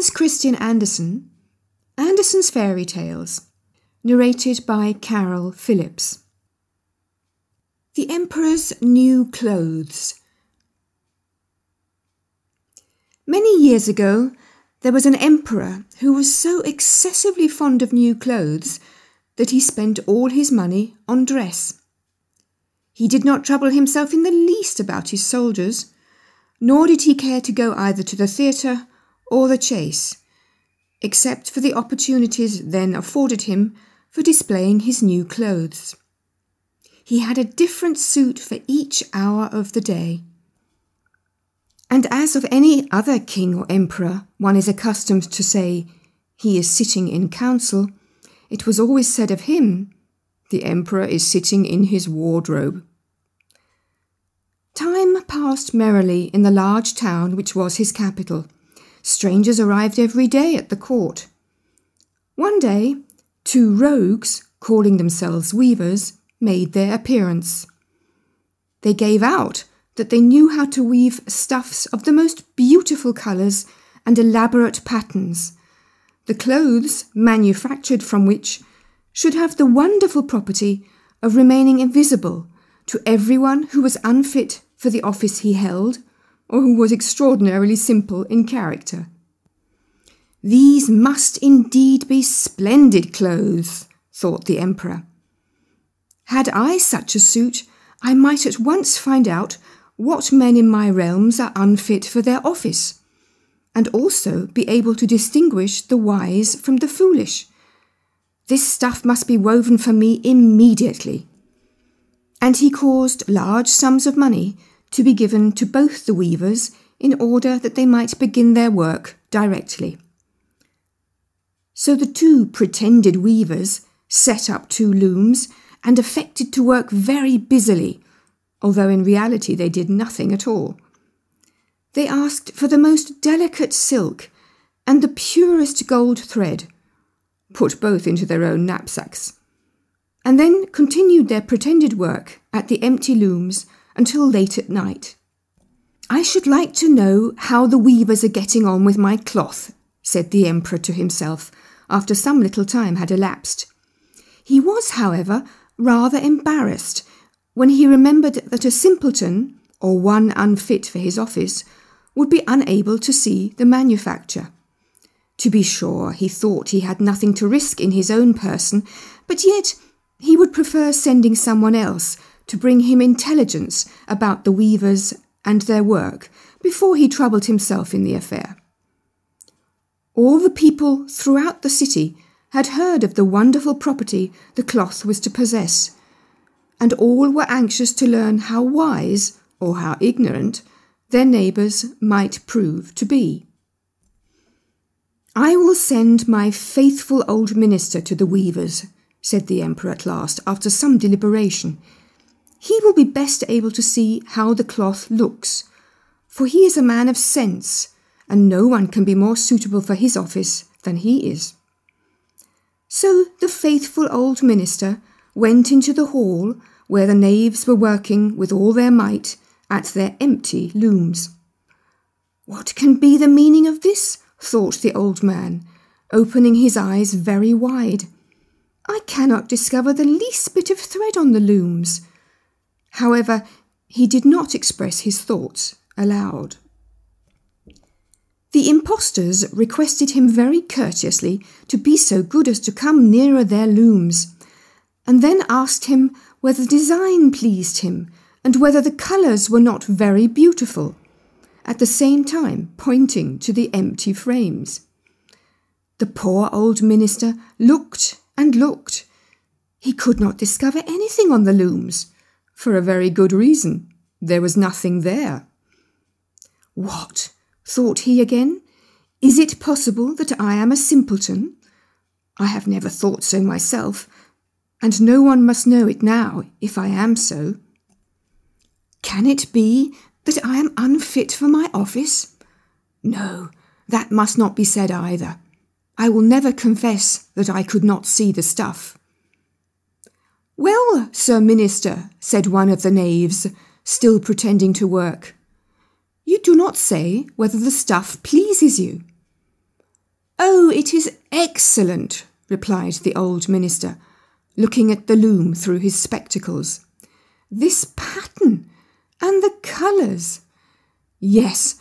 Hans Christian Andersen, Andersen's Fairy Tales, narrated by Carol Phillips. The Emperor's New Clothes. Many years ago, there was an emperor who was so excessively fond of new clothes that he spent all his money on dress. He did not trouble himself in the least about his soldiers, nor did he care to go either to the theatre or the chase, except for the opportunities then afforded him for displaying his new clothes. He had a different suit for each hour of the day. And as of any other king or emperor one is accustomed to say, "He is sitting in council," it was always said of him, "The emperor is sitting in his wardrobe." Time passed merrily in the large town which was his capital. Strangers arrived every day at the court. One day, 2 rogues, calling themselves weavers, made their appearance. They gave out that they knew how to weave stuffs of the most beautiful colours and elaborate patterns, the clothes manufactured from which should have the wonderful property of remaining invisible to everyone who was unfit for the office he held, or who was extraordinarily simple in character. These must indeed be splendid clothes, thought the emperor. Had I such a suit, I might at once find out what men in my realms are unfit for their office, and also be able to distinguish the wise from the foolish. This stuff must be woven for me immediately. And he caused large sums of money to be given to both the weavers in order that they might begin their work directly. So the 2 pretended weavers set up 2 looms and affected to work very busily, although in reality they did nothing at all. They asked for the most delicate silk and the purest gold thread, put both into their own knapsacks, and then continued their pretended work at the empty looms until late at night. "I should like to know how the weavers are getting on with my cloth," said the emperor to himself, after some little time had elapsed. He was, however, rather embarrassed when he remembered that a simpleton, or one unfit for his office, would be unable to see the manufacture. To be sure, he thought he had nothing to risk in his own person, but yet he would prefer sending someone else to bring him intelligence about the weavers and their work before he troubled himself in the affair. All the people throughout the city had heard of the wonderful property the cloth was to possess, and all were anxious to learn how wise, or how ignorant, their neighbours might prove to be. "I will send my faithful old minister to the weavers," said the emperor at last, after some deliberation. "He will be best able to see how the cloth looks, for he is a man of sense, and no one can be more suitable for his office than he is." So the faithful old minister went into the hall where the knaves were working with all their might at their empty looms. "What can be the meaning of this?" thought the old man, opening his eyes very wide. "I cannot discover the least bit of thread on the looms." However, he did not express his thoughts aloud. The impostors requested him very courteously to be so good as to come nearer their looms, and then asked him whether the design pleased him, and whether the colours were not very beautiful, at the same time pointing to the empty frames. The poor old minister looked and looked. He could not discover anything on the looms, for a very good reason. There was nothing there. "What?" thought he again. "Is it possible that I am a simpleton? I have never thought so myself, and no one must know it now if I am so. Can it be that I am unfit for my office? No, that must not be said either. I will never confess that I could not see the stuff." "Well, Sir Minister," said one of the knaves, still pretending to work, "you do not say whether the stuff pleases you." "Oh, it is excellent," replied the old minister, looking at the loom through his spectacles. "This pattern and the colours! Yes,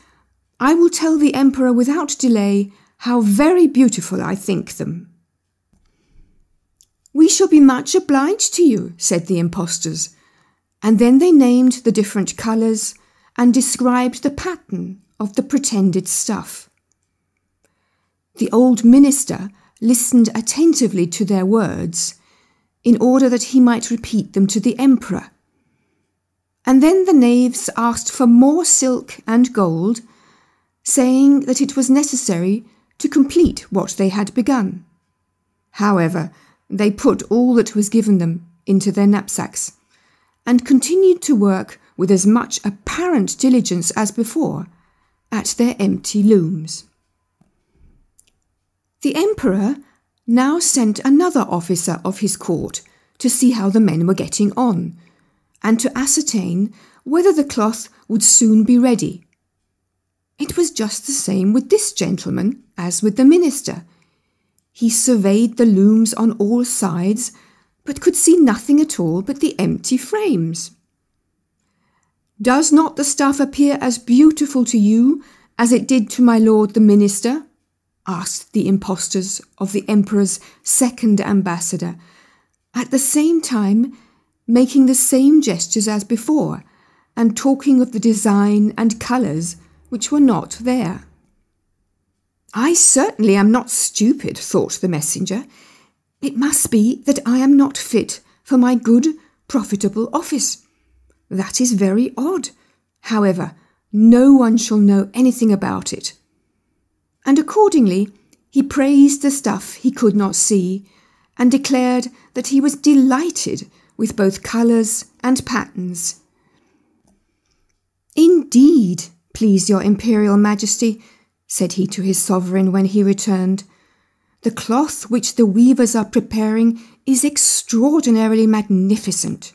I will tell the emperor without delay how very beautiful I think them." "We shall be much obliged to you," said the impostors, and then they named the different colours and described the pattern of the pretended stuff. The old minister listened attentively to their words in order that he might repeat them to the emperor. And then the knaves asked for more silk and gold, saying that it was necessary to complete what they had begun. However, they put all that was given them into their knapsacks and continued to work with as much apparent diligence as before at their empty looms. The emperor now sent another officer of his court to see how the men were getting on, and to ascertain whether the cloth would soon be ready. It was just the same with this gentleman as with the minister. He surveyed the looms on all sides, but could see nothing at all but the empty frames. "Does not the stuff appear as beautiful to you as it did to my lord the minister?" asked the impostors of the emperor's second ambassador, at the same time making the same gestures as before, and talking of the design and colours which were not there. "I certainly am not stupid," thought the messenger. "It must be that I am not fit for my good, profitable office. That is very odd. However, no one shall know anything about it." And accordingly, he praised the stuff he could not see, and declared that he was delighted with both colours and patterns. "Indeed, please your imperial majesty," said he to his sovereign when he returned, "the cloth which the weavers are preparing is extraordinarily magnificent."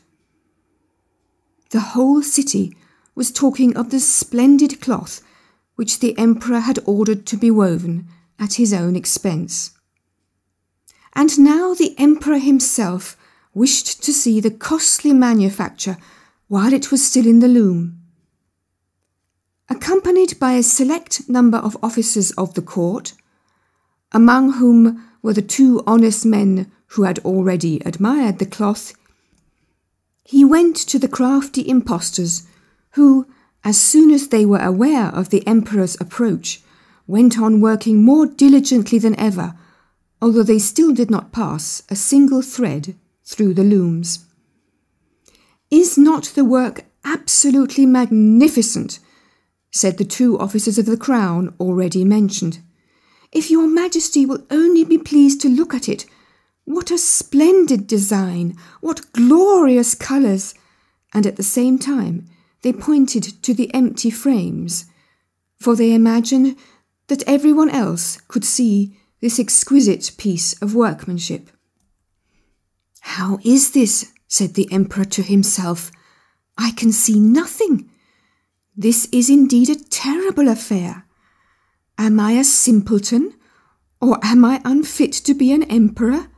The whole city was talking of the splendid cloth which the emperor had ordered to be woven at his own expense. And now the emperor himself wished to see the costly manufacture while it was still in the loom. Accompanied by a select number of officers of the court, among whom were the 2 honest men who had already admired the cloth, he went to the crafty impostors, who, as soon as they were aware of the emperor's approach, went on working more diligently than ever, although they still did not pass a single thread through the looms. "Is not the work absolutely magnificent?" said the 2 officers of the crown already mentioned. "If your majesty will only be pleased to look at it, what a splendid design, what glorious colours!" And at the same time they pointed to the empty frames, for they imagined that everyone else could see this exquisite piece of workmanship. "How is this?" said the emperor to himself. "I can see nothing. This is indeed a terrible affair. Am I a simpleton, or am I unfit to be an emperor?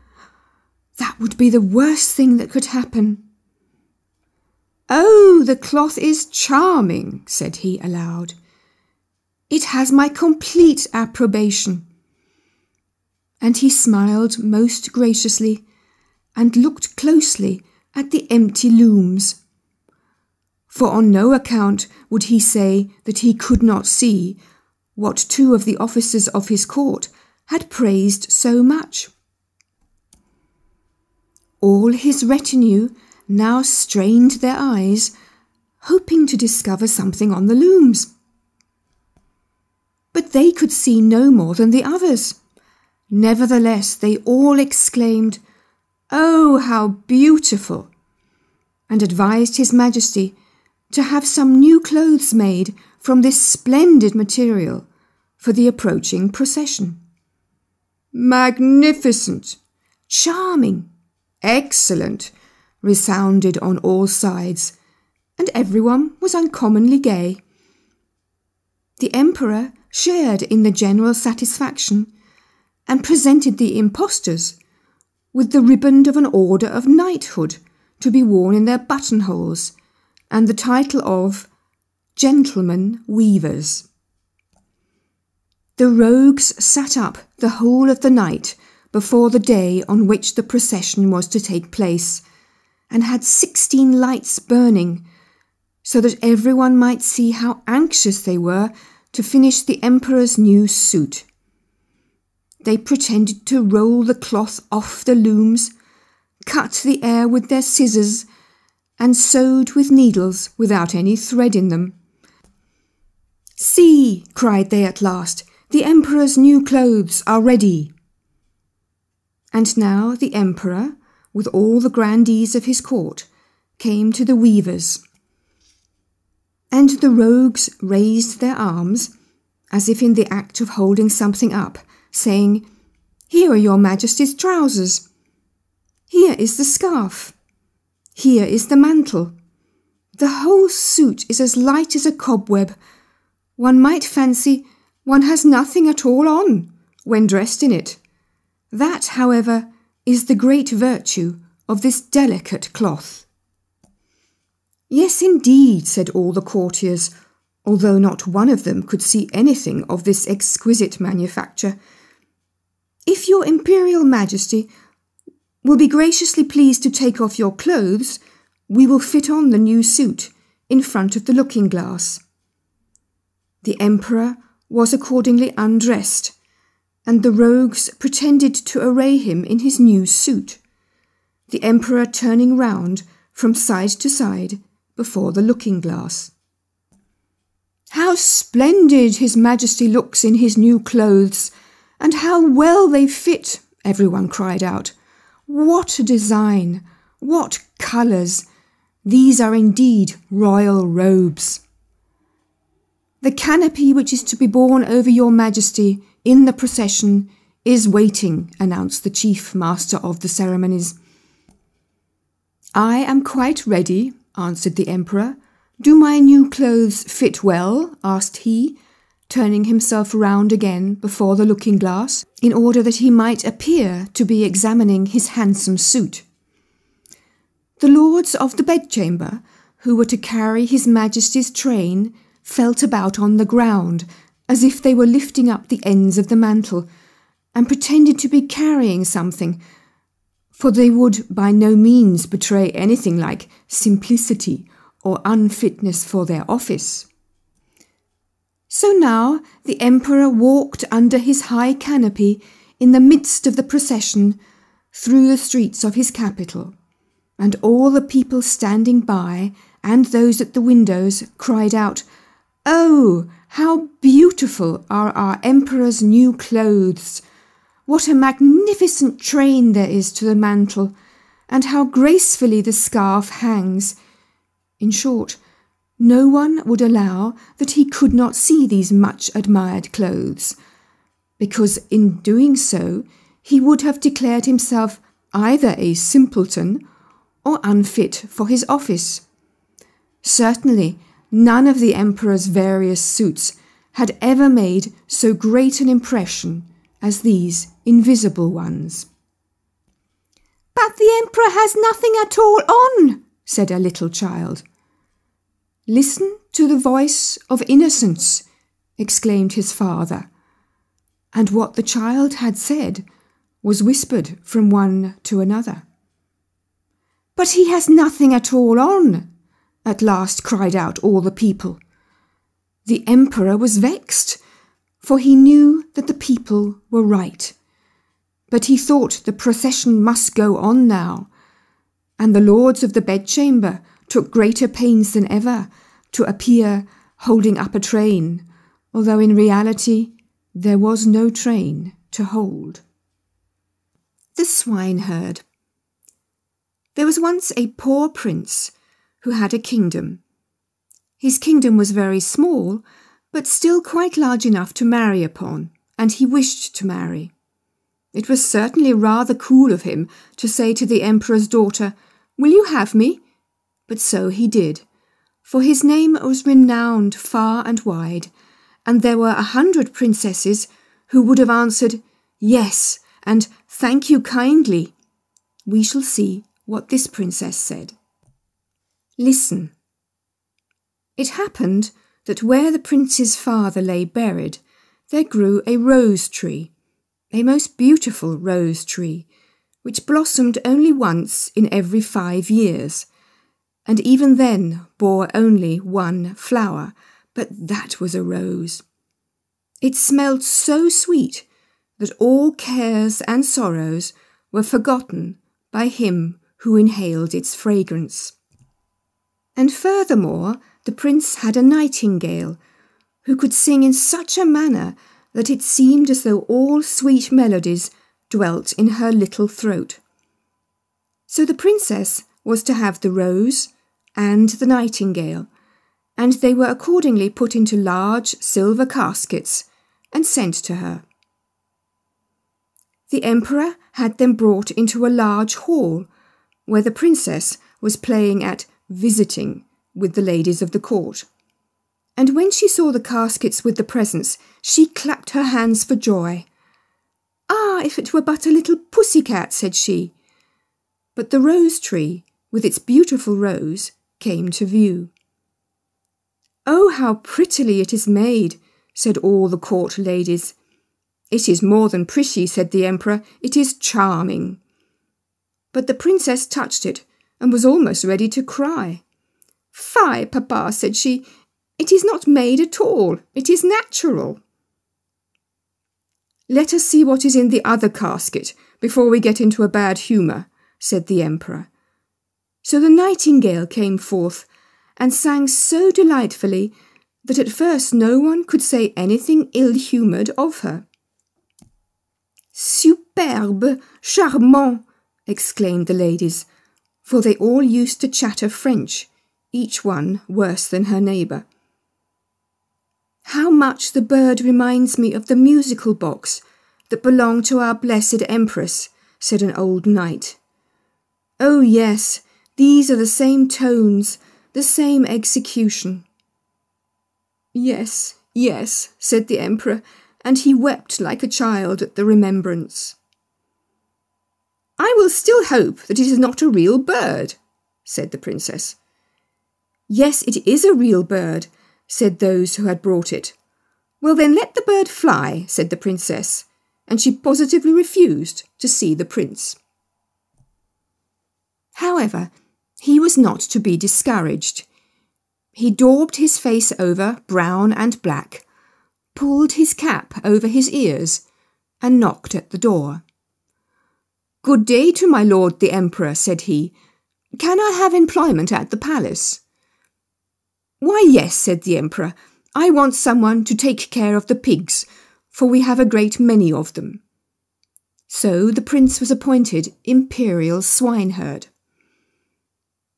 That would be the worst thing that could happen." "Oh, the cloth is charming," said he aloud. "It has my complete approbation." And he smiled most graciously and looked closely at the empty looms. For on no account would he say that he could not see what 2 of the officers of his court had praised so much. All his retinue now strained their eyes, hoping to discover something on the looms. But they could see no more than the others. Nevertheless, they all exclaimed, "Oh, how beautiful!" and advised His Majesty to have some new clothes made from this splendid material for the approaching procession. "Magnificent! Charming! Excellent!" resounded on all sides, and everyone was uncommonly gay. The emperor shared in the general satisfaction, and presented the impostors with the riband of an order of knighthood to be worn in their buttonholes, and the title of Gentlemen Weavers. The rogues sat up the whole of the night before the day on which the procession was to take place, and had 16 lights burning, so that everyone might see how anxious they were to finish the emperor's new suit. They pretended to roll the cloth off the looms, cut the air with their scissors, and sewed with needles without any thread in them. "See," cried they at last, "the emperor's new clothes are ready." And now the emperor, with all the grandees of his court, came to the weavers. And the rogues raised their arms, as if in the act of holding something up, saying, "Here are your Majesty's trousers. Here is the scarf. Here is the mantle. The whole suit is as light as a cobweb. One might fancy one has nothing at all on when dressed in it. That, however, is the great virtue of this delicate cloth." "Yes, indeed," said all the courtiers, although not one of them could see anything of this exquisite manufacture. "If your Imperial Majesty will be graciously pleased to take off your clothes, we will fit on the new suit in front of the looking-glass." The emperor was accordingly undressed, and the rogues pretended to array him in his new suit, the emperor turning round from side to side before the looking-glass. "How splendid His Majesty looks in his new clothes, and how well they fit!" everyone cried out. "What a design! What colours! These are indeed royal robes." "The canopy which is to be borne over your Majesty in the procession is waiting," announced the chief master of the ceremonies. "I am quite ready," answered the emperor. "Do my new clothes fit well?" asked he, turning himself round again before the looking-glass, in order that he might appear to be examining his handsome suit. The lords of the bedchamber, who were to carry His Majesty's train, felt about on the ground, as if they were lifting up the ends of the mantle, and pretended to be carrying something, for they would by no means betray anything like simplicity or unfitness for their office. So now the emperor walked under his high canopy in the midst of the procession through the streets of his capital, and all the people standing by and those at the windows cried out, "Oh, how beautiful are our emperor's new clothes! What a magnificent train there is to the mantle, and how gracefully the scarf hangs!" In short, no one would allow that he could not see these much admired clothes, because in doing so he would have declared himself either a simpleton or unfit for his office. Certainly, none of the emperor's various suits had ever made so great an impression as these invisible ones. "But the emperor has nothing at all on," said a little child. "Listen to the voice of innocence," exclaimed his father, and what the child had said was whispered from one to another. "But he has nothing at all on," at last cried out all the people. The emperor was vexed, for he knew that the people were right, but he thought the procession must go on now, and the lords of the bedchamber took greater pains than ever to appear holding up a train, although in reality there was no train to hold. The swineherd. There was once a poor prince who had a kingdom. His kingdom was very small, but still quite large enough to marry upon, and he wished to marry. It was certainly rather cool of him to say to the emperor's daughter, "Will you have me?" But so he did, for his name was renowned far and wide, and there were 100 princesses who would have answered, Yes, and thank you kindly. We shall see what this princess said. Listen. It happened that where the prince's father lay buried, there grew a rose tree, a most beautiful rose tree, which blossomed only once in every 5 years, and even then bore only one flower, but that was a rose. It smelled so sweet that all cares and sorrows were forgotten by him who inhaled its fragrance. And furthermore, the prince had a nightingale, who could sing in such a manner that it seemed as though all sweet melodies dwelt in her little throat. So the princess was to have the rose and the nightingale, and they were accordingly put into large silver caskets and sent to her. The emperor had them brought into a large hall, where the princess was playing at visiting with the ladies of the court. And when she saw the caskets with the presents, she clapped her hands for joy. "Ah, if it were but a little pussy-cat," said she. But the rose tree, with its beautiful rose, came to view. "Oh, how prettily it is made," said all the court ladies. "It is more than pretty," said the emperor, "it is charming." But the princess touched it and was almost ready to cry. "Fie, papa," said she, "it is not made at all, it is natural." "Let us see what is in the other casket before we get into a bad humour," said the emperor. So the nightingale came forth and sang so delightfully that at first no one could say anything ill-humoured of her. "Superbe! Charmant!" exclaimed the ladies, for they all used to chatter French, each one worse than her neighbour. "How much the bird reminds me of the musical box that belonged to our blessed Empress," said an old knight. "Oh yes, these are the same tones, the same execution." "Yes, yes," said the emperor, and he wept like a child at the remembrance. "I will still hope that it is not a real bird," said the princess. "Yes, it is a real bird," said those who had brought it. "Well, then let the bird fly," said the princess, and she positively refused to see the prince. However, he was not to be discouraged. He daubed his face over brown and black, pulled his cap over his ears, and knocked at the door. "Good day to my lord the emperor," said he. "Can I have employment at the palace?" "Why, yes," said the emperor. "I want someone to take care of the pigs, for we have a great many of them." So the prince was appointed imperial swineherd.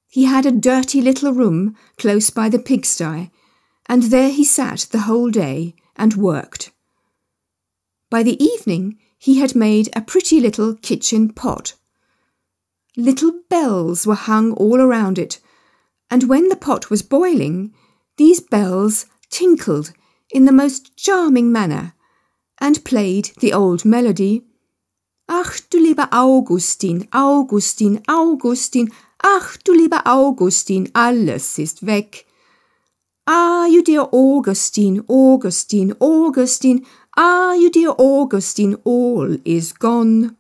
He had a dirty little room close by the pigsty, and there he sat the whole day and worked. By the evening he had made a pretty little kitchen pot. Little bells were hung all around it, and when the pot was boiling, these bells tinkled in the most charming manner, and played the old melody, "Ach, du lieber Augustin, Augustin, Augustin, ach, du lieber Augustin, alles ist weg. Ah, you dear Augustin, Augustin, Augustin, ah, you dear Augustin, all is gone."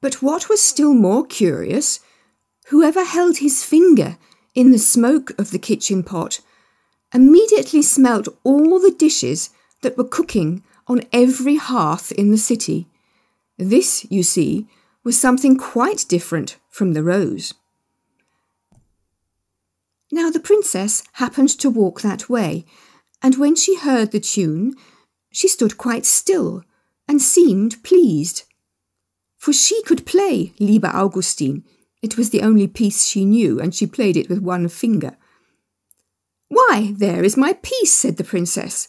But what was still more curious, whoever held his finger in the smoke of the kitchen pot immediately smelt all the dishes that were cooking on every hearth in the city. This, you see, was something quite different from the rose. Now the princess happened to walk that way, and when she heard the tune, she stood quite still and seemed pleased. For she could play Lieber Augustin. It was the only piece she knew, and she played it with one finger. "Why, there is my piece," said the princess.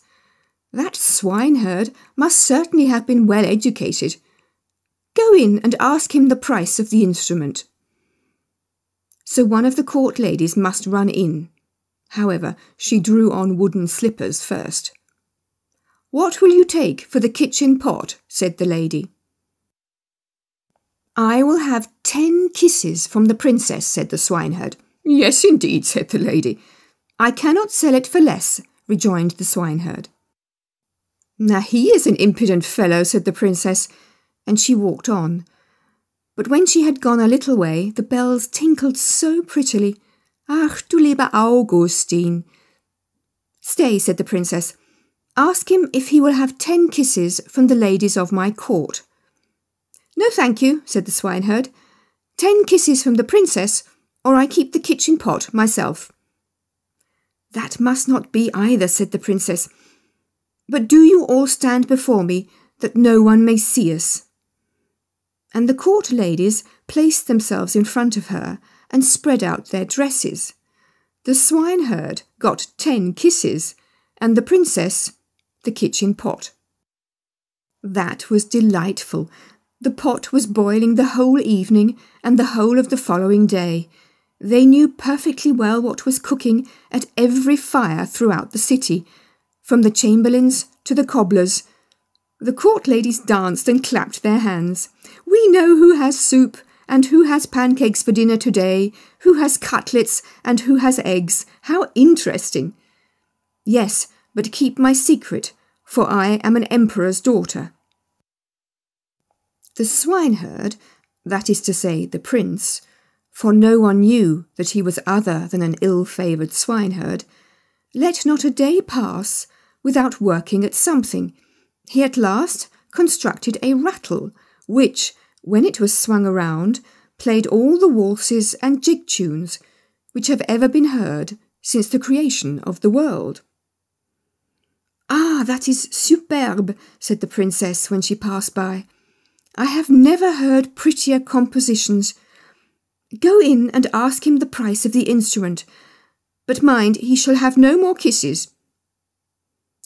"That swineherd must certainly have been well educated. Go in and ask him the price of the instrument." So one of the court ladies must run in. However, she drew on wooden slippers first. "What will you take for the kitchen pot?" said the lady. "I will have 10 kisses from the princess," said the swineherd. "Yes, indeed," said the lady. "I cannot sell it for less," rejoined the swineherd. "Now he is an impudent fellow," said the princess, and she walked on. But when she had gone a little way, the bells tinkled so prettily. "Ach, du lieber Augustin!" "Stay," said the princess. "Ask him if he will have 10 kisses from the ladies of my court." "No, thank you," said the swineherd. 10 kisses from the princess, or I keep the kitchen pot myself." "That must not be either," said the princess. "But do you all stand before me, that no one may see us." And the court ladies placed themselves in front of her and spread out their dresses. The swineherd got 10 kisses, and the princess the kitchen pot. That was delightful. The pot was boiling the whole evening and the whole of the following day. They knew perfectly well what was cooking at every fire throughout the city, from the chamberlains to the cobblers. The court ladies danced and clapped their hands. "We know who has soup, and who has pancakes for dinner today, who has cutlets, and who has eggs. How interesting!" "Yes, but keep my secret, for I am an emperor's daughter." The swineherd, that is to say the prince, for no one knew that he was other than an ill-favoured swineherd, let not a day pass without working at something. He at last constructed a rattle, which, when it was swung around, played all the waltzes and jig tunes which have ever been heard since the creation of the world. "Ah, that is superbe," said the princess when she passed by. "I have never heard prettier compositions. Go in and ask him the price of the instrument, but mind, he shall have no more kisses."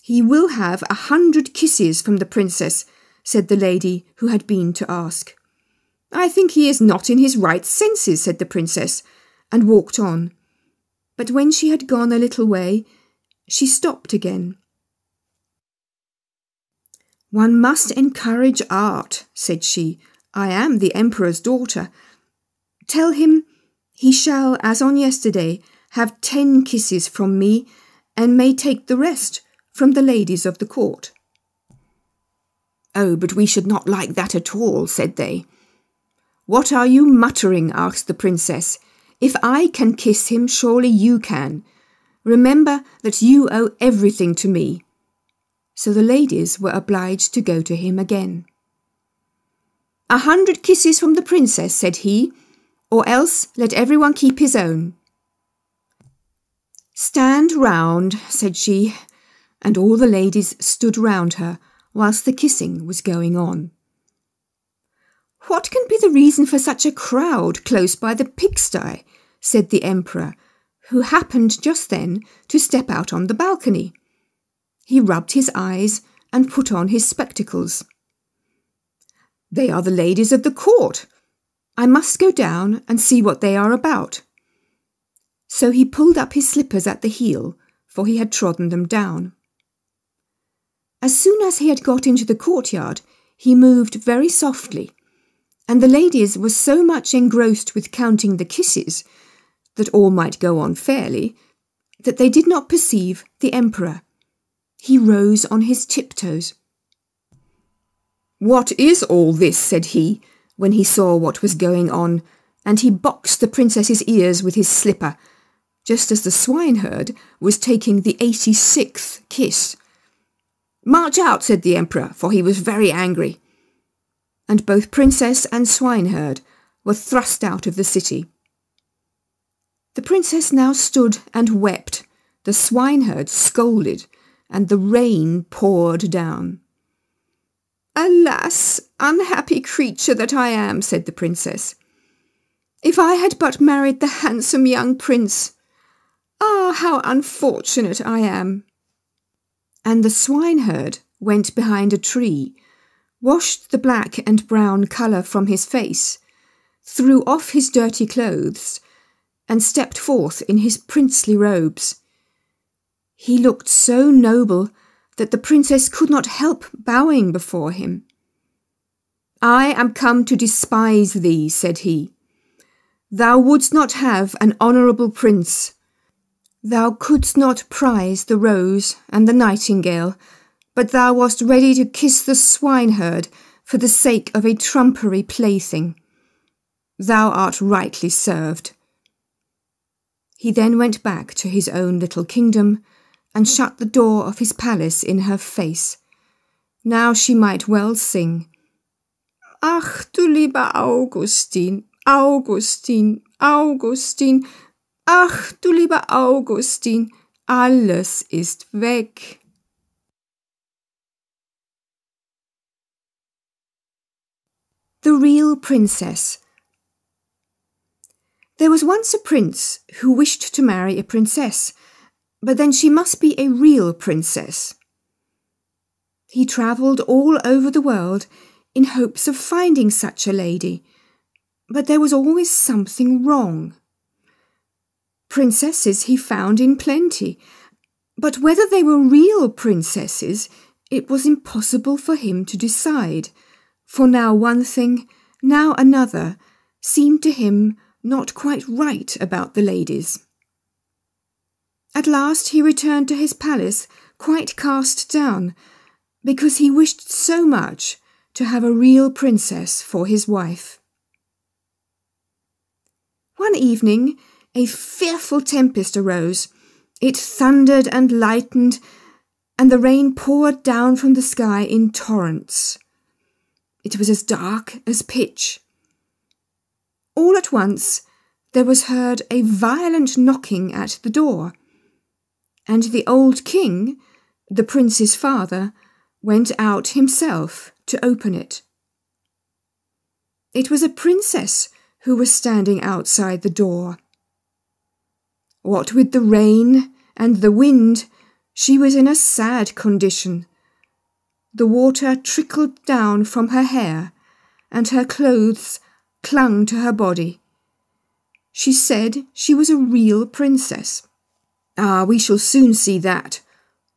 "He will have 100 kisses from the princess," said the lady who had been to ask. "I think he is not in his right senses," said the princess, and walked on. But when she had gone a little way, she stopped again. "One must encourage art," said she. "I am the emperor's daughter. Tell him he shall, as on yesterday, have 10 kisses from me, and may take the rest from the ladies of the court." "Oh, but we should not like that at all," said they. "What are you muttering?" asked the princess. "If I can kiss him, surely you can. Remember that you owe everything to me." So the ladies were obliged to go to him again. 100 kisses from the princess," said he, "or else let everyone keep his own." "Stand round," said she, and all the ladies stood round her whilst the kissing was going on. "What can be the reason for such a crowd close by the pigsty?" said the emperor, who happened just then to step out on the balcony. He rubbed his eyes and put on his spectacles. "They are the ladies of the court. I must go down and see what they are about." So he pulled up his slippers at the heel, for he had trodden them down. As soon as he had got into the courtyard, he moved very softly, and the ladies were so much engrossed with counting the kisses, that all might go on fairly, that they did not perceive the emperor. He rose on his tiptoes. "What is all this?" said he, when he saw what was going on, and he boxed the princess's ears with his slipper, just as the swineherd was taking the 86th kiss. "March out," said the emperor, for he was very angry. And both princess and swineherd were thrust out of the city. The princess now stood and wept, the swineherd scolded, and the rain poured down. "Alas, unhappy creature that I am," said the princess. "If I had but married the handsome young prince! Ah, how unfortunate I am!" And the swineherd went behind a tree, washed the black and brown colour from his face, threw off his dirty clothes, and stepped forth in his princely robes. He looked so noble that the princess could not help bowing before him. "I am come to despise thee," said he. "Thou wouldst not have an honourable prince. Thou couldst not prize the rose and the nightingale, but thou wast ready to kiss the swineherd for the sake of a trumpery plaything. Thou art rightly served." He then went back to his own little kingdom and shut the door of his palace in her face. Now she might well sing, "Ach, du lieber Augustin, Augustin, Augustin, ach, du lieber Augustin, alles ist weg." The Real Princess. There was once a prince who wished to marry a princess, but then she must be a real princess. He travelled all over the world in hopes of finding such a lady, but there was always something wrong. Princesses he found in plenty, but whether they were real princesses, it was impossible for him to decide, for now one thing, now another, seemed to him not quite right about the ladies. At last he returned to his palace quite cast down, because he wished so much to have a real princess for his wife. One evening a fearful tempest arose. It thundered and lightened, and the rain poured down from the sky in torrents. It was as dark as pitch. All at once there was heard a violent knocking at the door, and the old king, the prince's father, went out himself to open it. It was a princess who was standing outside the door. What with the rain and the wind, she was in a sad condition. The water trickled down from her hair, and her clothes clung to her body. She said she was a real princess. "Ah, we shall soon see that,"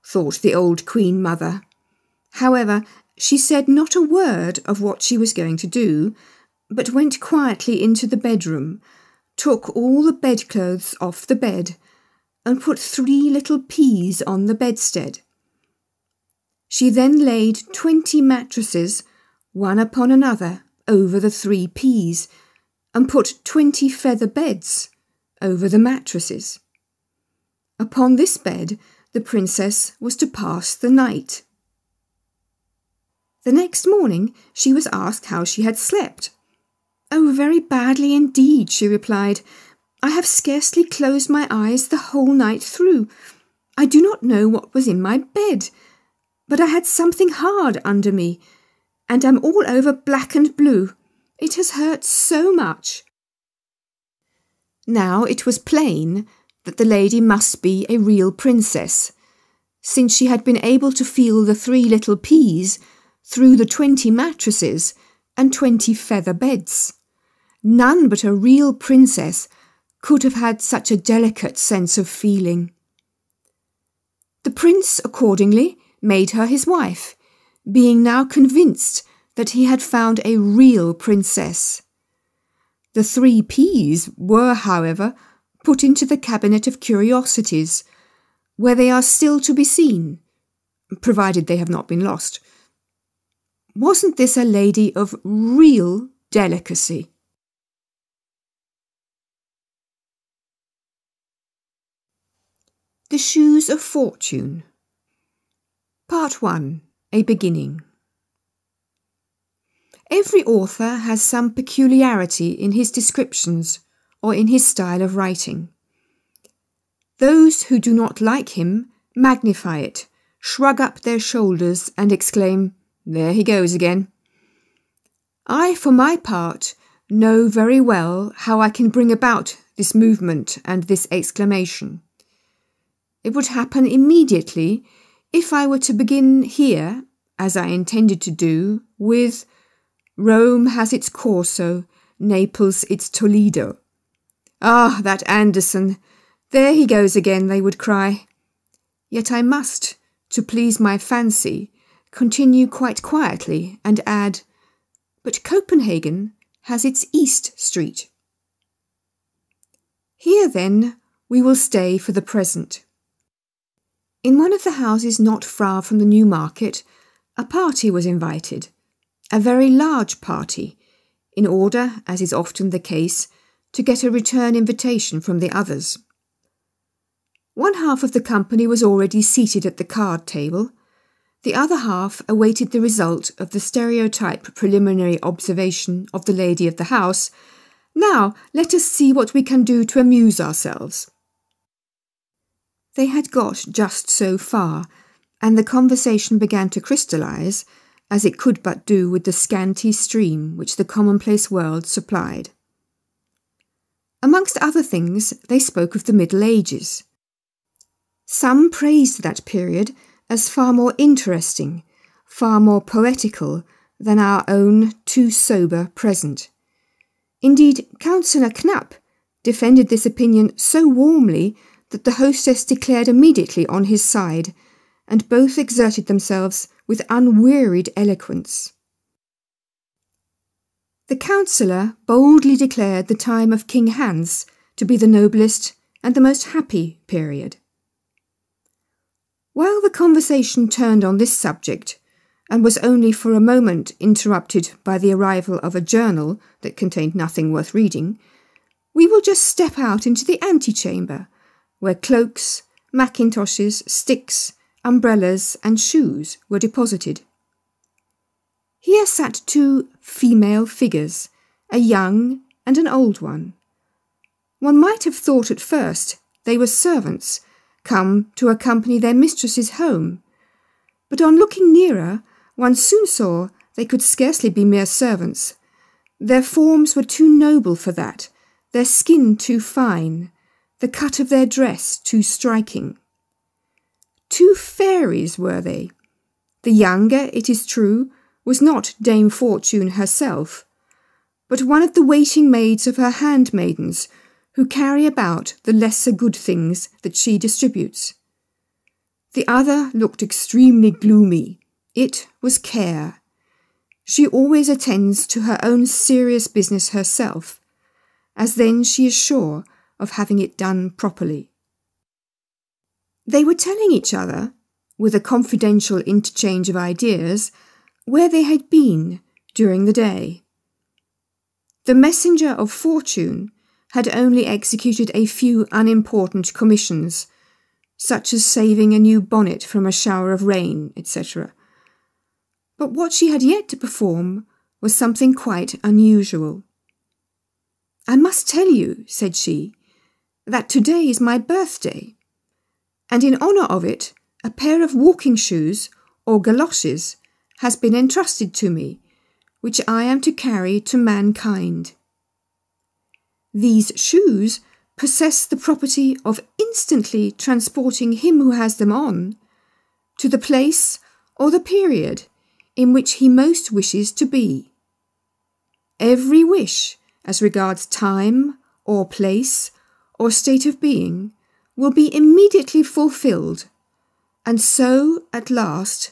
thought the old Queen Mother. However, she said not a word of what she was going to do, but went quietly into the bedroom, took all the bedclothes off the bed, and put 3 little peas on the bedstead. She then laid 20 mattresses, one upon another, over the 3 peas, and put 20 feather beds over the mattresses. Upon this bed the princess was to pass the night. The next morning she was asked how she had slept. "Oh, very badly indeed," she replied. "I have scarcely closed my eyes the whole night through. I do not know what was in my bed, but I had something hard under me, and am all over black and blue. It has hurt so much." Now it was plain that the lady must be a real princess, since she had been able to feel the 3 little peas through the 20 mattresses and 20 feather beds. None but a real princess could have had such a delicate sense of feeling. The prince accordingly made her his wife, being now convinced that he had found a real princess. The 3 peas were, however, put into the cabinet of curiosities, where they are still to be seen, provided they have not been lost. Wasn't this a lady of real delicacy? The Shoes of Fortune. Part 1. A Beginning. Every author has some peculiarity in his descriptions or in his style of writing. Those who do not like him magnify it, shrug up their shoulders and exclaim, "There he goes again." I, for my part, know very well how I can bring about this movement and this exclamation. It would happen immediately if I were to begin here, as I intended to do, with "Rome has its Corso, Naples its Toledo." "Ah, that Anderson! There he goes again," they would cry. Yet I must, to please my fancy, continue quite quietly and add, "But Copenhagen has its East Street." Here, then, we will stay for the present. In one of the houses not far from the New Market, a party was invited, a very large party, in order, as is often the case, to get a return invitation from the others. One half of the company was already seated at the card table. The other half awaited the result of the stereotype preliminary observation of the lady of the house. "Now, let us see what we can do to amuse ourselves." They had got just so far, and the conversation began to crystallise, as it could but do with the scanty stream which the commonplace world supplied. Amongst other things, they spoke of the Middle Ages. Some praised that period as far more interesting, far more poetical than our own too sober present. Indeed, Councillor Knapp defended this opinion so warmly that the hostess declared immediately on his side, and both exerted themselves with unwearied eloquence. The councillor boldly declared the time of King Hans to be the noblest and the most happy period. While the conversation turned on this subject, and was only for a moment interrupted by the arrival of a journal that contained nothing worth reading, we will just step out into the antechamber, where cloaks, mackintoshes, sticks, umbrellas and shoes were deposited. Here sat two female figures, a young and an old one. One might have thought at first they were servants, come to accompany their mistresses home, but on looking nearer, one soon saw they could scarcely be mere servants. Their forms were too noble for that, their skin too fine, the cut of their dress too striking. Two fairies were they. The younger, it is true, was not Dame Fortune herself, but one of the waiting maids of her handmaidens who carry about the lesser good things that she distributes. The other looked extremely gloomy. It was Care. She always attends to her own serious business herself, as then she is sure of having it done properly. They were telling each other, with a confidential interchange of ideas, where they had been during the day. The messenger of Fortune had only executed a few unimportant commissions, such as saving a new bonnet from a shower of rain, etc. But what she had yet to perform was something quite unusual. "I must tell you," said she, "that today is my birthday, and in honour of it, a pair of walking shoes, or galoshes, has been entrusted to me, which I am to carry to mankind. These shoes possess the property of instantly transporting him who has them on to the place or the period in which he most wishes to be. Every wish, as regards time or place or state of being, will be immediately fulfilled, and so, at last,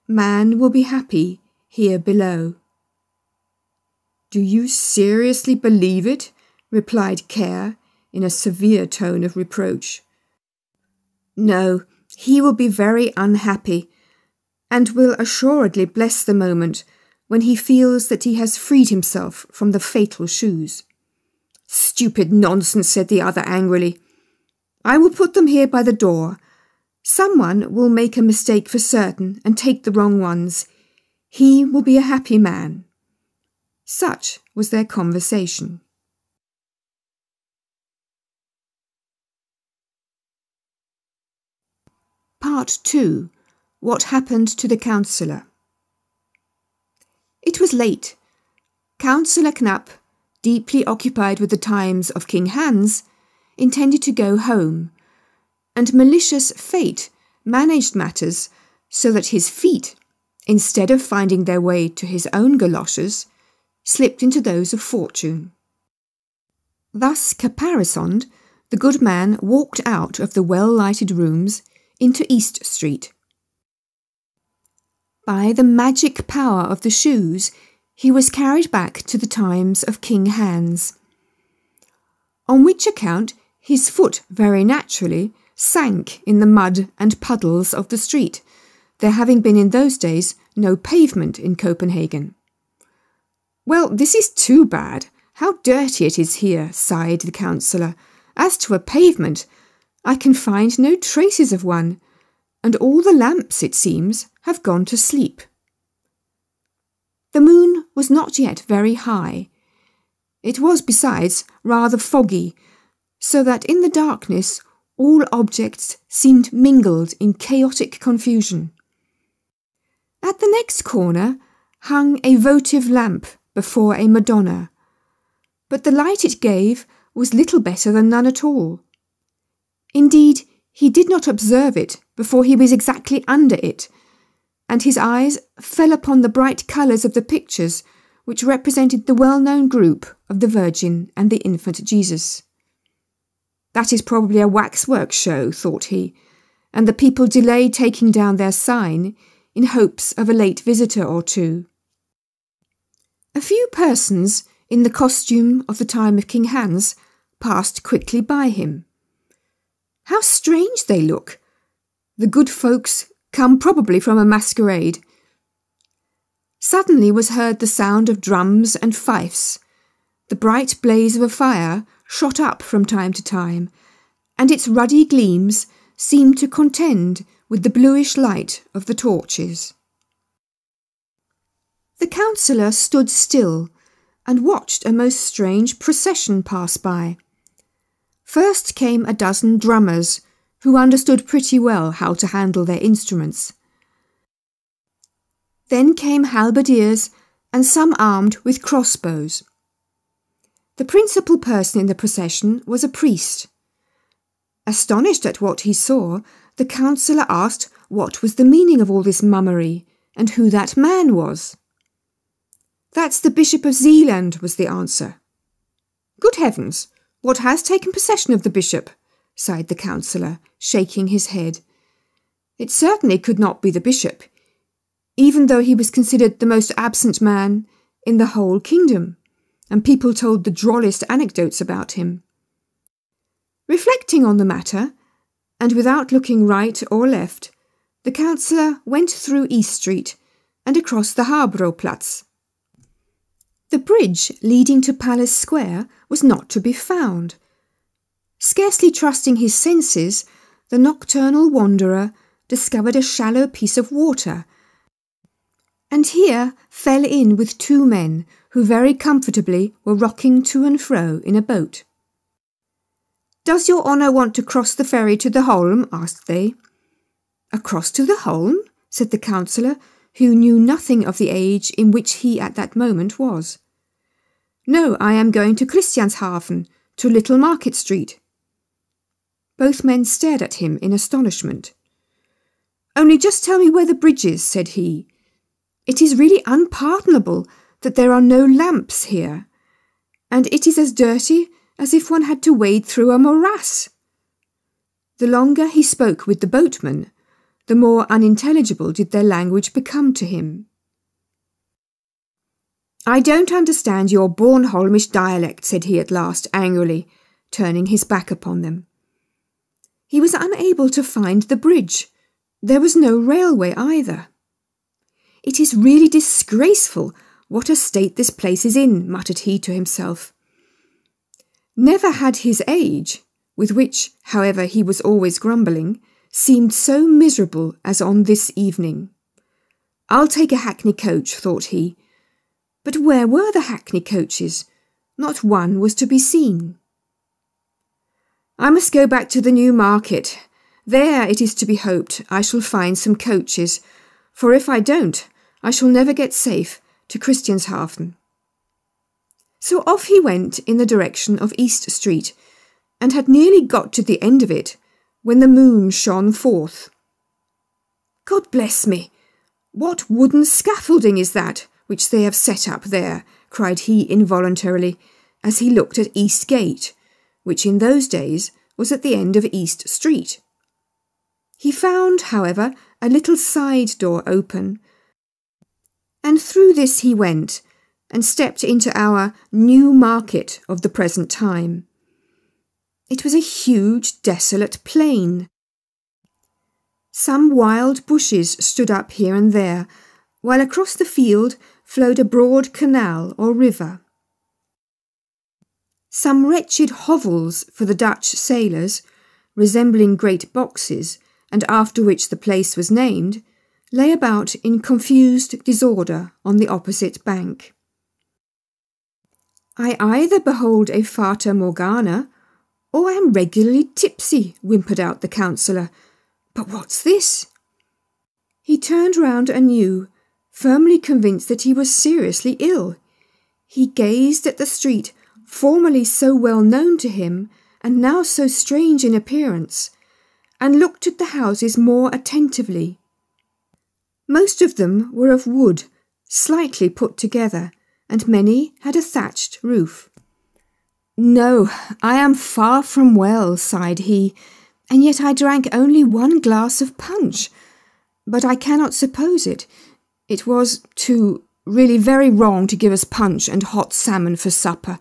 man will be happy here below." "Do you seriously believe it?" replied Care, in a severe tone of reproach. "No, he will be very unhappy, and will assuredly bless the moment when he feels that he has freed himself from the fatal shoes." "Stupid nonsense," said the other angrily. "I will put them here by the door. Someone will make a mistake for certain and take the wrong ones. He will be a happy man." Such was their conversation. Part 2. What happened to the councillor. It was late. Councillor Knapp, deeply occupied with the times of King Hans, intended to go home, and malicious fate managed matters so that his feet, instead of finding their way to his own galoshes, slipped into those of Fortune. Thus caparisoned, the good man walked out of the well-lighted rooms into East Street. By the magic power of the shoes, he was carried back to the times of King Hans, on which account his foot very naturally sank in the mud and puddles of the street, there having been in those days no pavement in Copenhagen. "Well, this is too bad. How dirty it is here," sighed the councillor. "As to a pavement, I can find no traces of one, and all the lamps, it seems, have gone to sleep." The moon was not yet very high. It was, besides, rather foggy, so that in the darkness all objects seemed mingled in chaotic confusion. At the next corner hung a votive lamp before a Madonna, but the light it gave was little better than none at all. Indeed, he did not observe it before he was exactly under it, and his eyes fell upon the bright colours of the pictures which represented the well-known group of the Virgin and the infant Jesus. "That is probably a waxwork show," thought he, and the people delayed taking down their sign in hopes of a late visitor or two. A few persons in the costume of the time of King Hans passed quickly by him. How strange they look! The good folks come probably from a masquerade. Suddenly was heard the sound of drums and fifes. The bright blaze of a fire shot up from time to time, and its ruddy gleams seemed to contend with the bluish light of the torches. The councillor stood still and watched a most strange procession pass by. First came a dozen drummers, who understood pretty well how to handle their instruments. Then came halberdiers and some armed with crossbows. The principal person in the procession was a priest. Astonished at what he saw, the councillor asked what was the meaning of all this mummery, and who that man was. "That's the Bishop of Zealand," was the answer. "Good heavens! What has taken possession of the bishop?" sighed the councillor, shaking his head. It certainly could not be the bishop, even though he was considered the most absent man in the whole kingdom, and people told the drollest anecdotes about him. Reflecting on the matter, and without looking right or left, the councillor went through East Street and across the Harbrouwplatz. The bridge leading to Palace Square was not to be found. Scarcely trusting his senses, the nocturnal wanderer discovered a shallow piece of water, and here fell in with two men who very comfortably were rocking to and fro in a boat. "Does your honour want to cross the ferry to the Holm?" asked they. "Across to the Holm?" said the councillor, who knew nothing of the age in which he at that moment was. "No, I am going to Christianshafen, to Little Market Street." Both men stared at him in astonishment. "Only just tell me where the bridge is," said he. "It is really unpardonable that there are no lamps here, and it is as dirty as if one had to wade through a morass." The longer he spoke with the boatman, the more unintelligible did their language become to him. "I don't understand your Bornholmish dialect," said he at last angrily, turning his back upon them. He was unable to find the bridge. There was no railway either. "It is really disgraceful what a state this place is in," muttered he to himself. Never had his age, with which, however, he was always grumbling, seemed so miserable as on this evening. "I'll take a hackney coach," thought he. But where were the hackney coaches? Not one was to be seen. "I must go back to the New Market. There, it is to be hoped, I shall find some coaches, for if I don't, I shall never get safe to Christianshafen." So off he went in the direction of East Street, and had nearly got to the end of it when the moon shone forth. "God bless me! What wooden scaffolding is that which they have set up there?" cried he involuntarily, as he looked at East Gate, which in those days was at the end of East Street. He found, however, a little side door open, And through this he went, and stepped into our new market of the present time. It was a huge, desolate plain. Some wild bushes stood up here and there, while across the field flowed a broad canal or river. Some wretched hovels for the Dutch sailors, resembling great boxes, and after which the place was named, lay about in confused disorder on the opposite bank. I either behold a Fata Morgana, or am regularly tipsy, whimpered out the counsellor. But what's this? He turned round anew, firmly convinced that he was seriously ill. He gazed at the street, formerly so well known to him, and now so strange in appearance, and looked at the houses more attentively. Most of them were of wood, slightly put together, and many had a thatched roof. "No, I am far from well," sighed he, "and yet I drank only 1 glass of punch. But I cannot suppose it. It was, too, really very wrong to give us punch and hot salmon for supper.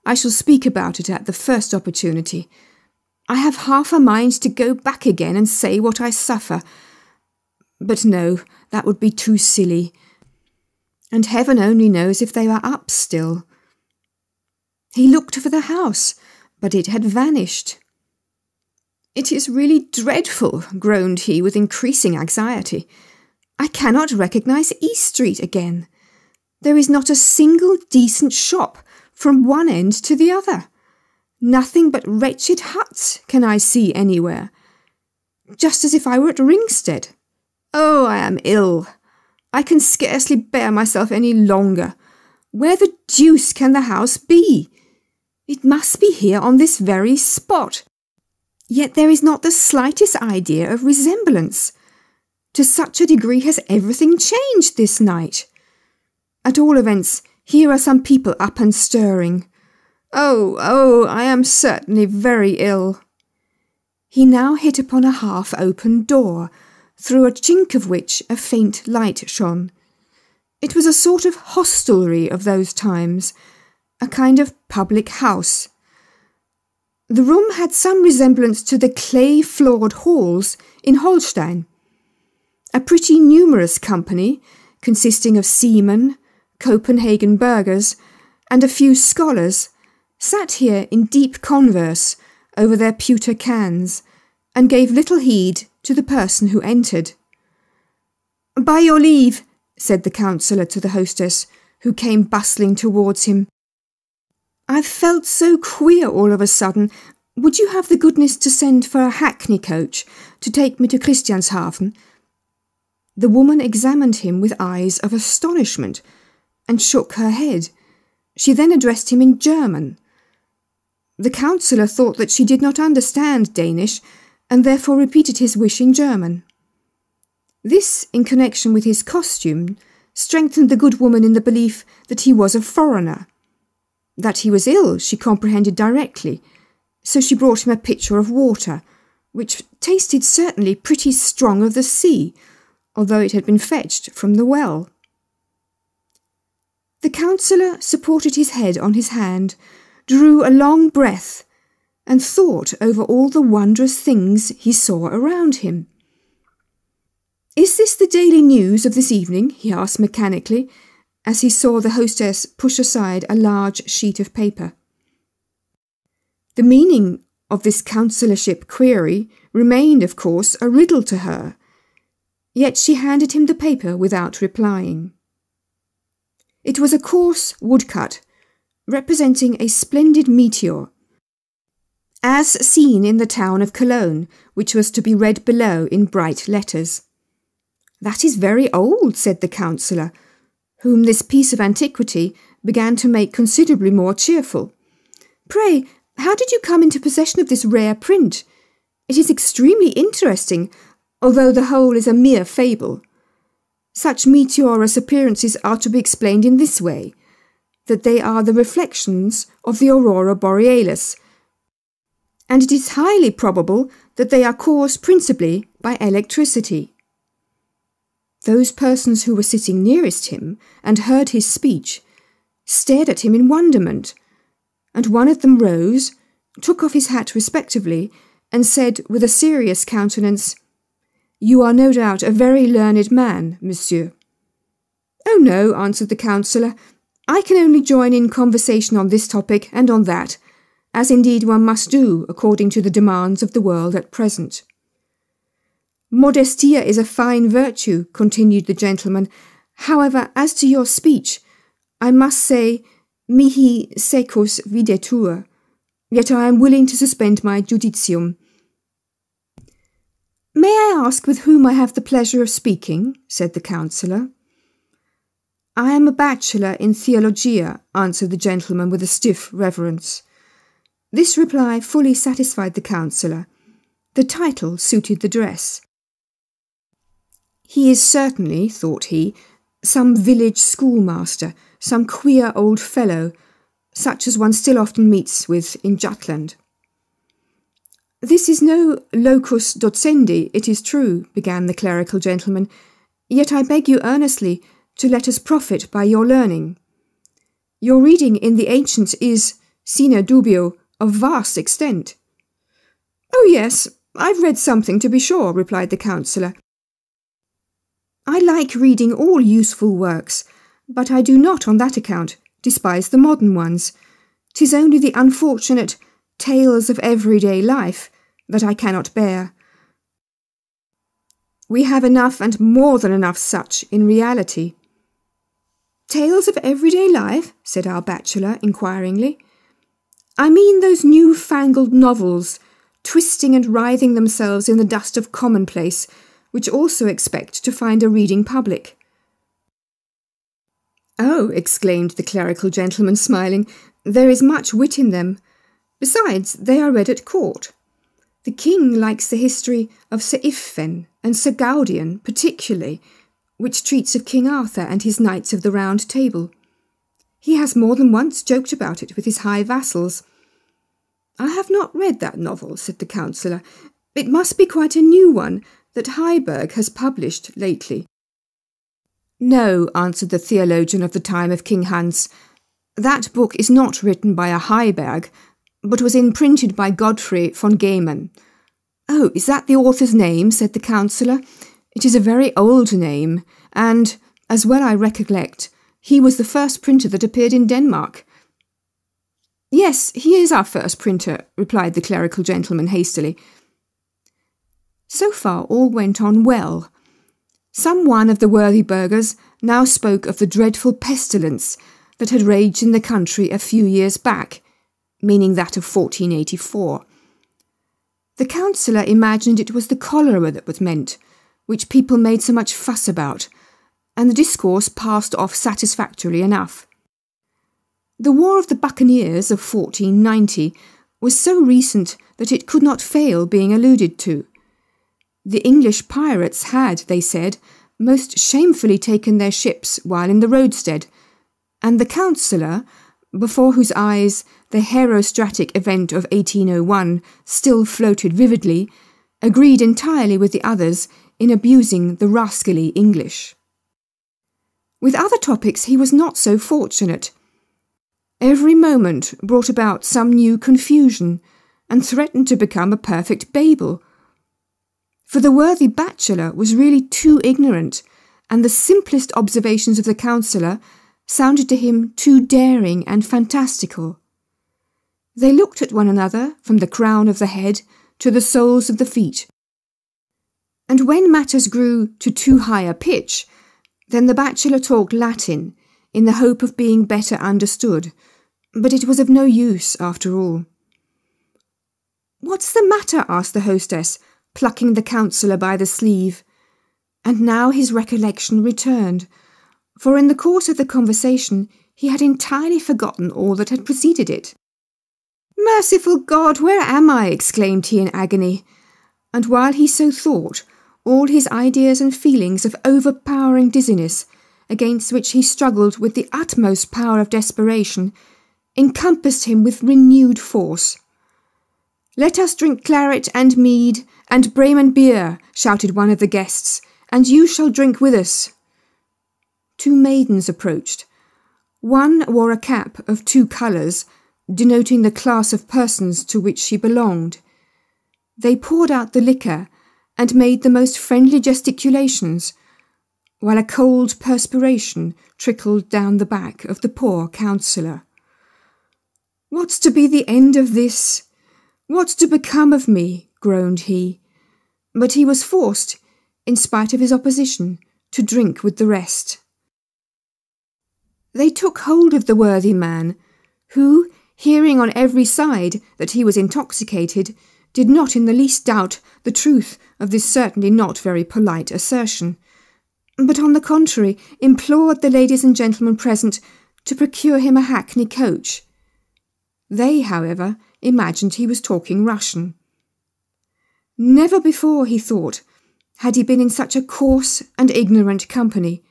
I shall speak about it at the first opportunity. I have half a mind to go back again and say what I suffer. But no, that would be too silly. And heaven only knows if they are up still." He looked for the house, but it had vanished. "It is really dreadful," groaned he with increasing anxiety. "I cannot recognise East Street again. There is not a single decent shop from one end to the other. Nothing but wretched huts can I see anywhere. Just as if I were at Ringstead. Oh, I am ill. I can scarcely bear myself any longer. Where the deuce can the house be? It must be here on this very spot. Yet there is not the slightest idea of resemblance. To such a degree has everything changed this night. At all events, here are some people up and stirring. Oh, I am certainly very ill." He now hit upon a half-open door, through a chink of which a faint light shone. It was a sort of hostelry of those times, a kind of public house. The room had some resemblance to the clay-floored halls in Holstein. A pretty numerous company, consisting of seamen, Copenhagen burghers, and a few scholars, sat here in deep converse over their pewter cans, and gave little heed to the person who entered. "By your leave," said the counsellor to the hostess, who came bustling towards him. "I've felt so queer all of a sudden. Would you have the goodness to send for a hackney coach to take me to Christianshavn?" The woman examined him with eyes of astonishment, and shook her head. She then addressed him in German. The counsellor thought that she did not understand Danish, and therefore repeated his wish in German. This, in connection with his costume, strengthened the good woman in the belief that he was a foreigner. That he was ill she comprehended directly, so she brought him a pitcher of water, which tasted certainly pretty strong of the sea, although it had been fetched from the well. The counsellor supported his head on his hand, drew a long breath, and thought over all the wondrous things he saw around him. "Is this the Daily News of this evening?" he asked mechanically, as he saw the hostess push aside a large sheet of paper. The meaning of this counsellorship query remained, of course, a riddle to her, yet she handed him the paper without replying. It was a coarse woodcut, representing a splendid meteor, as seen in the town of Cologne, which was to be read below in bright letters. "That is very old," said the counsellor, whom this piece of antiquity began to make considerably more cheerful. "Pray, how did you come into possession of this rare print? It is extremely interesting, although the whole is a mere fable. Such meteorous appearances are to be explained in this way, that they are the reflections of the aurora borealis, and it is highly probable that they are caused principally by electricity." Those persons who were sitting nearest him and heard his speech stared at him in wonderment, and one of them rose, took off his hat respectively, and said with a serious countenance, "You are no doubt a very learned man, monsieur." "Oh no," answered the counsellor, "I can only join in conversation on this topic and on that, as indeed one must do according to the demands of the world at present." "Modestia is a fine virtue," continued the gentleman. "However, as to your speech, I must say, mihi secus videtur, yet I am willing to suspend my judicium." "May I ask with whom I have the pleasure of speaking?" said the counsellor. "I am a bachelor in theologia," answered the gentleman with a stiff reverence. This reply fully satisfied the counsellor. The title suited the dress. "He is certainly," thought he, "some village schoolmaster, some queer old fellow, such as one still often meets with in Jutland." "This is no locus docendi, it is true," began the clerical gentleman, "yet I beg you earnestly to let us profit by your learning. Your reading in the ancients is, sine dubio, of vast extent." "Oh yes, I've read something to be sure," replied the counsellor. "I like reading all useful works, but I do not on that account despise the modern ones. 'Tis only the unfortunate tales of everyday life that I cannot bear. We have enough and more than enough such in reality." "Tales of everyday life?" said our bachelor inquiringly. "I mean those new-fangled novels, twisting and writhing themselves in the dust of commonplace, which also expect to find a reading public." "Oh," exclaimed the clerical gentleman, smiling, "there is much wit in them. Besides, they are read at court. The king likes the history of Sir Iffven and Sir Gaudian particularly, which treats of King Arthur and his Knights of the Round Table. He has more than once joked about it with his high vassals." "I have not read that novel," said the counsellor. "It must be quite a new one that Heiberg has published lately." "No," answered the theologian of the time of King Hans. "That book is not written by a Heiberg, but was imprinted by Godfrey von Gehman." "Oh, is that the author's name?" said the counsellor. "It is a very old name, and, as well I recollect, he was the first printer that appeared in Denmark." "Yes, he is our first printer," replied the clerical gentleman hastily. So far all went on well. Some one of the worthy burghers now spoke of the dreadful pestilence that had raged in the country a few years back, meaning that of 1484. The counsellor imagined it was the cholera that was meant, which people made so much fuss about, and the discourse passed off satisfactorily enough. The War of the Buccaneers of 1490 was so recent that it could not fail being alluded to. The English pirates had, they said, most shamefully taken their ships while in the roadstead, and the counsellor, before whose eyes the herostratic event of 1801 still floated vividly, agreed entirely with the others in abusing the rascally English. With other topics he was not so fortunate. Every moment brought about some new confusion, and threatened to become a perfect Babel. For the worthy bachelor was really too ignorant, and the simplest observations of the counsellor sounded to him too daring and fantastical. They looked at one another from the crown of the head to the soles of the feet. And when matters grew to too high a pitch, then the bachelor talked Latin, in the hope of being better understood, but it was of no use after all. "What's the matter?" asked the hostess, plucking the counsellor by the sleeve. And now his recollection returned, for in the course of the conversation he had entirely forgotten all that had preceded it. "Merciful God, where am I?" exclaimed he in agony. And while he so thought, all his ideas and feelings of overpowering dizziness, against which he struggled with the utmost power of desperation, encompassed him with renewed force. "Let us drink claret and mead and Bremen beer," shouted one of the guests, and you shall drink with us." 2 maidens approached. One wore a cap of 2 colours, denoting the class of persons to which she belonged. They poured out the liquor and made the most friendly gesticulations, while a cold perspiration trickled down the back of the poor counsellor. "What's to be the end of this? What's to become of me?" groaned he. But he was forced, in spite of his opposition, to drink with the rest. They took hold of the worthy man, who, hearing on every side that he was intoxicated, did not in the least doubt the truth of this certainly not very polite assertion, but on the contrary implored the ladies and gentlemen present to procure him a hackney coach. They, however, imagined he was talking Russian. Never before, he thought, had he been in such a coarse and ignorant company.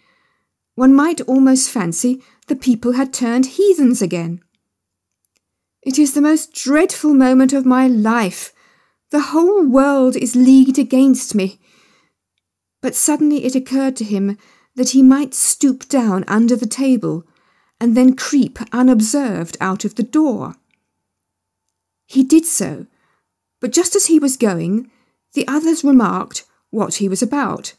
One might almost fancy the people had turned heathens again. "It is the most dreadful moment of my life. The whole world is leagued against me." But suddenly it occurred to him that he might stoop down under the table and then creep unobserved out of the door. He did so, but just as he was going, the others remarked what he was about.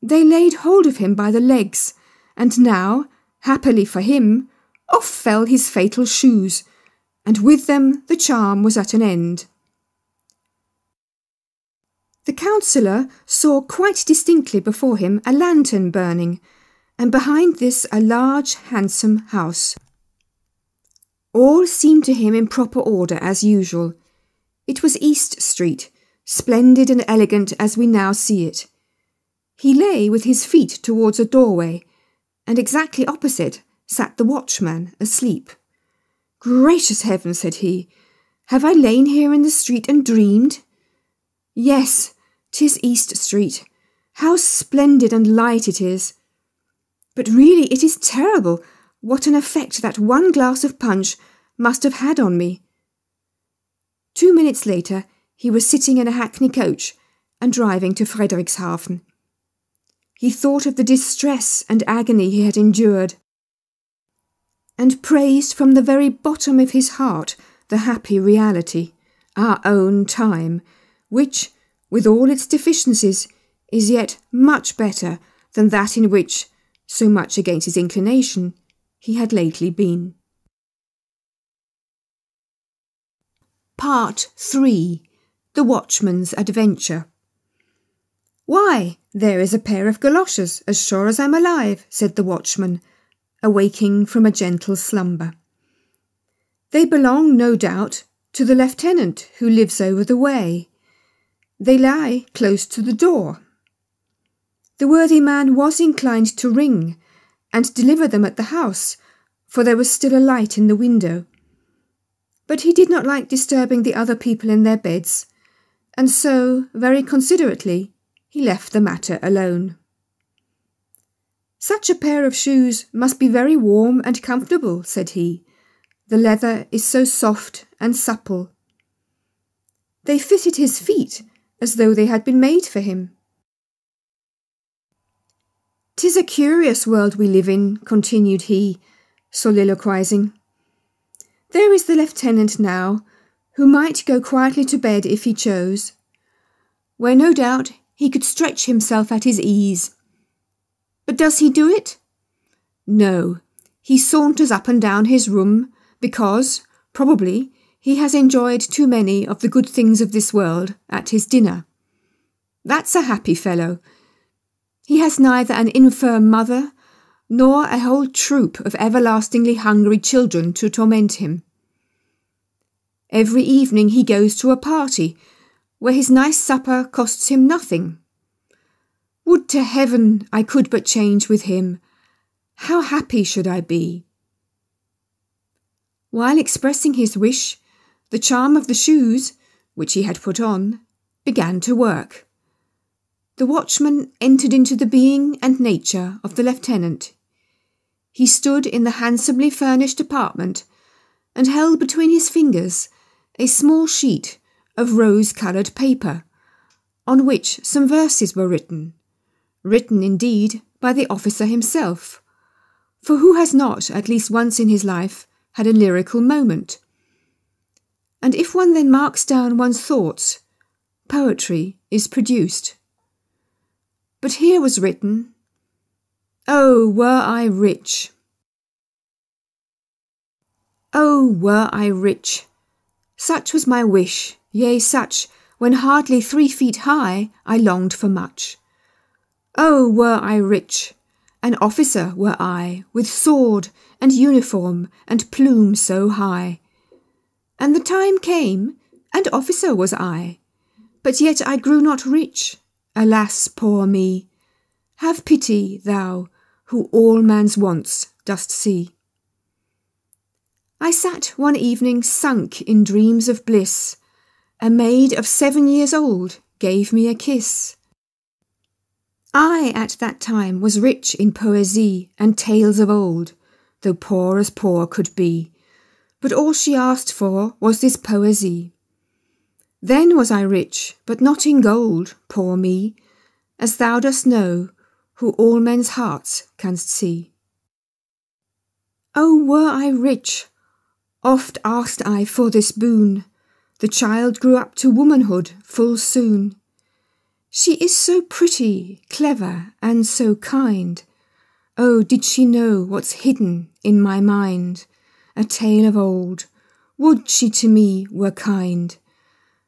They laid hold of him by the legs, and now, happily for him, off fell his fatal shoes, and with them the charm was at an end. The counsellor saw quite distinctly before him a lantern burning, and behind this a large, handsome house. All seemed to him in proper order as usual. It was East Street, splendid and elegant as we now see it. He lay with his feet towards a doorway, and exactly opposite sat the watchman, asleep. "Gracious heaven," said he, "have I lain here in the street and dreamed? Yes, 'tis East Street. How splendid and light it is! But really it is terrible what an effect that one glass of punch must have had on me." 2 minutes later he was sitting in a hackney coach and driving to Frederikshafen. He thought of the distress and agony he had endured, and praised from the very bottom of his heart the happy reality, our own time, which, with all its deficiencies, is yet much better than that in which, so much against his inclination, he had lately been. Part 3. The Watchman's Adventure. "Why, there is a pair of galoshes, as sure as I'm alive," said the watchman, awaking from a gentle slumber. "They belong, no doubt, to the lieutenant who lives over the way. They lie close to the door." The worthy man was inclined to ring and deliver them at the house, for there was still a light in the window. But he did not like disturbing the other people in their beds, and so, very considerately, he left the matter alone. "Such a pair of shoes must be very warm and comfortable," said he. "The leather is so soft and supple." They fitted his feet as though they had been made for him. "'Tis a curious world we live in," continued he, soliloquizing. "There is the lieutenant now, who might go quietly to bed if he chose, where no doubt he could stretch himself at his ease. But does he do it? No, he saunters up and down his room because, probably, he has enjoyed too many of the good things of this world at his dinner. That's a happy fellow. He has neither an infirm mother nor a whole troop of everlastingly hungry children to torment him. Every evening he goes to a party where his nice supper costs him nothing. Would to heaven I could but change with him. How happy should I be!" While expressing his wish, the charm of the shoes, which he had put on, began to work. The watchman entered into the being and nature of the lieutenant. He stood in the handsomely furnished apartment and held between his fingers a small sheet of rose-coloured paper, on which some verses were written, written indeed by the officer himself. For who has not, at least once in his life, had a lyrical moment? And if one then marks down one's thoughts, poetry is produced. But here was written, "Oh, were I rich! Oh, were I rich! Such was my wish, yea, such, when hardly 3 feet high, I longed for much. Oh, were I rich! An officer were I, with sword and uniform and plume so high. And the time came, and officer was I, but yet I grew not rich. Alas, poor me! Have pity, thou, who all man's wants dost see." I sat one evening sunk in dreams of bliss. A maid of 7 years old gave me a kiss. I at that time was rich in poesy and tales of old, though poor as poor could be, but all she asked for was this poesy. Then was I rich, but not in gold, poor me, as thou dost know, who all men's hearts canst see. Oh, were I rich! Oft asked I for this boon. The child grew up to womanhood full soon. She is so pretty, clever, and so kind. Oh, did she know what's hidden in my mind? A tale of old. Would she to me were kind.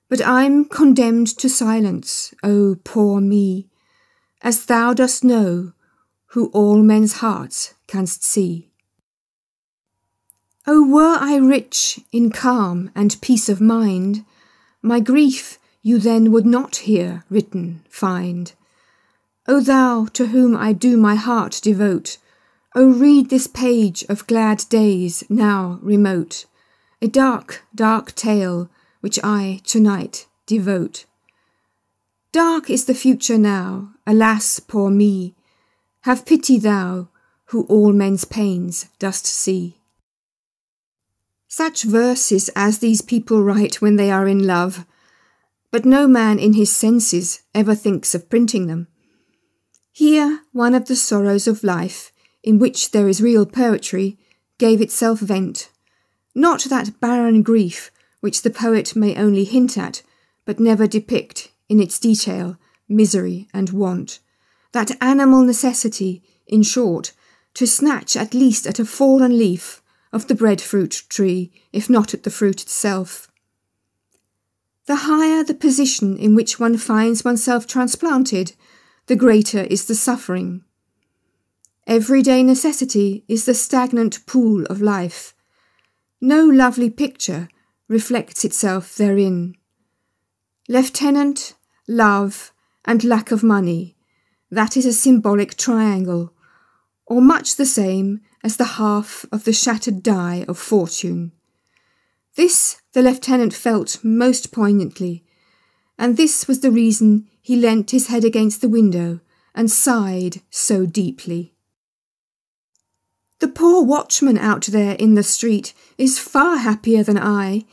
But I'm condemned to silence, oh, poor me, as thou dost know, who all men's hearts canst see. Oh, were I rich in calm and peace of mind, my grief you then would not here written find. O thou to whom I do my heart devote, O read this page of glad days now remote, a dark, dark tale which I to-night devote. Dark is the future now, alas, poor me, have pity thou, who all men's pains dost see. Such verses as these people write when they are in love, but no man in his senses ever thinks of printing them. Here one of the sorrows of life, in which there is real poetry, gave itself vent, not that barren grief which the poet may only hint at, but never depict in its detail, misery and want, that animal necessity, in short, to snatch at least at a fallen leaf of the breadfruit tree, if not at the fruit itself. The higher the position in which one finds oneself transplanted, the greater is the suffering. Everyday necessity is the stagnant pool of life. No lovely picture reflects itself therein. Lieutenant, love, and lack of money, that is a symbolic triangle, or much the same as the half of the shattered die of fortune. This the lieutenant felt most poignantly, and this was the reason he leant his head against the window and sighed so deeply. The poor watchman out there in the street is far happier than I.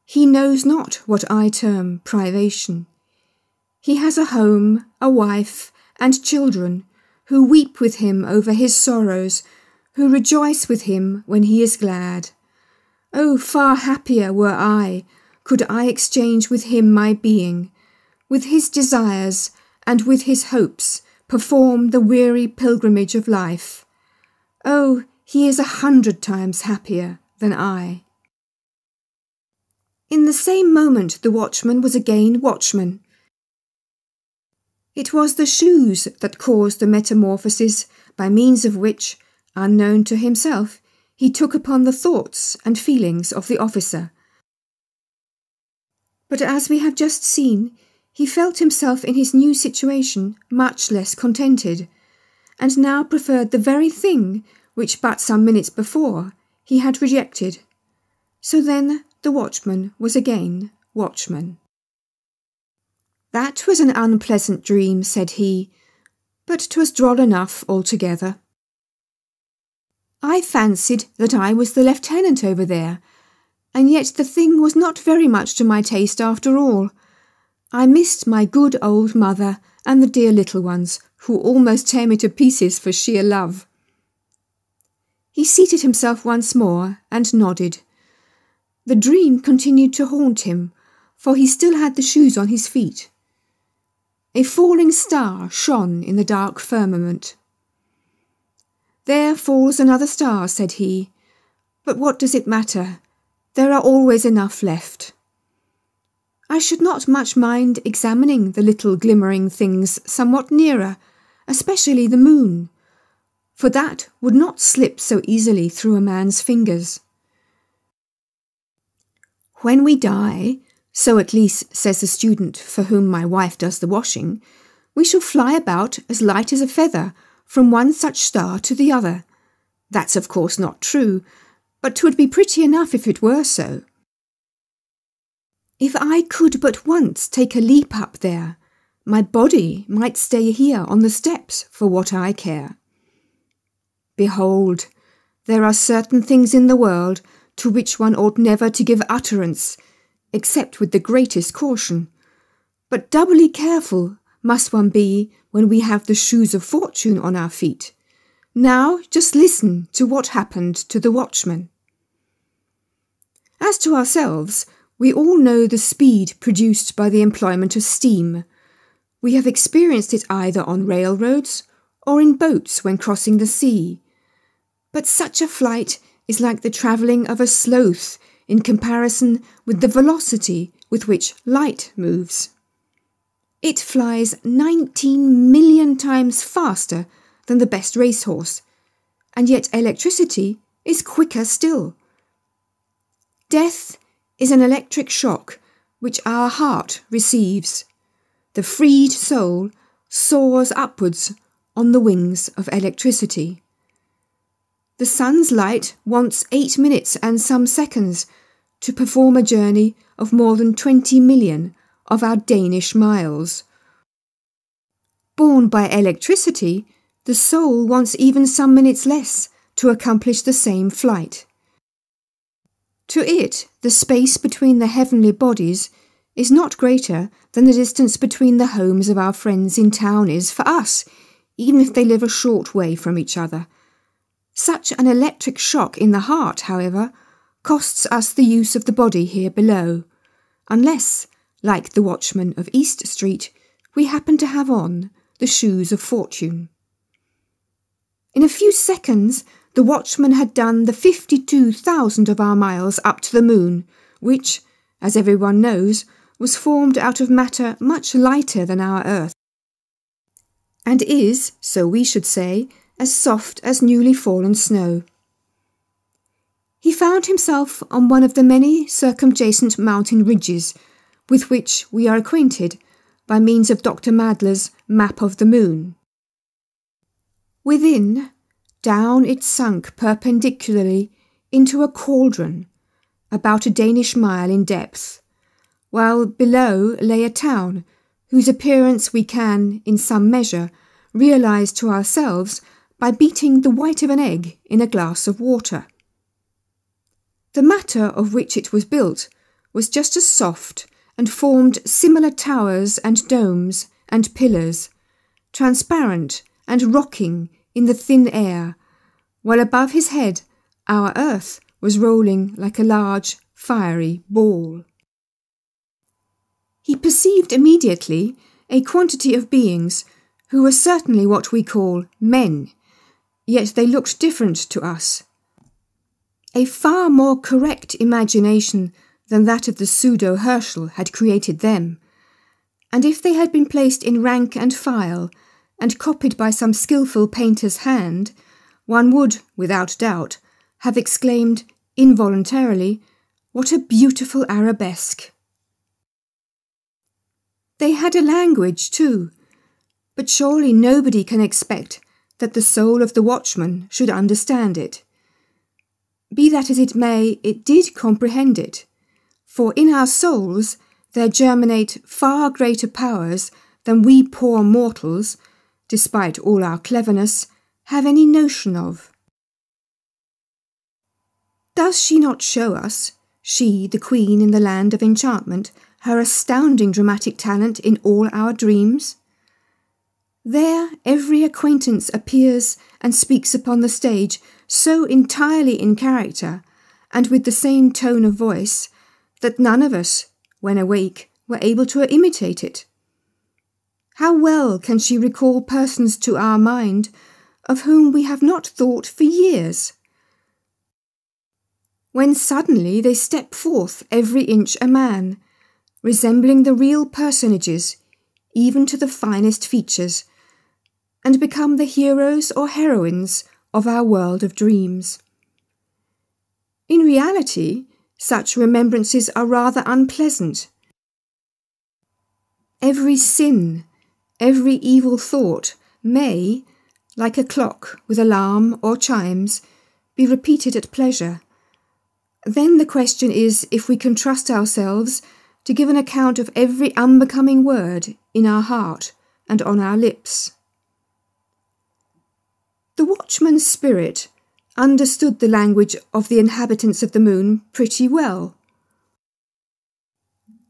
He knows not what I term privation. He has a home, a wife, and children, who weep with him over his sorrows, who rejoice with him when he is glad. Oh, far happier were I, could I exchange with him my being, with his desires and with his hopes perform the weary pilgrimage of life. Oh, he is 100 times happier than I. In the same moment the watchman was again watchman. It was the shoes that caused the metamorphosis by means of which, unknown to himself, he took upon the thoughts and feelings of the officer. But as we have just seen, he felt himself in his new situation much less contented, and now preferred the very thing which but some minutes before he had rejected. So then the watchman was again watchman. "That was an unpleasant dream," said he, "but 'twas droll enough altogether. I fancied that I was the lieutenant over there, and yet the thing was not very much to my taste after all. I missed my good old mother and the dear little ones who almost tear me to pieces for sheer love." He seated himself once more and nodded. The dream continued to haunt him, for he still had the shoes on his feet. A falling star shone in the dark firmament. "There falls another star," said he, "but what does it matter? There are always enough left. I should not much mind examining the little glimmering things somewhat nearer, especially the moon, for that would not slip so easily through a man's fingers. When we die, so at least says the student for whom my wife does the washing, we shall fly about as light as a feather from one such star to the other. That's of course not true, but 'twould be pretty enough if it were so. If I could but once take a leap up there, my body might stay here on the steps for what I care. Behold, there are certain things in the world to which one ought never to give utterance, except with the greatest caution. But doubly careful must one be when we have the shoes of fortune on our feet. Now just listen to what happened to the watchman. As to ourselves, we all know the speed produced by the employment of steam. We have experienced it either on railroads or in boats when crossing the sea. But such a flight is like the travelling of a sloth in comparison with the velocity with which light moves. It flies 19 million times faster than the best racehorse, and yet electricity is quicker still. Death is an electric shock which our heart receives. The freed soul soars upwards on the wings of electricity. The sun's light wants 8 minutes and some seconds to perform a journey of more than 20 million of our Danish miles. Born by electricity, the soul wants even some minutes less to accomplish the same flight. To it, the space between the heavenly bodies is not greater than the distance between the homes of our friends in town is for us, even if they live a short way from each other. Such an electric shock in the heart, however, costs us the use of the body here below, unless, like the watchman of East Street, we happen to have on the shoes of fortune. In a few seconds, the watchman had done the 52,000 of our miles up to the moon, which, as everyone knows, was formed out of matter much lighter than our earth, and is, so we should say, as soft as newly fallen snow. He found himself on one of the many circumjacent mountain ridges with which we are acquainted by means of Dr. Madler's Map of the Moon. Within, down it sunk perpendicularly into a cauldron, about a Danish mile in depth, while below lay a town whose appearance we can, in some measure, realise to ourselves by beating the white of an egg in a glass of water. The matter of which it was built was just as soft and formed similar towers and domes and pillars, transparent and rocking in the thin air, while above his head our earth was rolling like a large, fiery ball. He perceived immediately a quantity of beings who were certainly what we call men, yet they looked different to us. A far more correct imagination than that of the pseudo-Herschel had created them, and if they had been placed in rank and file and copied by some skilful painter's hand, one would, without doubt, have exclaimed involuntarily, "What a beautiful arabesque!" They had a language too, but surely nobody can expect that the soul of the watchman should understand it. Be that as it may, it did comprehend it, for in our souls there germinate far greater powers than we poor mortals, despite all our cleverness, have any notion of. Does she not show us, she, the queen in the land of enchantment, her astounding dramatic talent in all our dreams? There every acquaintance appears and speaks upon the stage so entirely in character, and with the same tone of voice, that none of us, when awake, were able to imitate it. How well can she recall persons to our mind of whom we have not thought for years, when suddenly they step forth every inch a man, resembling the real personages, even to the finest features, and become the heroes or heroines of our world of dreams. In reality, such remembrances are rather unpleasant. Every sin, every evil thought may, like a clock with alarm or chimes, be repeated at pleasure. Then the question is if we can trust ourselves to give an account of every unbecoming word in our heart and on our lips. The watchman's spirit understood the language of the inhabitants of the moon pretty well.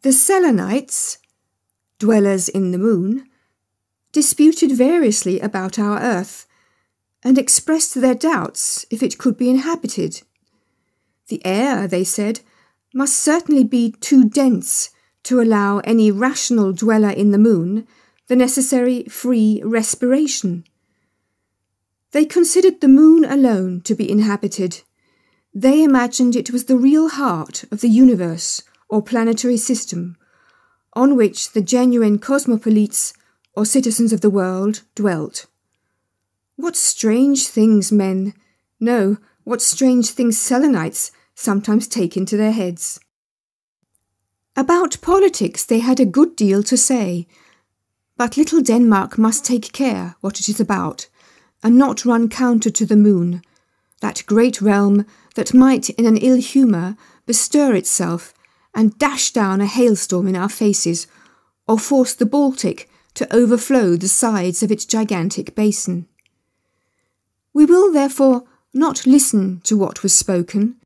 The Selenites, dwellers in the moon, disputed variously about our earth, and expressed their doubts if it could be inhabited. The air, they said, must certainly be too dense to allow any rational dweller in the moon the necessary free respiration. They considered the moon alone to be inhabited. They imagined it was the real heart of the universe or planetary system, on which the genuine cosmopolites or citizens of the world dwelt. What strange things what strange things Selenites sometimes take into their heads. About politics they had a good deal to say, but little Denmark must take care what it is about, and not run counter to the moon, that great realm that might in an ill humour bestir itself and dash down a hailstorm in our faces, or force the Baltic to overflow the sides of its gigantic basin. We will therefore not listen to what was spoken,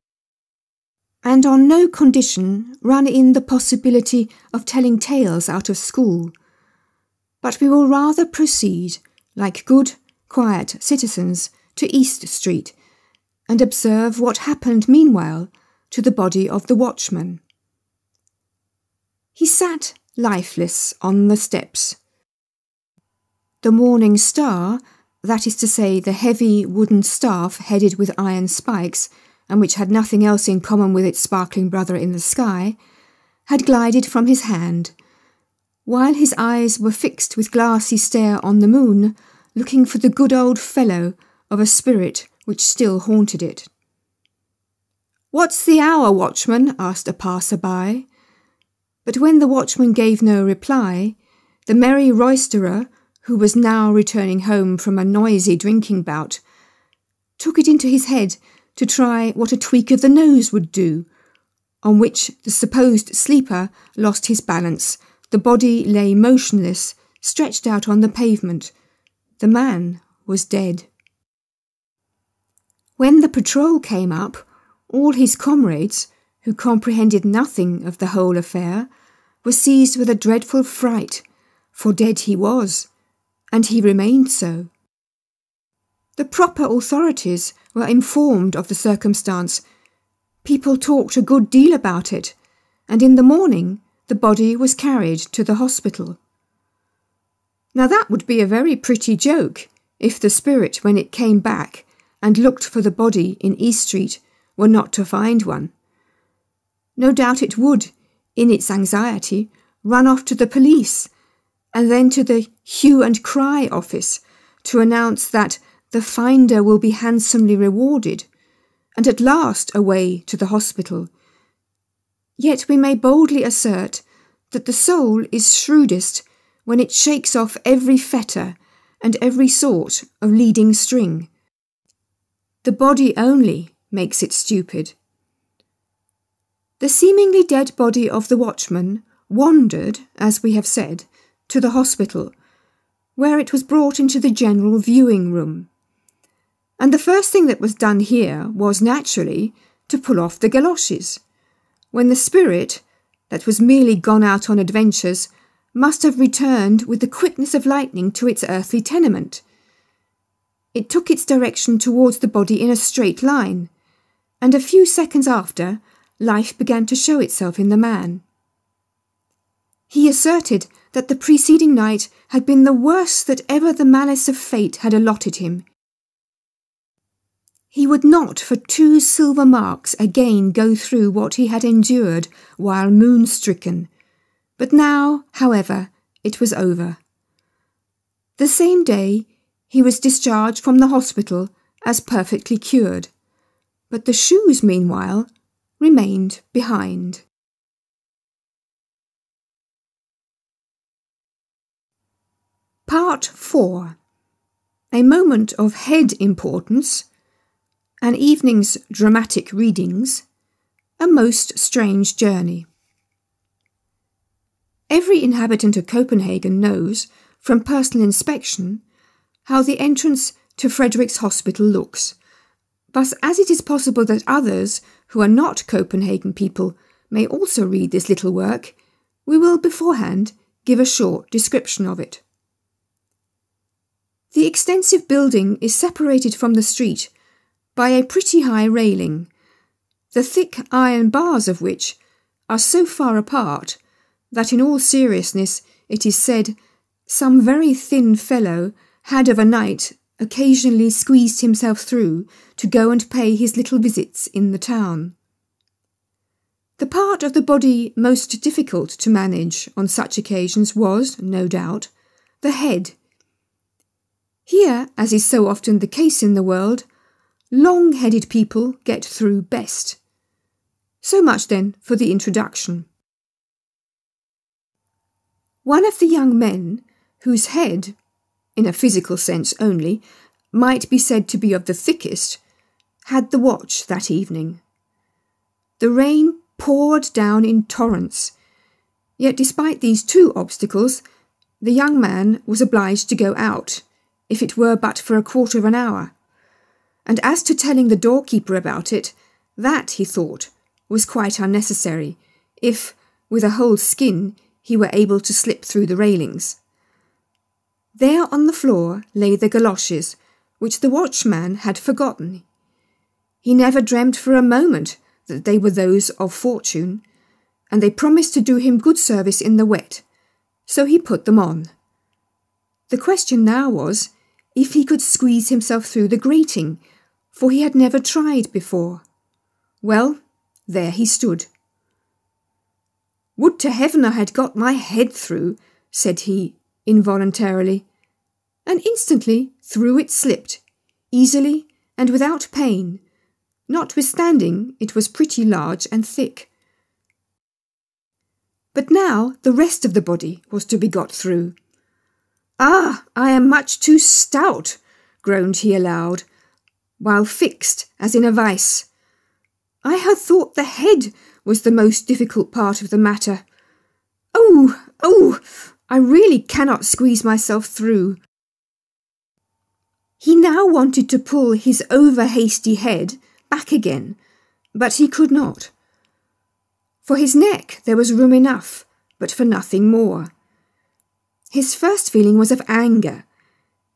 and on no condition run in the possibility of telling tales out of school, but we will rather proceed, like good, quiet citizens, to East Street, and observe what happened meanwhile to the body of the watchman. He sat lifeless on the steps. The morning star, that is to say the heavy wooden staff headed with iron spikes, and which had nothing else in common with its sparkling brother in the sky, had glided from his hand, while his eyes were fixed with glassy stare on the moon, looking for the good old fellow of a spirit which still haunted it. "What's the hour, watchman?" asked a passer-by. But when the watchman gave no reply, the merry roisterer, who was now returning home from a noisy drinking bout, took it into his head to try what a tweak of the nose would do, on which the supposed sleeper lost his balance. The body lay motionless, stretched out on the pavement. The man was dead. When the patrol came up, all his comrades, who comprehended nothing of the whole affair, were seized with a dreadful fright, for dead he was, and he remained so. The proper authorities were informed of the circumstance. People talked a good deal about it, and in the morning the body was carried to the hospital. Now that would be a very pretty joke if the spirit, when it came back and looked for the body in East Street, were not to find one. No doubt it would, in its anxiety, run off to the police, and then to the hue and cry office to announce that the finder will be handsomely rewarded, and at last away to the hospital. Yet we may boldly assert that the soul is shrewdest when it shakes off every fetter and every sort of leading string. The body only makes it stupid. The seemingly dead body of the watchman wandered, as we have said, to the hospital, where it was brought into the general viewing room. And the first thing that was done here was, naturally, to pull off the galoshes, when the spirit, that was merely gone out on adventures, must have returned with the quickness of lightning to its earthly tenement. It took its direction towards the body in a straight line, and a few seconds after, life began to show itself in the man. He asserted that the preceding night had been the worst that ever the malice of fate had allotted him. He would not for 2 silver marks again go through what he had endured while moon-stricken, but now, however, it was over. The same day he was discharged from the hospital as perfectly cured, but the shoes, meanwhile, remained behind. Part 4. A moment of head importance, an evening's dramatic readings, a most strange journey. Every inhabitant of Copenhagen knows, from personal inspection, how the entrance to Frederick's Hospital looks, but as it is possible that others, who are not Copenhagen people, may also read this little work, we will beforehand give a short description of it. The extensive building is separated from the street by a pretty high railing, the thick iron bars of which are so far apart that in all seriousness it is said some very thin fellow had of a night occasionally squeezed himself through to go and pay his little visits in the town. The part of the body most difficult to manage on such occasions was, no doubt, the head. Here, as is so often the case in the world, long-headed people get through best. So much then for the introduction. One of the young men, whose head, in a physical sense only, might be said to be of the thickest, had the watch that evening. The rain poured down in torrents, yet despite these 2 obstacles, the young man was obliged to go out, if it were but for a quarter of an hour. And as to telling the doorkeeper about it, that, he thought, was quite unnecessary, if, with a whole skin, he were able to slip through the railings. There on the floor lay the galoshes, which the watchman had forgotten. He never dreamt for a moment that they were those of Fortune, and they promised to do him good service in the wet, so he put them on. The question now was, if he could squeeze himself through the grating, for he had never tried before. Well, there he stood. "Would to heaven I had got my head through," said he, involuntarily, and instantly through it slipped, easily and without pain, notwithstanding it was pretty large and thick. But now the rest of the body was to be got through. "Ah, I am much too stout," groaned he aloud, while fixed as in a vice. "I had thought the head was the most difficult part of the matter. Oh, I really cannot squeeze myself through." He now wanted to pull his over-hasty head back again, but he could not. For his neck there was room enough, but for nothing more. His first feeling was of anger,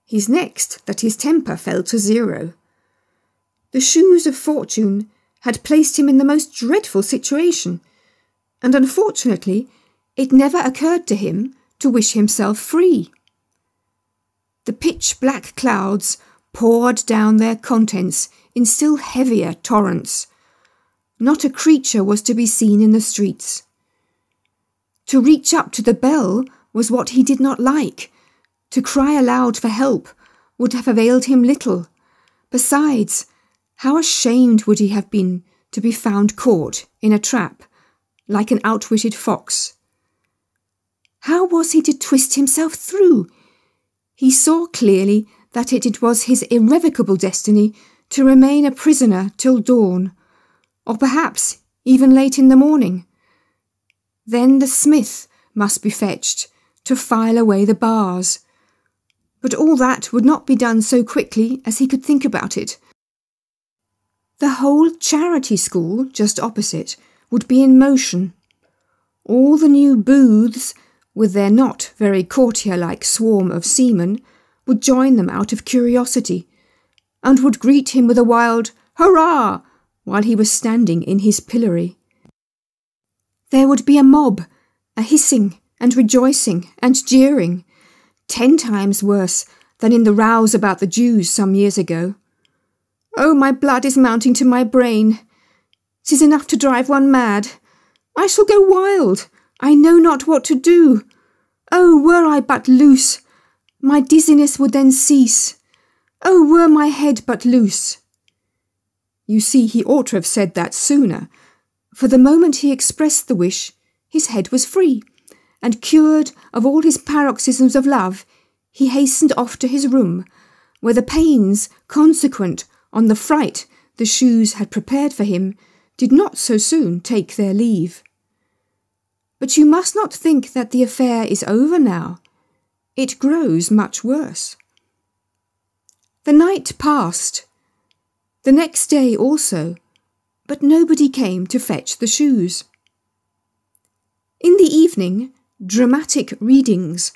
his next that his temper fell to 0. The shoes of Fortune had placed him in the most dreadful situation, and unfortunately it never occurred to him to wish himself free. The pitch-black clouds poured down their contents in still heavier torrents. Not a creature was to be seen in the streets. To reach up to the bell was what he did not like. To cry aloud for help would have availed him little. Besides, how ashamed would he have been to be found caught in a trap, like an outwitted fox. How was he to twist himself through? He saw clearly that it was his irrevocable destiny to remain a prisoner till dawn, or perhaps even late in the morning. Then the smith must be fetched to file away the bars. But all that would not be done so quickly as he could think about it. The whole charity school, just opposite, would be in motion. All the new booths with their not very courtier-like swarm of seamen, would join them out of curiosity, and would greet him with a wild hurrah while he was standing in his pillory. There would be a mob, a hissing and rejoicing and jeering, 10 times worse than in the rows about the Jews some years ago. Oh, my blood is mounting to my brain. 'Tis enough to drive one mad. I shall go wild. I know not what to do. Oh, were I but loose, my dizziness would then cease. Oh, were my head but loose. You see, he ought to have said that sooner, for the moment he expressed the wish, his head was free, and cured of all his paroxysms of love, he hastened off to his room, where the pains consequent on the fright the shoes had prepared for him did not so soon take their leave. But you must not think that the affair is over now. It grows much worse. The night passed, the next day also, but nobody came to fetch the shoes. In the evening, dramatic readings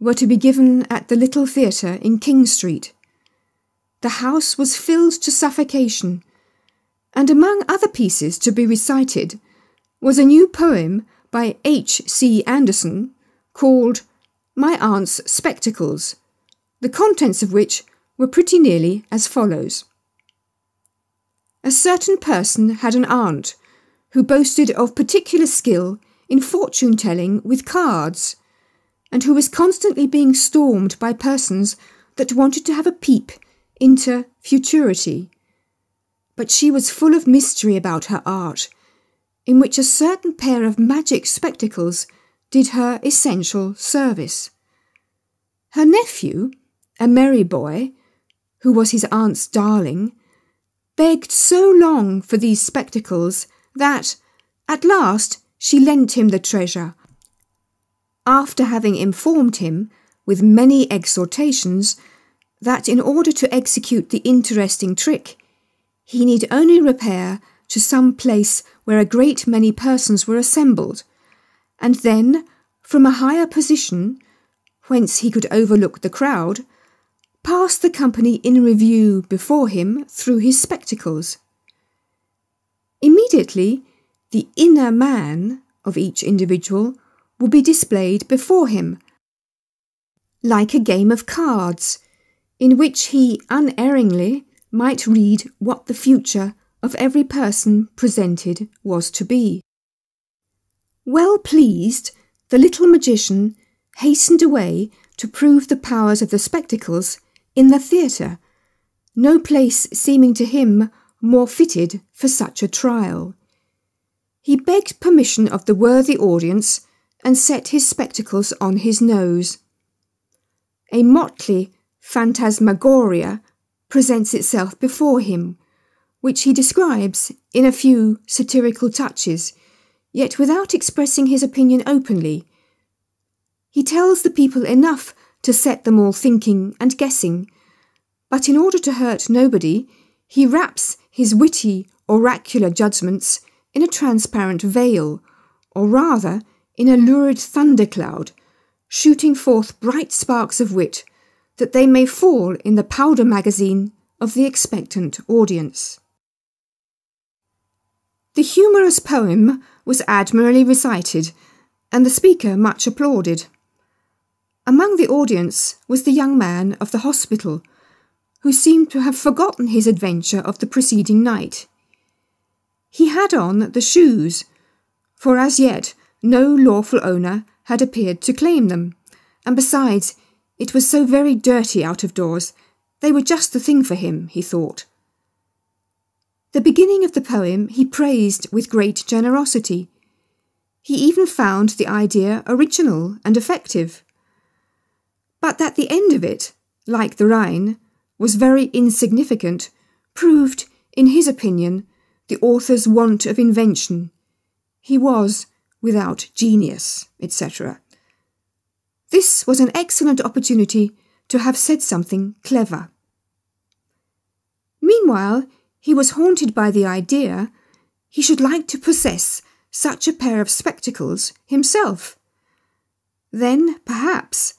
were to be given at the little theatre in King Street. The house was filled to suffocation, and among other pieces to be recited was a new poem by H.C. Andersen called My Aunt's Spectacles, the contents of which were pretty nearly as follows. A certain person had an aunt who boasted of particular skill in fortune-telling with cards, and who was constantly being stormed by persons that wanted to have a peep into futurity. But she was full of mystery about her art, in which a certain pair of magic spectacles did her essential service. Her nephew, a merry boy, who was his aunt's darling, begged so long for these spectacles that, at last, she lent him the treasure, after having informed him, with many exhortations, that in order to execute the interesting trick, he need only repair to some place where a great many persons were assembled, and then, from a higher position, whence he could overlook the crowd, pass the company in review before him through his spectacles. Immediately, the inner man of each individual will be displayed before him, like a game of cards, in which he unerringly might read what the future of every person presented was to be. Well pleased, the little magician hastened away to prove the powers of the spectacles in the theatre, no place seeming to him more fitted for such a trial. He begged permission of the worthy audience and set his spectacles on his nose. A motley phantasmagoria presents itself before him, which he describes in a few satirical touches, yet without expressing his opinion openly. He tells the people enough to set them all thinking and guessing, but in order to hurt nobody, he wraps his witty, oracular judgments in a transparent veil, or rather in a lurid thundercloud, shooting forth bright sparks of wit, that they may fall in the powder magazine of the expectant audience. The humorous poem was admirably recited, and the speaker much applauded. Among the audience was the young man of the hospital, who seemed to have forgotten his adventure of the preceding night. He had on the shoes, for as yet no lawful owner had appeared to claim them, and besides, it was so very dirty out of doors, they were just the thing for him, he thought. The beginning of the poem he praised with great generosity. He even found the idea original and effective. But that the end of it, like the Rhine, was very insignificant, proved, in his opinion, the author's want of invention. He was without genius, etc. This was an excellent opportunity to have said something clever. Meanwhile, he was haunted by the idea he should like to possess such a pair of spectacles himself. Then, perhaps,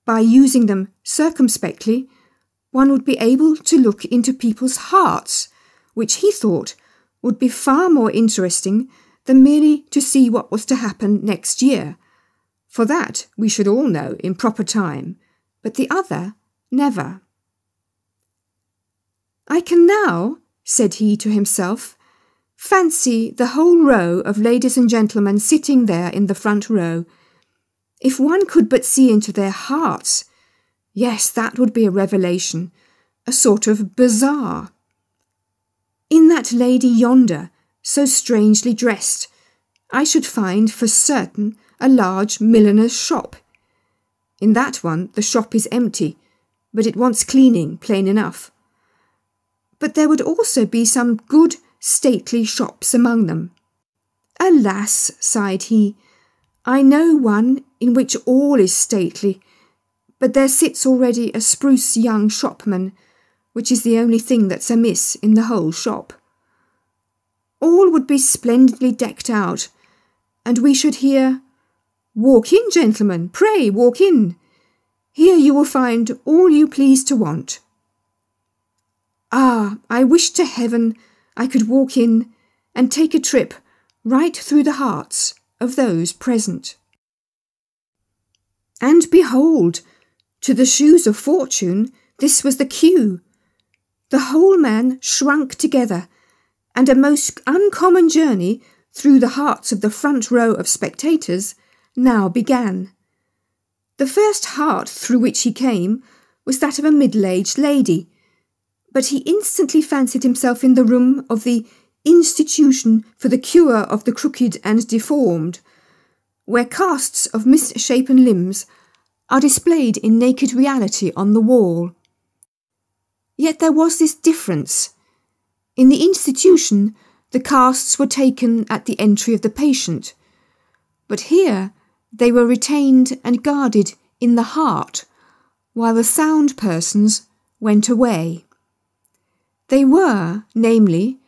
by using them circumspectly, one would be able to look into people's hearts, which he thought would be far more interesting than merely to see what was to happen next year. For that we should all know in proper time, but the other never. I can now, said he to himself, fancy the whole row of ladies and gentlemen sitting there in the front row. If one could but see into their hearts, yes, that would be a revelation, a sort of bazaar. In that lady yonder, so strangely dressed, I should find for certain a large milliner's shop. In that one the shop is empty, but it wants cleaning, plain enough. But there would also be some good, stately shops among them. Alas, sighed he, I know one in which all is stately, but there sits already a spruce young shopman, which is the only thing that's amiss in the whole shop. All would be splendidly decked out, and we should hear, Walk in, gentlemen, pray walk in. Here you will find all you please to want. Ah, I wish to heaven I could walk in and take a trip right through the hearts of those present. And behold, to the shoes of fortune, this was the cue. The whole man shrunk together, and a most uncommon journey through the hearts of the front row of spectators now began. The first heart through which he came was that of a middle-aged lady, but he instantly fancied himself in the room of the Institution for the Cure of the Crooked and Deformed, where casts of misshapen limbs are displayed in naked reality on the wall. Yet there was this difference. In the institution, the casts were taken at the entry of the patient, but here they were retained and guarded in the heart, while the sound persons went away. They were, namely,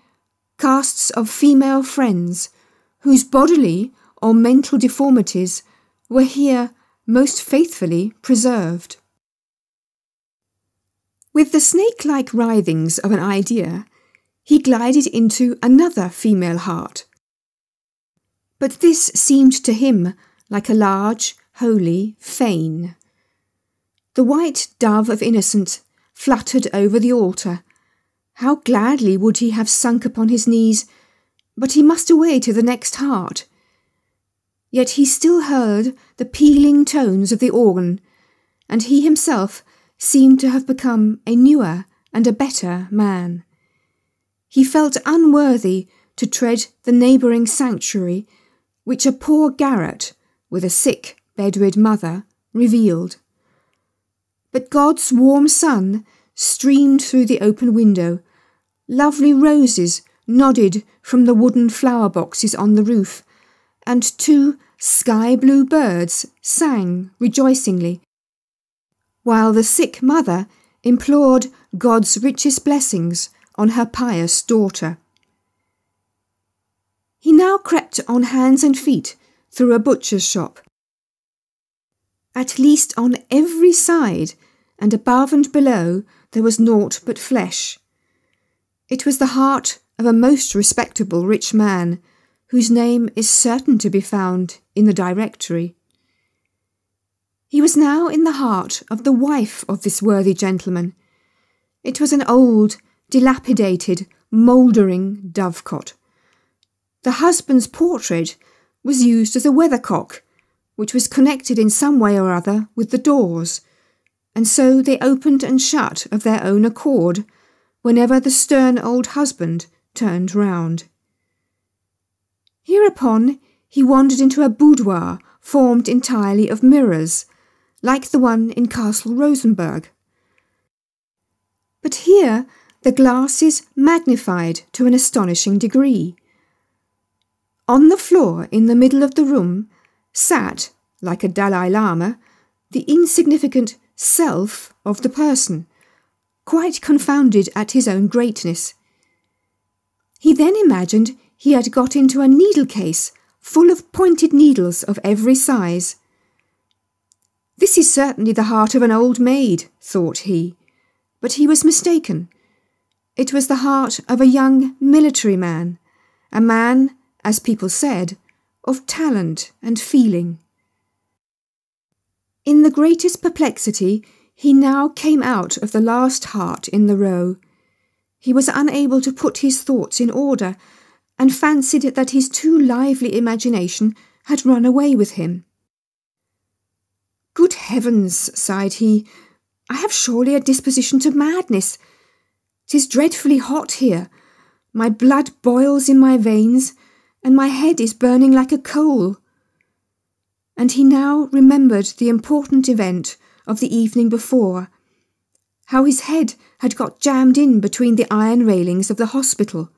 casts of female friends, whose bodily or mental deformities were here most faithfully preserved. With the snake-like writhings of an idea, he glided into another female heart. But this seemed to him like a large, holy fane. The white dove of innocence fluttered over the altar. How gladly would he have sunk upon his knees, but he must away to the next heart. Yet he still heard the pealing tones of the organ, and he himself seemed to have become a newer and a better man. He felt unworthy to tread the neighbouring sanctuary which a poor garret with a sick, bedrid mother revealed. But God's warm sun streamed through the open window. Lovely roses nodded from the wooden flower boxes on the roof, and 2 sky-blue birds sang rejoicingly, while the sick mother implored God's richest blessings on her pious daughter. He now crept on hands and feet through a butcher's shop. At least on every side, and above and below, there was naught but flesh. It was the heart of a most respectable rich man, whose name is certain to be found in the directory. He was now in the heart of the wife of this worthy gentleman. It was an old, dilapidated, mouldering dovecot. The husband's portrait was used as a weathercock, which was connected in some way or other with the doors, and so they opened and shut of their own accord whenever the stern old husband turned round. Hereupon he wandered into a boudoir formed entirely of mirrors, like the one in Castle Rosenberg. But here the glass is magnified to an astonishing degree. On the floor in the middle of the room sat, like a Dalai Lama, the insignificant self of the person, quite confounded at his own greatness. He then imagined he had got into a needle case full of pointed needles of every size. This is certainly the heart of an old maid, thought he, but he was mistaken. It was the heart of a young military man, a man, as people said, of talent and feeling. In the greatest perplexity, he now came out of the last heart in the row. He was unable to put his thoughts in order, and fancied that his too lively imagination had run away with him. "Good heavens," sighed he, "I have surely a disposition to madness. 'Tis dreadfully hot here. My blood boils in my veins, and my head is burning like a coal." And he now remembered the important event of the evening before, how his head had got jammed in between the iron railings of the hospital.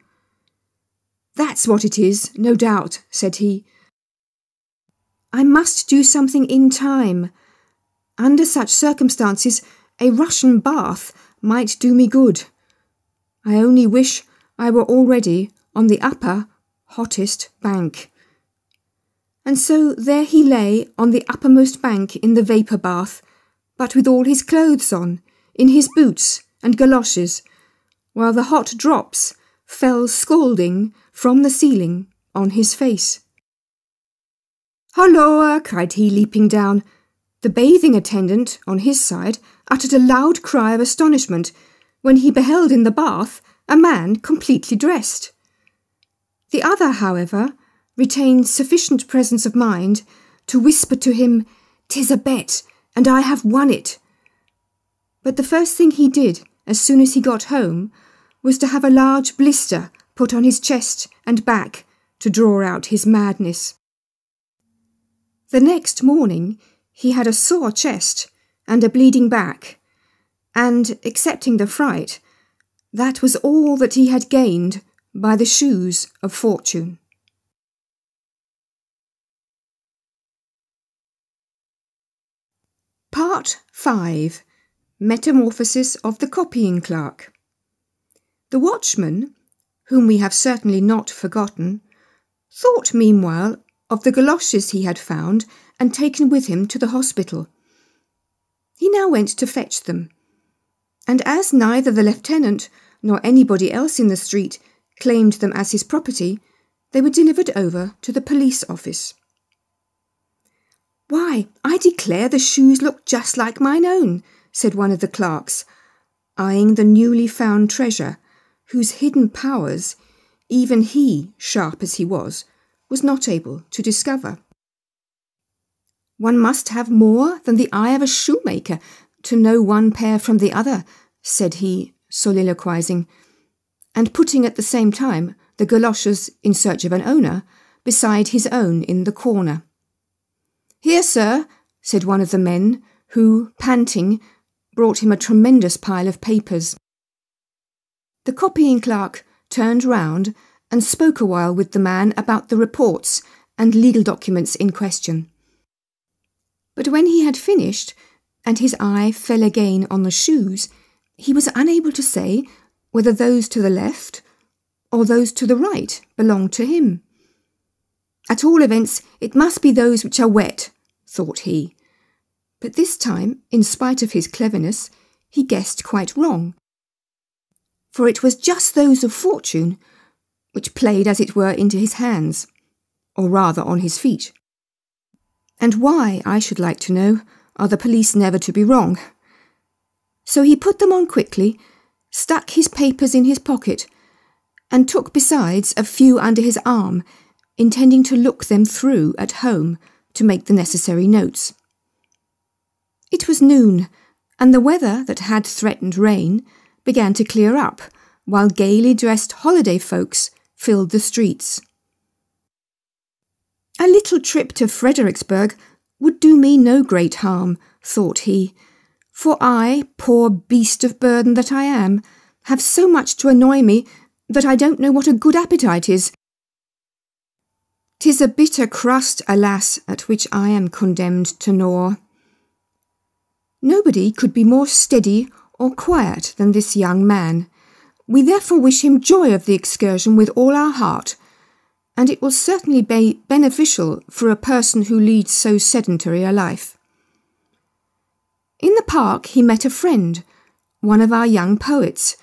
"That's what it is, no doubt," said he. "I must do something in time. Under such circumstances, a Russian bath might do me good. I only wish I were already on the upper, hottest bank." And so there he lay on the uppermost bank in the vapour bath, but with all his clothes on, in his boots and galoshes, while the hot drops fell scalding from the ceiling on his face. "Holloa!" cried he, leaping down. The bathing attendant, on his side, uttered a loud cry of astonishment when he beheld in the bath a man completely dressed. The other, however, retained sufficient presence of mind to whisper to him, "'Tis a bet, and I have won it." But the first thing he did, as soon as he got home, was to have a large blister put on his chest and back to draw out his madness. The next morning he had a sore chest and a bleeding back, and, excepting the fright, that was all that he had gained by the shoes of fortune. Part 5. Metamorphosis of the copying clerk. The watchman, whom we have certainly not forgotten, thought meanwhile of the galoshes he had found and taken with him to the hospital. He now went to fetch them, and as neither the lieutenant nor anybody else in the street claimed them as his property, they were delivered over to the police office. "Why, I declare the shoes look just like mine own," said one of the clerks, eyeing the newly found treasure, whose hidden powers even he, sharp as he was not able to discover. "One must have more than the eye of a shoemaker to know one pair from the other," said he, soliloquizing, and putting at the same time the galoshes in search of an owner beside his own in the corner. "Here, sir," said one of the men, who, panting, brought him a tremendous pile of papers. The copying clerk turned round and spoke a while with the man about the reports and legal documents in question. But when he had finished, and his eye fell again on the shoes, he was unable to say whether those to the left or those to the right belonged to him. "At all events, it must be those which are wet," thought he. But this time, in spite of his cleverness, he guessed quite wrong. For it was just those of fortune which played, as it were, into his hands, or rather on his feet. And why, I should like to know, are the police never to be wrong? So he put them on quickly, stuck his papers in his pocket, and took besides a few under his arm, intending to look them through at home to make the necessary notes. It was noon, and the weather that had threatened rain began to clear up, while gaily dressed holiday folks filled the streets. "A little trip to Fredericksburg would do me no great harm," thought he, "for I, poor beast of burden that I am, have so much to annoy me that I don't know what a good appetite is. 'Tis a bitter crust, alas, at which I am condemned to gnaw." Nobody could be more steady or quiet than this young man. We therefore wish him joy of the excursion with all our heart, and it will certainly be beneficial for a person who leads so sedentary a life. In the park he met a friend, one of our young poets,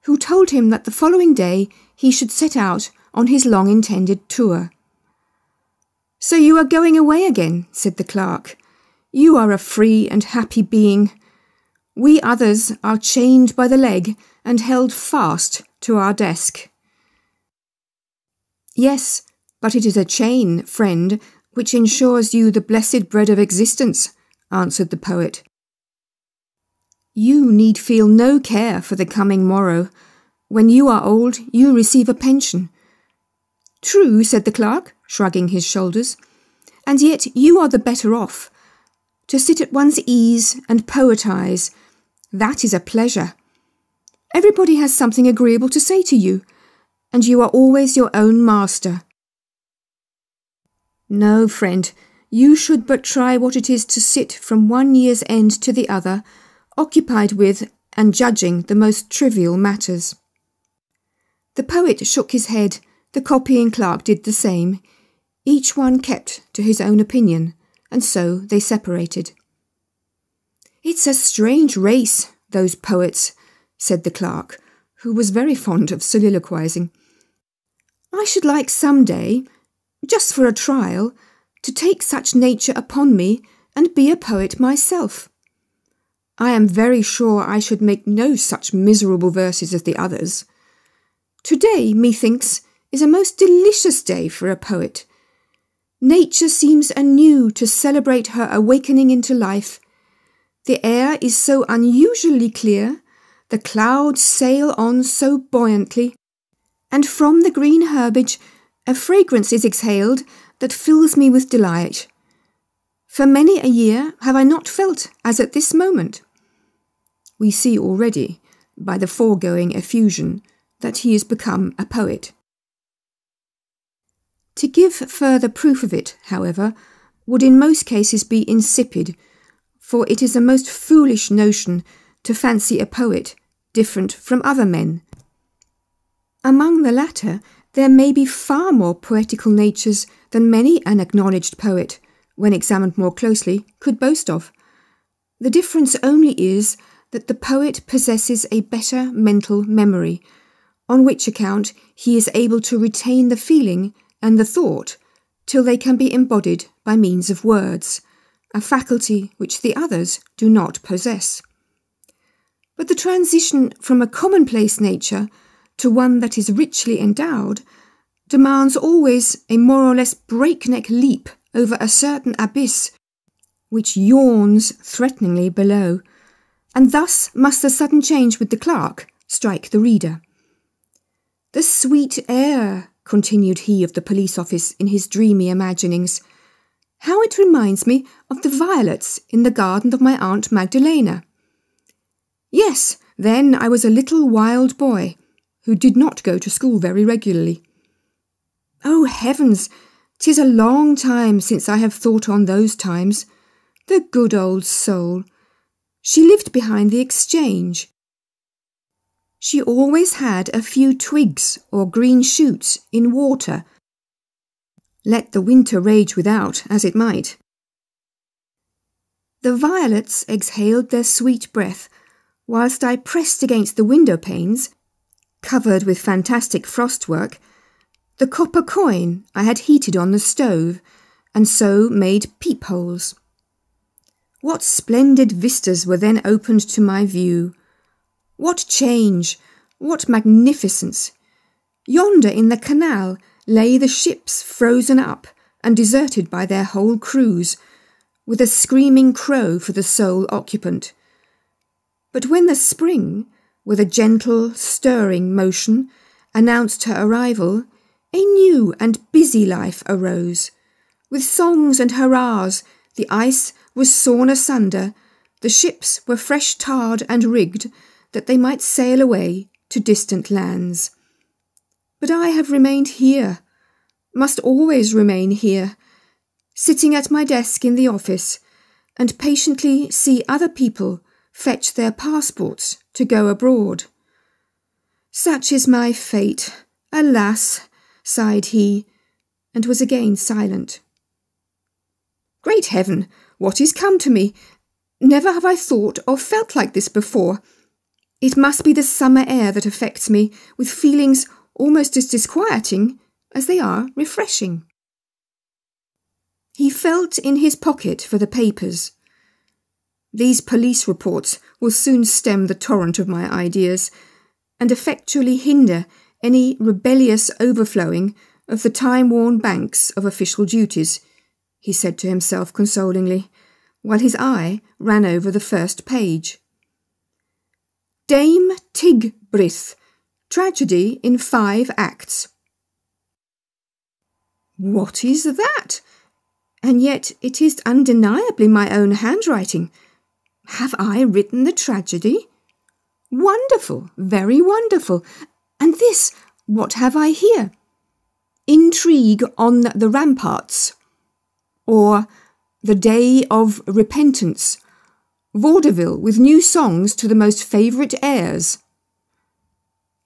who told him that the following day he should set out on his long-intended tour. "So you are going away again," said the clerk. "You are a free and happy being. We others are chained by the leg and held fast to our desk." "Yes, but it is a chain, friend, which ensures you the blessed bread of existence," answered the poet. "You need feel no care for the coming morrow. When you are old, you receive a pension." "True," said the clerk, shrugging his shoulders, "and yet you are the better off. To sit at one's ease and poetise, that is a pleasure. Everybody has something agreeable to say to you, and you are always your own master. No, friend, you should but try what it is to sit from one year's end to the other, occupied with and judging the most trivial matters." The poet shook his head, the copying clerk did the same. Each one kept to his own opinion, and so they separated. "It's a strange race, those poets," said the clerk, who was very fond of soliloquising. "I should like some day, just for a trial, to take such nature upon me and be a poet myself. I am very sure I should make no such miserable verses as the others. Today, methinks, is a most delicious day for a poet. Nature seems anew to celebrate her awakening into life. The air is so unusually clear, the clouds sail on so buoyantly, and from the green herbage a fragrance is exhaled that fills me with delight. For many a year have I not felt as at this moment." We see already, by the foregoing effusion, that he is become a poet. To give further proof of it, however, would in most cases be insipid, for it is a most foolish notion to fancy a poet different from other men. Among the latter, there may be far more poetical natures than many an acknowledged poet, when examined more closely, could boast of. The difference only is that the poet possesses a better mental memory, on which account he is able to retain the feeling and the thought till they can be embodied by means of words, a faculty which the others do not possess. But the transition from a commonplace nature to one that is richly endowed demands always a more or less breakneck leap over a certain abyss which yawns threateningly below, and thus must the sudden change with the clerk strike the reader. "The sweet air," continued he of the police office in his dreamy imaginings, "how it reminds me of the violets in the garden of my Aunt Magdalena. Yes, then I was a little wild boy, who did not go to school very regularly. Oh, heavens, 'tis a long time since I have thought on those times. The good old soul. She lived behind the Exchange. She always had a few twigs or green shoots in water, let the winter rage without as it might. The violets exhaled their sweet breath, whilst I pressed against the window panes, covered with fantastic frostwork, the copper coin I had heated on the stove, and so made peepholes. What splendid vistas were then opened to my view! What change! What magnificence! Yonder in the canal lay the ships frozen up and deserted by their whole crews, with a screaming crow for the sole occupant. But when the spring, with a gentle, stirring motion, announced her arrival, a new and busy life arose. With songs and hurrahs, the ice was sawn asunder, the ships were fresh tarred and rigged, that they might sail away to distant lands. But I have remained here, must always remain here, sitting at my desk in the office, and patiently see other people fetch their passports to go abroad. Such is my fate, alas, sighed he, and was again silent. Great heaven, what is come to me? Never have I thought or felt like this before. It must be the summer air that affects me with feelings almost as disquieting as they are refreshing." He felt in his pocket for the papers. These police reports will soon stem the torrent of my ideas and effectually hinder any rebellious overflowing of the time-worn banks of official duties, he said to himself consolingly, while his eye ran over the first page. Dame Tigbrith, tragedy in 5 acts. What is that? And yet it is undeniably my own handwriting. Have I written the tragedy? Wonderful, very wonderful. And this, what have I here? Intrigue on the ramparts, or The Day of Repentance, vaudeville with new songs to the most favourite airs.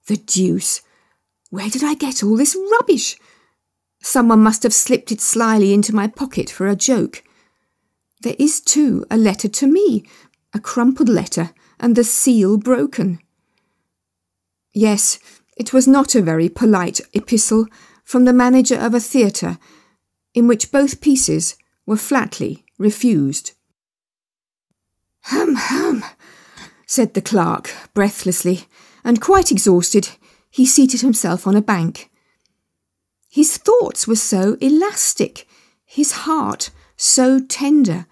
The deuce! Where did I get all this rubbish? Someone must have slipped it slyly into my pocket for a joke. There is, too, a letter to me, a crumpled letter, and the seal broken. Yes, it was not a very polite epistle from the manager of a theatre, in which both pieces were flatly refused. Hum, said the clerk, breathlessly, and quite exhausted, he seated himself on a bank. His thoughts were so elastic, his heart so tender,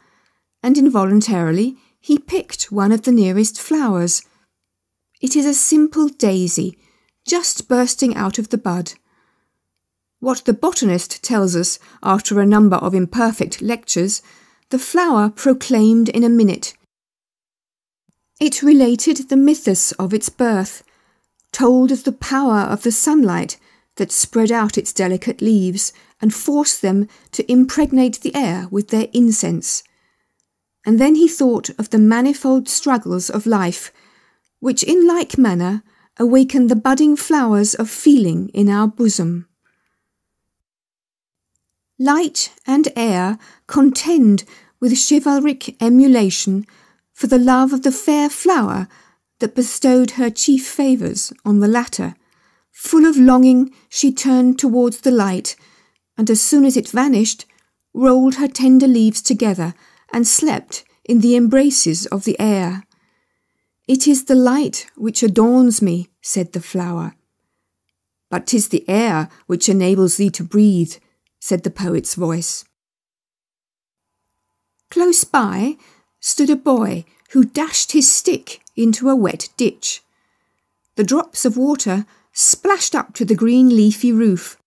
and involuntarily he picked one of the nearest flowers. It is a simple daisy, just bursting out of the bud. What the botanist tells us after a number of imperfect lectures, the flower proclaimed in a minute. It related the mythos of its birth, told of the power of the sunlight that spread out its delicate leaves and forced them to impregnate the air with their incense. And then he thought of the manifold struggles of life, which in like manner awaken the budding flowers of feeling in our bosom. Light and air contend with chivalric emulation for the love of the fair flower that bestowed her chief favours on the latter. Full of longing, she turned towards the light, and as soon as it vanished, rolled her tender leaves together and slept in the embraces of the air. It is the light which adorns me, said the flower. But 'tis the air which enables thee to breathe, said the poet's voice. Close by stood a boy who dashed his stick into a wet ditch. The drops of water splashed up to the green leafy roof,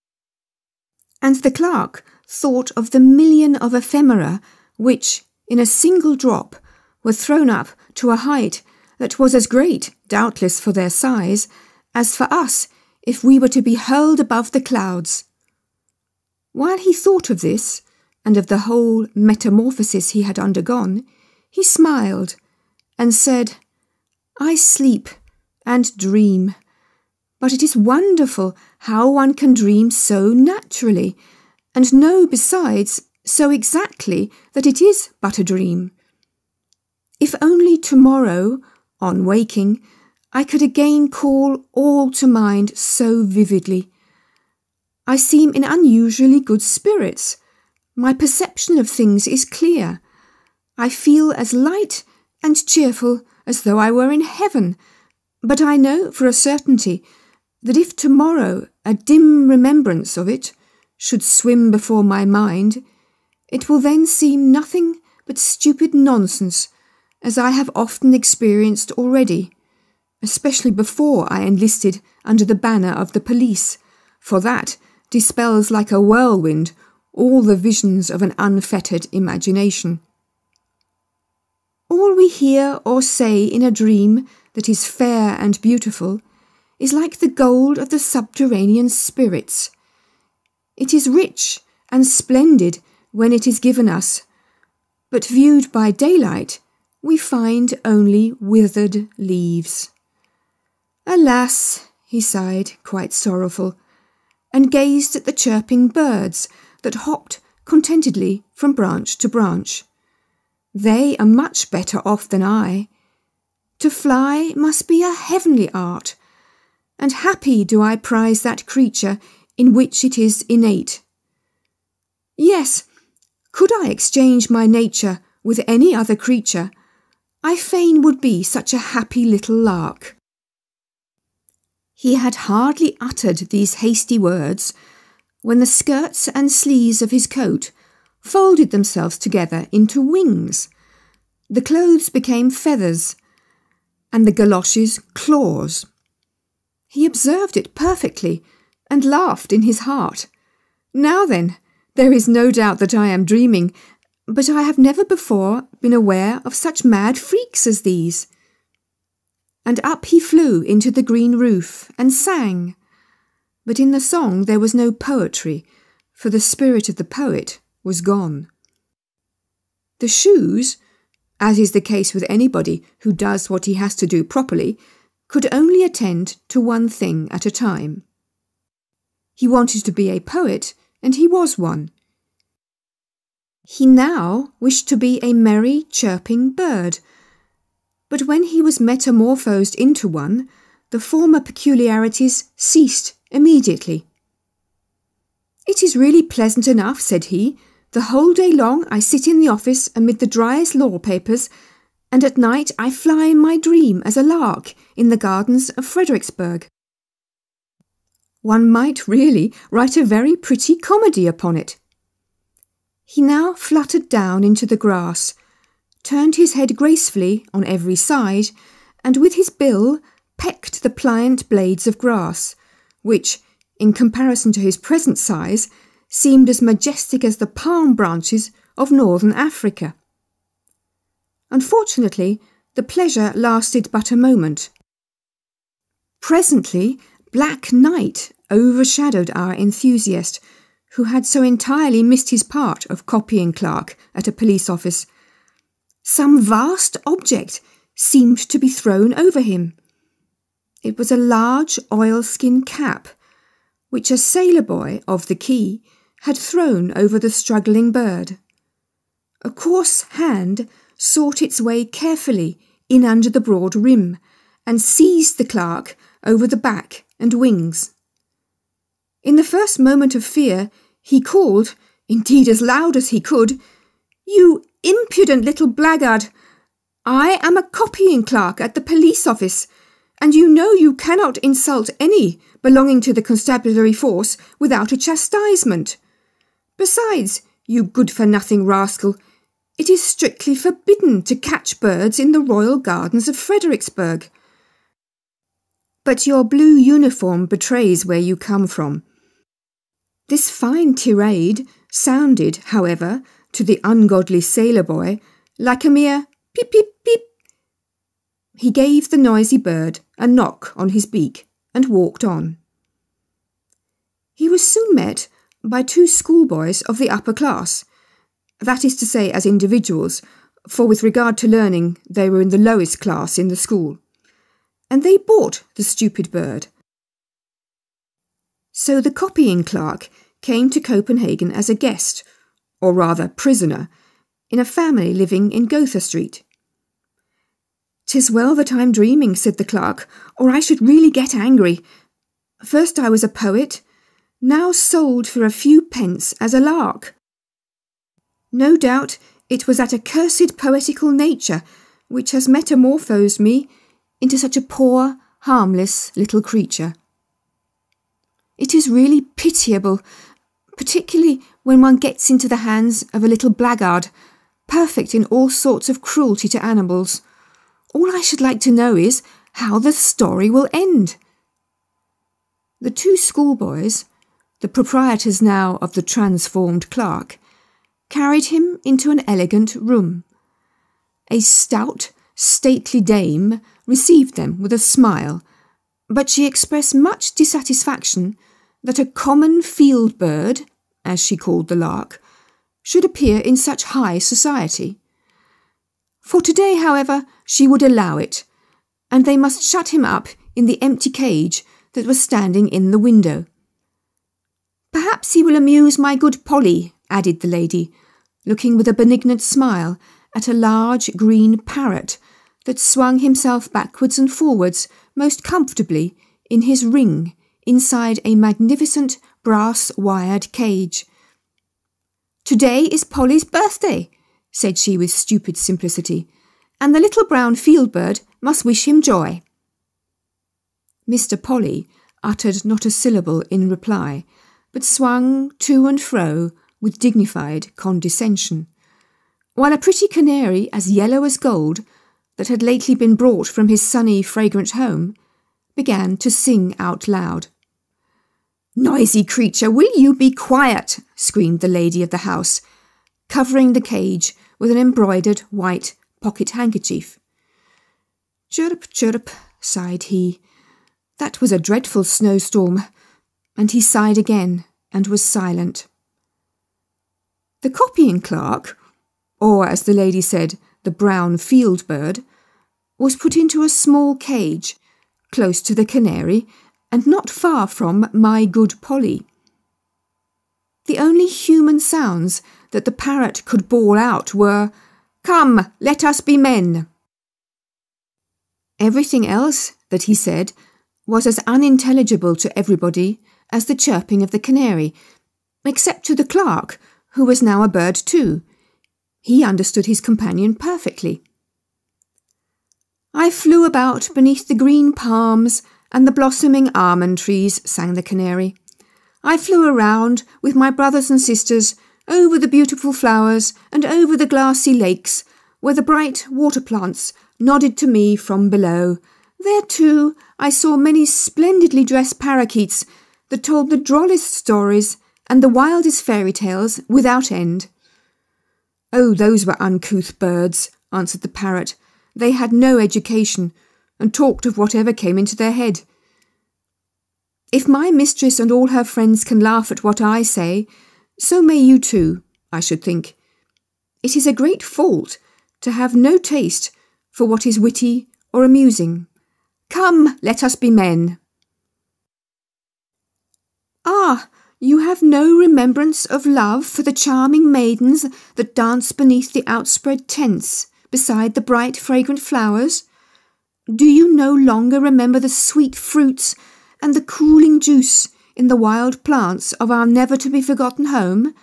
and the clerk thought of the million of ephemera which, in a single drop, were thrown up to a height that was as great, doubtless for their size, as for us if we were to be hurled above the clouds. While he thought of this, and of the whole metamorphosis he had undergone, he smiled and said, I sleep and dream, but it is wonderful how one can dream so naturally, and know besides so exactly that it is but a dream. If only tomorrow, on waking, I could again call all to mind so vividly. I seem in unusually good spirits. My perception of things is clear. I feel as light and cheerful as though I were in heaven, but I know for a certainty that if tomorrow a dim remembrance of it should swim before my mind, it will then seem nothing but stupid nonsense, as I have often experienced already, especially before I enlisted under the banner of the police, for that dispels like a whirlwind all the visions of an unfettered imagination. All we hear or say in a dream that is fair and beautiful is like the gold of the subterranean spirits. It is rich and splendid when it is given us, but viewed by daylight we find only withered leaves. Alas, he sighed, quite sorrowful, and gazed at the chirping birds that hopped contentedly from branch to branch. They are much better off than I. To fly must be a heavenly art, and happy do I prize that creature in which it is innate. Yes, could I exchange my nature with any other creature, I fain would be such a happy little lark." He had hardly uttered these hasty words when the skirts and sleeves of his coat folded themselves together into wings. The clothes became feathers, and the galoshes claws. He observed it perfectly, and laughed in his heart. "Now then, there is no doubt that I am dreaming, but I have never before been aware of such mad freaks as these." And up he flew into the green roof and sang. But in the song there was no poetry, for the spirit of the poet was gone. The shoes, as is the case with anybody who does what he has to do properly, could only attend to one thing at a time. He wanted to be a poet, and he was one. He now wished to be a merry, chirping bird, but when he was metamorphosed into one, the former peculiarities ceased immediately. "It is really pleasant enough," said he. "The whole day long I sit in the office amid the driest law papers, and at night I fly in my dream as a lark in the gardens of Fredericksburg. One might really write a very pretty comedy upon it." He now fluttered down into the grass, turned his head gracefully on every side, and with his bill pecked the pliant blades of grass, which, in comparison to his present size, seemed as majestic as the palm branches of northern Africa. Unfortunately, the pleasure lasted but a moment. Presently, black night overshadowed our enthusiast, who had so entirely missed his part of copying clerk at a police office. Some vast object seemed to be thrown over him. It was a large oilskin cap, which a sailor boy of the quay had thrown over the struggling bird. A coarse hand sought its way carefully in under the broad rim, and seized the clerk over the back and wings. In the first moment of fear, he called, indeed as loud as he could, "You impudent little blackguard! I am a copying clerk at the police office, and you know you cannot insult any belonging to the constabulary force without a chastisement. Besides, you good-for-nothing rascal, it is strictly forbidden to catch birds in the royal gardens of Fredericksburg. But your blue uniform betrays where you come from." This fine tirade sounded, however, to the ungodly sailor boy like a mere pip, pip, pip. He gave the noisy bird a knock on his beak and walked on. He was soon met by two schoolboys of the upper class, that is to say as individuals, for with regard to learning they were in the lowest class in the school, and they bought the stupid bird. So the copying clerk came to Copenhagen as a guest, or rather prisoner, in a family living in Gotha Street. "'Tis well that I'm dreaming," said the clerk, "or I should really get angry. First I was a poet, now sold for a few pence as a lark. No doubt it was that accursed poetical nature which has metamorphosed me into such a poor, harmless little creature. It is really pitiable, particularly when one gets into the hands of a little blackguard, perfect in all sorts of cruelty to animals. All I should like to know is how the story will end." The two schoolboys, the proprietors now of the transformed clerk, carried him into an elegant room. A stout, stately dame received them with a smile, but she expressed much dissatisfaction that a common field bird, as she called the lark, should appear in such high society. For today, however, she would allow it, and they must shut him up in the empty cage that was standing in the window. "Perhaps he will amuse my good Polly," added the lady, looking with a benignant smile at a large green parrot that swung himself backwards and forwards most comfortably in his ring inside a magnificent brass-wired cage. "Today is Polly's birthday," said she with stupid simplicity, "and the little brown field bird must wish him joy." Mr. Polly uttered not a syllable in reply, but swung to and fro with dignified condescension, while a pretty canary as yellow as gold, that had lately been brought from his sunny, fragrant home, began to sing out loud. "Noisy creature, will you be quiet?" screamed the lady of the house, covering the cage with an embroidered white pocket handkerchief. "Chirp, chirp," sighed he. That was a dreadful snowstorm, and he sighed again and was silent. The copying clerk, or as the lady said, the brown field bird, was put into a small cage close to the canary and not far from my good Polly. The only human sounds that the parrot could bawl out were, "Come, let us be men." Everything else that he said was as unintelligible to everybody as the chirping of the canary, except to the clerk, who was now a bird too. He understood his companion perfectly. "I flew about beneath the green palms and the blossoming almond trees," sang the canary. "I flew around with my brothers and sisters over the beautiful flowers and over the glassy lakes, where the bright water plants nodded to me from below. There, too, I saw many splendidly dressed parakeets that told the drollest stories and the wildest fairy tales without end." "Oh, those were uncouth birds," answered the parrot. "They had no education, and talked of whatever came into their head. If my mistress and all her friends can laugh at what I say, so may you too, I should think. It is a great fault to have no taste for what is witty or amusing. Come, let us be men." "Ah, you have no remembrance of love for the charming maidens that dance beneath the outspread tents beside the bright fragrant flowers? Do you no longer remember the sweet fruits and the cooling juice in the wild plants of our never-to-be-forgotten home?"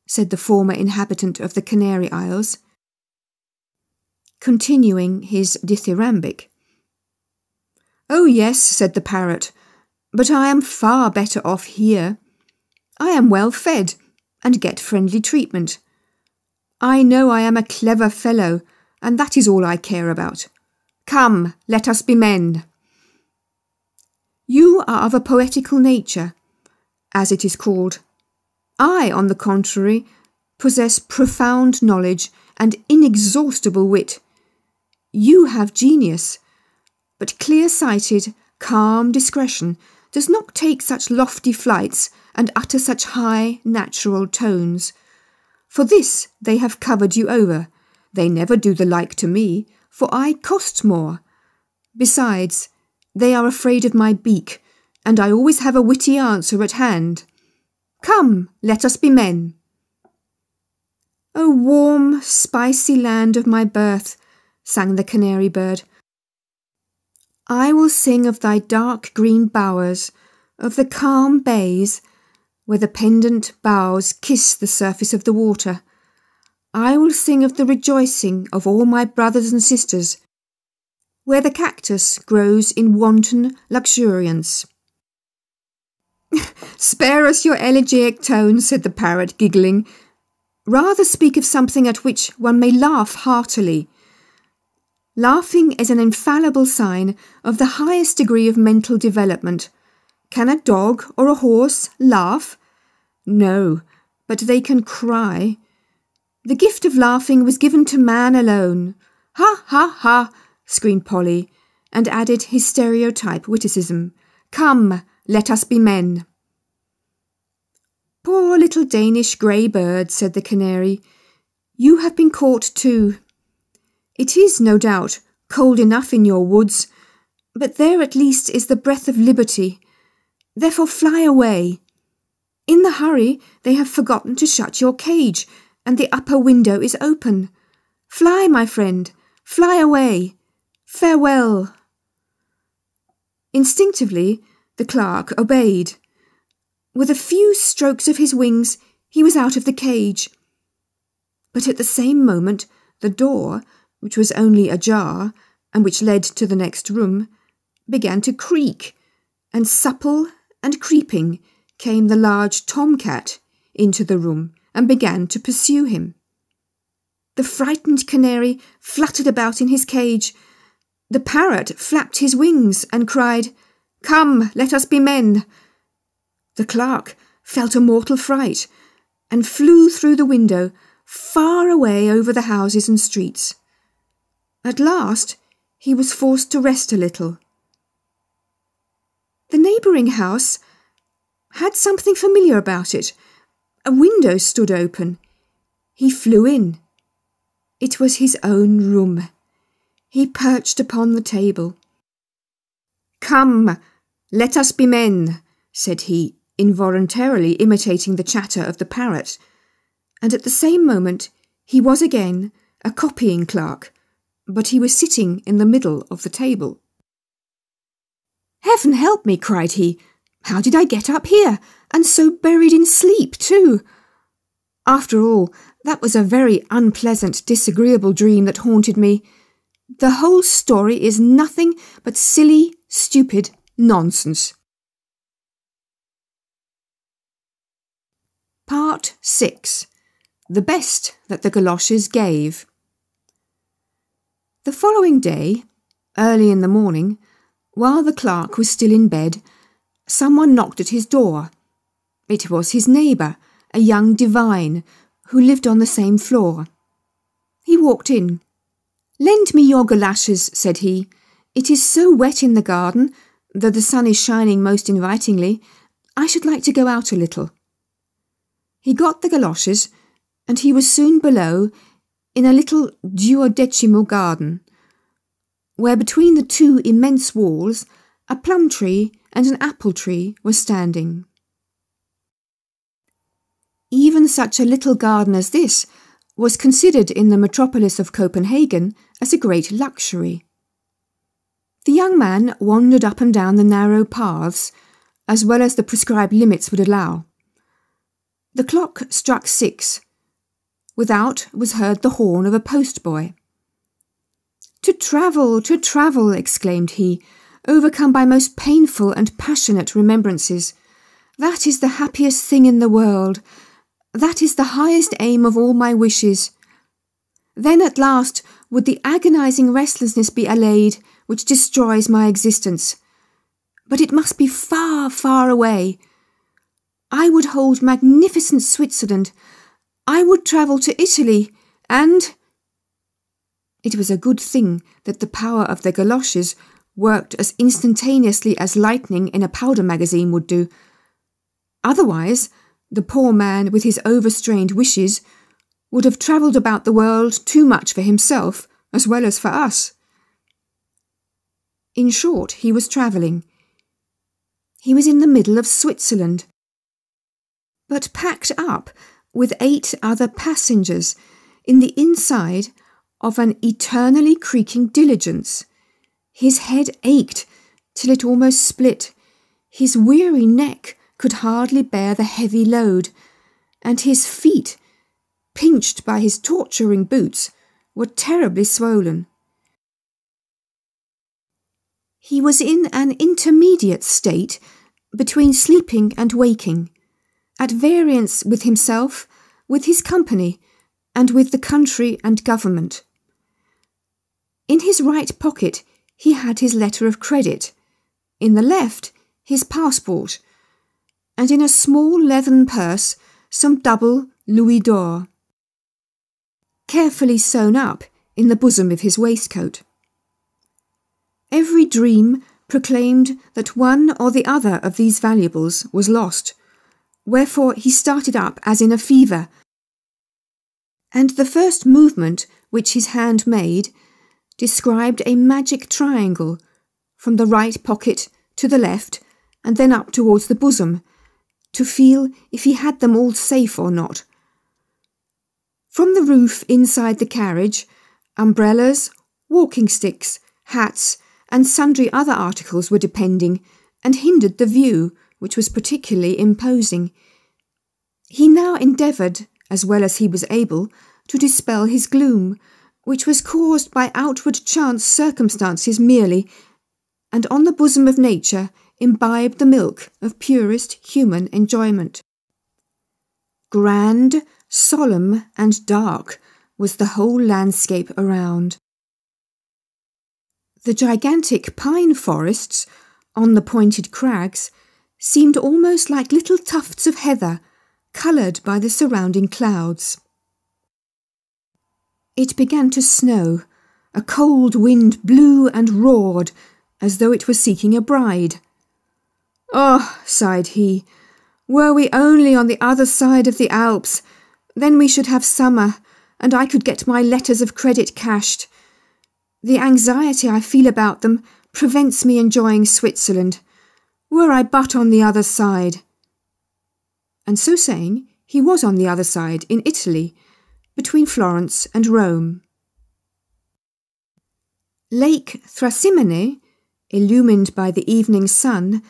said the former inhabitant of the Canary Isles, continuing his dithyrambic. "Oh yes," said the parrot, "but I am far better off here. I am well fed and get friendly treatment. I know I am a clever fellow, and that is all I care about. Come, let us be men." "You are of a poetical nature, as it is called. I, on the contrary, possess profound knowledge and inexhaustible wit. You have genius, but clear-sighted, calm discretion does not take such lofty flights and utter such high, natural tones. For this they have covered you over. They never do the like to me, for I cost more. Besides, they are afraid of my beak, and I always have a witty answer at hand. Come, let us be men." "O warm, spicy land of my birth," sang the canary bird, "I will sing of thy dark green bowers, of the calm bays, where the pendant boughs kiss the surface of the water. I will sing of the rejoicing of all my brothers and sisters, where the cactus grows in wanton luxuriance." "Spare us your elegiac tones," said the parrot, giggling. "Rather speak of something at which one may laugh heartily. Laughing is an infallible sign of the highest degree of mental development. Can a dog or a horse laugh? No, but they can cry. The gift of laughing was given to man alone. Ha, ha, ha," screamed Polly, and added his stereotype witticism. "Come, let us be men." "Poor little Danish grey bird," said the canary. "You have been caught too. It is, no doubt, cold enough in your woods, but there at least is the breath of liberty. Therefore fly away. In the hurry they have forgotten to shut your cage, and the upper window is open. Fly, my friend, fly away. Farewell. Instinctively, the clerk obeyed. With a few strokes of his wings, he was out of the cage. But at the same moment, the door, which was only ajar, and which led to the next room, began to creak, and supple and creeping came the large tomcat into the room and began to pursue him. The frightened canary fluttered about in his cage. The parrot flapped his wings and cried, "Come, let us be men." The clerk felt a mortal fright and flew through the window far away over the houses and streets. At last he was forced to rest a little. The neighbouring house had something familiar about it. A window stood open. He flew in. It was his own room. He perched upon the table. "Come, let us be men," said he, involuntarily imitating the chatter of the parrot, and at the same moment he was again a copying clerk, but he was sitting in the middle of the table. "Heaven help me," cried he. "How did I get up here, and so buried in sleep too? After all, that was a very unpleasant, disagreeable dream that haunted me. The whole story is nothing but silly, stupid nonsense." Part 6. The Best that the Galoshes Gave. The following day, early in the morning, while the clerk was still in bed, someone knocked at his door. It was his neighbour, a young divine, who lived on the same floor. He walked in. "Lend me your galoshes," said he. "It is so wet in the garden, though the sun is shining most invitingly. I should like to go out a little." He got the galoshes, and he was soon below in a little duodecimo garden, where between the two immense walls a plum tree and an apple tree were standing. Even such a little garden as this was considered in the metropolis of Copenhagen as a great luxury. The young man wandered up and down the narrow paths, as well as the prescribed limits would allow. The clock struck 6. Without was heard the horn of a postboy. To travel," exclaimed he, overcome by most painful and passionate remembrances. "That is the happiest thing in the world. That is the highest aim of all my wishes. Then at last would the agonizing restlessness be allayed which destroys my existence. But it must be far, far away. I would hold magnificent Switzerland. I would travel to Italy, and—" It was a good thing that the power of the galoshes worked as instantaneously as lightning in a powder magazine would do. Otherwise, the poor man with his overstrained wishes would have travelled about the world too much for himself as well as for us. In short, he was travelling. He was in the middle of Switzerland, but packed up with 8 other passengers in the inside of an eternally creaking diligence. His head ached till it almost split. His weary neck could hardly bear the heavy load, and his feet, pinched by his torturing boots, were terribly swollen. He was in an intermediate state between sleeping and waking, at variance with himself, with his company, and with the country and government. In his right pocket he had his letter of credit, in the left his passport, and in a small leathern purse some double louis d'or, carefully sewn up in the bosom of his waistcoat. Every dream proclaimed that one or the other of these valuables was lost, wherefore he started up as in a fever, and the first movement which his hand made described a magic triangle from the right pocket to the left and then up towards the bosom, to feel if he had them all safe or not. From the roof inside the carriage Umbrellas, walking sticks, hats, and sundry other articles were depending, and hindered the view, which was particularly imposing. He now endeavoured, as well as he was able, to dispel his gloom, which was caused by outward chance circumstances merely, and on the bosom of nature imbibed the milk of purest human enjoyment. Grand, solemn, and dark was the whole landscape around. The gigantic pine forests on the pointed crags seemed almost like little tufts of heather, coloured by the surrounding clouds. It began to snow. A cold wind blew and roared, as though it were seeking a bride. "Oh," sighed he, "were we only on the other side of the Alps, then we should have summer, and I could get my letters of credit cashed. The anxiety I feel about them prevents me enjoying Switzerland. Were I but on the other side." And so saying, he was on the other side, in Italy, between Florence and Rome. Lake Trasimene, illumined by the evening sun,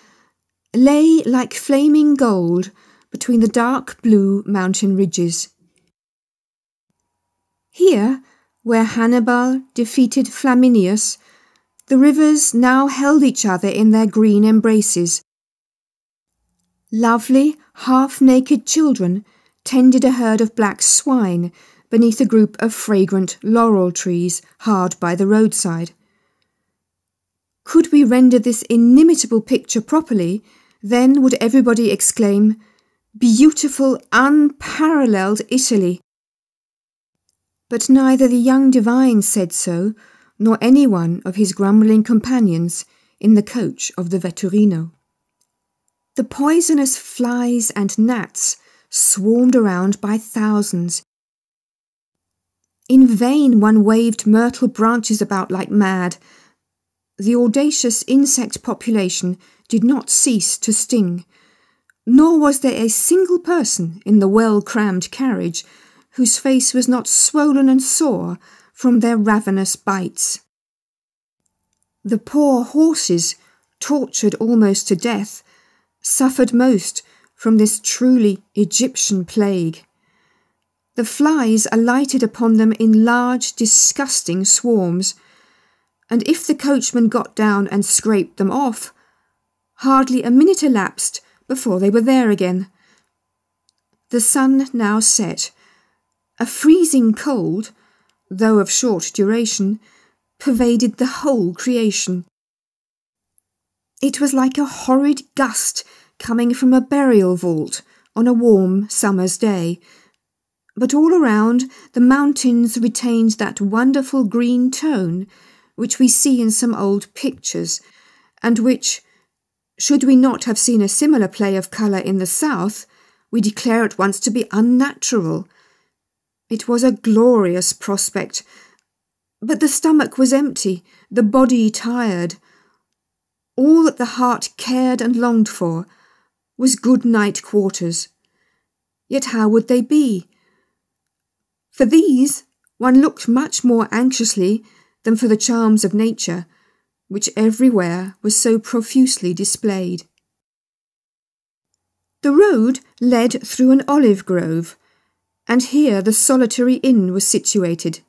lay like flaming gold between the dark blue mountain ridges. Here, where Hannibal defeated Flaminius, the rivers now held each other in their green embraces. Lovely, half-naked children tended a herd of black swine beneath a group of fragrant laurel trees hard by the roadside. Could we render this inimitable picture properly, then would everybody exclaim, "Beautiful, unparalleled Italy!" But neither the young divine said so, nor any one of his grumbling companions in the coach of the Vetturino. The poisonous flies and gnats swarmed around by thousands. In vain one waved myrtle branches about like mad. The audacious insect population did not cease to sting, nor was there a single person in the well-crammed carriage whose face was not swollen and sore from their ravenous bites. The poor horses, tortured almost to death, suffered most from this truly Egyptian plague. The flies alighted upon them in large, disgusting swarms, and if the coachman got down and scraped them off, hardly a minute elapsed before they were there again. The sun now set. A freezing cold, though of short duration, pervaded the whole creation. It was like a horrid gust coming from a burial vault on a warm summer's day, but all around the mountains retained that wonderful green tone which we see in some old pictures, and which, should we not have seen a similar play of colour in the south, we declare at once to be unnatural. It was a glorious prospect, but the stomach was empty, the body tired. All that the heart cared and longed for was good night quarters. Yet how would they be? For these one looked much more anxiously than for the charms of nature, which everywhere was so profusely displayed. The road led through an olive grove, and here the solitary inn was situated.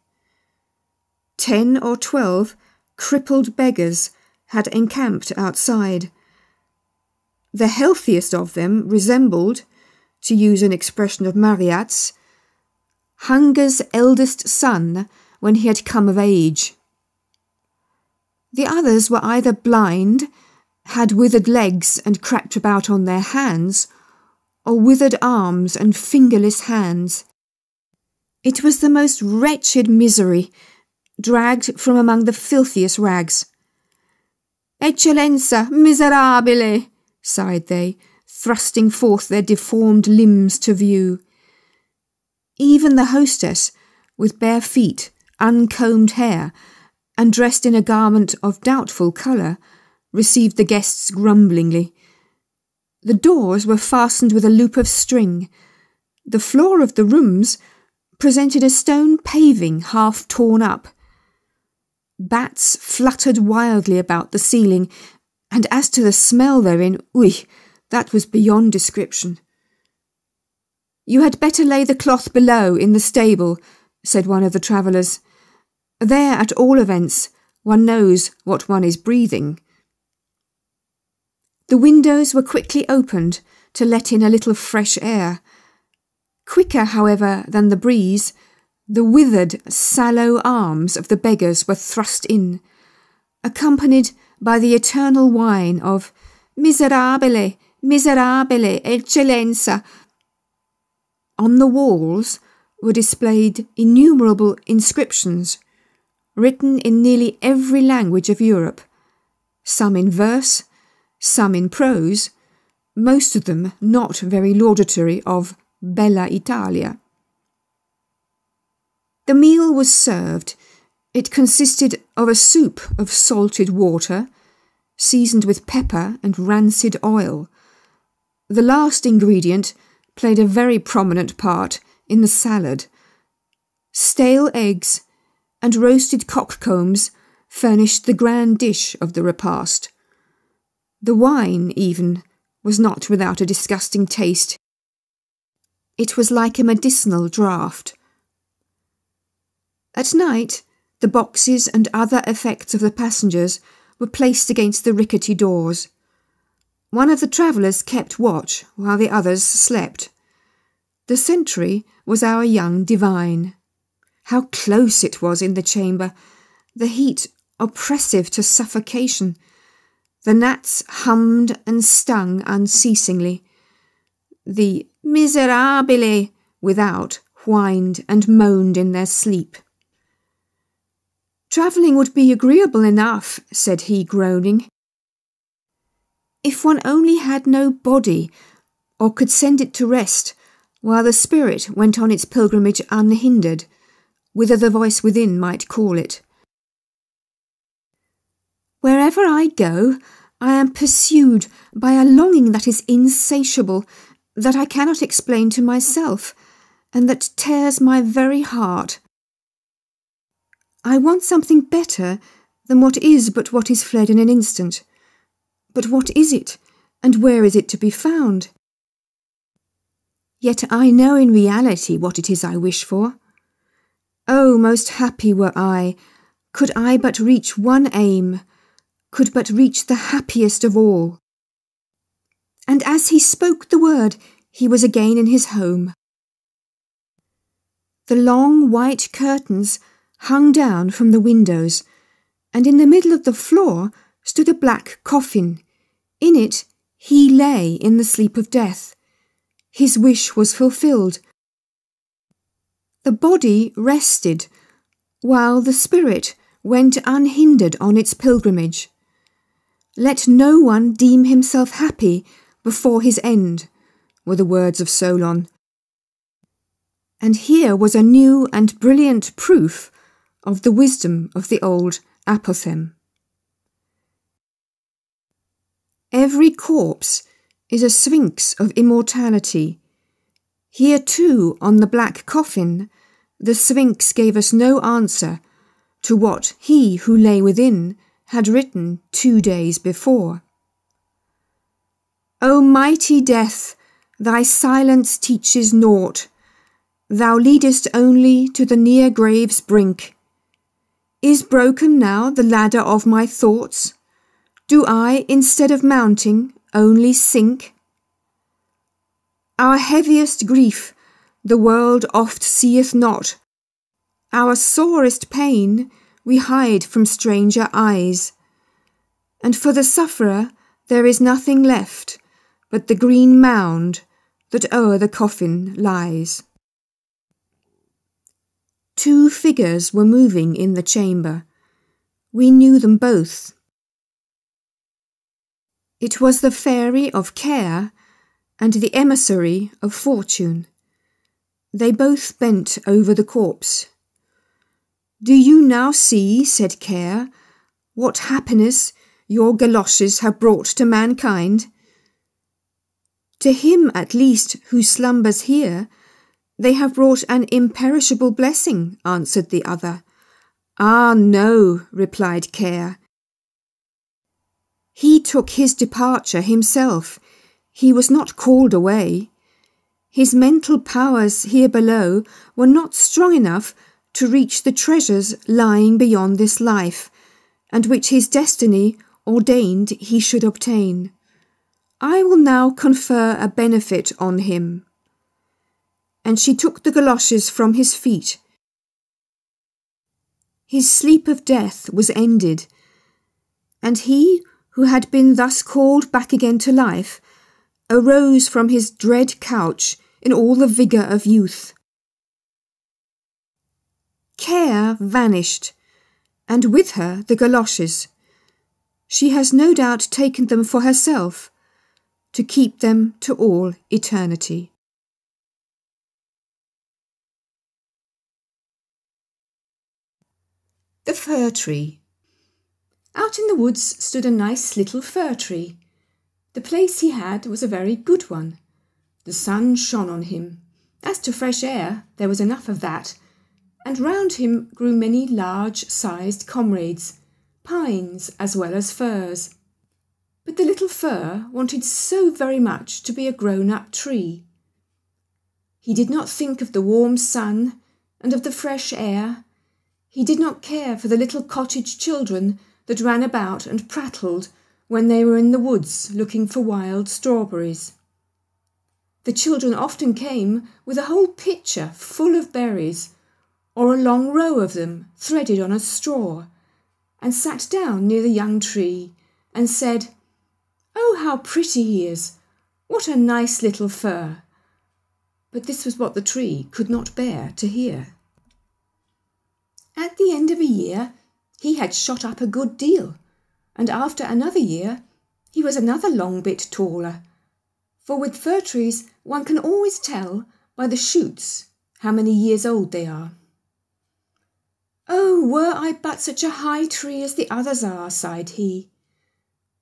10 or 12 crippled beggars had encamped outside. The healthiest of them resembled, to use an expression of Marryat's, hunger's eldest son when he had come of age. The others were either blind, had withered legs and crept about on their hands, or withered arms and fingerless hands. It was the most wretched misery, dragged from among the filthiest rags. "Eccellenza, miserabile!" sighed they, thrusting forth their deformed limbs to view. Even the hostess, with bare feet, uncombed hair, and dressed in a garment of doubtful colour, received the guests grumblingly. The doors were fastened with a loop of string. The floor of the rooms presented a stone paving half torn up, Bats fluttered wildly about the ceiling, and as to the smell therein, that was beyond description. "You had better lay the cloth below in the stable," said one of the travellers. "There, at all events, one knows what one is breathing." The windows were quickly opened to let in a little fresh air. Quicker, however, than the breeze, the withered, sallow arms of the beggars were thrust in, accompanied by the eternal whine of "Miserabile, miserabile, eccellenza." On the walls were displayed innumerable inscriptions, written in nearly every language of Europe, some in verse, some in prose, most of them not very laudatory of Bella Italia. The meal was served. It consisted of a soup of salted water, seasoned with pepper and rancid oil. The last ingredient played a very prominent part in the salad. Stale eggs and roasted cockcombs furnished the grand dish of the repast. The wine, even, was not without a disgusting taste. It was like a medicinal draught. At night, the boxes and other effects of the passengers were placed against the rickety doors. One of the travellers kept watch while the others slept. The sentry was our young divine. How close it was in the chamber, the heat oppressive to suffocation. The gnats hummed and stung unceasingly. The miserabile without whined and moaned in their sleep. "Travelling would be agreeable enough," said he, groaning, "if one only had no body, or could send it to rest, while the spirit went on its pilgrimage unhindered, whither the voice within might call it. Wherever I go, I am pursued by a longing that is insatiable, that I cannot explain to myself, and that tears my very heart. I want something better than what is but what is fled in an instant. But what is it, and where is it to be found? Yet I know in reality what it is I wish for. Oh, most happy were I, could I but reach one aim, could but reach the happiest of all." And as he spoke the word, he was again in his home. The long white curtains hung down from the windows, and in the middle of the floor stood a black coffin. In it he lay in the sleep of death. His wish was fulfilled. The body rested, while the spirit went unhindered on its pilgrimage. "Let no one deem himself happy before his end," were the words of Solon. And here was a new and brilliant proof of the wisdom of the old apothegm. Every corpse is a sphinx of immortality. Here too, on the black coffin, the sphinx gave us no answer to what he who lay within had written 2 days before. "O mighty death, thy silence teaches naught. Thou leadest only to the near grave's brink. Is broken now the ladder of my thoughts? Do I, instead of mounting, only sink? Our heaviest grief the world oft seeth not. Our sorest pain we hide from stranger eyes. And for the sufferer there is nothing left but the green mound that o'er the coffin lies." 2 figures were moving in the chamber. We knew them both. It was the fairy of care and the emissary of fortune. They both bent over the corpse. "Do you now see," said Care, "what happiness your galoshes have brought to mankind? To him, at least, who slumbers here, they have brought an imperishable blessing," answered the other. Ah, no, replied Care. He took his departure himself. He was not called away. His mental powers here below were not strong enough to reach the treasures lying beyond this life, and which his destiny ordained he should obtain. I will now confer a benefit on him. And she took the galoshes from his feet. His sleep of death was ended, and he who had been thus called back again to life arose from his dread couch in all the vigour of youth. Care vanished, and with her the galoshes. She has no doubt taken them for herself, to keep them to all eternity. The Fir Tree. Out in the woods stood a nice little fir tree. The place he had was a very good one. The sun shone on him. As to fresh air, there was enough of that, and round him grew many large-sized comrades, pines as well as firs. But the little fir wanted so very much to be a grown-up tree. He did not think of the warm sun and of the fresh air. He did not care for the little cottage children that ran about and prattled when they were in the woods looking for wild strawberries. The children often came with a whole pitcher full of berries, or a long row of them threaded on a straw, and sat down near the young tree and said, "Oh, how pretty he is! What a nice little fir!" But this was what the tree could not bear to hear. At the end of a year, he had shot up a good deal, and after another year, he was another long bit taller. For with fir trees, one can always tell by the shoots how many years old they are. "Oh, were I but such a high tree as the others are," sighed he.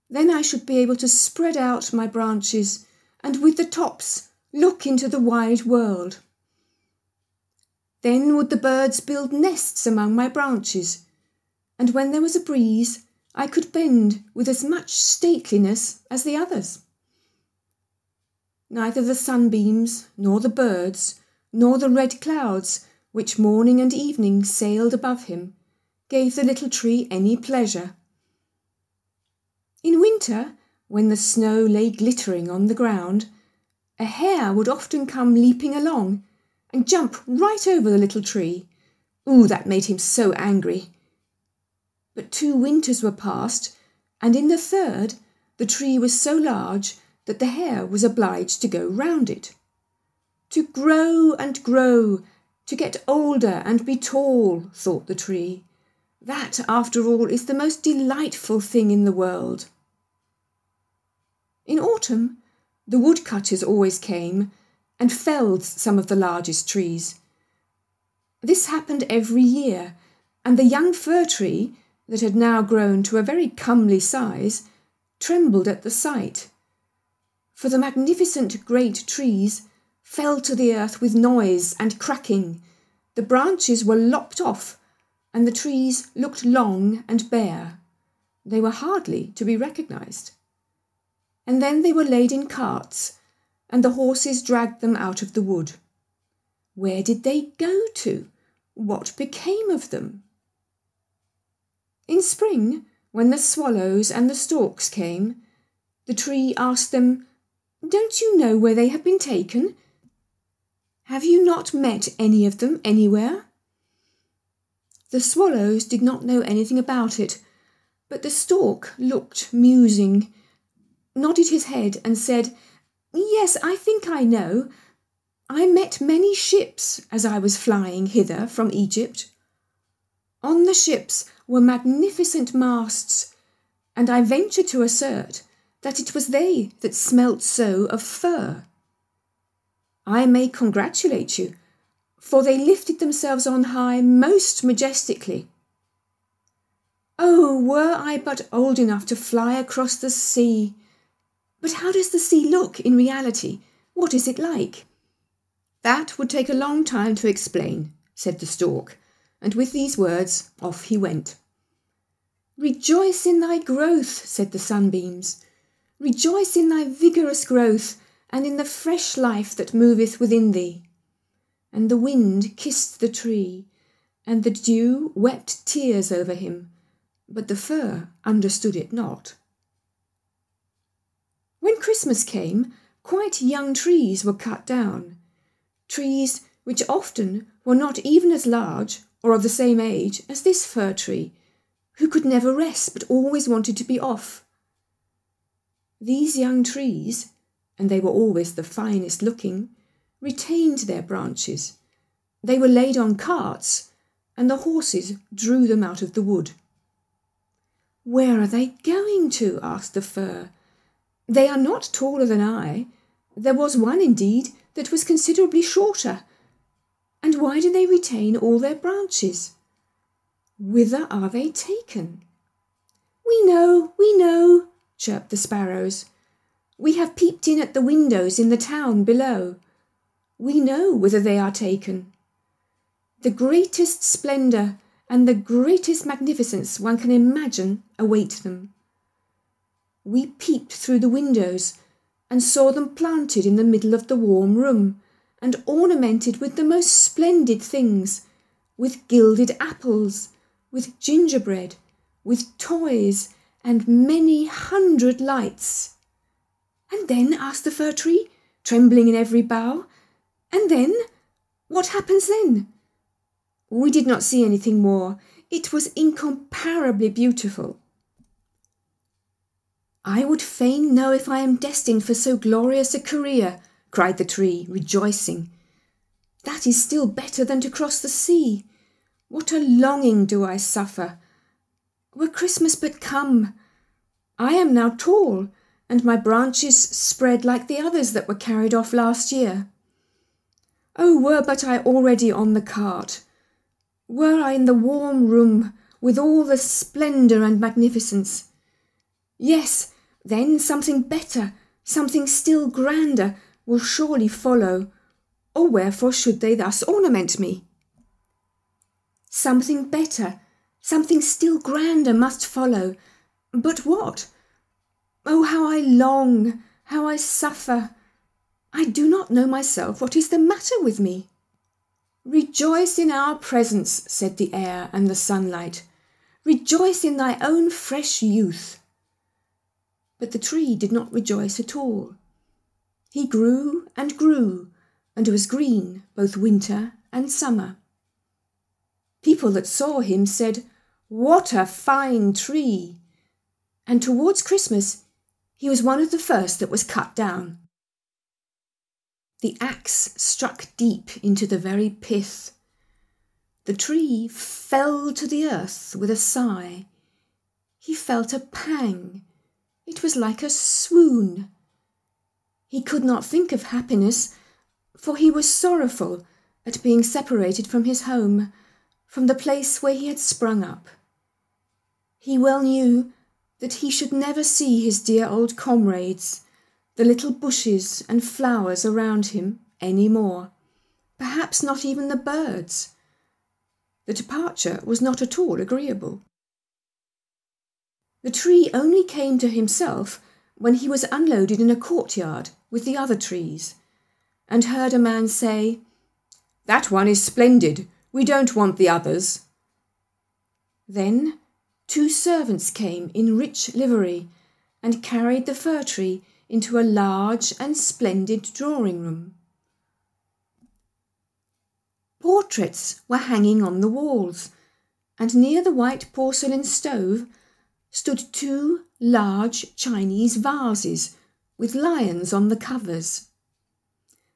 "Then I should be able to spread out my branches and with the tops look into the wide world. Then would the birds build nests among my branches, and when there was a breeze, I could bend with as much stateliness as the others." Neither the sunbeams, nor the birds, nor the red clouds, which morning and evening sailed above him, gave the little tree any pleasure. In winter, when the snow lay glittering on the ground, a hare would often come leaping along and jump right over the little tree. Ooh, that made him so angry. But 2 winters were past, and in the third the tree was so large that the hare was obliged to go round it. To grow and grow, to get older and be tall, thought the tree. That, after all, is the most delightful thing in the world. In autumn, the woodcutters always came and felled some of the largest trees. This happened every year, and the young fir tree, that had now grown to a very comely size, trembled at the sight. For the magnificent great trees fell to the earth with noise and cracking. The branches were lopped off, and the trees looked long and bare. They were hardly to be recognised. And then they were laid in carts, and the horses dragged them out of the wood. Where did they go to? What became of them? In spring, when the swallows and the storks came, the tree asked them, "Don't you know where they have been taken? Have you not met any of them anywhere?" The swallows did not know anything about it, but the stork looked musing, nodded his head and said, "Yes, I think I know. I met many ships as I was flying hither from Egypt. On the ships were magnificent masts, and I venture to assert that it was they that smelt so of fir. I may congratulate you, for they lifted themselves on high most majestically. Oh, were I but old enough to fly across the sea! But how does the sea look in reality? What is it like?" "That would take a long time to explain," said the stork. and with these words off he went. "Rejoice in thy growth," said the sunbeams. "Rejoice in thy vigorous growth, and in the fresh life that moveth within thee." And the wind kissed the tree, and the dew wept tears over him, but the fir understood it not. When Christmas came, quite young trees were cut down, trees which often were not even as large or of the same age as this fir tree, who could never rest but always wanted to be off. These young trees, and they were always the finest looking, retained their branches. They were laid on carts, and the horses drew them out of the wood. "Where are they going to?" asked the fir. "They are not taller than I. There was one, indeed, that was considerably shorter. And why do they retain all their branches? Whither are they taken?" We know," chirped the sparrows. "We have peeped in at the windows in the town below. We know whither they are taken. The greatest splendour and the greatest magnificence one can imagine await them. We peeped through the windows and saw them planted in the middle of the warm room and ornamented with the most splendid things, with gilded apples, with gingerbread, with toys, and many 100 lights." "And then?" asked the fir tree, trembling in every bough. "And then? What happens then?" "We did not see anything more. It was incomparably beautiful." "I would fain know if I am destined for so glorious a career," cried the tree, rejoicing. "That is still better than to cross the sea. What a longing do I suffer! Were Christmas but come! I am now tall, and my branches spread like the others that were carried off last year. Oh, were but I already on the cart! Were I in the warm room with all the splendour and magnificence! Yes, then something better, something still grander, will surely follow, or wherefore should they thus ornament me? Something better, something still grander must follow, but what? Oh, how I long, how I suffer! I do not know myself what is the matter with me." "Rejoice in our presence," said the air and the sunlight. "Rejoice in thy own fresh youth." But the tree did not rejoice at all. He grew and was green both winter and summer. People that saw him said, "What a fine tree!" And towards Christmas he was one of the first that was cut down. The axe struck deep into the very pith. The tree fell to the earth with a sigh. He felt a pang. It was like a swoon. He could not think of happiness, for he was sorrowful at being separated from his home, from the place where he had sprung up. He well knew that he should never see his dear old comrades, the little bushes and flowers around him, any more, perhaps not even the birds. The departure was not at all agreeable. The tree only came to himself when he was unloaded in a courtyard with the other trees, and heard a man say, "That one is splendid. We don't want the others." Then 2 servants came in rich livery and carried the fir tree into a large and splendid drawing-room. Portraits were hanging on the walls, and near the white porcelain stove stood 2 large Chinese vases with lions on the covers.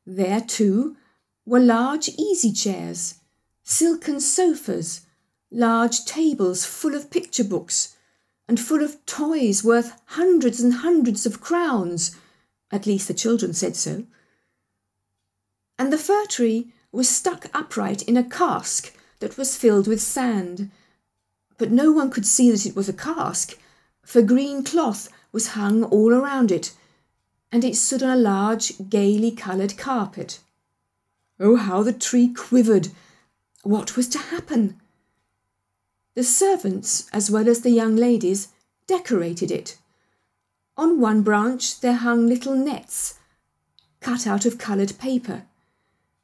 There, too, were large easy chairs, silken sofas, large tables full of picture books, and full of toys worth hundreds and hundreds of crowns, at least the children said so. And the fir tree was stuck upright in a cask that was filled with sand, but no one could see that it was a cask, for green cloth was hung all around it, and it stood on a large gaily coloured carpet. Oh, how the tree quivered! What was to happen? The servants, as well as the young ladies, decorated it. On one branch there hung little nets, cut out of coloured paper,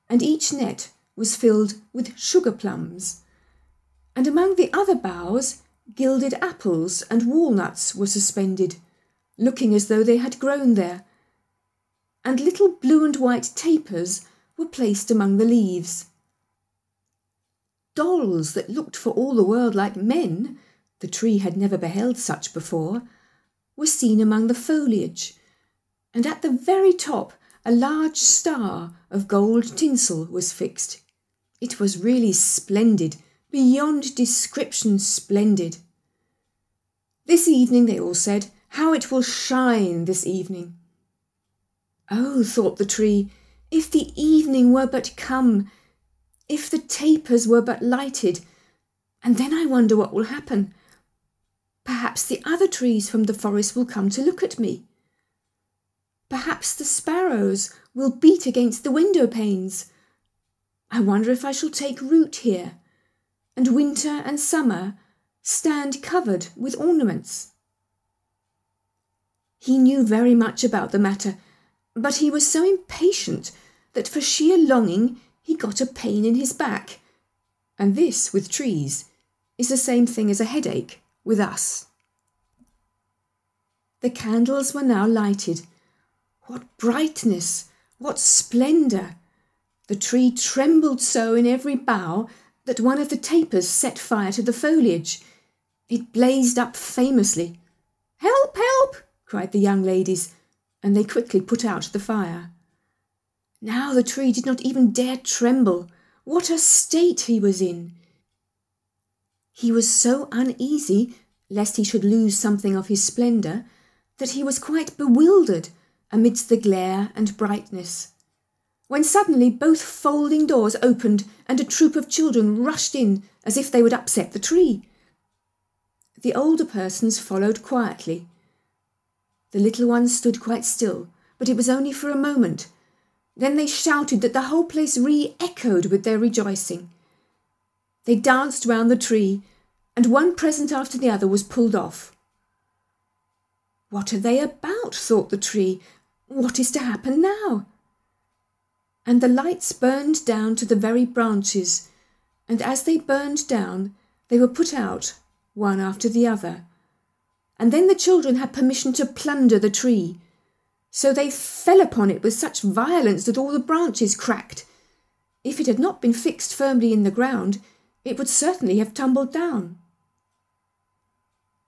and each net was filled with sugar plums. And among the other boughs, gilded apples and walnuts were suspended, looking as though they had grown there, and little blue and white tapers were placed among the leaves. Dolls that looked for all the world like men, the tree had never beheld such before, were seen among the foliage, and at the very top a large star of gold tinsel was fixed. It was really splendid, beyond description splendid. This evening, they all said, how it will shine this evening. Oh, thought the tree, if the evening were but come, if the tapers were but lighted, and then I wonder what will happen. Perhaps the other trees from the forest will come to look at me. Perhaps the sparrows will beat against the window panes. I wonder if I shall take root here, and winter and summer stand covered with ornaments. He knew very much about the matter, but he was so impatient that for sheer longing he got a pain in his back. And this, with trees, is the same thing as a headache with us. The candles were now lighted. What brightness! What splendour! The tree trembled so in every bough that one of the tapers set fire to the foliage. It blazed up famously. "Help, help!" cried the young ladies, and they quickly put out the fire. Now the tree did not even dare tremble. What a state he was in! He was so uneasy, lest he should lose something of his splendour, that he was quite bewildered amidst the glare and brightness, when suddenly both folding doors opened and a troop of children rushed in as if they would upset the tree. The older persons followed quietly. The little ones stood quite still, but it was only for a moment. Then they shouted that the whole place re-echoed with their rejoicing. They danced round the tree, and one present after the other was pulled off. What are they about? Thought the tree. What is to happen now? And the lights burned down to the very branches, and as they burned down, they were put out, one after the other. And then the children had permission to plunder the tree. So they fell upon it with such violence that all the branches cracked. If it had not been fixed firmly in the ground, it would certainly have tumbled down.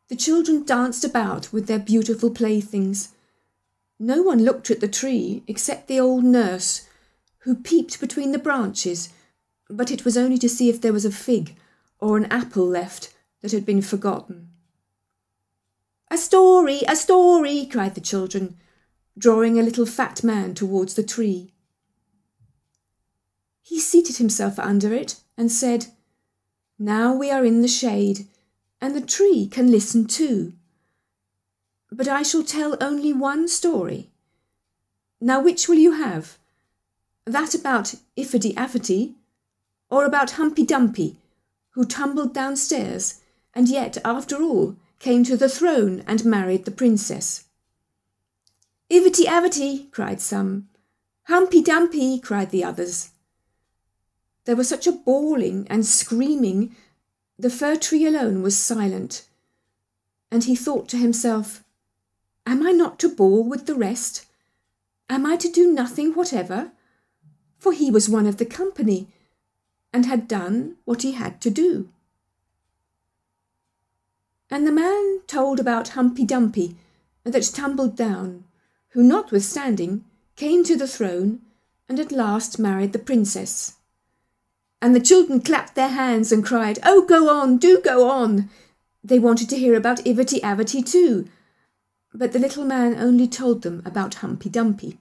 The children danced about with their beautiful playthings. No one looked at the tree except the old nurse, who peeped between the branches, but it was only to see if there was a fig or an apple left that had been forgotten. "A story, a story!" cried the children, drawing a little fat man towards the tree. He seated himself under it and said, "Now we are in the shade, and the tree can listen too. But I shall tell only one story. Now which will you have? That about Iffity Affity, or about Humpy Dumpy, who tumbled downstairs, and yet, after all, came to the throne and married the princess?" "Iffity Affity!" cried some. "Humpy Dumpy!" cried the others. There was such a bawling and screaming, the fir tree alone was silent, and he thought to himself, "Am I not to bawl with the rest? Am I to do nothing whatever?" For he was one of the company, and had done what he had to do. And the man told about Humpy Dumpy that tumbled down, who, notwithstanding, came to the throne and at last married the princess. And the children clapped their hands and cried, "Oh, go on, do go on!" They wanted to hear about Iffity Affity too, but the little man only told them about Humpy Dumpy.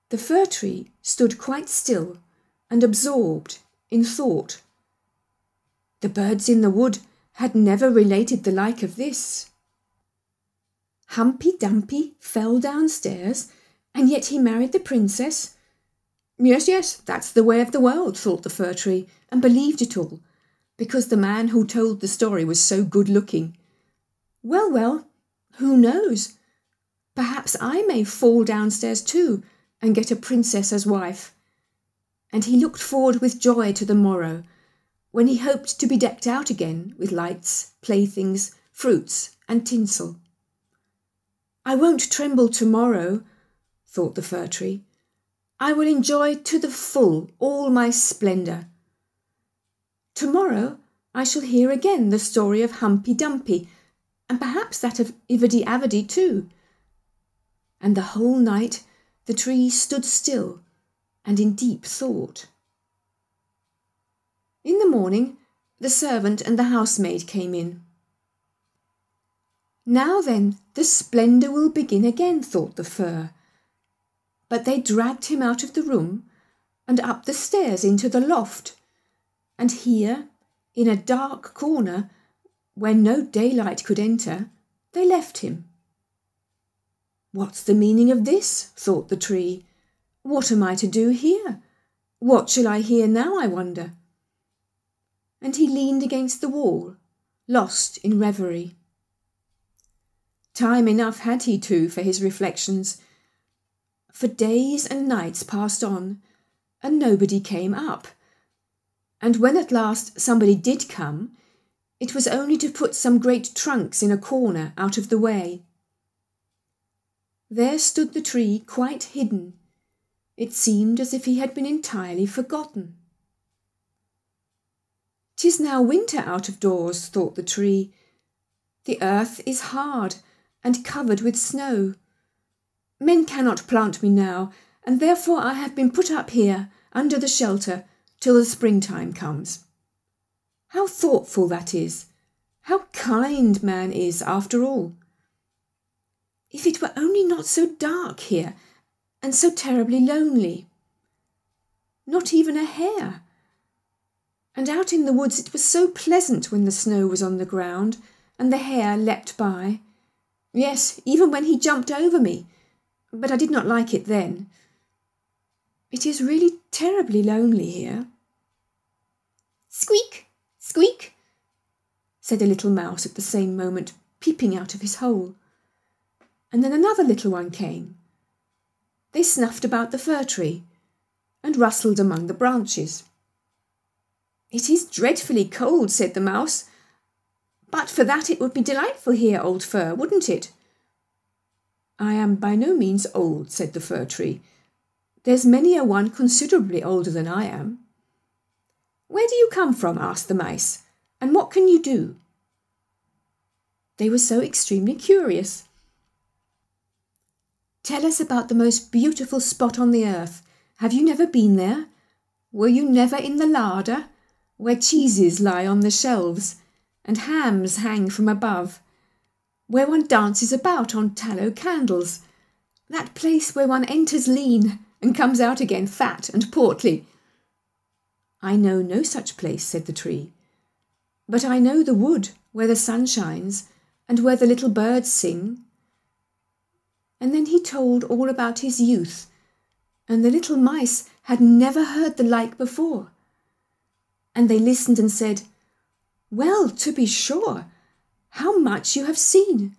The fir tree stood quite still and absorbed in thought. The birds in the wood had never related the like of this. Humpy Dumpy fell downstairs, and yet he married the princess. Yes, that's the way of the world, thought the fir tree, and believed it all. because the man who told the story was so good-looking. Well, well, who knows? Perhaps I may fall downstairs too and get a princess as wife. And he looked forward with joy to the morrow, when he hoped to be decked out again with lights, playthings, fruits and tinsel. I won't tremble tomorrow, thought the fir tree. I will enjoy to the full all my splendour. Tomorrow I shall hear again the story of Humpy Dumpy, and perhaps that of Ivedy Avedy too. And the whole night the tree stood still and in deep thought. In the morning the servant and the housemaid came in. Now then, the splendour will begin again, thought the fir. But they dragged him out of the room and up the stairs into the loft, and here, in a dark corner, where no daylight could enter, they left him. What's the meaning of this? Thought the tree. What am I to do here? What shall I hear now, I wonder? And he leaned against the wall, lost in reverie. Time enough had he too for his reflections. For days and nights passed on, and nobody came up. And when at last somebody did come, it was only to put some great trunks in a corner out of the way. There stood the tree quite hidden. It seemed as if he had been entirely forgotten. "'Tis now winter out of doors," thought the tree. "The earth is hard and covered with snow. Men cannot plant me now, and therefore I have been put up here under the shelter till the springtime comes. How thoughtful that is! How kind man is, after all! If it were only not so dark here, and so terribly lonely. Not even a hare. And out in the woods it was so pleasant when the snow was on the ground, and the hare leapt by. Yes, even when he jumped over me, but I did not like it then. It is really terribly lonely here." "Squeak, squeak," said a little mouse at the same moment, peeping out of his hole. And then another little one came. They snuffed about the fir tree and rustled among the branches. "It is dreadfully cold," said the mouse. "But for that it would be delightful here, old fir, wouldn't it?" "I am by no means old," said the fir tree. "There's many a one considerably older than I am." "Where do you come from?" asked the mice. "And what can you do?" They were so extremely curious. "Tell us about the most beautiful spot on the earth. Have you never been there? Were you never in the larder, where cheeses lie on the shelves, and hams hang from above, where one dances about on tallow candles, that place where one enters lean and comes out again fat and portly?" "I know no such place," said the tree, "but I know the wood where the sun shines and where the little birds sing." And then he told all about his youth, and the little mice had never heard the like before. And they listened and said, "Well, to be sure, how much you have seen!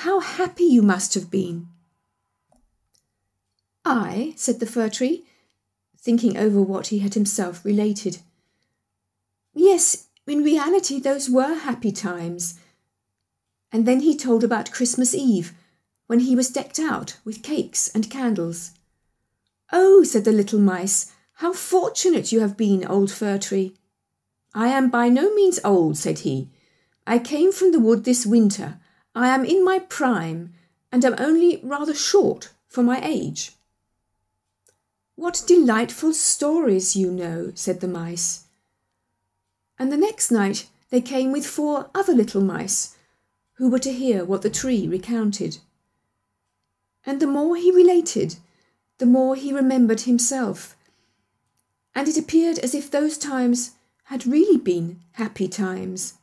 How happy you must have been!" "I," said the fir tree, thinking over what he had himself related. "Yes, in reality those were happy times." And then he told about Christmas Eve, when he was decked out with cakes and candles. "Oh," said the little mice, "how fortunate you have been, old fir tree." "I am by no means old," said he. "I came from the wood this winter. I am in my prime, and am only rather short for my age." "What delightful stories you know," said the mice. And the next night they came with 4 other little mice, who were to hear what the tree recounted. And the more he related, the more he remembered himself, and it appeared as if those times had really been happy times.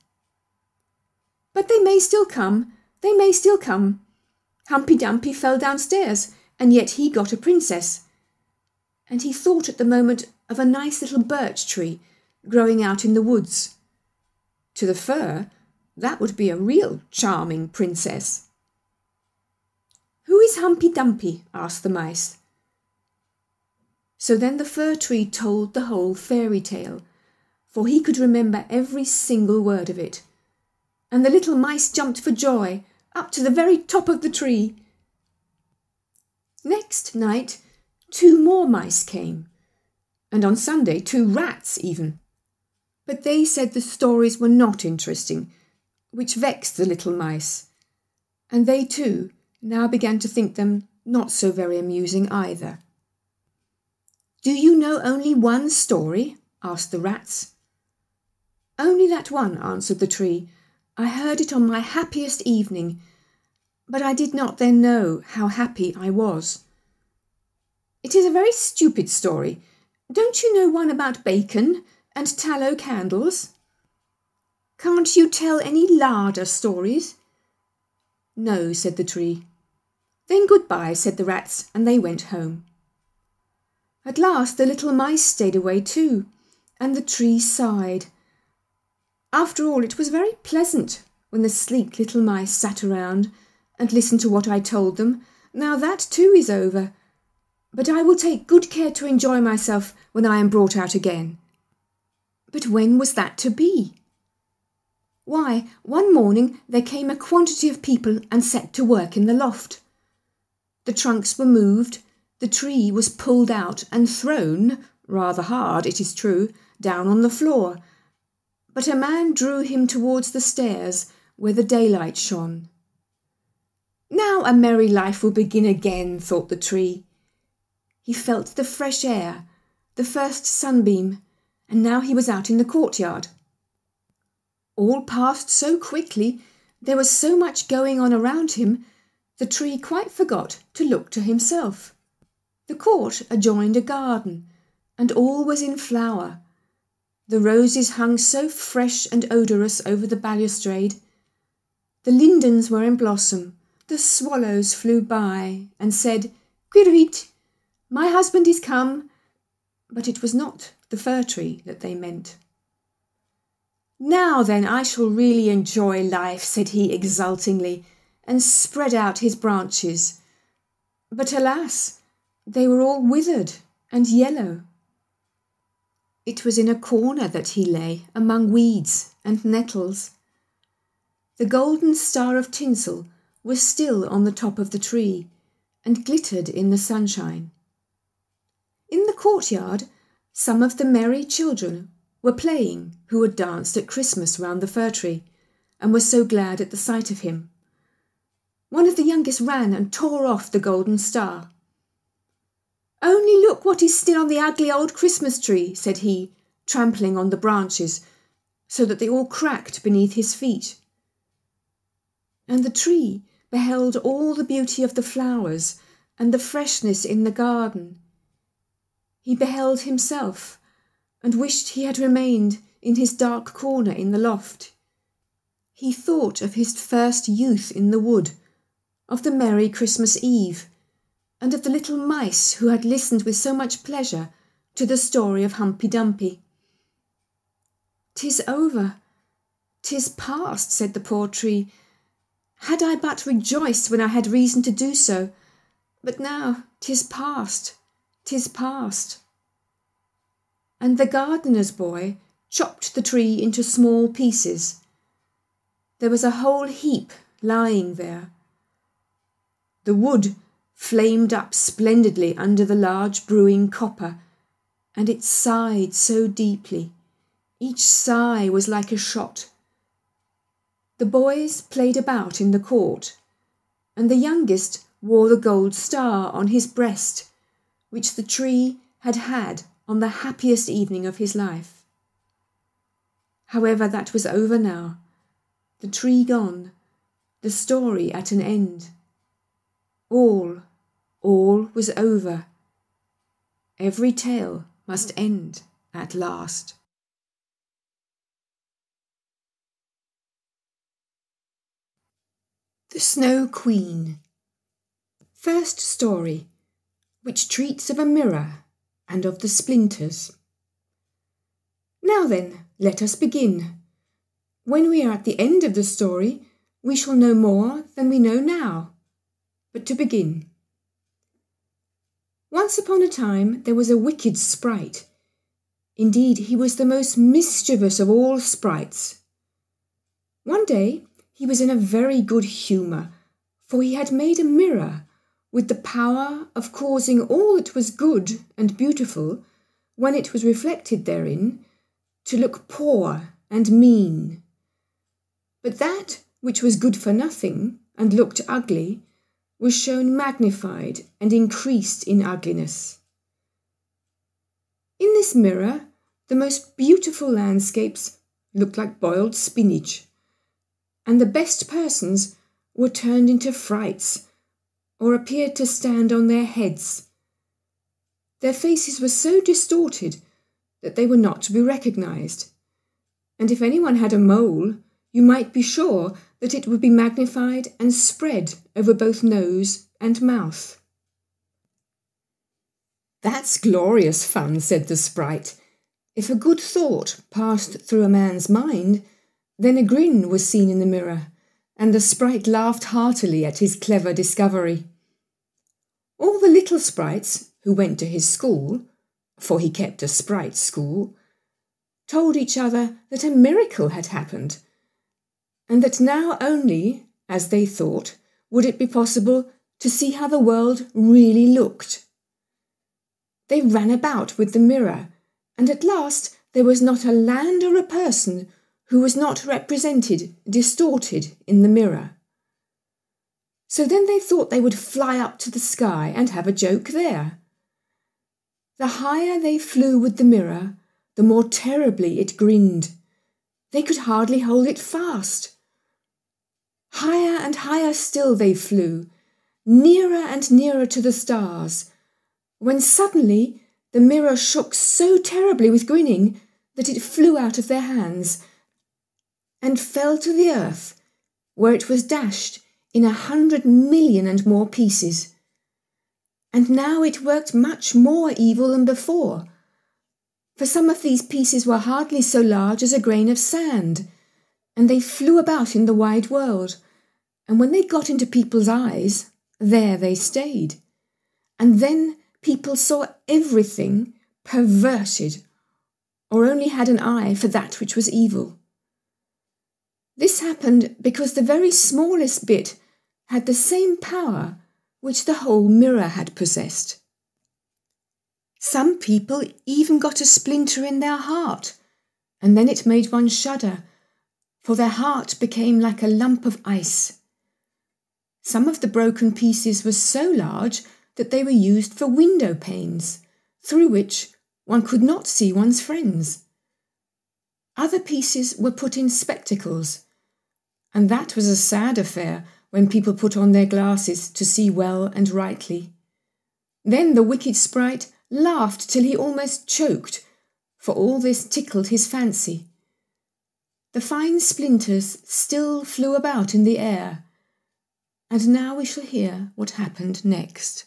"But they may still come, they may still come. Humpy Dumpy fell downstairs, and yet he got a princess." And he thought at the moment of a nice little birch tree growing out in the woods, To the fir, that would be a real charming princess. "Who is Humpy Dumpy?" asked the mice. So then the fir tree told the whole fairy tale, for he could remember every single word of it. And the little mice jumped for joy up to the very top of the tree. Next night, 2 more mice came, and on Sunday 2 rats even. But they said the stories were not interesting, which vexed the little mice, and they too now began to think them not so very amusing either. "Do you know only one story?" asked the rats. "Only that one," answered the tree. "I heard it on my happiest evening, but I did not then know how happy I was." "It is a very stupid story. Don't you know one about bacon and tallow candles?" "Can't you tell any larder stories?" "No," said the tree. "Then goodbye," said the rats, and they went home. At last the little mice stayed away too, and the tree sighed. After all, it was very pleasant when the sleek little mice sat around and listened to what I told them. Now that too is over, but I will take good care to enjoy myself when I am brought out again. But when was that to be? Why, one morning there came a quantity of people and set to work in the loft. The trunks were moved, the tree was pulled out and thrown, rather hard, it is true, down on the floor, but a man drew him towards the stairs where the daylight shone. "Now a merry life will begin again," thought the tree. He felt the fresh air, the first sunbeam, and now he was out in the courtyard. All passed so quickly, there was so much going on around him, the tree quite forgot to look to himself. The court adjoined a garden, and all was in flower. The roses hung so fresh and odorous over the balustrade. The lindens were in blossom, the swallows flew by and said, "Quirvit, my husband is come," but it was not the fir tree that they meant. "Now then, I shall really enjoy life," said he exultingly, and spread out his branches. But alas, they were all withered and yellow. It was in a corner that he lay, among weeds and nettles. The golden star of tinsel was still on the top of the tree, and glittered in the sunshine. In the courtyard, some of the merry children were playing who had danced at Christmas round the fir tree, and were so glad at the sight of him. One of the youngest ran and tore off the golden star. "Only look what is still on the ugly old Christmas tree," said he, trampling on the branches, so that they all cracked beneath his feet. And the tree beheld all the beauty of the flowers and the freshness in the garden. He beheld himself, and wished he had remained in his dark corner in the loft. He thought of his first youth in the wood, of the merry Christmas Eve, and of the little mice who had listened with so much pleasure to the story of Humpy Dumpy. "'Tis over, 'tis past," said the poor tree. "Had I but rejoiced when I had reason to do so, but now 'tis past, 'tis past." And the gardener's boy chopped the tree into small pieces. There was a whole heap lying there. The wood flamed up splendidly under the large brewing copper, and it sighed so deeply. Each sigh was like a shot. The boys played about in the court, and the youngest wore the gold star on his breast, which the tree had had on the happiest evening of his life. However, that was over now. The tree gone, the story at an end. All was over. Every tale must end at last. The Snow Queen. First story, which treats of a mirror and of the splinters. Now then, let us begin. When we are at the end of the story, we shall know more than we know now. But to begin. Once upon a time there was a wicked sprite. Indeed, he was the most mischievous of all sprites. One day he was in a very good humour, for he had made a mirror with the power of causing all that was good and beautiful, when it was reflected therein, to look poor and mean. But that which was good for nothing and looked ugly was shown magnified and increased in ugliness. In this mirror, the most beautiful landscapes looked like boiled spinach, and the best persons were turned into frights or appeared to stand on their heads. Their faces were so distorted that they were not to be recognized, and if anyone had a mole, you might be sure that it would be magnified and spread over both nose and mouth. "That's glorious fun," said the sprite. If a good thought passed through a man's mind, then a grin was seen in the mirror, and the sprite laughed heartily at his clever discovery. All the little sprites who went to his school, for he kept a sprite school, told each other that a miracle had happened, and that now only, as they thought, would it be possible to see how the world really looked. They ran about with the mirror, and at last there was not a land or a person who was not represented, distorted in the mirror. So then they thought they would fly up to the sky and have a joke there. The higher they flew with the mirror, the more terribly it grinned. They could hardly hold it fast. Higher and higher still they flew, nearer and nearer to the stars, when suddenly the mirror shook so terribly with grinning that it flew out of their hands and fell to the earth, where it was dashed in 100 million and more pieces. And now it worked much more evil than before, for some of these pieces were hardly so large as a grain of sand, and they flew about in the wide world, and when they got into people's eyes, there they stayed. And then people saw everything perverted, or only had an eye for that which was evil. This happened because the very smallest bit had the same power which the whole mirror had possessed. Some people even got a splinter in their heart, and then it made one shudder, for their heart became like a lump of ice. Some of the broken pieces were so large that they were used for window panes, through which one could not see one's friends. Other pieces were put in spectacles, and that was a sad affair when people put on their glasses to see well and rightly. Then the wicked sprite laughed till he almost choked, for all this tickled his fancy. The fine splinters still flew about in the air, and now we shall hear what happened next.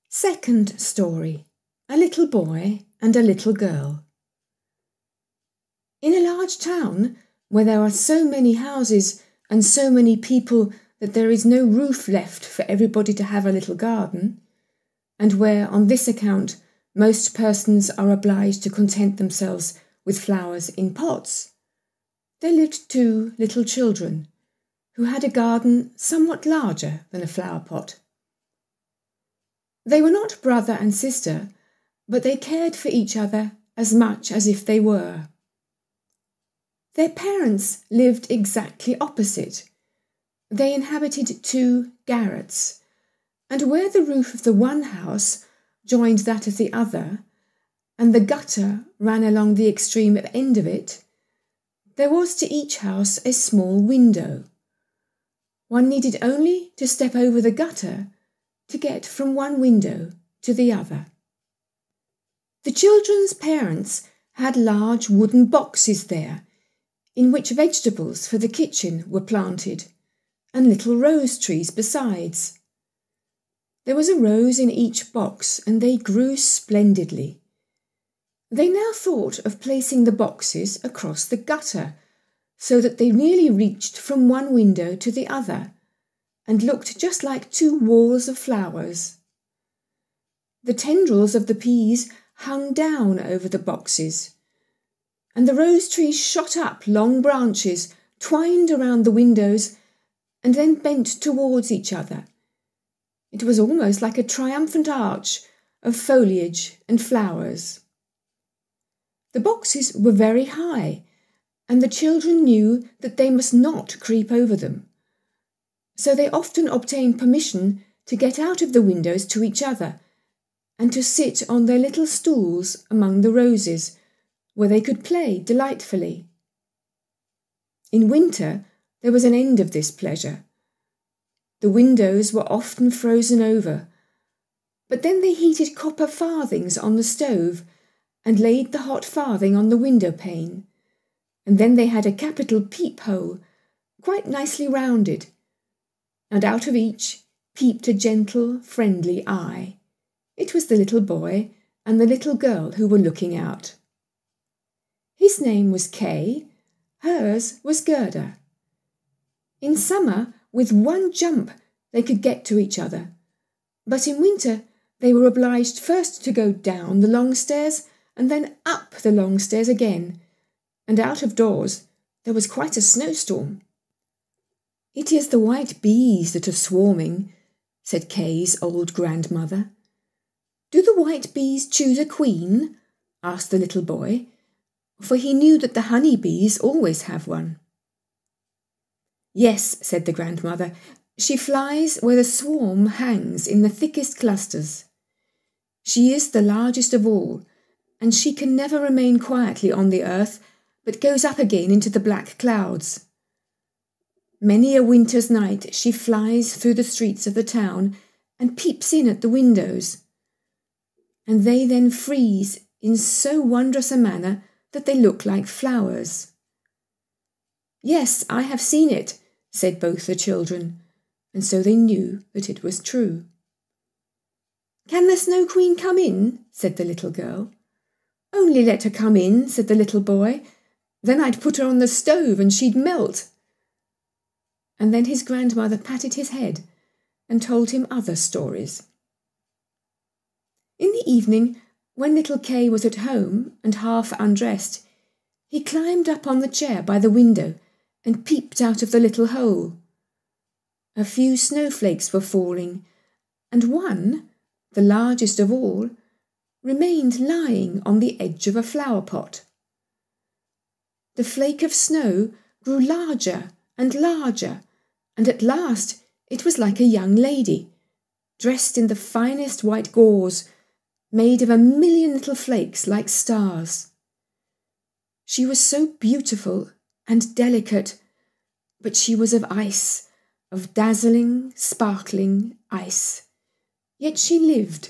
Second story, A Little Boy and a Little Girl. In a large town, where there are so many houses and so many people that there is no roof left for everybody to have a little garden, and where, on this account, most persons are obliged to content themselves with flowers in pots, there lived 2 little children, who had a garden somewhat larger than a flower pot. They were not brother and sister, but they cared for each other as much as if they were. Their parents lived exactly opposite. They inhabited 2 garrets, and where the roof of the one house joined that of the other, and the gutter ran along the extreme end of it, there was to each house a small window. One needed only to step over the gutter to get from one window to the other. The children's parents had large wooden boxes there, in which vegetables for the kitchen were planted, and little rose trees besides. There was a rose in each box, and they grew splendidly. They now thought of placing the boxes across the gutter, so that they nearly reached from one window to the other, and looked just like two walls of flowers. The tendrils of the peas hung down over the boxes, and the rose trees shot up long branches twined around the windows and then bent towards each other. It was almost like a triumphant arch of foliage and flowers. The boxes were very high, and the children knew that they must not creep over them. So they often obtained permission to get out of the windows to each other and to sit on their little stools among the roses, where they could play delightfully. In winter there was an end of this pleasure. The windows were often frozen over, but then they heated copper farthings on the stove and laid the hot farthing on the window pane, and then they had a capital peep-hole, quite nicely rounded, and out of each peeped a gentle, friendly eye. It was the little boy and the little girl who were looking out. His name was Kay, hers was Gerda. In summer, with one jump, they could get to each other, but in winter they were obliged first to go down the long stairs and then up the long stairs again, and out of doors there was quite a snowstorm. "It is the white bees that are swarming," said Kay's old grandmother. "Do the white bees choose a queen?" asked the little boy, for he knew that the honey bees always have one. "Yes," said the grandmother, "she flies where the swarm hangs in the thickest clusters. She is the largest of all, and she can never remain quietly on the earth, but goes up again into the black clouds. Many a winter's night she flies through the streets of the town and peeps in at the windows, and they then freeze in so wondrous a manner that they look like flowers." "Yes, I have seen it," said both the children, and so they knew that it was true. "Can the Snow Queen come in?" said the little girl. "Only let her come in," said the little boy. "Then I'd put her on the stove and she'd melt." And then his grandmother patted his head and told him other stories. In the evening, when little Kay was at home and half undressed, he climbed up on the chair by the window and peeped out of the little hole. A few snowflakes were falling, and one, the largest of all, remained lying on the edge of a flower pot. The flake of snow grew larger and larger, and at last it was like a young lady, dressed in the finest white gauze, made of 1,000,000 little flakes like stars. She was so beautiful and delicate, but she was of ice, of dazzling, sparkling ice. Yet she lived.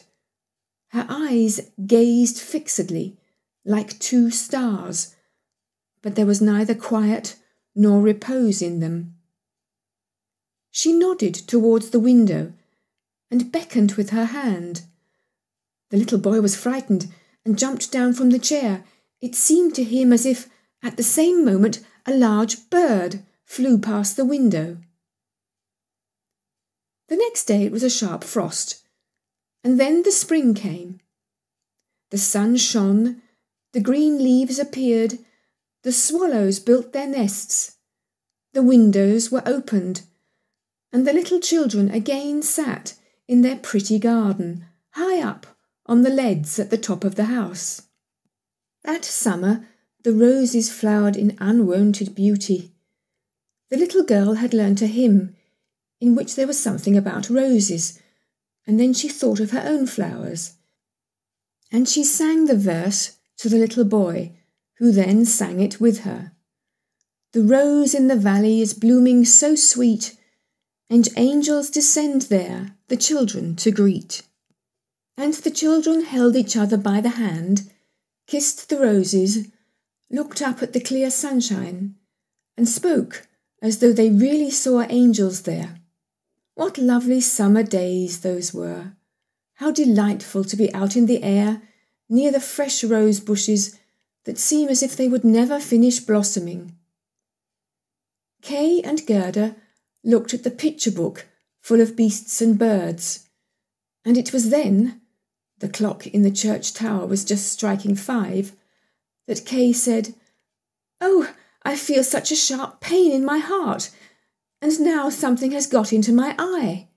Her eyes gazed fixedly, like two stars, but there was neither quiet nor repose in them. She nodded towards the window and beckoned with her hand. The little boy was frightened and jumped down from the chair. It seemed to him as if, at the same moment, a large bird flew past the window. The next day it was a sharp frost, and then the spring came. The sun shone, the green leaves appeared, the swallows built their nests, the windows were opened, and the little children again sat in their pretty garden, high up on the leads at the top of the house. That summer the roses flowered in unwonted beauty. The little girl had learnt a hymn, in which there was something about roses, and then she thought of her own flowers, and she sang the verse to the little boy, who then sang it with her. "The rose in the valley is blooming so sweet, and angels descend there the children to greet." And the children held each other by the hand, kissed the roses, looked up at the clear sunshine, and spoke as though they really saw angels there. What lovely summer days those were! How delightful to be out in the air near the fresh rose bushes that seem as if they would never finish blossoming. Kay and Gerda looked at the picture book full of beasts and birds, and it was then, the clock in the church tower was just striking 5, that Kay said, "Oh, I feel such a sharp pain in my heart, and now something has got into my eye."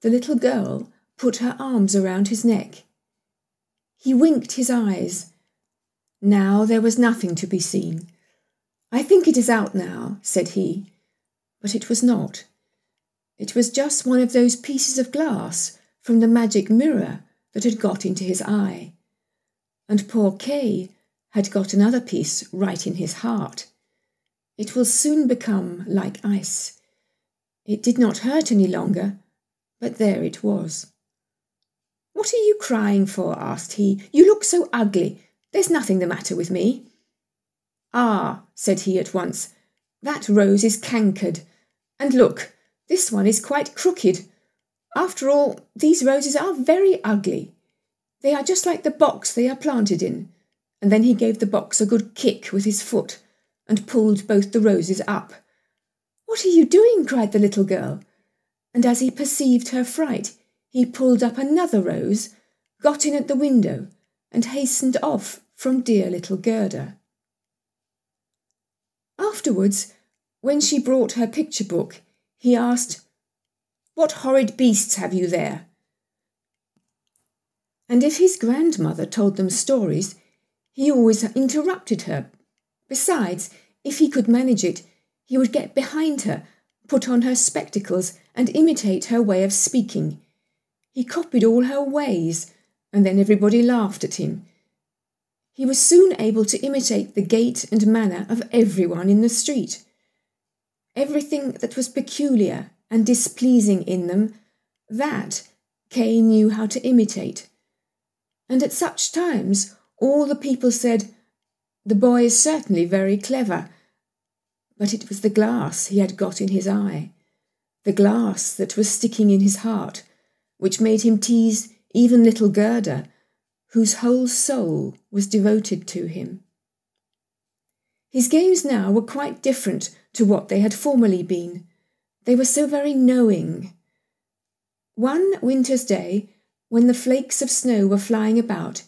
The little girl put her arms around his neck. He winked his eyes. Now there was nothing to be seen. "I think it is out now," said he, but it was not. It was just one of those pieces of glass from the magic mirror that had got into his eye. And poor Kay had got another piece right in his heart. It will soon become like ice. It did not hurt any longer, but there it was. "What are you crying for?" asked he. "You look so ugly. There's nothing the matter with me." "Ah," said he at once, "that rose is cankered. And look, this one is quite crooked. After all, these roses are very ugly. They are just like the box they are planted in." And then he gave the box a good kick with his foot and pulled both the roses up. "What are you doing?" cried the little girl. And as he perceived her fright, he pulled up another rose, got in at the window, and hastened off from dear little Gerda. Afterwards, when she brought her picture book, he asked, "What horrid beasts have you there?" And if his grandmother told them stories, he always interrupted her. Besides, if he could manage it, he would get behind her, put on her spectacles, and imitate her way of speaking. He copied all her ways, and then everybody laughed at him. He was soon able to imitate the gait and manner of everyone in the street. Everything that was peculiar and displeasing in them, that Kay knew how to imitate. And at such times all the people said, "The boy is certainly very clever." But it was the glass he had got in his eye, the glass that was sticking in his heart, which made him tease even little Gerda, whose whole soul was devoted to him. His games now were quite different to what they had formerly been. They were so very knowing. One winter's day, when the flakes of snow were flying about,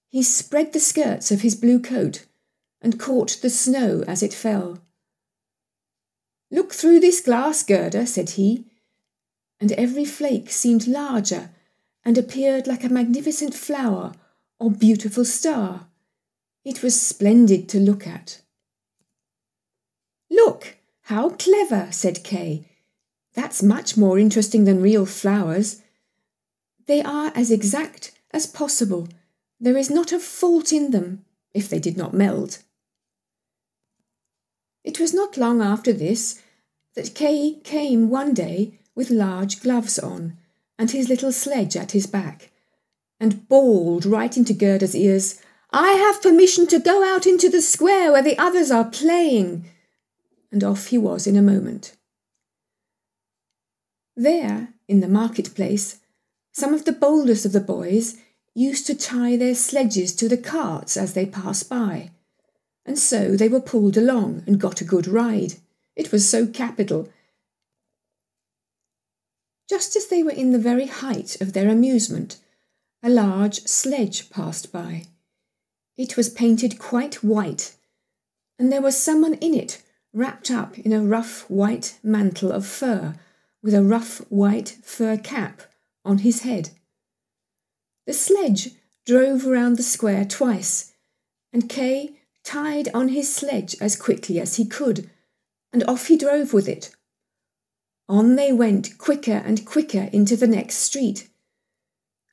he spread the skirts of his blue coat and caught the snow as it fell. "Look through this glass, Gerda," said he, and every flake seemed larger and appeared like a magnificent flower or beautiful star. It was splendid to look at. "Look, how clever," said Kay. "That's much more interesting than real flowers. They are as exact as possible. There is not a fault in them, if they did not melt." It was not long after this that Kay came one day with large gloves on and his little sledge at his back, and bawled right into Gerda's ears, "I have permission to go out into the square where the others are playing." And off he was in a moment. There, in the marketplace, some of the boldest of the boys used to tie their sledges to the carts as they passed by, and so they were pulled along and got a good ride. It was so capital. Just as they were in the very height of their amusement, a large sledge passed by. It was painted quite white, and there was someone in it wrapped up in a rough white mantle of fur, with a rough white fur cap on his head. The sledge drove round the square twice, and Kay tied on his sledge as quickly as he could, and off he drove with it. On they went quicker and quicker into the next street,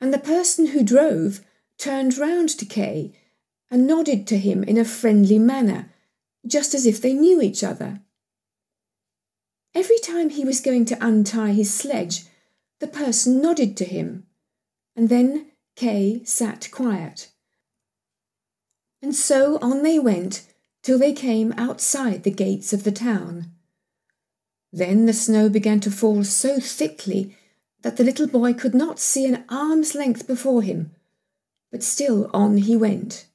and the person who drove turned round to Kay and nodded to him in a friendly manner, just as if they knew each other. Every time he was going to untie his sledge, the person nodded to him, and then Kay sat quiet. And so on they went till they came outside the gates of the town. Then the snow began to fall so thickly that the little boy could not see an arm's length before him, but still on he went.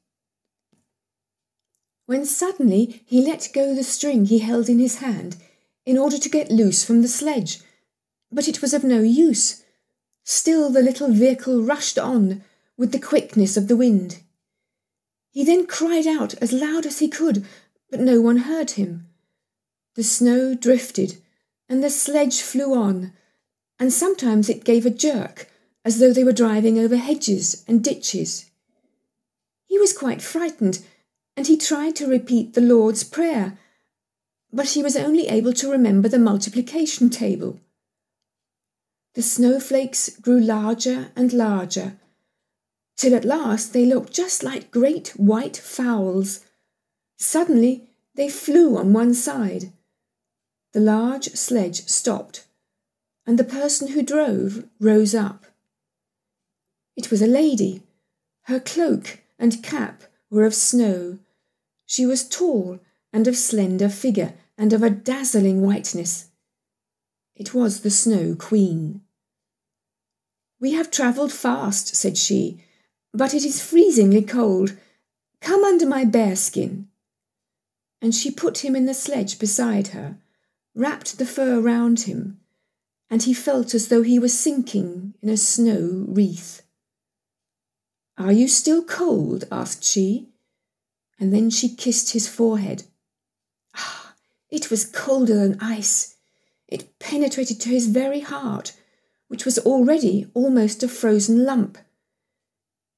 When suddenly he let go the string he held in his hand in order to get loose from the sledge, but it was of no use. Still the little vehicle rushed on with the quickness of the wind. He then cried out as loud as he could, but no one heard him. The snow drifted, and the sledge flew on, and sometimes it gave a jerk, as though they were driving over hedges and ditches. He was quite frightened, and he tried to repeat the Lord's Prayer, but he was only able to remember the multiplication table. The snowflakes grew larger and larger, till at last they looked just like great white fowls. Suddenly they flew on one side. The large sledge stopped, and the person who drove rose up. It was a lady. Her cloak and cap were of snow. She was tall and of slender figure and of a dazzling whiteness. It was the Snow Queen. "We have travelled fast," said she, "but it is freezingly cold. Come under my bearskin." And she put him in the sledge beside her, wrapped the fur round him, and he felt as though he were sinking in a snow wreath. "Are you still cold?" asked she, and then she kissed his forehead. Ah, it was colder than ice. It penetrated to his very heart, which was already almost a frozen lump.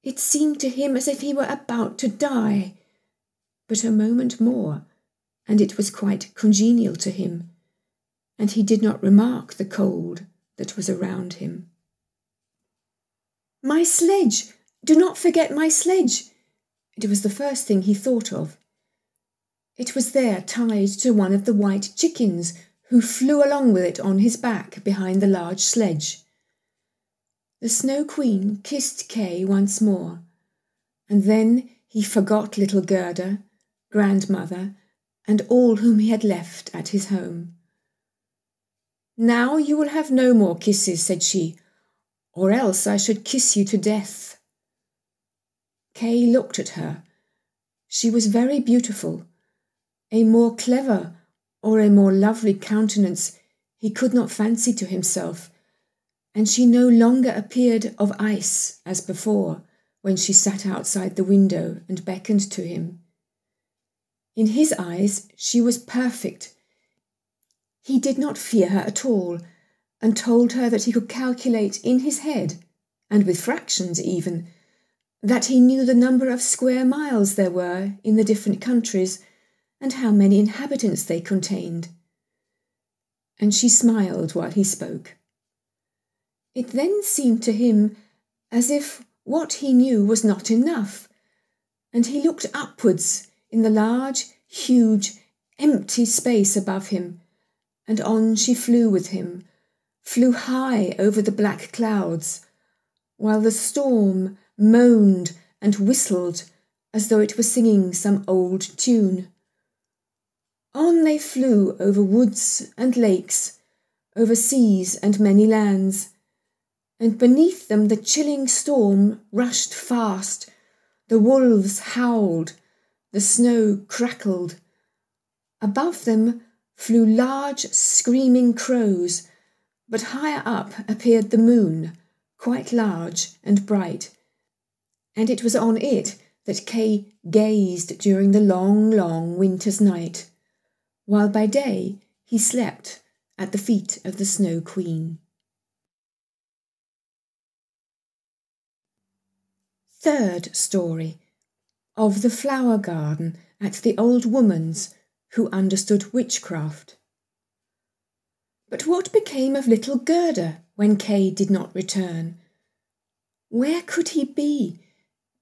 It seemed to him as if he were about to die, but a moment more, and it was quite congenial to him, and he did not remark the cold that was around him. "My sledge! Do not forget my sledge!" It was the first thing he thought of. It was there tied to one of the white chickens, who flew along with it on his back behind the large sledge. The Snow Queen kissed Kay once more, and then he forgot little Gerda, grandmother, and all whom he had left at his home. "Now you will have no more kisses," said she, "or else I should kiss you to death." Kay looked at her. She was very beautiful. A more clever or a more lovely countenance he could not fancy to himself, and she no longer appeared of ice as before, when she sat outside the window and beckoned to him. In his eyes she was perfect. He did not fear her at all, and told her that he could calculate in his head, and with fractions even, that he knew the number of square miles there were in the different countries, and how many inhabitants they contained. And she smiled while he spoke. It then seemed to him as if what he knew was not enough, and he looked upwards in the large, huge, empty space above him, and on she flew with him, flew high over the black clouds, while the storm moaned and whistled as though it were singing some old tune. On they flew over woods and lakes, over seas and many lands, and beneath them the chilling storm rushed fast, the wolves howled, the snow crackled. Above them flew large screaming crows, but higher up appeared the moon, quite large and bright, and it was on it that Kay gazed during the long, long winter's night, while by day he slept at the feet of the Snow Queen. Third story, of the flower garden at the old woman's who understood witchcraft. But what became of little Gerda when Kay did not return? Where could he be?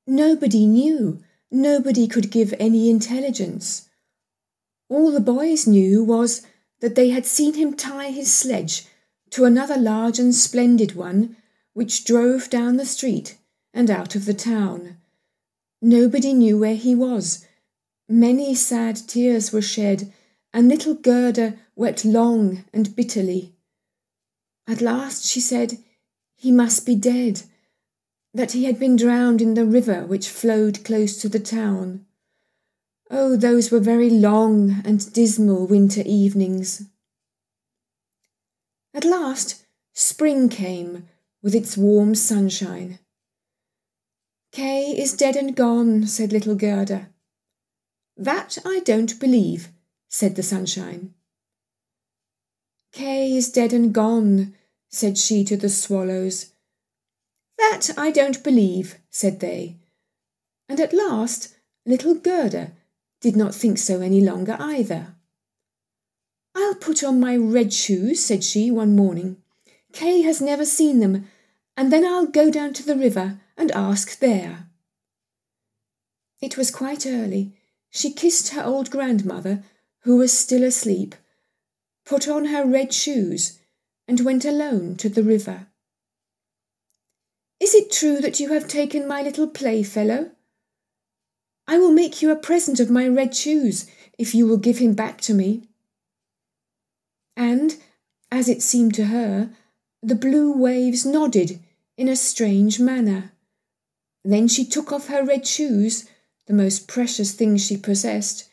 Nobody knew. Nobody could give any intelligence. All the boys knew was that they had seen him tie his sledge to another large and splendid one, which drove down the street and out of the town. Nobody knew where he was. Many sad tears were shed, and little Gerda wept long and bitterly. At last she said, "He must be dead." that he had been drowned in the river which flowed close to the town. Oh, those were very long and dismal winter evenings. At last, spring came with its warm sunshine. "Kay is dead and gone," said little Gerda. "That I don't believe," said the sunshine. "Kay is dead and gone," said she to the swallows. "That I don't believe," said they. And at last little Gerda did not think so any longer either. "I'll put on my red shoes," said she one morning. "Kay has never seen them, and then I'll go down to the river and ask there." It was quite early. She kissed her old grandmother, who was still asleep, put on her red shoes, and went alone to the river. "Is it true that you have taken my little playfellow? I will make you a present of my red shoes if you will give him back to me." And, as it seemed to her, the blue waves nodded in a strange manner. Then she took off her red shoes, the most precious things she possessed,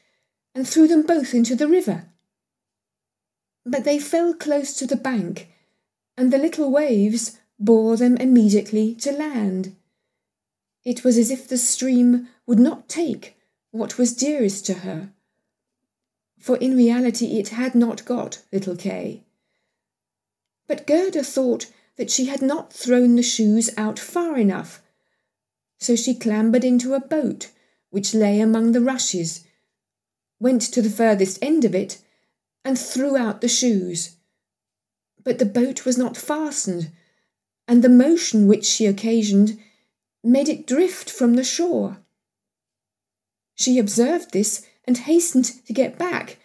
and threw them both into the river. But they fell close to the bank, and the little waves bore them immediately to land. It was as if the stream would not take what was dearest to her, for in reality it had not got little Kay. But Gerda thought that she had not thrown the shoes out far enough, so she clambered into a boat which lay among the rushes, went to the furthest end of it, and threw out the shoes. But the boat was not fastened, and the motion which she occasioned made it drift from the shore. She observed this and hastened to get back,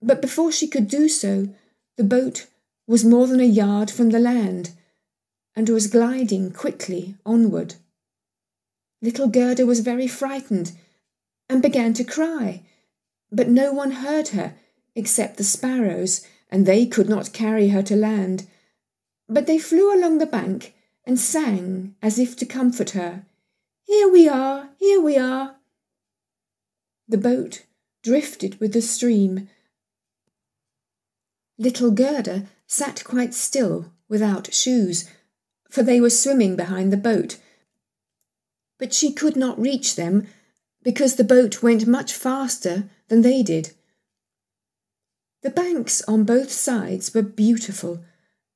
but before she could do so, the boat was more than a yard from the land, and was gliding quickly onward. Little Gerda was very frightened, and began to cry, but no one heard her except the sparrows, and they could not carry her to land. But they flew along the bank and sang as if to comfort her, "Here we are, here we are." The boat drifted with the stream. Little Gerda sat quite still without shoes, for they were swimming behind the boat. But she could not reach them, because the boat went much faster than they did. The banks on both sides were beautiful,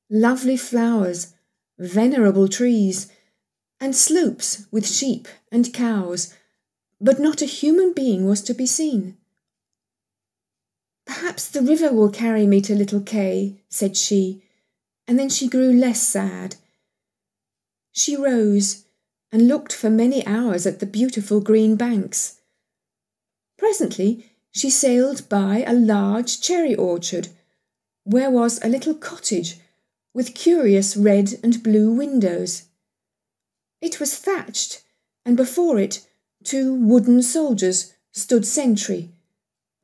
lovely flowers, venerable trees, and slopes with sheep and cows, but not a human being was to be seen. "Perhaps the river will carry me to little Kay," said she, and then she grew less sad. She rose and looked for many hours at the beautiful green banks. Presently she sailed by a large cherry orchard, where was a little cottage with curious red and blue windows. It was thatched, and before it 2 wooden soldiers stood sentry,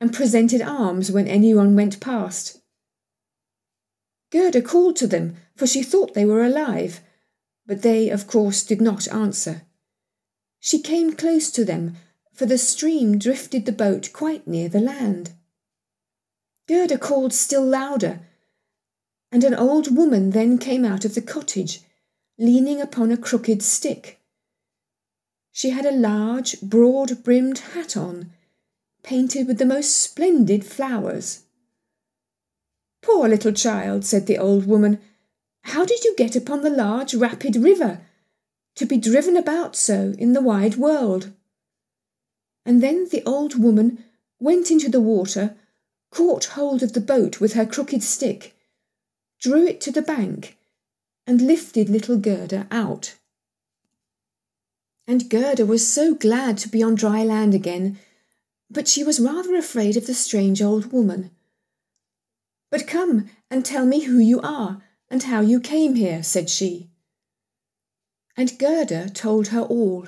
and presented arms when anyone went past. Gerda called to them, for she thought they were alive, but they, of course, did not answer. She came close to them, for the stream drifted the boat quite near the land. Gerda called still louder, and an old woman then came out of the cottage, leaning upon a crooked stick. She had a large, broad-brimmed hat on, painted with the most splendid flowers. "Poor little child," said the old woman, "how did you get upon the large, rapid river, to be driven about so in the wide world?" And then the old woman went into the water, caught hold of the boat with her crooked stick, drew it to the bank, and lifted little Gerda out. And Gerda was so glad to be on dry land again, but she was rather afraid of the strange old woman. "But come and tell me who you are and how you came here," said she. And Gerda told her all.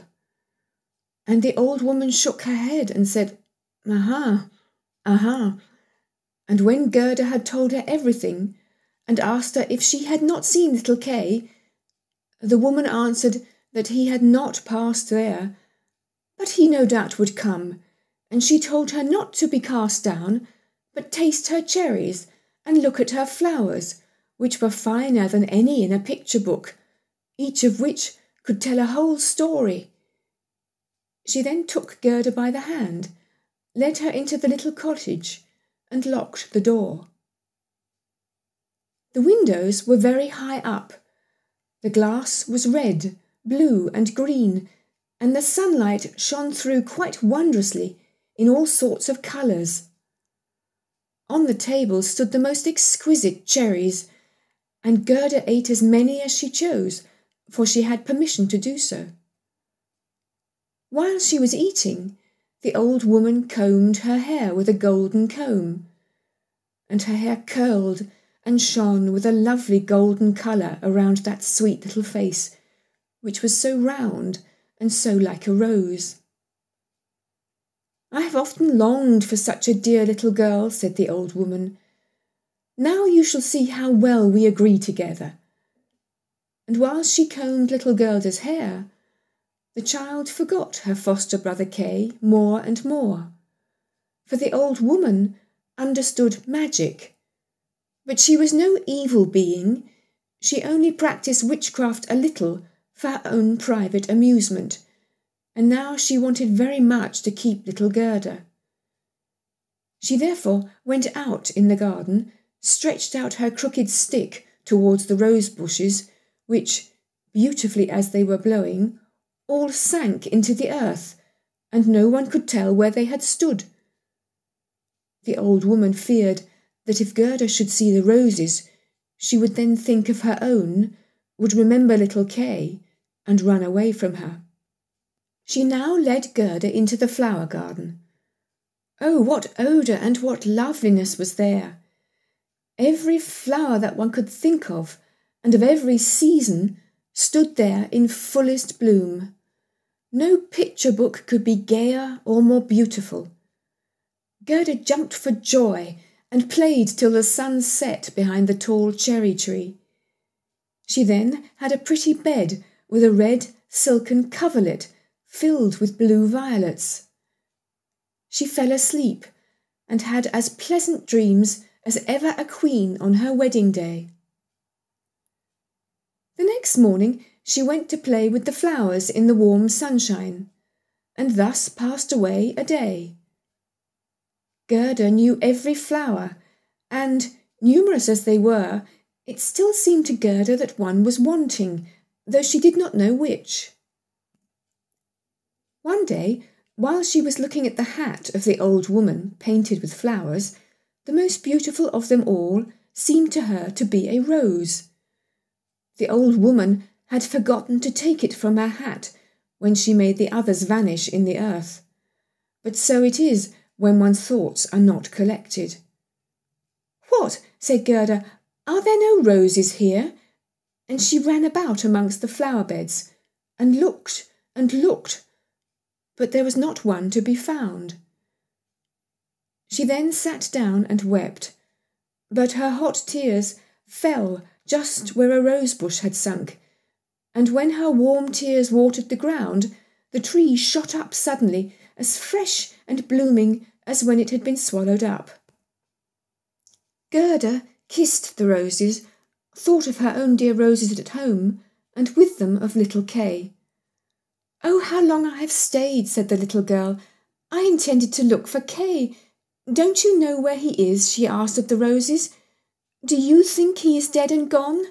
And the old woman shook her head and said, "Aha, aha." And when Gerda had told her everything, and asked her if she had not seen little Kay, the woman answered that he had not passed there, but he no doubt would come, and she told her not to be cast down, but taste her cherries and look at her flowers, which were finer than any in a picture book, each of which could tell a whole story. She then took Gerda by the hand, led her into the little cottage, and locked the door. The windows were very high up. The glass was red, blue, and green, and the sunlight shone through quite wondrously in all sorts of colours. On the table stood the most exquisite cherries, and Gerda ate as many as she chose, for she had permission to do so. While she was eating, the old woman combed her hair with a golden comb, and her hair curled and shone with a lovely golden colour around that sweet little face, which was so round and so like a rose. "I have often longed for such a dear little girl," said the old woman. "Now you shall see how well we agree together." And while she combed little Gerda's hair, the child forgot her foster brother Kay more and more, for the old woman understood magic. But she was no evil being. She only practised witchcraft a little for her own private amusement, and now she wanted very much to keep little Gerda. She therefore went out in the garden, stretched out her crooked stick towards the rose bushes, which, beautifully as they were blowing, all sank into the earth, and no one could tell where they had stood. The old woman feared that if Gerda should see the roses, she would then think of her own, would remember little Kay, and run away from her. She now led Gerda into the flower garden. Oh, what odour and what loveliness was there! Every flower that one could think of, and of every season, stood there in fullest bloom. No picture book could be gayer or more beautiful. Gerda jumped for joy and played till the sun set behind the tall cherry tree. She then had a pretty bed with a red silken coverlet filled with blue violets. She fell asleep and had as pleasant dreams as ever a queen on her wedding day. The next morning she went to play with the flowers in the warm sunshine, and thus passed away a day. Gerda knew every flower, and, numerous as they were, it still seemed to Gerda that one was wanting, though she did not know which. One day, while she was looking at the hat of the old woman painted with flowers, the most beautiful of them all seemed to her to be a rose. The old woman had forgotten to take it from her hat when she made the others vanish in the earth. But so it is when one's thoughts are not collected. "What?" said Gerda. "Are there no roses here?" And she ran about amongst the flower beds, and looked, but there was not one to be found. She then sat down and wept, but her hot tears fell just where a rose bush had sunk, and when her warm tears watered the ground, the tree shot up suddenly, as fresh and blooming as when it had been swallowed up. Gerda kissed the roses, thought of her own dear roses at home, and with them of little Kay. "Oh, how long I have stayed," said the little girl. "I intended to look for Kay. Don't you know where he is?" she asked of the roses. "Do you think he is dead and gone?"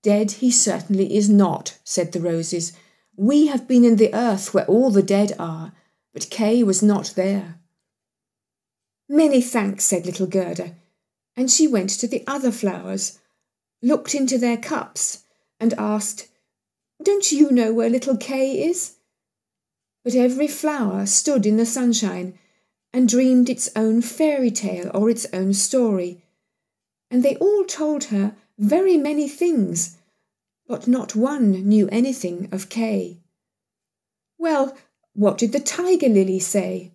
"Dead he certainly is not," said the roses. "We have been in the earth where all the dead are, but Kay was not there." "Many thanks," said little Gerda, and she went to the other flowers, looked into their cups, and asked, "Don't you know where little Kay is?" But every flower stood in the sunshine and dreamed its own fairy tale or its own story, and they all told her very many things, but not one knew anything of Kay. Well, what did the tiger lily say?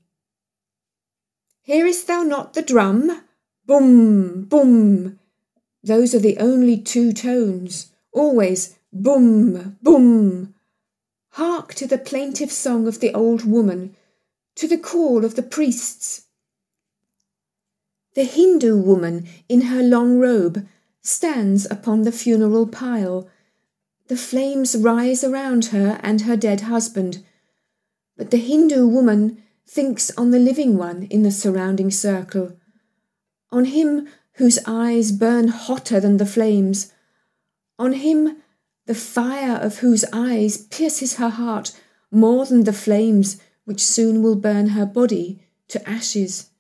"Hearest thou not the drum? Boom, boom." Those are the only two tones, always boom, boom, Hark to the plaintive song of the old woman, to the call of the priests. The Hindu woman in her long robe stands upon the funeral pile. The flames rise around her and her dead husband, but the Hindu woman thinks on the living one in the surrounding circle, on him whose eyes burn hotter than the flames, on him the fire of whose eyes pierces her heart more than the flames which soon will burn her body to ashes.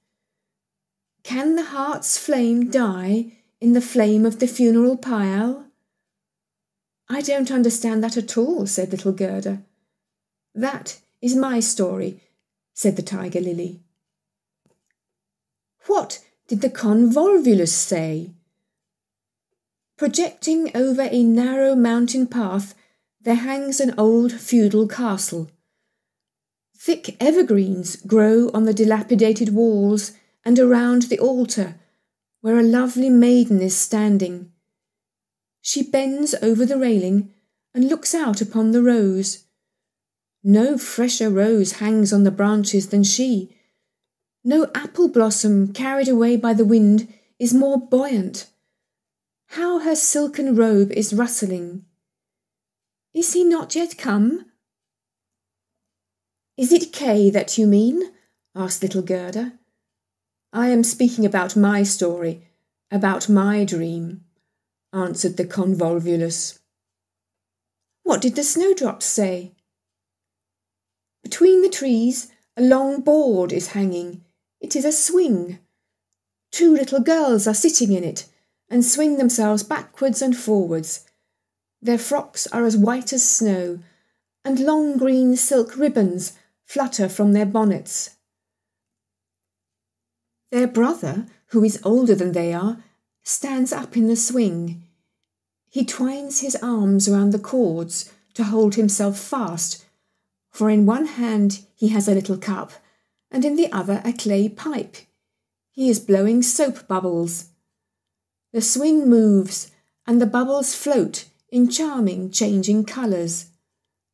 Can the heart's flame die in the flame of the funeral pile? I don't understand that at all, said little Gerda. That is my story, said the tiger lily. What did the convolvulus say? Projecting over a narrow mountain path, there hangs an old feudal castle. Thick evergreens grow on the dilapidated walls and around the altar, where a lovely maiden is standing. She bends over the railing and looks out upon the rose. No fresher rose hangs on the branches than she. No apple blossom carried away by the wind is more buoyant. How her silken robe is rustling! Is he not yet come? Is it Kay that you mean? Asked little Gerda. I am speaking about my story, about my dream, answered the convolvulus. What did the snowdrops say? Between the trees a long board is hanging. It is a swing. 2 little girls are sitting in it and swing themselves backwards and forwards. Their frocks are as white as snow, and long green silk ribbons flutter from their bonnets. Their brother, who is older than they are, stands up in the swing. He twines his arms around the cords to hold himself fast, for in one hand he has a little cup, and in the other a clay pipe. He is blowing soap bubbles. The swing moves, and the bubbles float in charming changing colours.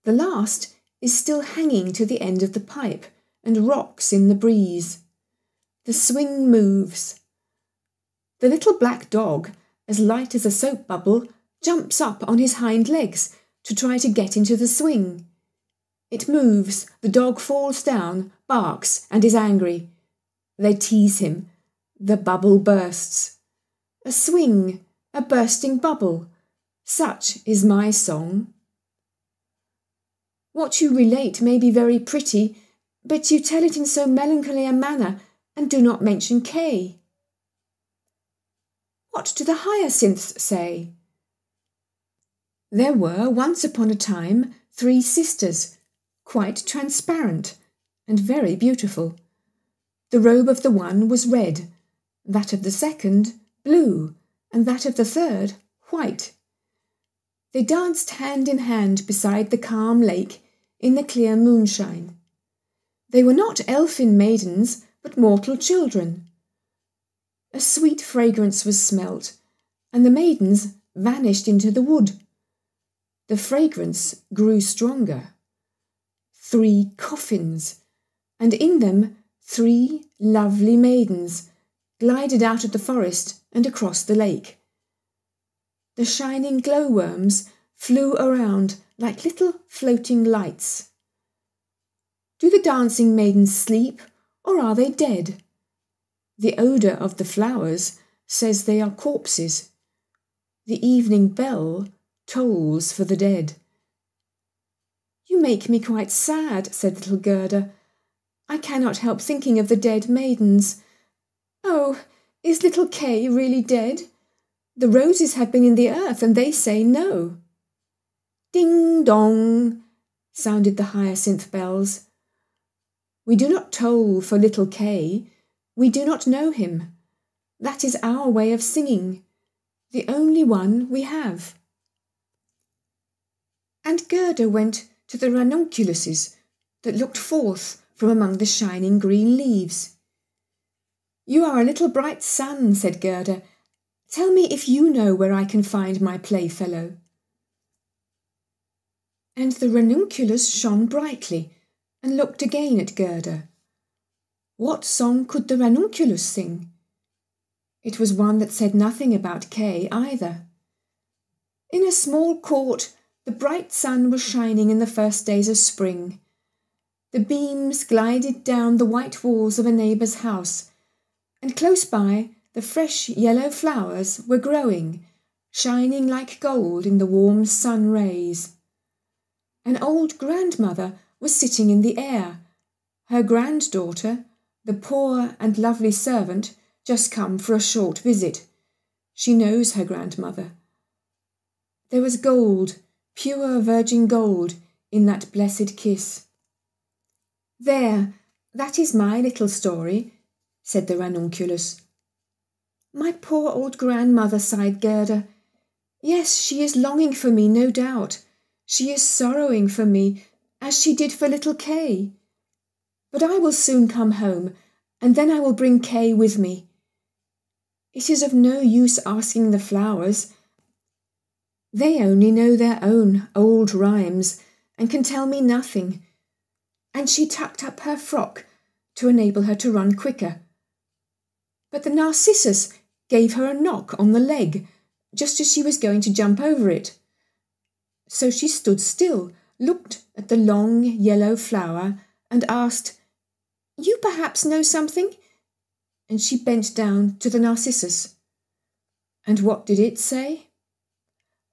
The last is still hanging to the end of the pipe and rocks in the breeze. The swing moves. The little black dog, as light as a soap bubble, jumps up on his hind legs to try to get into the swing. It moves, the dog falls down, barks, and is angry. They tease him. The bubble bursts. A swing, a bursting bubble. Such is my song. What you relate may be very pretty, but you tell it in so melancholy a manner and do not mention Kay. What do the hyacinths say? There were once upon a time 3 sisters, quite transparent and very beautiful. The robe of the one was red, that of the second blue, and that of the third white. They danced hand in hand beside the calm lake in the clear moonshine. They were not elfin maidens, but mortal children. A sweet fragrance was smelt, and the maidens vanished into the wood. The fragrance grew stronger. 3 coffins, and in them 3 lovely maidens glided out of the forest and across the lake. The shining glowworms flew around like little floating lights. Do the dancing maidens sleep, or are they dead? The odour of the flowers says they are corpses. The evening bell tolls for the dead. You make me quite sad, said little Gerda. I cannot help thinking of the dead maidens. Oh, is little Kay really dead? The roses have been in the earth, and they say no. Ding dong, sounded the hyacinth bells. We do not toll for little Kay. We do not know him. That is our way of singing, the only one we have. And Gerda went to the ranunculuses that looked forth from among the shining green leaves. You are a little bright sun, said Gerda. Tell me if you know where I can find my playfellow. And the ranunculus shone brightly and looked again at Gerda. What song could the ranunculus sing? It was one that said nothing about Kay either. In a small court, the bright sun was shining in the first days of spring. The beams glided down the white walls of a neighbour's house, and close by the fresh yellow flowers were growing, shining like gold in the warm sun rays. An old grandmother was sitting in the air. Her granddaughter, the poor and lovely servant, just come for a short visit. She knows her grandmother. There was gold, pure virgin gold, in that blessed kiss. There, that is my little story, said the ranunculus. My poor old grandmother, sighed Gerda. Yes, she is longing for me, no doubt. She is sorrowing for me, as she did for little Kay. But I will soon come home, and then I will bring Kay with me. It is of no use asking the flowers. They only know their own old rhymes and can tell me nothing. And she tucked up her frock to enable her to run quicker. But the narcissus gave her a knock on the leg just as she was going to jump over it. So she stood still, looked at the long yellow flower and asked, "You perhaps know something?" And she bent down to the narcissus. And what did it say?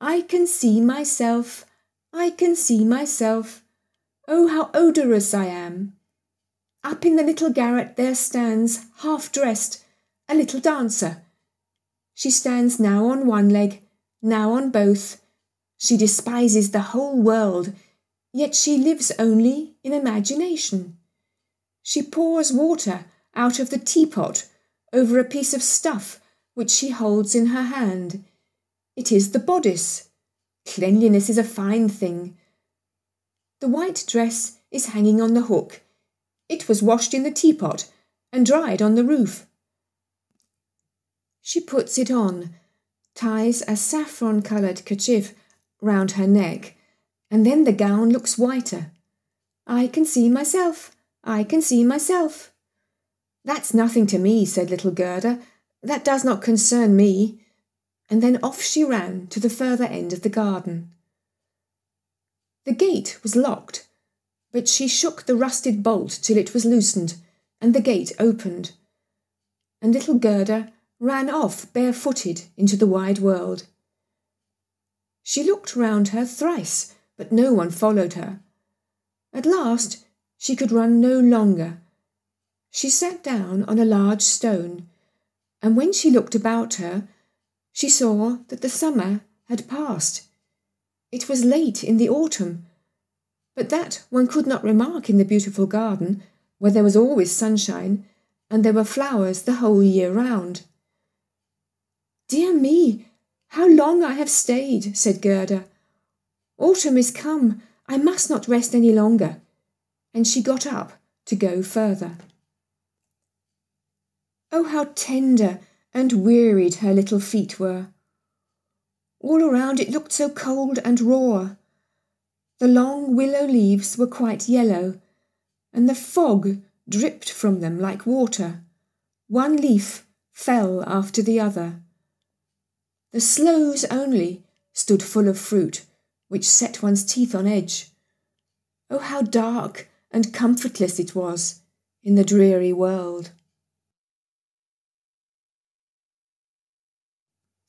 "I can see myself, I can see myself. Oh, how odorous I am. Up in the little garret there stands, half-dressed, a little dancer. She stands now on one leg, now on both. She despises the whole world, yet she lives only in imagination. She pours water out of the teapot over a piece of stuff which she holds in her hand. It is the bodice. Cleanliness is a fine thing. The white dress is hanging on the hook. It was washed in the teapot and dried on the roof. She puts it on, ties a saffron-coloured kerchief round her neck, and then the gown looks whiter. I can see myself, I can see myself. That's nothing to me, said little Gerda. That does not concern me. And then off she ran to the further end of the garden. The gate was locked, but she shook the rusted bolt till it was loosened, and the gate opened. And little Gerda ran off barefooted into the wide world. She looked round her thrice, but no one followed her. At last she could run no longer. She sat down on a large stone, and when she looked about her, she saw that the summer had passed. It was late in the autumn, but that one could not remark in the beautiful garden, where there was always sunshine, and there were flowers the whole year round. Dear me, how long I have stayed, said Gerda. Autumn is come, I must not rest any longer. And she got up to go further. Oh, how tender and wearied her little feet were. All around it looked so cold and raw. The long willow leaves were quite yellow, and the fog dripped from them like water. One leaf fell after the other. The sloes only stood full of fruit, which set one's teeth on edge. Oh, how dark and comfortless it was in the dreary world.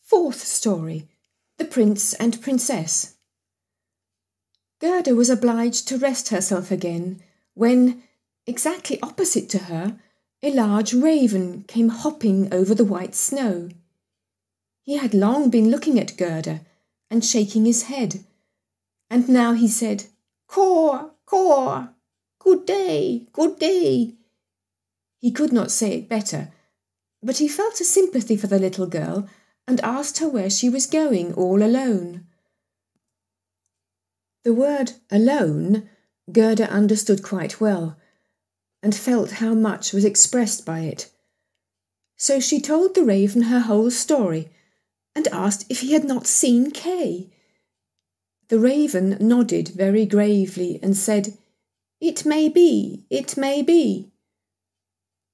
Fourth story, The Prince and Princess. Gerda was obliged to rest herself again when, exactly opposite to her, a large raven came hopping over the white snow. He had long been looking at Gerda and shaking his head, and now he said, "Caw, caw, good day, good day." He could not say it better, but he felt a sympathy for the little girl and asked her where she was going all alone. The word alone Gerda understood quite well, and felt how much was expressed by it. So she told the raven her whole story, and asked if he had not seen Kay. The raven nodded very gravely and said, "It may be, it may be."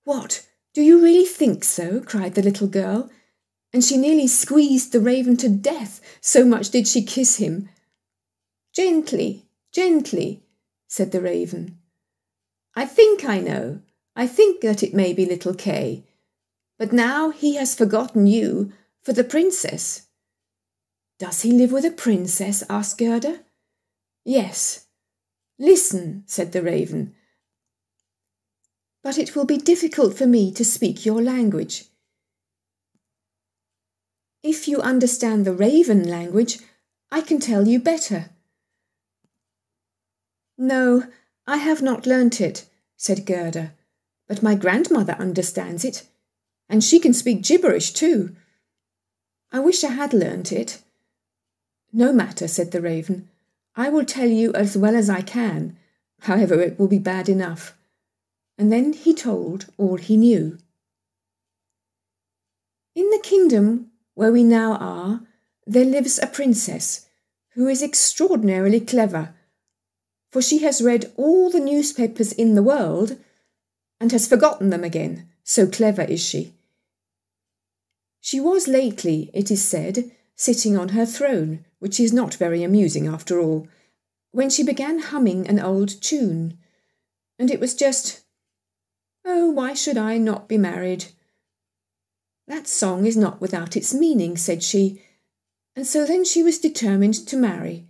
"What, do you really think so?" cried the little girl, and she nearly squeezed the raven to death, so much did she kiss him. "Gently, gently," said the raven. "I think I know. I think that it may be little Kay. But now he has forgotten you for the princess." "Does he live with a princess?" asked Gerda. "Yes." "Listen," said the raven. "But it will be difficult for me to speak your language. If you understand the raven language, I can tell you better." "No, I have not learnt it," said Gerda, "but my grandmother understands it, and she can speak gibberish too. I wish I had learnt it." "No matter," said the raven. "I will tell you as well as I can, however it will be bad enough." And then he told all he knew. In the kingdom where we now are, there lives a princess who is extraordinarily clever, for she has read all the newspapers in the world and has forgotten them again, so clever is she. She was lately, it is said, sitting on her throne, which is not very amusing after all, when she began humming an old tune, and it was just, "Oh, why should I not be married?" "That song is not without its meaning," said she, and so then she was determined to marry.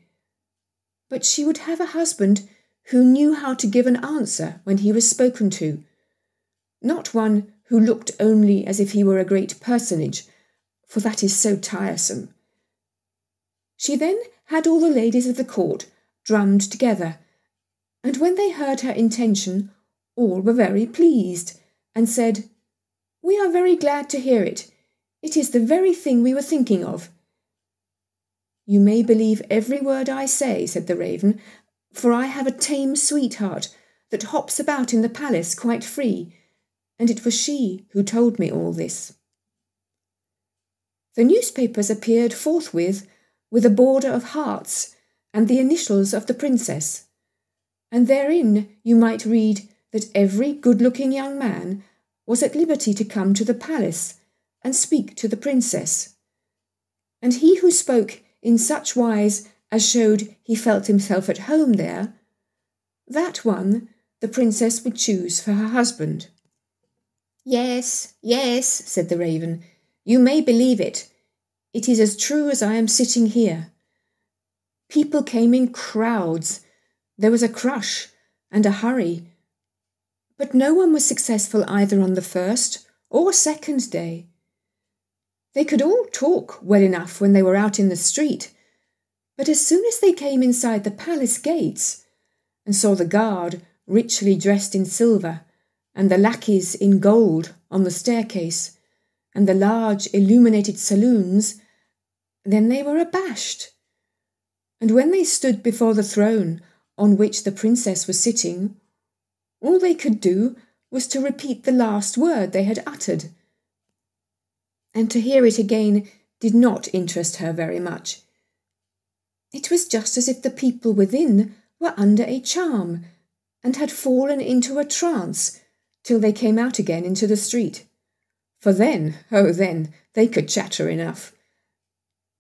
But she would have a husband who knew how to give an answer when he was spoken to, not one who looked only as if he were a great personage, for that is so tiresome. She then had all the ladies of the court drummed together, and when they heard her intention, all were very pleased, and said, "We are very glad to hear it. It is the very thing we were thinking of." "You may believe every word I say," said the raven, "for I have a tame sweetheart that hops about in the palace quite free, and it was she who told me all this." The newspapers appeared forthwith with a border of hearts and the initials of the princess, and therein you might read that every good-looking young man was at liberty to come to the palace and speak to the princess, and he who spoke in such wise as showed he felt himself at home there, that one the princess would choose for her husband. "Yes, yes," said the raven, "you may believe it. It is as true as I am sitting here. People came in crowds. There was a crush and a hurry, but no one was successful either on the first or second day. They could all talk well enough when they were out in the street, but as soon as they came inside the palace gates and saw the guard richly dressed in silver, and the lackeys in gold on the staircase, and the large illuminated saloons, then they were abashed. And when they stood before the throne on which the princess was sitting, all they could do was to repeat the last word they had uttered, and to hear it again did not interest her very much. It was just as if the people within were under a charm, and had fallen into a trance till they came out again into the street. For then, oh then, they could chatter enough.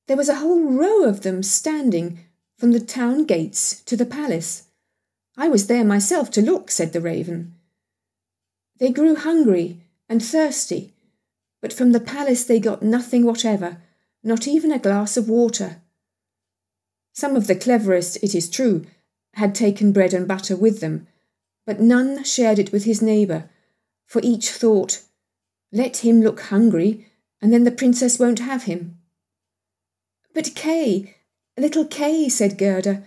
There was a whole row of them standing from the town gates to the palace. I was there myself to look, said the raven. They grew hungry and thirsty, but from the palace they got nothing whatever, not even a glass of water. Some of the cleverest, it is true, had taken bread and butter with them, but none shared it with his neighbour, for each thought, "Let him look hungry, and then the princess won't have him." "But Kay, little Kay," said Gerda,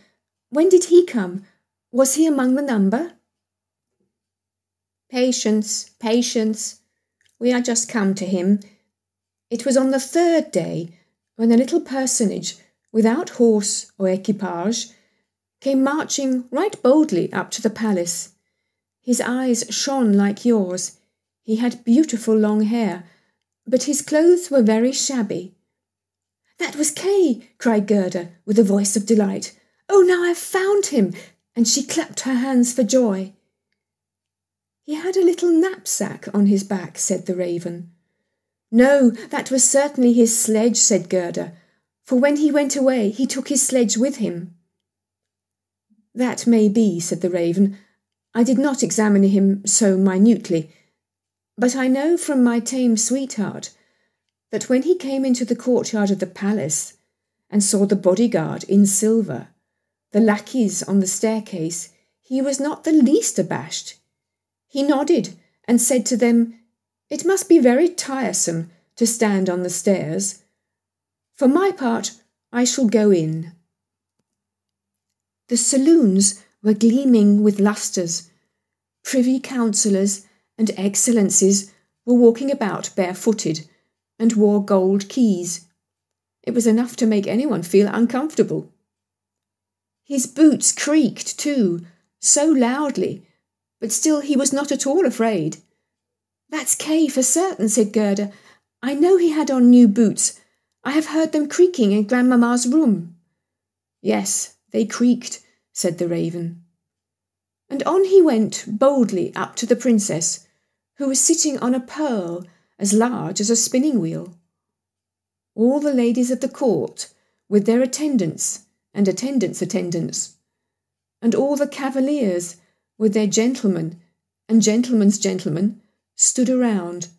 "when did he come? Was he among the number?" "Patience, patience. We are just come to him. It was on the third day, when a little personage, without horse or equipage, came marching right boldly up to the palace. His eyes shone like yours. He had beautiful long hair, but his clothes were very shabby." "That was Kay," cried Gerda, with a voice of delight. "Oh, now I've found him!" and she clapped her hands for joy. "He had a little knapsack on his back," said the raven. "No, that was certainly his sledge," said Gerda, "for when he went away he took his sledge with him." "That may be," said the raven. "I did not examine him so minutely, but I know from my tame sweetheart that when he came into the courtyard of the palace and saw the bodyguard in silver, the lackeys on the staircase, he was not the least abashed. He nodded and said to them, 'It must be very tiresome to stand on the stairs. For my part, I shall go in.'" The saloons were gleaming with lustres. Privy councillors and excellencies were walking about barefooted and wore gold keys. It was enough to make anyone feel uncomfortable. His boots creaked too, so loudly, but still he was not at all afraid. "That's Kay for certain," said Gerda. "I know he had on new boots. I have heard them creaking in Grandmamma's room." "Yes, they creaked," said the raven. And on he went boldly up to the princess, who was sitting on a pearl as large as a spinning wheel. All the ladies of the court, with their attendants and attendants, and all the cavaliers, with their gentlemen and gentlemen's gentlemen, stood around,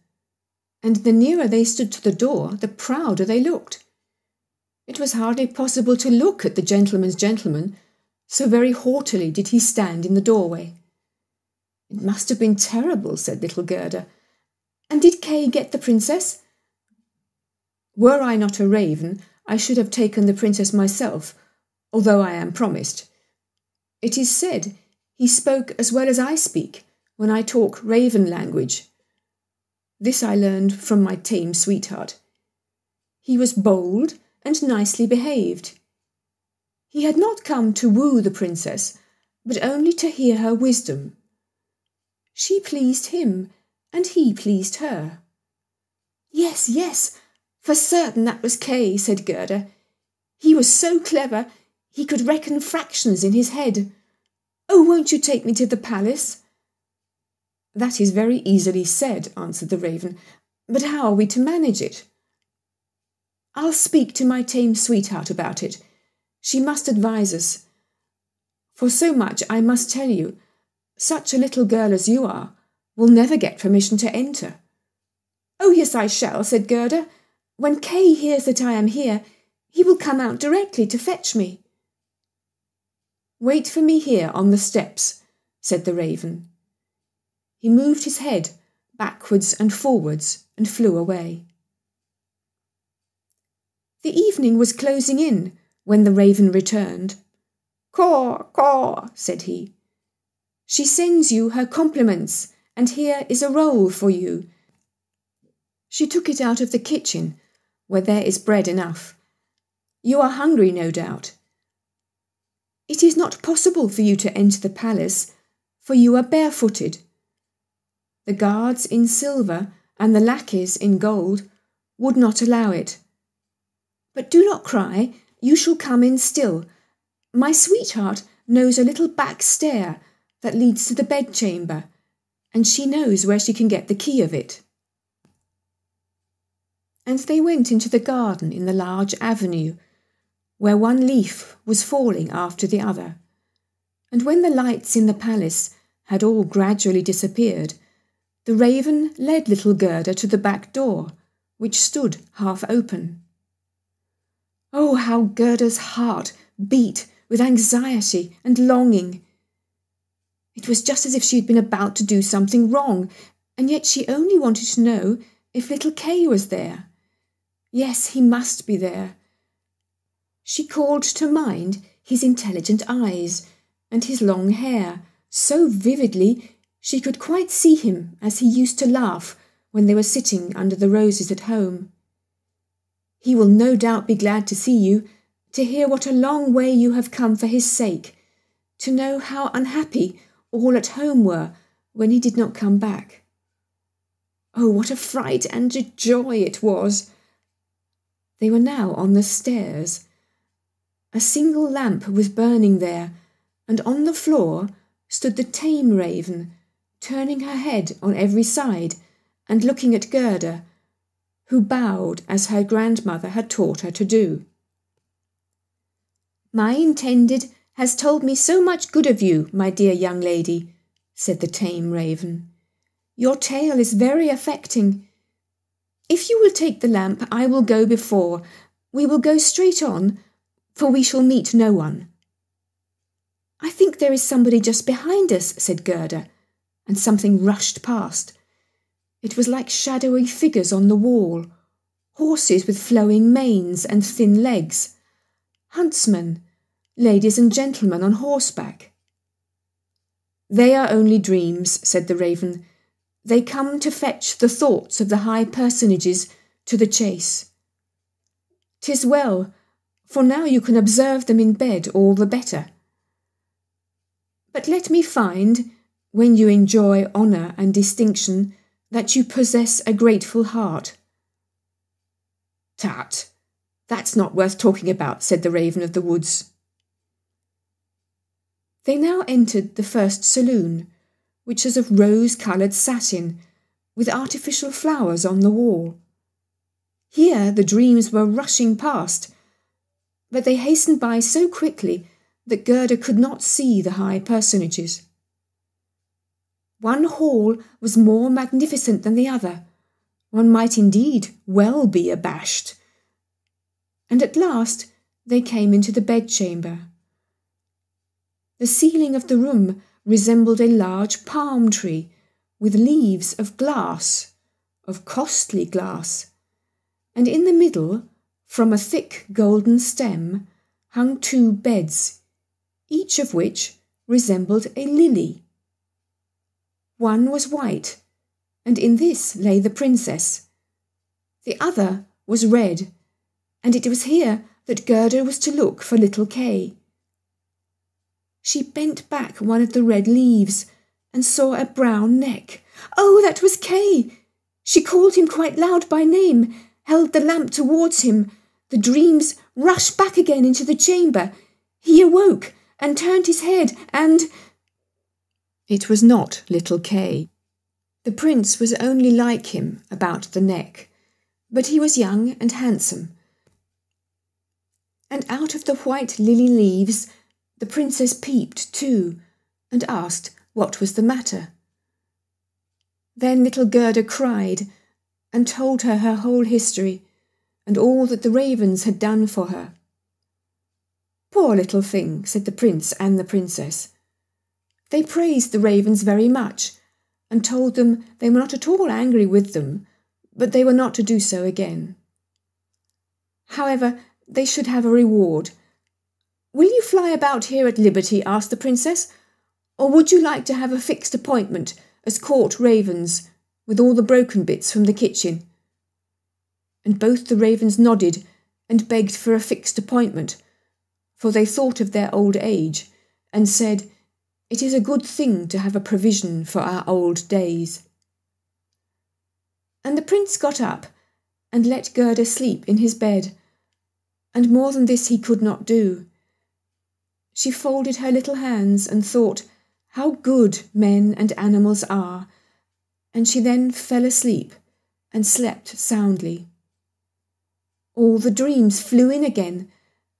and the nearer they stood to the door, the prouder they looked. It was hardly possible to look at the gentleman's gentleman, so very haughtily did he stand in the doorway. "It must have been terrible," said little Gerda. "And did Kay get the princess?" "Were I not a raven, I should have taken the princess myself, although I am promised. It is said he spoke as well as I speak when I talk raven language. This I learned from my tame sweetheart. He was bold and nicely behaved. He had not come to woo the princess, but only to hear her wisdom. She pleased him, and he pleased her." "Yes, yes, for certain that was Kay," said Gerda. "He was so clever, he could reckon fractions in his head. Oh, won't you take me to the palace?" "That is very easily said," answered the raven, "but how are we to manage it?" "I'll speak to my tame sweetheart about it. She must advise us. For so much I must tell you, such a little girl as you are will never get permission to enter." "Oh, yes, I shall," said Gerda. "When Kay hears that I am here, he will come out directly to fetch me." "Wait for me here on the steps," said the raven. He moved his head backwards and forwards and flew away. The evening was closing in when the raven returned. "Caw, caw," said he. "She sends you her compliments, and here is a roll for you." She took it out of the kitchen, where there is bread enough. "You are hungry, no doubt. It is not possible for you to enter the palace, for you are barefooted. The guards in silver and the lackeys in gold would not allow it. But do not cry, you shall come in still. My sweetheart knows a little back stair that leads to the bedchamber, and she knows where she can get the key of it." And they went into the garden in the large avenue, where one leaf was falling after the other. And when the lights in the palace had all gradually disappeared, the raven led little Gerda to the back door, which stood half open. Oh, how Gerda's heart beat with anxiety and longing! It was just as if she had been about to do something wrong, and yet she only wanted to know if little Kay was there. Yes, he must be there. She called to mind his intelligent eyes and his long hair so vividly she could quite see him as he used to laugh when they were sitting under the roses at home. He will no doubt be glad to see you, to hear what a long way you have come for his sake, to know how unhappy all at home were when he did not come back. Oh, what a fright and a joy it was! They were now on the stairs. A single lamp was burning there, and on the floor stood the tame raven, turning her head on every side and looking at Gerda, who bowed as her grandmother had taught her to do. "My intended has told me so much good of you, my dear young lady," said the tame raven. "Your tale is very affecting. If you will take the lamp, I will go before. We will go straight on, for we shall meet no one." "I think there is somebody just behind us," said Gerda, and something rushed past. It was like shadowy figures on the wall, horses with flowing manes and thin legs, huntsmen, ladies and gentlemen on horseback. "They are only dreams," said the raven. "They come to fetch the thoughts of the high personages to the chase. 'Tis well, for now you can observe them in bed all the better. But let me find, when you enjoy honour and distinction, that you possess a grateful heart." "Tut, that's not worth talking about," said the Raven of the Woods. They now entered the first saloon, which was of rose-coloured satin, with artificial flowers on the wall. Here the dreams were rushing past, but they hastened by so quickly that Gerda could not see the high personages. One hall was more magnificent than the other. One might indeed well be abashed. And at last they came into the bedchamber. The ceiling of the room resembled a large palm tree with leaves of glass, of costly glass, and in the middle, from a thick golden stem, hung 2 beds, each of which resembled a lily. One was white, and in this lay the princess. The other was red, and it was here that Gerda was to look for little Kay. She bent back one of the red leaves and saw a brown neck. Oh, that was Kay! She called him quite loud by name, held the lamp towards him. The dreams rushed back again into the chamber. He awoke and turned his head, and it was not little Kay. The prince was only like him about the neck, but he was young and handsome. And out of the white lily leaves the princess peeped too, and asked what was the matter. Then little Gerda cried, and told her whole history, and all that the ravens had done for her. "Poor little thing," said the prince and the princess. They praised the ravens very much, and told them they were not at all angry with them, but they were not to do so again. However, they should have a reward. "Will you fly about here at liberty?" asked the princess, "or would you like to have a fixed appointment as court ravens, with all the broken bits from the kitchen?" And both the ravens nodded and begged for a fixed appointment, for they thought of their old age, and said, "It is a good thing to have a provision for our old days." And the prince got up and let Gerda sleep in his bed, and more than this he could not do. She folded her little hands and thought how good men and animals are, and she then fell asleep and slept soundly. All the dreams flew in again,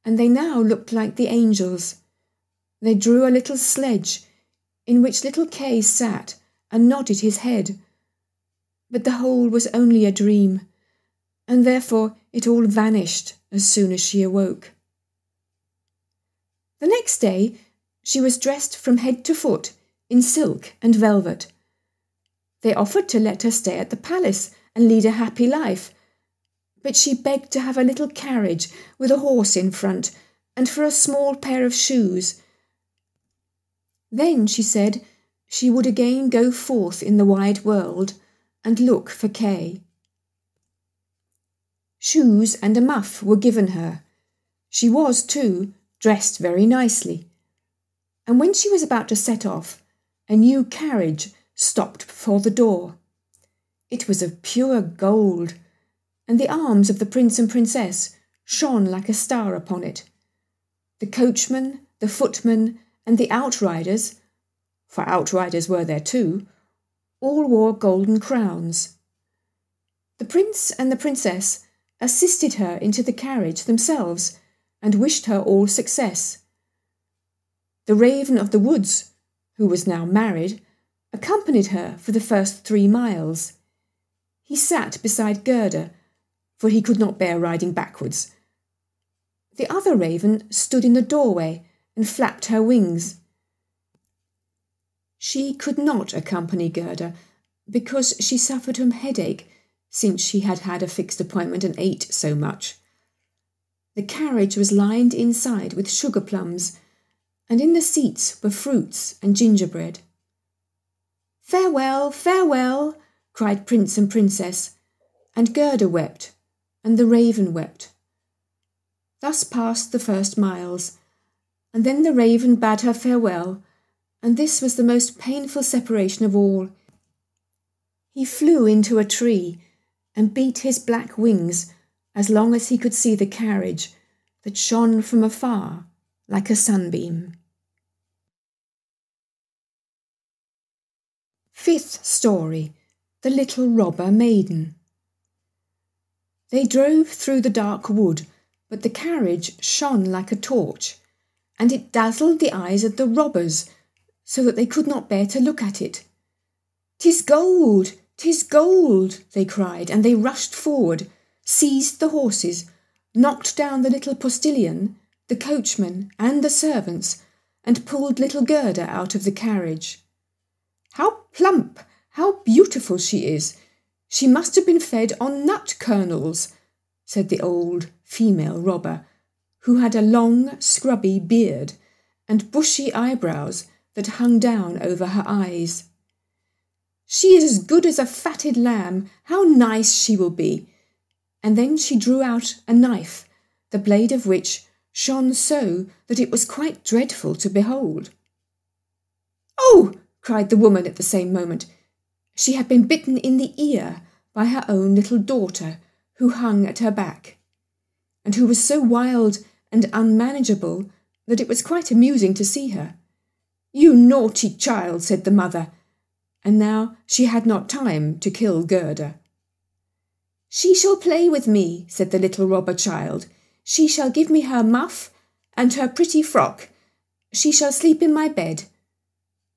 and they now looked like the angels. They drew a little sledge, in which little Kay sat and nodded his head. But the whole was only a dream, and therefore it all vanished as soon as she awoke. The next day she was dressed from head to foot in silk and velvet. They offered to let her stay at the palace and lead a happy life, but she begged to have a little carriage with a horse in front and for a small pair of shoes. Then, she said, she would again go forth in the wide world and look for Kay. Shoes and a muff were given her. She was, too, dressed very nicely. And when she was about to set off, a new carriage stopped before the door. It was of pure gold, and the arms of the prince and princess shone like a star upon it. The coachman, the footman, and the outriders, for outriders were there too, all wore golden crowns. The prince and the princess assisted her into the carriage themselves and wished her all success. The Raven of the Woods, who was now married, accompanied her for the first 3 miles. He sat beside Gerda, for he could not bear riding backwards. The other raven stood in the doorway and flapped her wings. She could not accompany Gerda because she suffered from headache since she had had a fixed appointment and ate so much. The carriage was lined inside with sugar plums, and in the seats were fruits and gingerbread. "Farewell, farewell," cried Prince and Princess, and Gerda wept, and the raven wept. Thus passed the first miles, and then the raven bade her farewell, and this was the most painful separation of all. He flew into a tree and beat his black wings as long as he could see the carriage that shone from afar like a sunbeam. Fifth story, The Little Robber Maiden. They drove through the dark wood, but the carriage shone like a torch, and it dazzled the eyes of the robbers, so that they could not bear to look at it. "'Tis gold! 'Tis gold!" they cried, and they rushed forward, seized the horses, knocked down the little postilion, the coachman, and the servants, and pulled little Gerda out of the carriage. "How plump, how beautiful she is! She must have been fed on nut kernels," said the old female robber, who had a long, scrubby beard and bushy eyebrows that hung down over her eyes. "She is as good as a fatted lamb. How nice she will be!" And then she drew out a knife, the blade of which shone so that it was quite dreadful to behold. "Oh!" cried the woman at the same moment. She had been bitten in the ear by her own little daughter, who hung at her back, and who was so wild and unmanageable that it was quite amusing to see her. "You naughty child," said the mother, and now she had not time to kill Gerda. "She shall play with me," said the little robber child. "She shall give me her muff and her pretty frock. She shall sleep in my bed."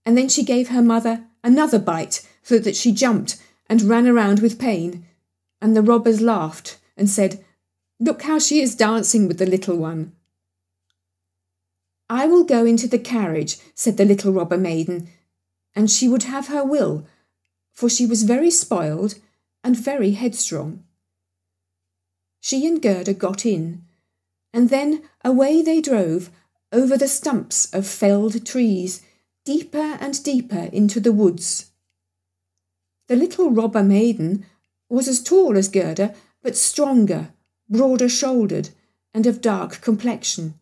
And then she gave her mother another bite, so that she jumped and ran around with pain, and the robbers laughed and said, "Look how she is dancing with the little one." "I will go into the carriage," said the little robber maiden, and she would have her will, for she was very spoiled and very headstrong. She and Gerda got in, and then away they drove over the stumps of felled trees, deeper and deeper into the woods. The little robber maiden was as tall as Gerda, but stronger, broader-shouldered, and of dark complexion.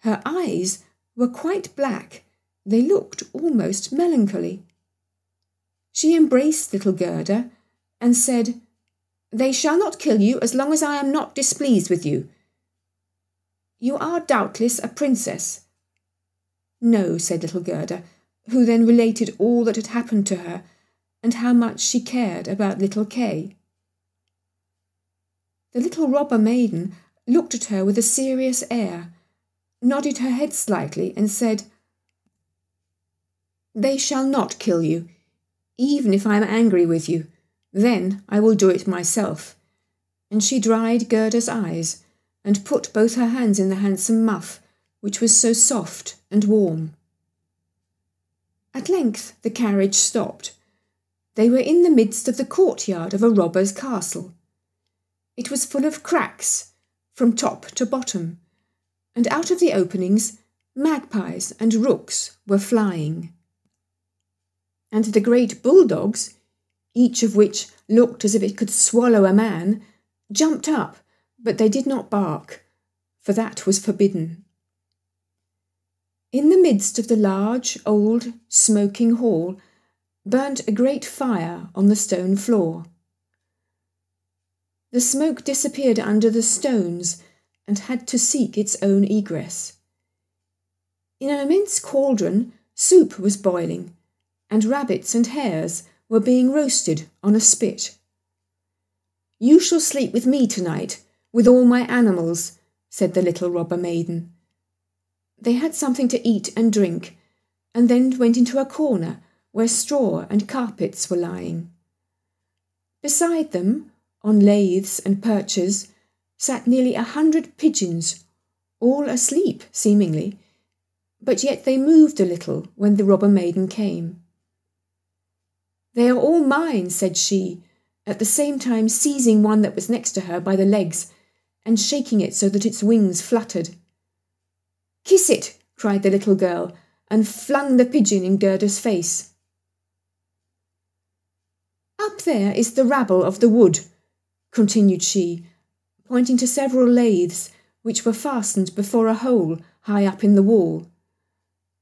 Her eyes were quite black. They looked almost melancholy. She embraced little Gerda and said, "They shall not kill you as long as I am not displeased with you. You are doubtless a princess." "No," said little Gerda, who then related all that had happened to her and how much she cared about little Kay. The little robber maiden looked at her with a serious air, nodded her head slightly, and said, "They shall not kill you, even if I am angry with you. Then I will do it myself." And she dried Gerda's eyes and put both her hands in the handsome muff, which was so soft and warm. At length the carriage stopped. They were in the midst of the courtyard of a robber's castle. It was full of cracks from top to bottom, and out of the openings magpies and rooks were flying. And the great bulldogs, each of which looked as if it could swallow a man, jumped up, but they did not bark, for that was forbidden. In the midst of the large, old, smoking hall burnt a great fire on the stone floor. The smoke disappeared under the stones and had to seek its own egress. In an immense cauldron, soup was boiling, and rabbits and hares were being roasted on a spit. "You shall sleep with me tonight, with all my animals," said the little robber maiden. They had something to eat and drink, and then went into a corner where straw and carpets were lying. Beside them, on laths and perches, sat nearly 100 pigeons, all asleep seemingly, but yet they moved a little when the robber maiden came. "They are all mine," said she, at the same time seizing one that was next to her by the legs and shaking it so that its wings fluttered. "Kiss it," cried the little girl, and flung the pigeon in Gerda's face. "Up there is the rabble of the wood," continued she, pointing to several laths which were fastened before a hole high up in the wall.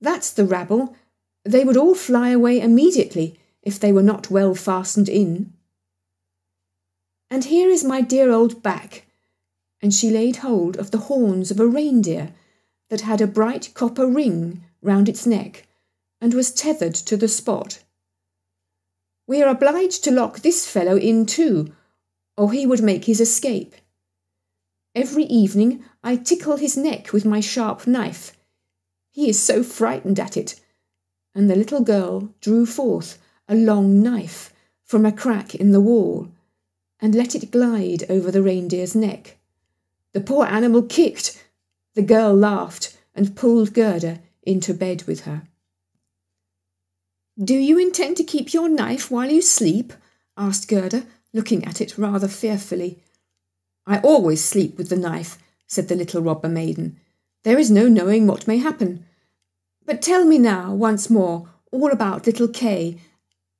"That's the rabble. They would all fly away immediately if they were not well fastened in. And here is my dear old back," and she laid hold of the horns of a reindeer that had a bright copper ring round its neck and was tethered to the spot. "We are obliged to lock this fellow in too, or he would make his escape. Every evening I tickle his neck with my sharp knife. He is so frightened at it," and the little girl drew forth a long knife from a crack in the wall and let it glide over the reindeer's neck. The poor animal kicked. The girl laughed and pulled Gerda into bed with her. "Do you intend to keep your knife while you sleep?" asked Gerda, looking at it rather fearfully. "I always sleep with the knife," said the little robber maiden. "There is no knowing what may happen. But tell me now, once more, all about little Kay,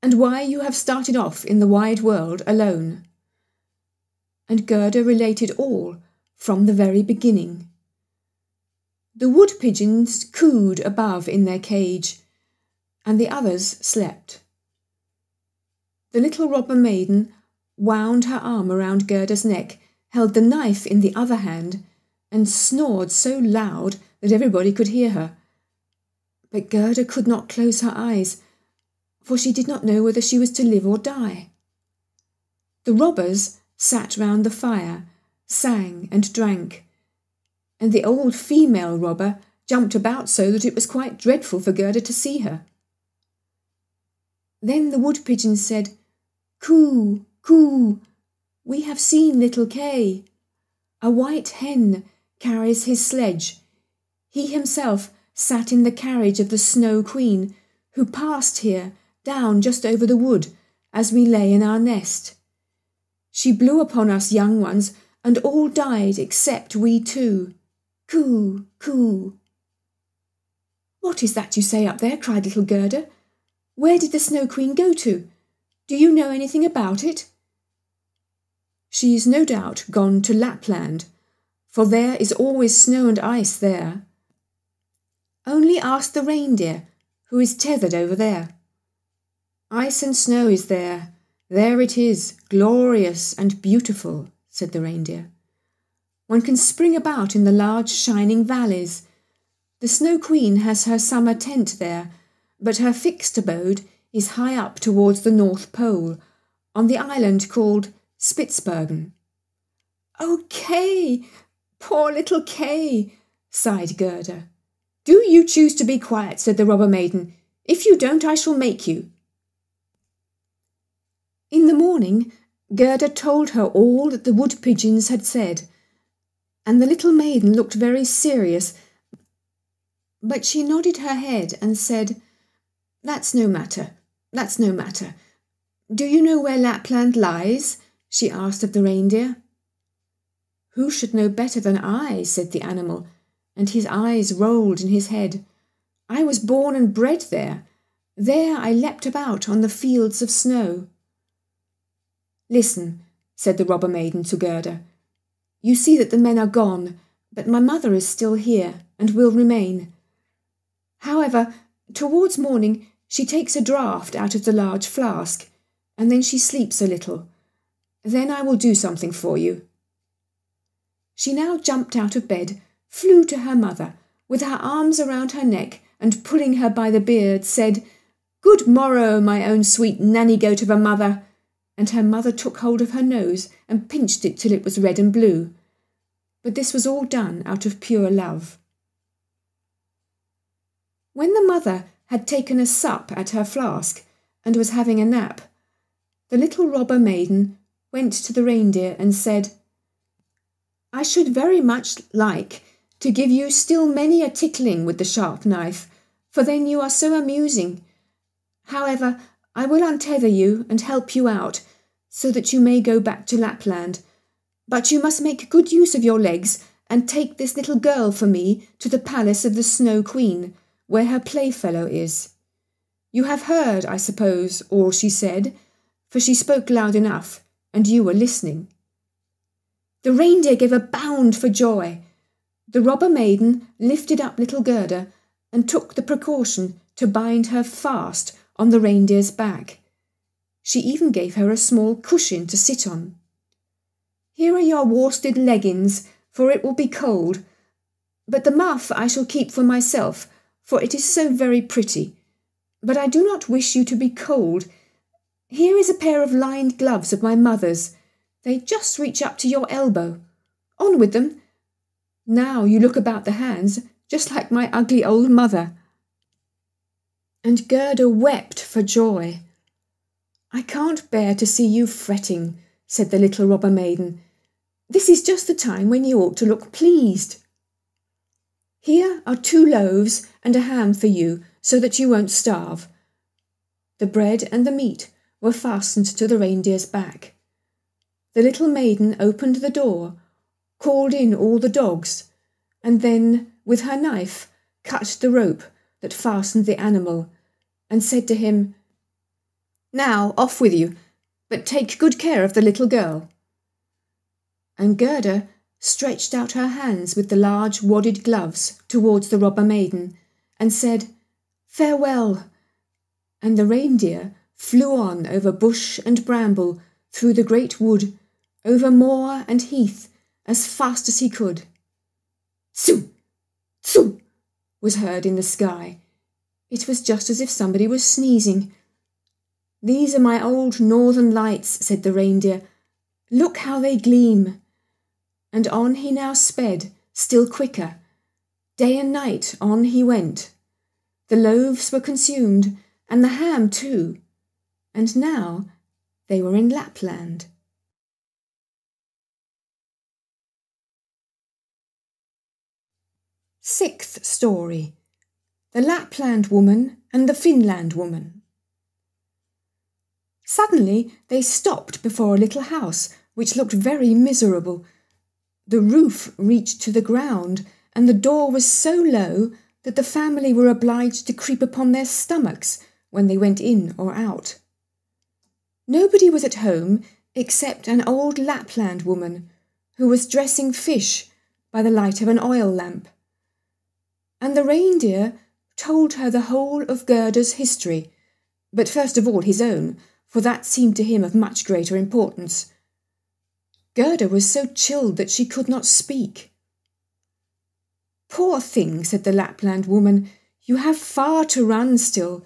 and why you have started off in the wide world alone." And Gerda related all from the very beginning. The wood pigeons cooed above in their cage, and the others slept. The little robber maiden wound her arm around Gerda's neck, held the knife in the other hand, and snored so loud that everybody could hear her. But Gerda could not close her eyes, for she did not know whether she was to live or die. The robbers sat round the fire, sang and drank, and the old female robber jumped about so that it was quite dreadful for Gerda to see her. Then the wood pigeons said, "Coo, coo, we have seen little Kay. A white hen carries his sledge. He himself sat in the carriage of the Snow Queen, who passed here down just over the wood as we lay in our nest. She blew upon us young ones, and all died except we two. Coo, coo." "What is that you say up there?" cried little Gerda. "Where did the Snow Queen go to? Do you know anything about it?" "She's no doubt gone to Lapland, for there is always snow and ice there. Only ask the reindeer, who is tethered over there. Ice and snow is there. There it is, glorious and beautiful," said the reindeer. "One can spring about in the large shining valleys. The Snow Queen has her summer tent there, but her fixed abode is high up towards the North Pole, on the island called Spitzbergen." "Oh, Kay! Poor little Kay!" sighed Gerda. "Do you choose to be quiet?" said the robber maiden. "If you don't, I shall make you." In the morning, Gerda told her all that the wood pigeons had said, and the little maiden looked very serious, but she nodded her head and said, "That's no matter, that's no matter. Do you know where Lapland lies?" she asked of the reindeer. "Who should know better than I?" said the animal, and his eyes rolled in his head. "I was born and bred there. There I leapt about on the fields of snow." "Listen," said the robber maiden to Gerda. "You see that the men are gone, but my mother is still here and will remain. However, towards morning she takes a draught out of the large flask, and then she sleeps a little. Then I will do something for you." She now jumped out of bed, flew to her mother, with her arms around her neck and pulling her by the beard, said, "Good morrow, my own sweet nanny goat of a mother," and her mother took hold of her nose and pinched it till it was red and blue. But this was all done out of pure love. When the mother had taken a sup at her flask and was having a nap, the little robber maiden went to the reindeer and said, "I should very much like to give you still many a tickling with the sharp knife, for then you are so amusing. However, I will untether you and help you out, so that you may go back to Lapland. But you must make good use of your legs and take this little girl for me to the palace of the Snow Queen, where her playfellow is. You have heard, I suppose, all she said, for she spoke loud enough, and you were listening." The reindeer gave a bound for joy. The robber maiden lifted up little Gerda and took the precaution to bind her fast on the reindeer's back. She even gave her a small cushion to sit on. "Here are your worsted leggings, for it will be cold, but the muff I shall keep for myself, for it is so very pretty. But I do not wish you to be cold. Here is a pair of lined gloves of my mother's. They just reach up to your elbow. On with them. Now you look about the hands, just like my ugly old mother." And Gerda wept for joy. "I can't bear to see you fretting," said the little robber maiden. "This is just the time when you ought to look pleased. Here are 2 loaves and a ham for you, so that you won't starve." The bread and the meat were fastened to the reindeer's back. The little maiden opened the door, called in all the dogs, and then, with her knife, cut the rope that fastened the animal, and said to him, "Now off with you, but take good care of the little girl." And Gerda stretched out her hands with the large wadded gloves towards the robber maiden, and said, "Farewell," and the reindeer flew on over bush and bramble, through the great wood, over moor and heath, as fast as he could. "Tsu! Tsu!" was heard in the sky. It was just as if somebody was sneezing. "These are my old northern lights," said the reindeer. "Look how they gleam." And on he now sped, still quicker. Day and night on he went. The loaves were consumed, and the ham too, and now they were in Lapland. Sixth story: The Lapland Woman and the Finland Woman. Suddenly they stopped before a little house which looked very miserable. The roof reached to the ground, and the door was so low that the family were obliged to creep upon their stomachs when they went in or out. Nobody was at home except an old Lapland woman who was dressing fish by the light of an oil lamp. And the reindeer told her the whole of Gerda's history, but first of all his own, for that seemed to him of much greater importance. Gerda was so chilled that she could not speak. "Poor thing," said the Lapland woman, "you have far to run still.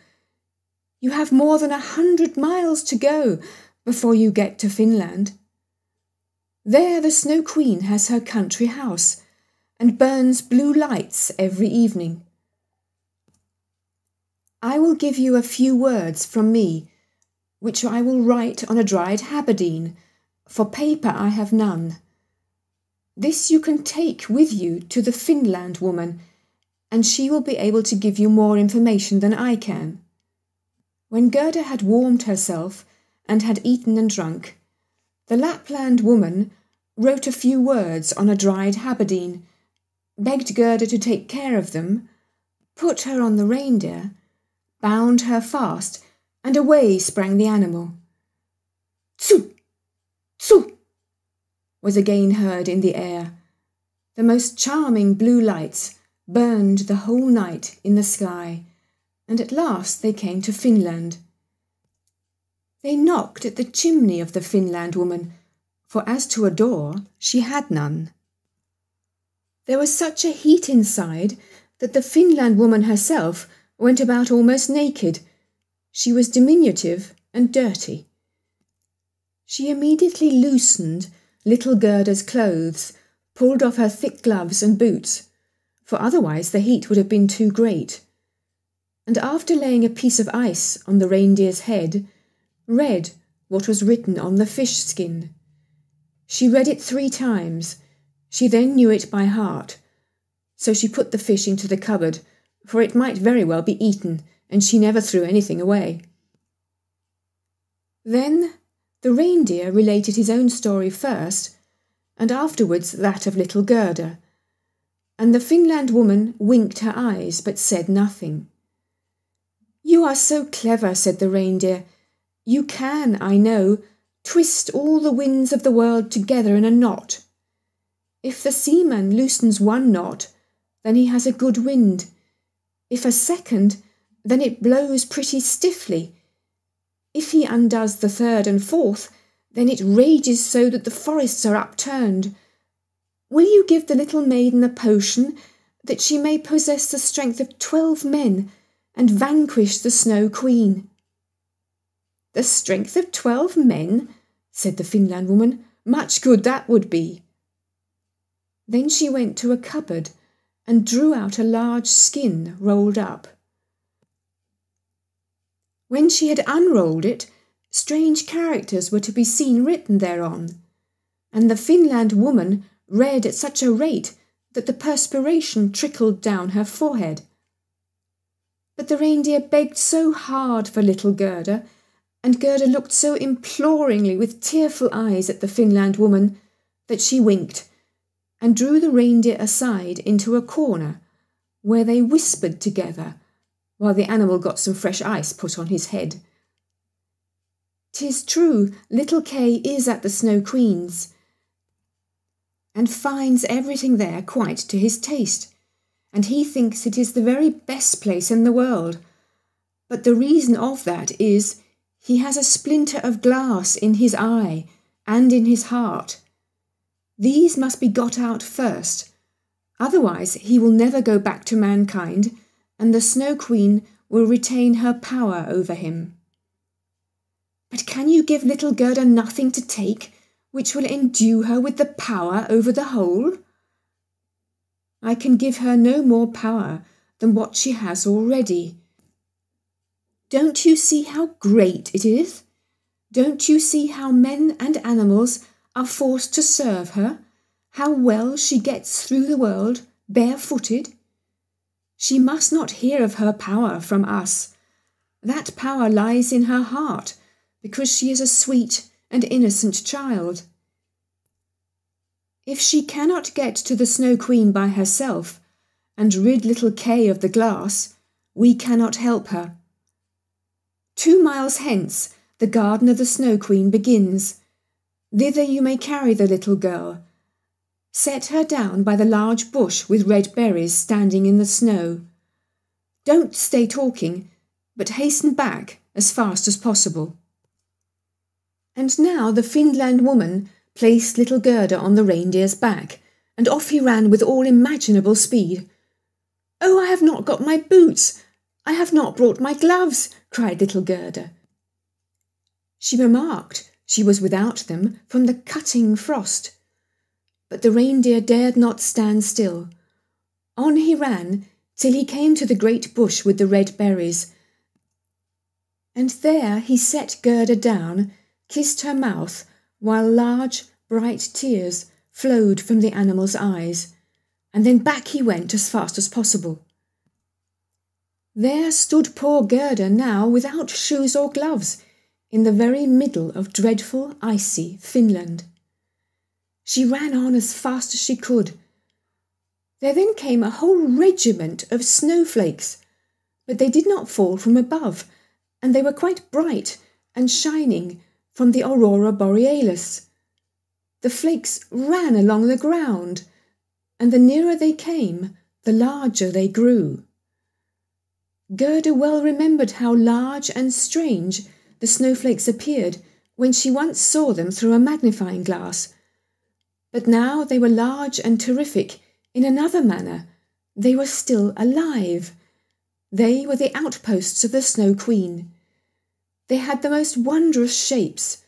You have more than 100 miles to go before you get to Finland. There the Snow Queen has her country house and burns blue lights every evening. I will give you a few words from me, which I will write on a dried haberdine. For paper I have none. This you can take with you to the Finland woman, and she will be able to give you more information than I can." When Gerda had warmed herself and had eaten and drunk, the Lapland woman wrote a few words on a dried haberdine, begged Gerda to take care of them, put her on the reindeer, bound her fast, and away sprang the animal. "Tsu! Tsu!" was again heard in the air. The most charming blue lights burned the whole night in the sky, and at last they came to Finland. They knocked at the chimney of the Finland woman, for as to a door, she had none. There was such a heat inside that the Finland woman herself went about almost naked. She was diminutive and dirty. She immediately loosened little Gerda's clothes, pulled off her thick gloves and boots, for otherwise the heat would have been too great, and after laying a piece of ice on the reindeer's head, read what was written on the fish skin. She read it 3 times. She then knew it by heart, so she put the fish into the cupboard, for it might very well be eaten, and she never threw anything away. Then the reindeer related his own story first, and afterwards that of little Gerda, and the Finland woman winked her eyes but said nothing. "You are so clever," said the reindeer. "You can, I know, twist all the winds of the world together in a knot. If the seaman loosens 1 knot, then he has a good wind. If a second, then it blows pretty stiffly. If he undoes the 3rd and 4th, then it rages so that the forests are upturned. Will you give the little maiden a potion, that she may possess the strength of 12 men, and vanquish the Snow Queen?" "The strength of 12 men?" said the Finland woman. "Much good that would be." Then she went to a cupboard and drew out a large skin rolled up. When she had unrolled it, strange characters were to be seen written thereon, and the Finland woman read at such a rate that the perspiration trickled down her forehead. But the reindeer begged so hard for little Gerda, and Gerda looked so imploringly with tearful eyes at the Finland woman, that she winked, and drew the reindeer aside into a corner, where they whispered together, while the animal got some fresh ice put on his head. "'Tis true, little Kay is at the Snow Queen's, and finds everything there quite to his taste, and he thinks it is the very best place in the world. But the reason of that is, he has a splinter of glass in his eye and in his heart. These must be got out first, otherwise he will never go back to mankind, and the Snow Queen will retain her power over him." "But can you give little Gerda nothing to take, which will endue her with the power over the whole?" "I can give her no more power than what she has already. Don't you see how great it is? Don't you see how men and animals are forced to serve her? How well she gets through the world barefooted? She must not hear of her power from us. That power lies in her heart, because she is a sweet and innocent child. If she cannot get to the Snow Queen by herself, and rid little Kay of the glass, we cannot help her. 2 miles hence the garden of the Snow Queen begins. Thither you may carry the little girl. Set her down by the large bush with red berries standing in the snow. Don't stay talking, but hasten back as fast as possible." And now the Finland woman placed little Gerda on the reindeer's back, and off he ran with all imaginable speed. "Oh, I have not got my boots! I have not brought my gloves!" cried little Gerda. She remarked she was without them from the cutting frost. But the reindeer dared not stand still. On he ran till he came to the great bush with the red berries, and there he set Gerda down, kissed her mouth, while large, bright tears flowed from the animal's eyes, and then back he went as fast as possible. There stood poor Gerda now without shoes or gloves, in the very middle of dreadful, icy Finland. She ran on as fast as she could. There then came a whole regiment of snowflakes, but they did not fall from above, and they were quite bright and shining from the aurora borealis. The flakes ran along the ground, and the nearer they came, the larger they grew. Gerda well remembered how large and strange the snowflakes appeared when she once saw them through a magnifying glass, but now they were large and terrific in another manner, They were still alive. They were the outposts of the Snow Queen. They had the most wondrous shapes.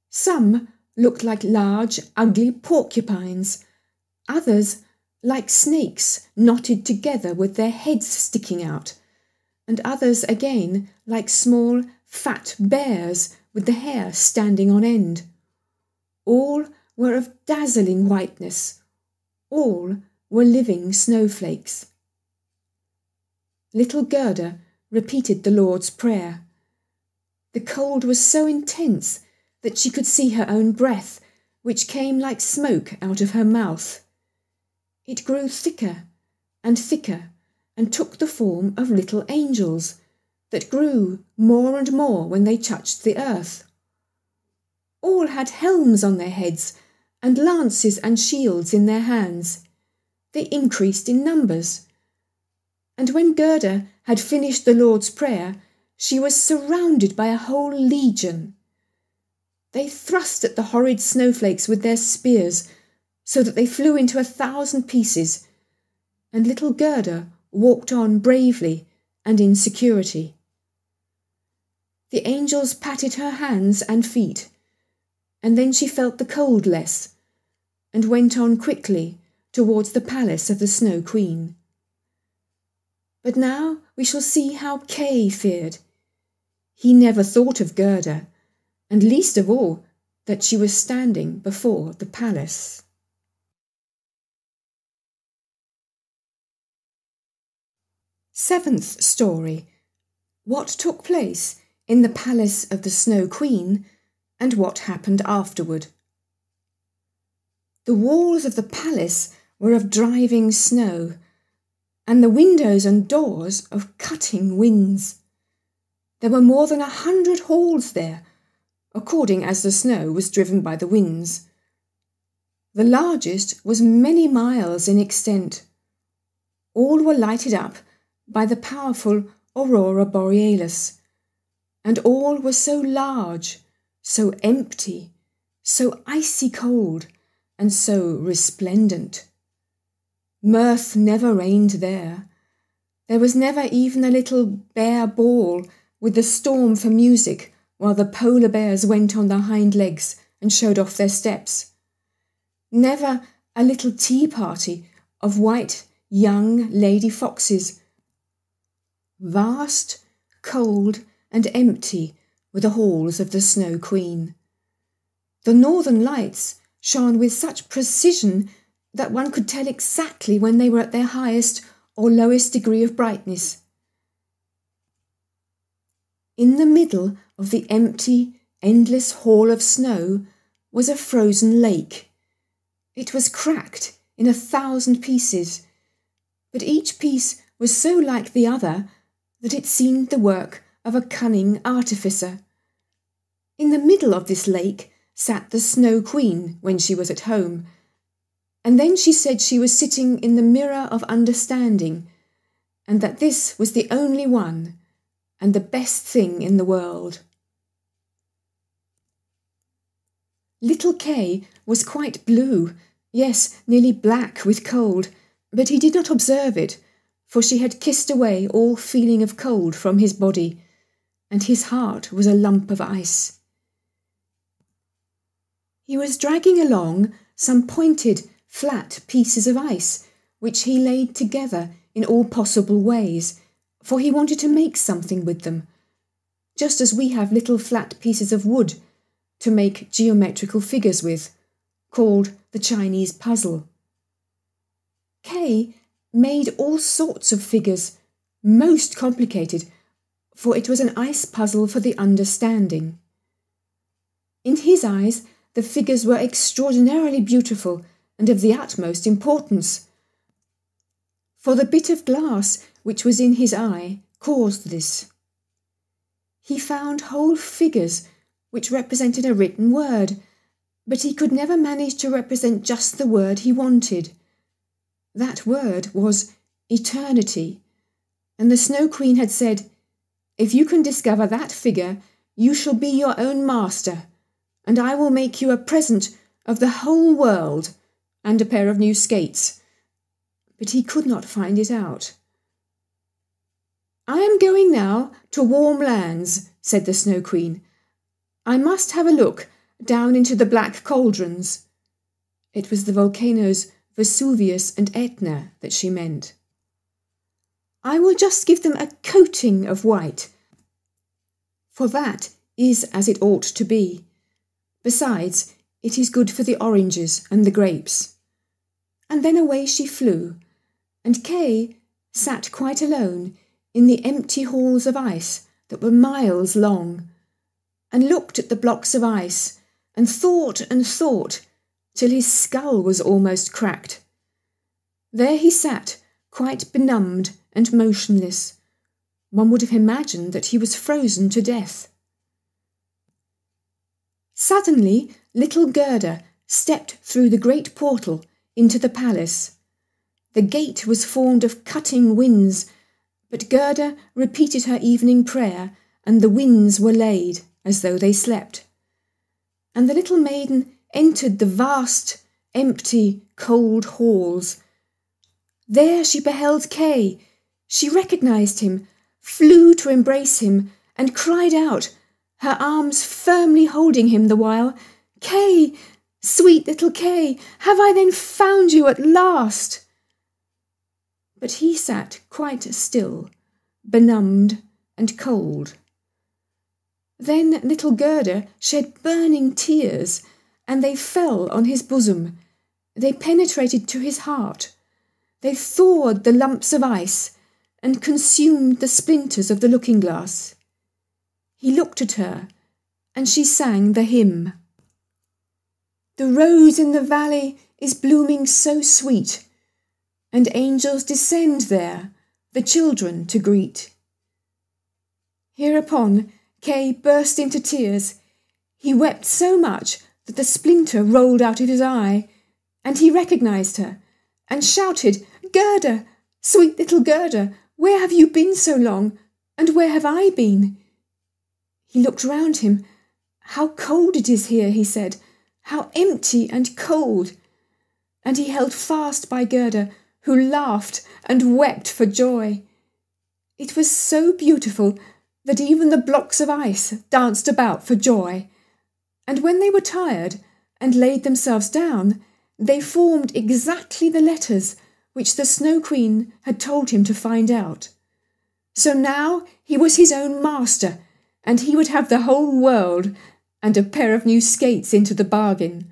Some looked like large, ugly porcupines. Others like snakes knotted together with their heads sticking out. And others again like small, fat bears with the hair standing on end. All were of dazzling whiteness. All were living snowflakes. Little Gerda repeated the Lord's Prayer. The cold was so intense that she could see her own breath, which came like smoke out of her mouth. It grew thicker and thicker and took the form of little angels that grew more and more when they touched the earth. All had helms on their heads and lances and shields in their hands. They increased in numbers. And when Gerda had finished the Lord's Prayer, she was surrounded by a whole legion. They thrust at the horrid snowflakes with their spears, so that they flew into 1,000 pieces, and little Gerda walked on bravely and in security. The angels patted her hands and feet, and then she felt the cold less, and went on quickly towards the palace of the Snow Queen. But now we shall see how Kay feared. He never thought of Gerda, and least of all that she was standing before the palace. Seventh story. What took place in the palace of the Snow Queen and what happened afterward. The walls of the palace were of driving snow, and the windows and doors of cutting winds. There were more than 100 halls there, according as the snow was driven by the winds. The largest was many miles in extent. All were lighted up by the powerful aurora borealis, and all were so large, so empty, so icy cold, and so resplendent. Mirth never reigned there. There was never even a little bear ball with the storm for music while the polar bears went on their hind legs and showed off their steps. Never a little tea party of white young lady foxes. Vast, cold, and empty were the halls of the Snow Queen. The northern lights shone with such precision that one could tell exactly when they were at their highest or lowest degree of brightness. In the middle of the empty, endless hall of snow was a frozen lake. It was cracked in 1,000 pieces, but each piece was so like the other that it seemed the work of a cunning artificer. In the middle of this lake sat the Snow Queen when she was at home, and then she said she was sitting in the mirror of understanding, and that this was the only one and the best thing in the world. Little Kay was quite blue, yes, nearly black with cold, but he did not observe it, for she had kissed away all feeling of cold from his body, and his heart was a lump of ice. He was dragging along some pointed, flat pieces of ice, which he laid together in all possible ways, for he wanted to make something with them, just as we have little flat pieces of wood to make geometrical figures with, called the Chinese puzzle. Kay made all sorts of figures, most complicated, for it was an ice puzzle for the understanding. In his eyes, the figures were extraordinarily beautiful and of the utmost importance, for the bit of glass which was in his eye caused this. He found whole figures which represented a written word, but he could never manage to represent just the word he wanted. That word was eternity, and the Snow Queen had said, "If you can discover that figure, you shall be your own master, and I will make you a present of the whole world and a pair of new skates." but he could not find it out. "I am going now to warm lands," said the Snow Queen. "I must have a look down into the black cauldrons." It was the volcanoes Vesuvius and Etna that she meant. "I will just give them a coating of white, for that is as it ought to be. Besides, it is good for the oranges and the grapes." And then away she flew, and Kay sat quite alone in the empty halls of ice that were miles long, and looked at the blocks of ice, and thought till his skull was almost cracked. There he sat, quite benumbed and motionless. One would have imagined that he was frozen to death. Suddenly little Gerda stepped through the great portal into the palace. The gate was formed of cutting winds, but Gerda repeated her evening prayer, and the winds were laid as though they slept. And the little maiden entered the vast, empty, cold halls. There she beheld Kay. She recognised him, flew to embrace him, and cried out, her arms firmly holding him the while, "Kay, sweet little Kay, have I then found you at last?" But he sat quite still, benumbed and cold. Then little Gerda shed burning tears, and they fell on his bosom. They penetrated to his heart. They thawed the lumps of ice, and consumed the splinters of the looking-glass. He looked at her, and she sang the hymn. "The rose in the valley is blooming so sweet, and angels descend there, the children to greet." Hereupon Kay burst into tears. He wept so much that the splinter rolled out of his eye, and he recognised her, and shouted, "Gerda, sweet little Gerda, where have you been so long, and where have I been?" He looked round him. "How cold it is here," he said, "how empty and cold." And he held fast by Gerda, who laughed and wept for joy. It was so beautiful that even the blocks of ice danced about for joy. And when they were tired and laid themselves down, they formed exactly the letters which the Snow Queen had told him to find out. So now he was his own master, and he would have the whole world, and a pair of new skates into the bargain.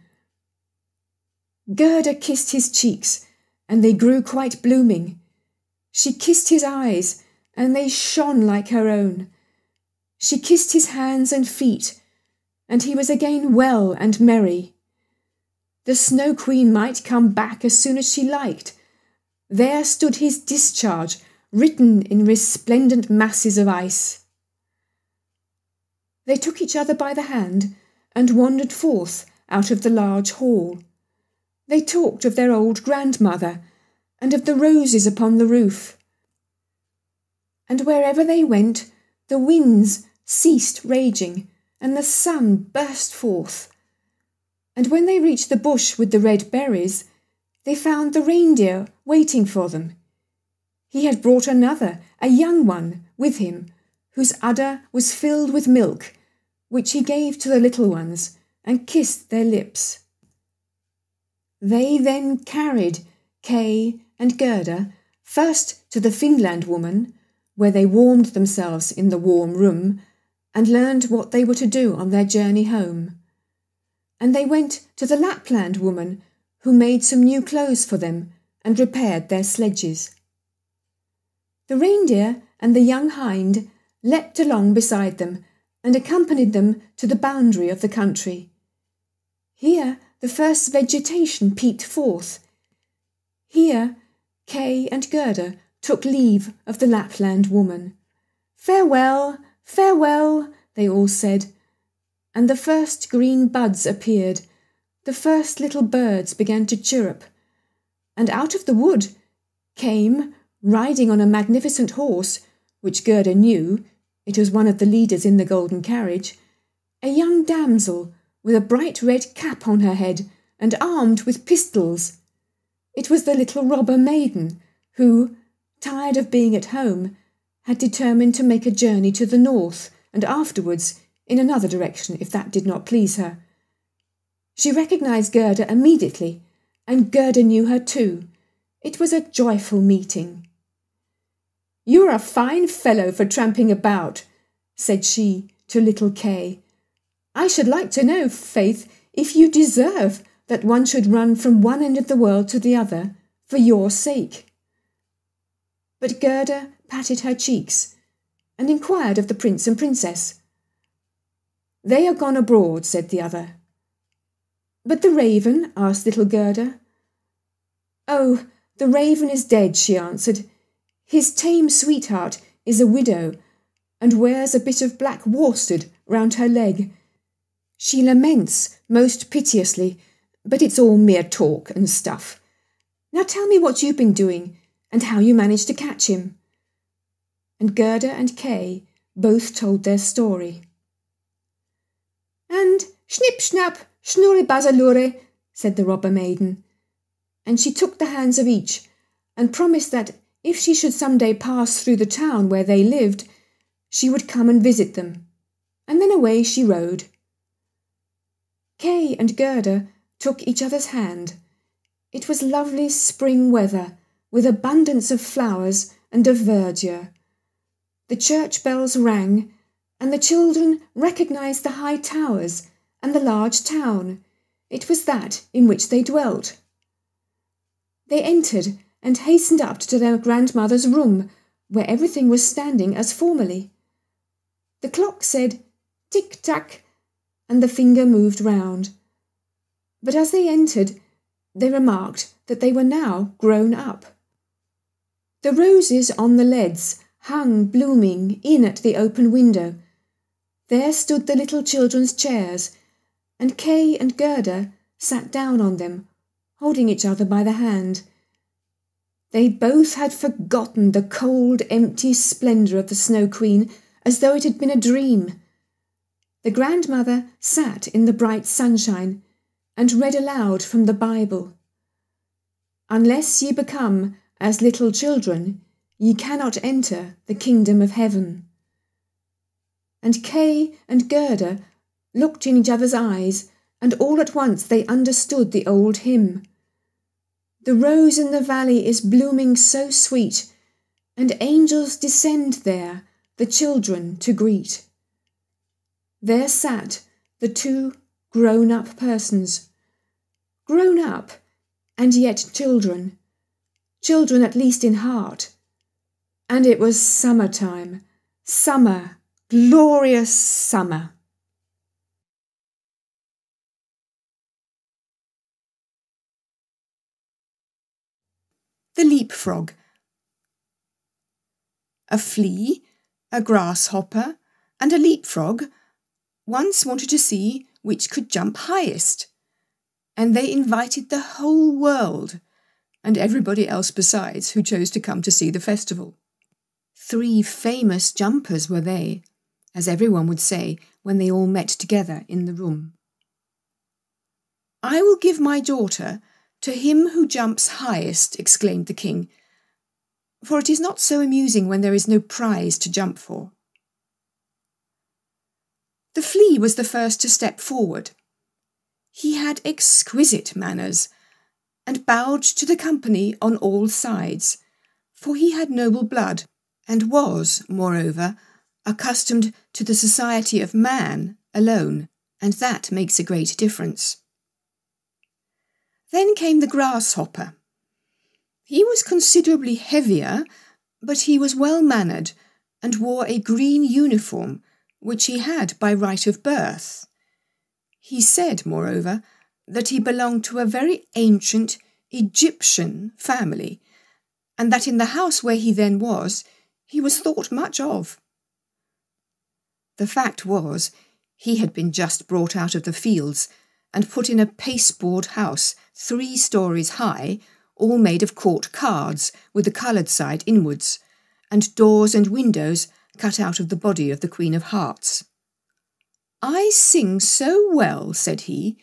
Gerda kissed his cheeks, and they grew quite blooming. She kissed his eyes, and they shone like her own. She kissed his hands and feet, and he was again well and merry. The Snow Queen might come back as soon as she liked. There stood his discharge, written in resplendent masses of ice. They took each other by the hand and wandered forth out of the large hall. They talked of their old grandmother and of the roses upon the roof. And wherever they went, the winds ceased raging and the sun burst forth. And when they reached the bush with the red berries, they found the reindeer waiting for them. He had brought another, a young one, with him, whose udder was filled with milk, which he gave to the little ones and kissed their lips. They then carried Kay and Gerda first to the Finland woman, where they warmed themselves in the warm room and learned what they were to do on their journey home. And they went to the Lapland woman, who made some new clothes for them and repaired their sledges. The reindeer and the young hind leapt along beside them and accompanied them to the boundary of the country. Here the first vegetation peeped forth. Here Kay and Gerda took leave of the Lapland woman. "Farewell, farewell," they all said, and the first green buds appeared. The first little birds began to chirrup, and out of the wood came, riding on a magnificent horse, which Gerda knew, it was one of the leaders in the golden carriage, a young damsel with a bright red cap on her head and armed with pistols. It was the little robber maiden, who, tired of being at home, had determined to make a journey to the north and afterwards in another direction if that did not please her. She recognised Gerda immediately, and Gerda knew her too. It was a joyful meeting. "You are a fine fellow for tramping about," said she to little Kay. "I should like to know, Faith, if you deserve that one should run from one end of the world to the other for your sake." But Gerda patted her cheeks and inquired of the prince and princess. "They are gone abroad," said the other. "But the raven?" asked little Gerda. "Oh, the raven is dead," she answered. "His tame sweetheart is a widow and wears a bit of black worsted round her leg. She laments most piteously, but it's all mere talk and stuff. Now tell me what you've been doing and how you managed to catch him." And Gerda and Kay both told their story. "And snip-snap, snurri-bazzalurri," said the robber maiden, and she took the hands of each and promised that if she should some day pass through the town where they lived, she would come and visit them, and then away she rode. Kay and Gerda took each other's hand. It was lovely spring weather, with abundance of flowers and of verdure. The church bells rang, and the children recognised the high towers and the large town. It was that in which they dwelt. They entered and hastened up to their grandmother's room, where everything was standing as formerly. The clock said tick-tack, and the finger moved round. But as they entered, they remarked that they were now grown up. The roses on the leads hung blooming in at the open window. There stood the little children's chairs, and Kay and Gerda sat down on them, holding each other by the hand. They both had forgotten the cold, empty splendour of the Snow Queen, as though it had been a dream. The grandmother sat in the bright sunshine and read aloud from the Bible. "Unless ye become as little children, ye cannot enter the kingdom of heaven." And Kay and Gerda looked in each other's eyes, and all at once they understood the old hymn. "The rose in the valley is blooming so sweet, and angels descend there the children to greet." There sat the two grown-up persons, grown up and yet children, children at least in heart. And it was summer-time, summer, glorious summer. The Leapfrog. A flea, a grasshopper, and a leapfrog once wanted to see which could jump highest, and they invited the whole world, and everybody else besides who chose to come to see the festival. 3 famous jumpers were they, as everyone would say when they all met together in the room. "I will give my daughter to him who jumps highest," exclaimed the king, "for it is not so amusing when there is no prize to jump for." The flea was the first to step forward. He had exquisite manners, and bowed to the company on all sides, for he had noble blood, and was, moreover, accustomed to the society of man alone, and that makes a great difference. Then came the grasshopper. He was considerably heavier, but he was well-mannered, and wore a green uniform, which he had by right of birth. He said, moreover, that he belonged to a very ancient Egyptian family, and that in the house where he then was, he was thought much of. The fact was, he had been just brought out of the fields and put in a pasteboard house 3 stories high, all made of court cards with the coloured side inwards, and doors and windows cut out of the body of the Queen of Hearts. "I sing so well," said he,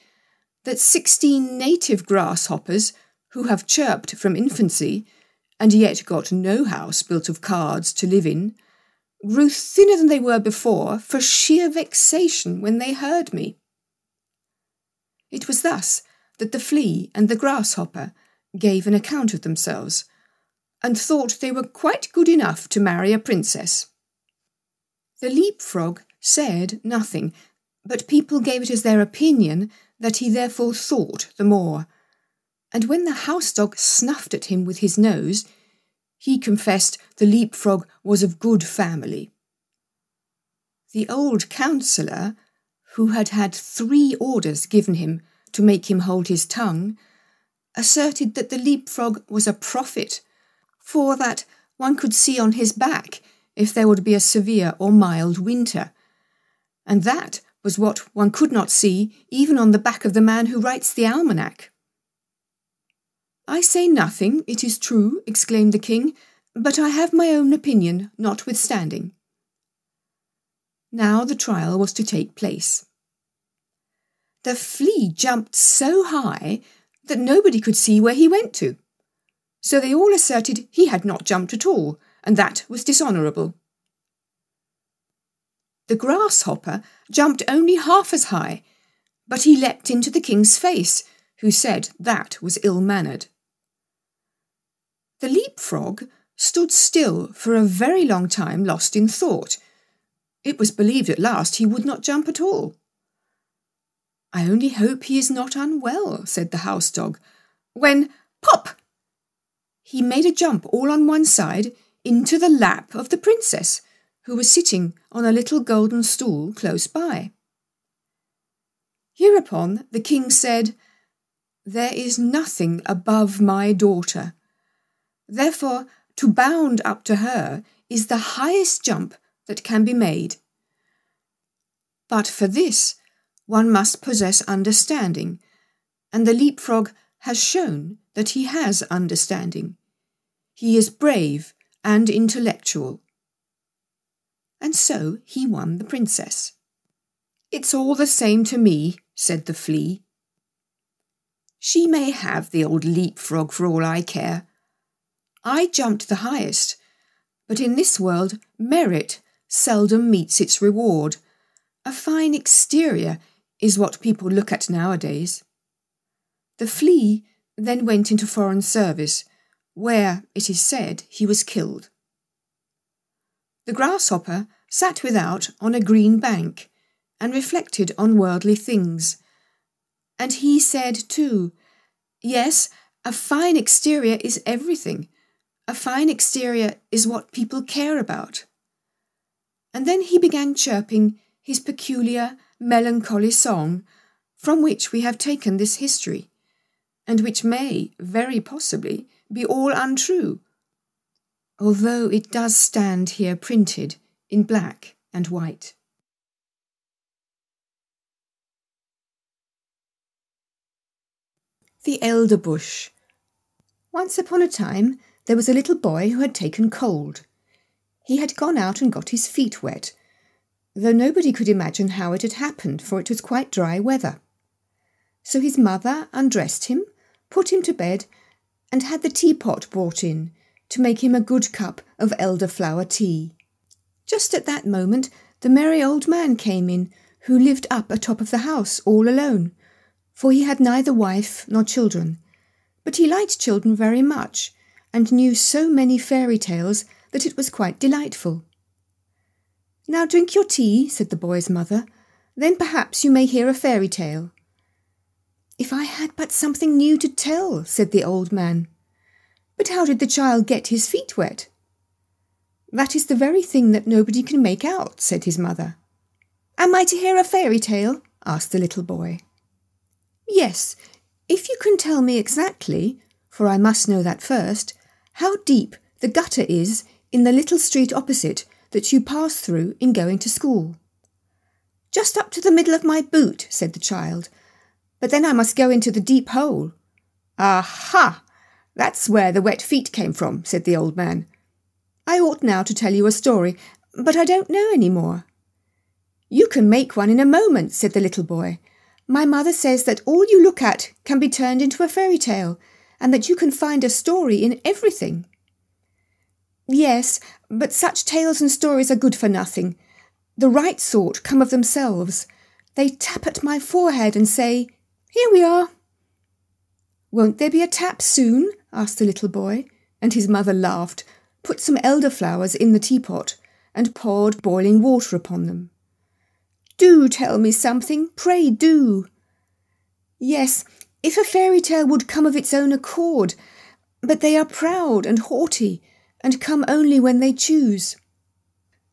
"that 16 native grasshoppers, who have chirped from infancy, and yet got no house built of cards to live in, grew thinner than they were before for sheer vexation when they heard me. It was thus that the flea and the grasshopper gave an account of themselves, and thought they were quite good enough to marry a princess. The leapfrog said nothing, but people gave it as their opinion that he therefore thought the more, and when the housedog snuffed at him with his nose, he confessed the leapfrog was of good family. The old counsellor, who had had 3 orders given him to make him hold his tongue, asserted that the leapfrog was a prophet, for that one could see on his back if there would be a severe or mild winter, and that was what one could not see even on the back of the man who writes the almanac. "I say nothing, it is true," exclaimed the king, "but I have my own opinion notwithstanding." Now the trial was to take place. The flea jumped so high that nobody could see where he went to, so they all asserted he had not jumped at all, and that was dishonourable. The grasshopper jumped only half as high, but he leapt into the king's face, who said that was ill-mannered. The leapfrog stood still for a very long time, lost in thought. It was believed at last he would not jump at all. "I only hope he is not unwell," said the housedog, when, pop! He made a jump all on one side into the lap of the princess, who was sitting on a little golden stool close by. Hereupon the king said, "There is nothing above my daughter. Therefore, to bound up to her is the highest jump that can be made. But for this, one must possess understanding, and the leapfrog has shown that he has understanding. He is brave and intellectual." And so he won the princess. "It's all the same to me," said the flea. "She may have the old leapfrog for all I care. I jumped the highest, but in this world merit seldom meets its reward. A fine exterior is what people look at nowadays." The flea then went into foreign service, where, it is said, he was killed. The grasshopper sat without on a green bank and reflected on worldly things. And he said too, "Yes, a fine exterior is everything. A fine exterior is what people care about." And then he began chirping his peculiar, melancholy song, from which we have taken this history, and which may, very possibly, be all untrue, although it does stand here printed in black and white. The Elder Bush. Once upon a time there was a little boy who had taken cold. He had gone out and got his feet wet, though nobody could imagine how it had happened, for it was quite dry weather. So his mother undressed him, put him to bed, and had the teapot brought in to make him a good cup of elderflower tea. Just at that moment the merry old man came in, who lived up atop of the house all alone, for he had neither wife nor children. But he liked children very much, and knew so many fairy tales that it was quite delightful. "Now drink your tea," said the boy's mother, "then perhaps you may hear a fairy tale." "If I had but something new to tell," said the old man. "But how did the child get his feet wet?" "That is the very thing that nobody can make out," said his mother. "Am I to hear a fairy tale?" asked the little boy. "Yes, if you can tell me exactly, for I must know that first, how deep the gutter is in the little street opposite that you pass through in going to school." "Just up to the middle of my boot," said the child, "but then I must go into the deep hole." "Aha! That's where the wet feet came from," said the old man. "I ought now to tell you a story, but I don't know any more." "You can make one in a moment," said the little boy. "My mother says that all you look at can be turned into a fairy tale, and that you can find a story in everything." Yes, but such tales and stories are good for nothing. The right sort come of themselves. They tap at my forehead and say, 'Here we are.'" "Won't there be a tap soon?" asked the little boy, and his mother laughed, put some elderflowers in the teapot, and poured boiling water upon them. "Do tell me something, pray do." "Yes, if a fairy tale would come of its own accord, but they are proud and haughty, and come only when they choose."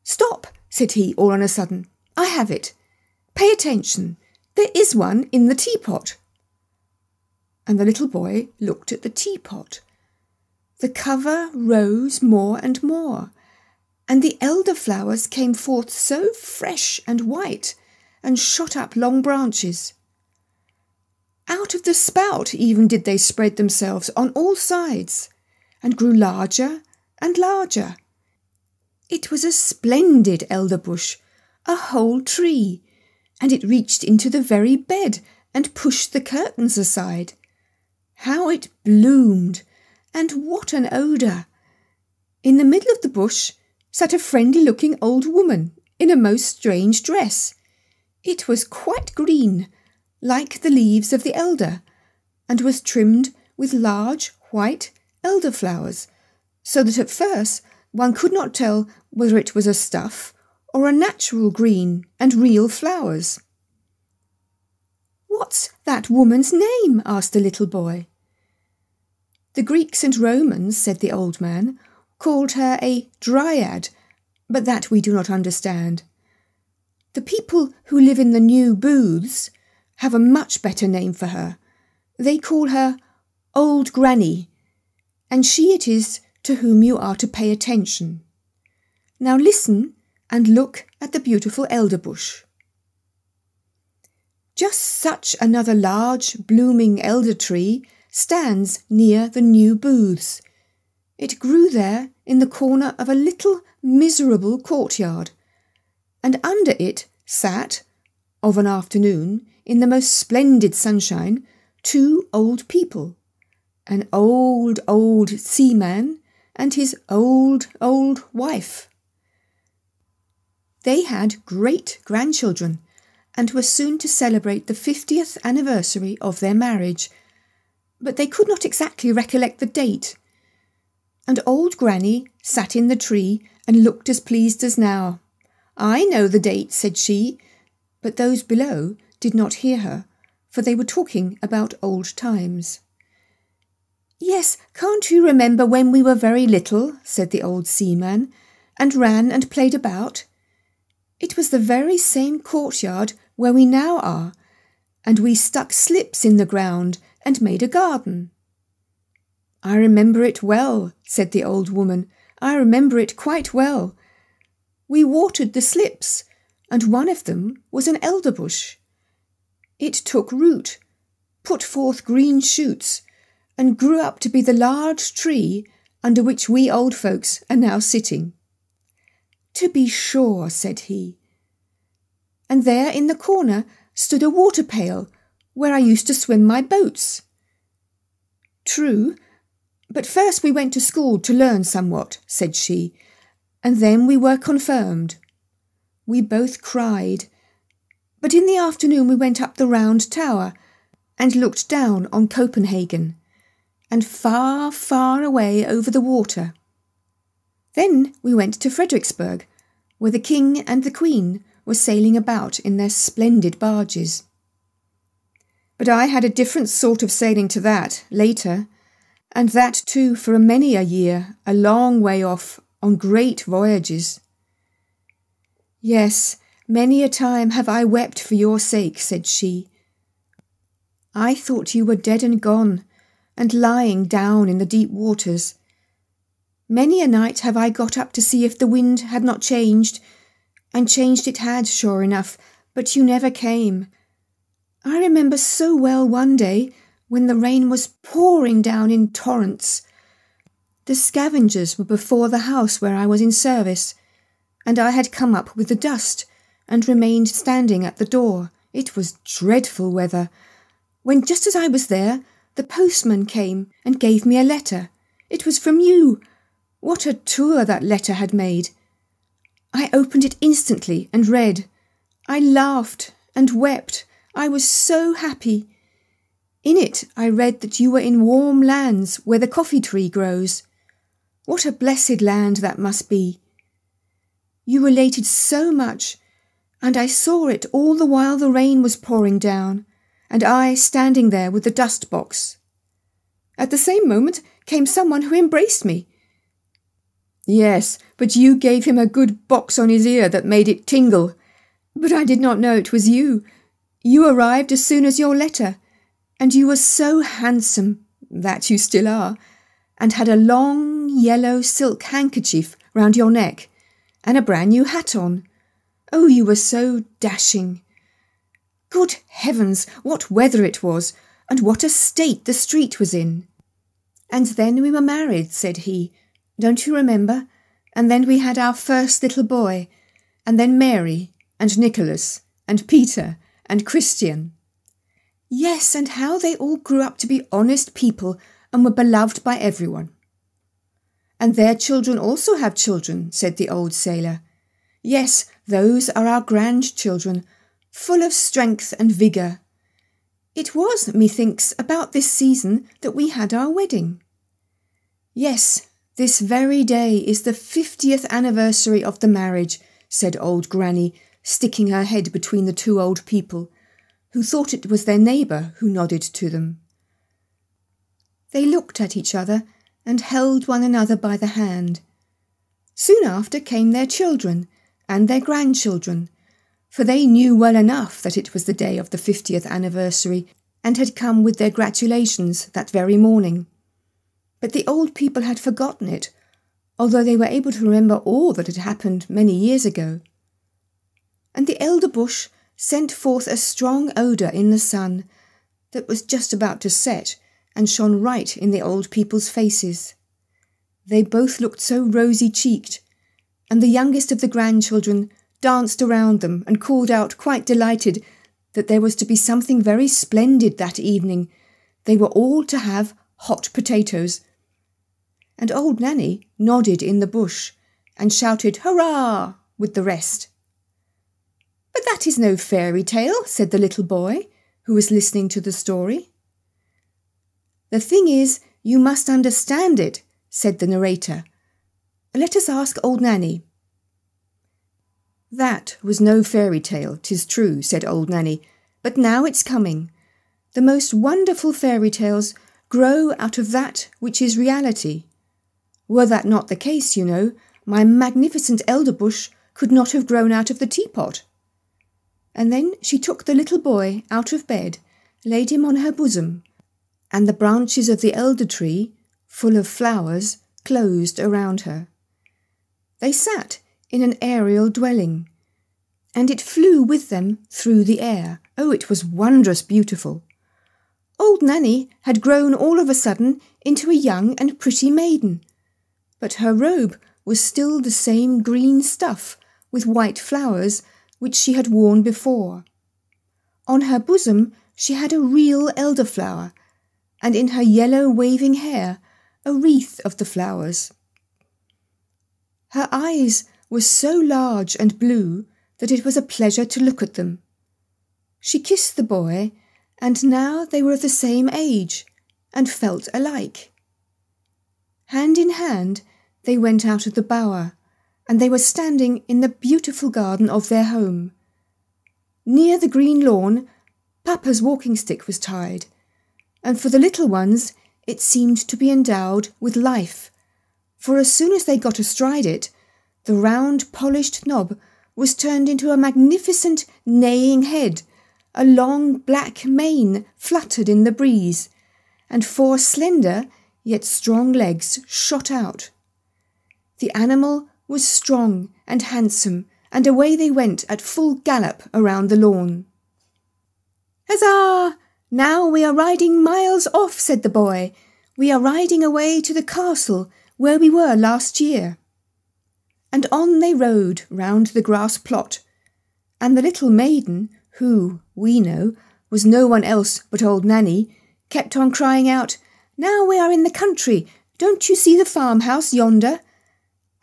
"Stop," said he, all on a sudden. "I have it. Pay attention. There is one in the teapot." And the little boy looked at the teapot. The cover rose more and more, and the elderflowers came forth so fresh and white, and shot up long branches. Out of the spout even did they spread themselves on all sides, and grew larger and larger. It was a splendid elder bush, a whole tree, and it reached into the very bed and pushed the curtains aside. How it bloomed, and what an odour! In the middle of the bush sat a friendly-looking old woman in a most strange dress. It was quite green, like the leaves of the elder, and was trimmed with large white elderflowers, so that at first one could not tell whether it was a stuff or a natural green and real flowers. "What's that woman's name?" asked the little boy. "The Greeks and Romans," said the old man, "called her a dryad, but that we do not understand. The people who live in the new booths have a much better name for her. They call her Old Granny, and she it is to whom you are to pay attention. Now listen and look at the beautiful elder bush." Just such another large, blooming elder tree stands near the new booths. It grew there in the corner of a little miserable courtyard, and under it sat, of an afternoon, in the most splendid sunshine, two old people, an old seaman and his old wife. They had great grandchildren, and were soon to celebrate the 50th anniversary of their marriage, but they could not exactly recollect the date. And old Granny sat in the tree and looked as pleased as now. "I know the date," said she, but those below did not hear her, for they were talking about old times. "Yes, can't you remember when we were very little," said the old seaman, "and ran and played about? It was the very same courtyard where we now are, and we stuck slips in the ground and made a garden." "I remember it well," said the old woman. "I remember it quite well. We watered the slips, and one of them was an elder bush. It took root, put forth green shoots, and grew up to be the large tree under which we old folks are now sitting." "To be sure," said he. "And there in the corner stood a water pail where I used to swim my boats." "True, but first we went to school to learn somewhat," said she, "and then we were confirmed." We both cried, but in the afternoon we went up the round tower and looked down on Copenhagen, and far, far away over the water. Then we went to Fredericksburg, where the King and the Queen were sailing about in their splendid barges. But I had a different sort of sailing to that, later, and that too for many a year, a long way off, on great voyages. "Yes, many a time have I wept for your sake," said she. "I thought you were dead and gone, and lying down in the deep waters. Many a night have I got up to see if the wind had not changed, and changed it had, sure enough, but you never came. I remember so well one day when the rain was pouring down in torrents. The scavengers were before the house where I was in service, and I had come up with the dust and remained standing at the door. It was dreadful weather, when just as I was there, the postman came and gave me a letter. It was from you. What a tour that letter had made! I opened it instantly and read. I laughed and wept. I was so happy. In it I read that you were in warm lands where the coffee tree grows. What a blessed land that must be! You related so much, and I saw it all the while the rain was pouring down, and I standing there with the dust box. At the same moment came someone who embraced me. Yes, but you gave him a good box on his ear that made it tingle. But I did not know it was you. You arrived as soon as your letter, and you were so handsome, that you still are, and had a long yellow silk handkerchief round your neck, and a brand new hat on. Oh, you were so dashing. Good heavens, what weather it was, and what a state the street was in. And then we were married, said he. Don't you remember? And then we had our first little boy, and then Mary, and Nicholas, and Peter, and Christian. Yes, and how they all grew up to be honest people and were beloved by everyone. And their children also have children, said the old sailor. Yes, those are our grandchildren, full of strength and vigour. It was, methinks, about this season that we had our wedding. Yes, this very day is the 50th anniversary of the marriage, said old Granny, sticking her head between the two old people, who thought it was their neighbour who nodded to them. They looked at each other and held one another by the hand. Soon after came their children and their grandchildren, for they knew well enough that it was the day of the 50th anniversary and had come with their gratulations that very morning. But the old people had forgotten it, although they were able to remember all that had happened many years ago. And the elder bush sent forth a strong odour in the sun that was just about to set and shone right in the old people's faces. They both looked so rosy-cheeked, and the youngest of the grandchildren danced around them and called out, quite delighted, that there was to be something very splendid that evening. They were all to have hot potatoes. And old Nanny nodded in the bush and shouted hurrah with the rest. But that is no fairy tale, said the little boy, who was listening to the story. The thing is, you must understand it, said the narrator. Let us ask old Nanny. That was no fairy tale, 'tis true, said old Nanny, but now it's coming. The most wonderful fairy tales grow out of that which is reality. Were that not the case, you know, my magnificent elder bush could not have grown out of the teapot. And then she took the little boy out of bed, laid him on her bosom, and the branches of the elder tree, full of flowers, closed around her. They sat in an aerial dwelling, and it flew with them through the air. Oh, it was wondrous beautiful. Old Nanny had grown all of a sudden into a young and pretty maiden, but her robe was still the same green stuff with white flowers which she had worn before. On her bosom she had a real elderflower, and in her yellow waving hair a wreath of the flowers. Her eyes were so large and blue that it was a pleasure to look at them. She kissed the boy, and now they were of the same age, and felt alike. Hand in hand they went out of the bower, and they were standing in the beautiful garden of their home. Near the green lawn, Papa's walking stick was tied, and for the little ones it seemed to be endowed with life, for as soon as they got astride it, the round polished knob was turned into a magnificent neighing head, a long black mane fluttered in the breeze, and 4 slender yet strong legs shot out. The animal was strong and handsome, and away they went at full gallop around the lawn. "Huzzah! Now we are riding miles off," said the boy. "We are riding away to the castle where we were last year." And on they rode round the grass plot, and the little maiden, who, we know, was no one else but old Nanny, kept on crying out, "Now we are in the country. Don't you see the farmhouse yonder?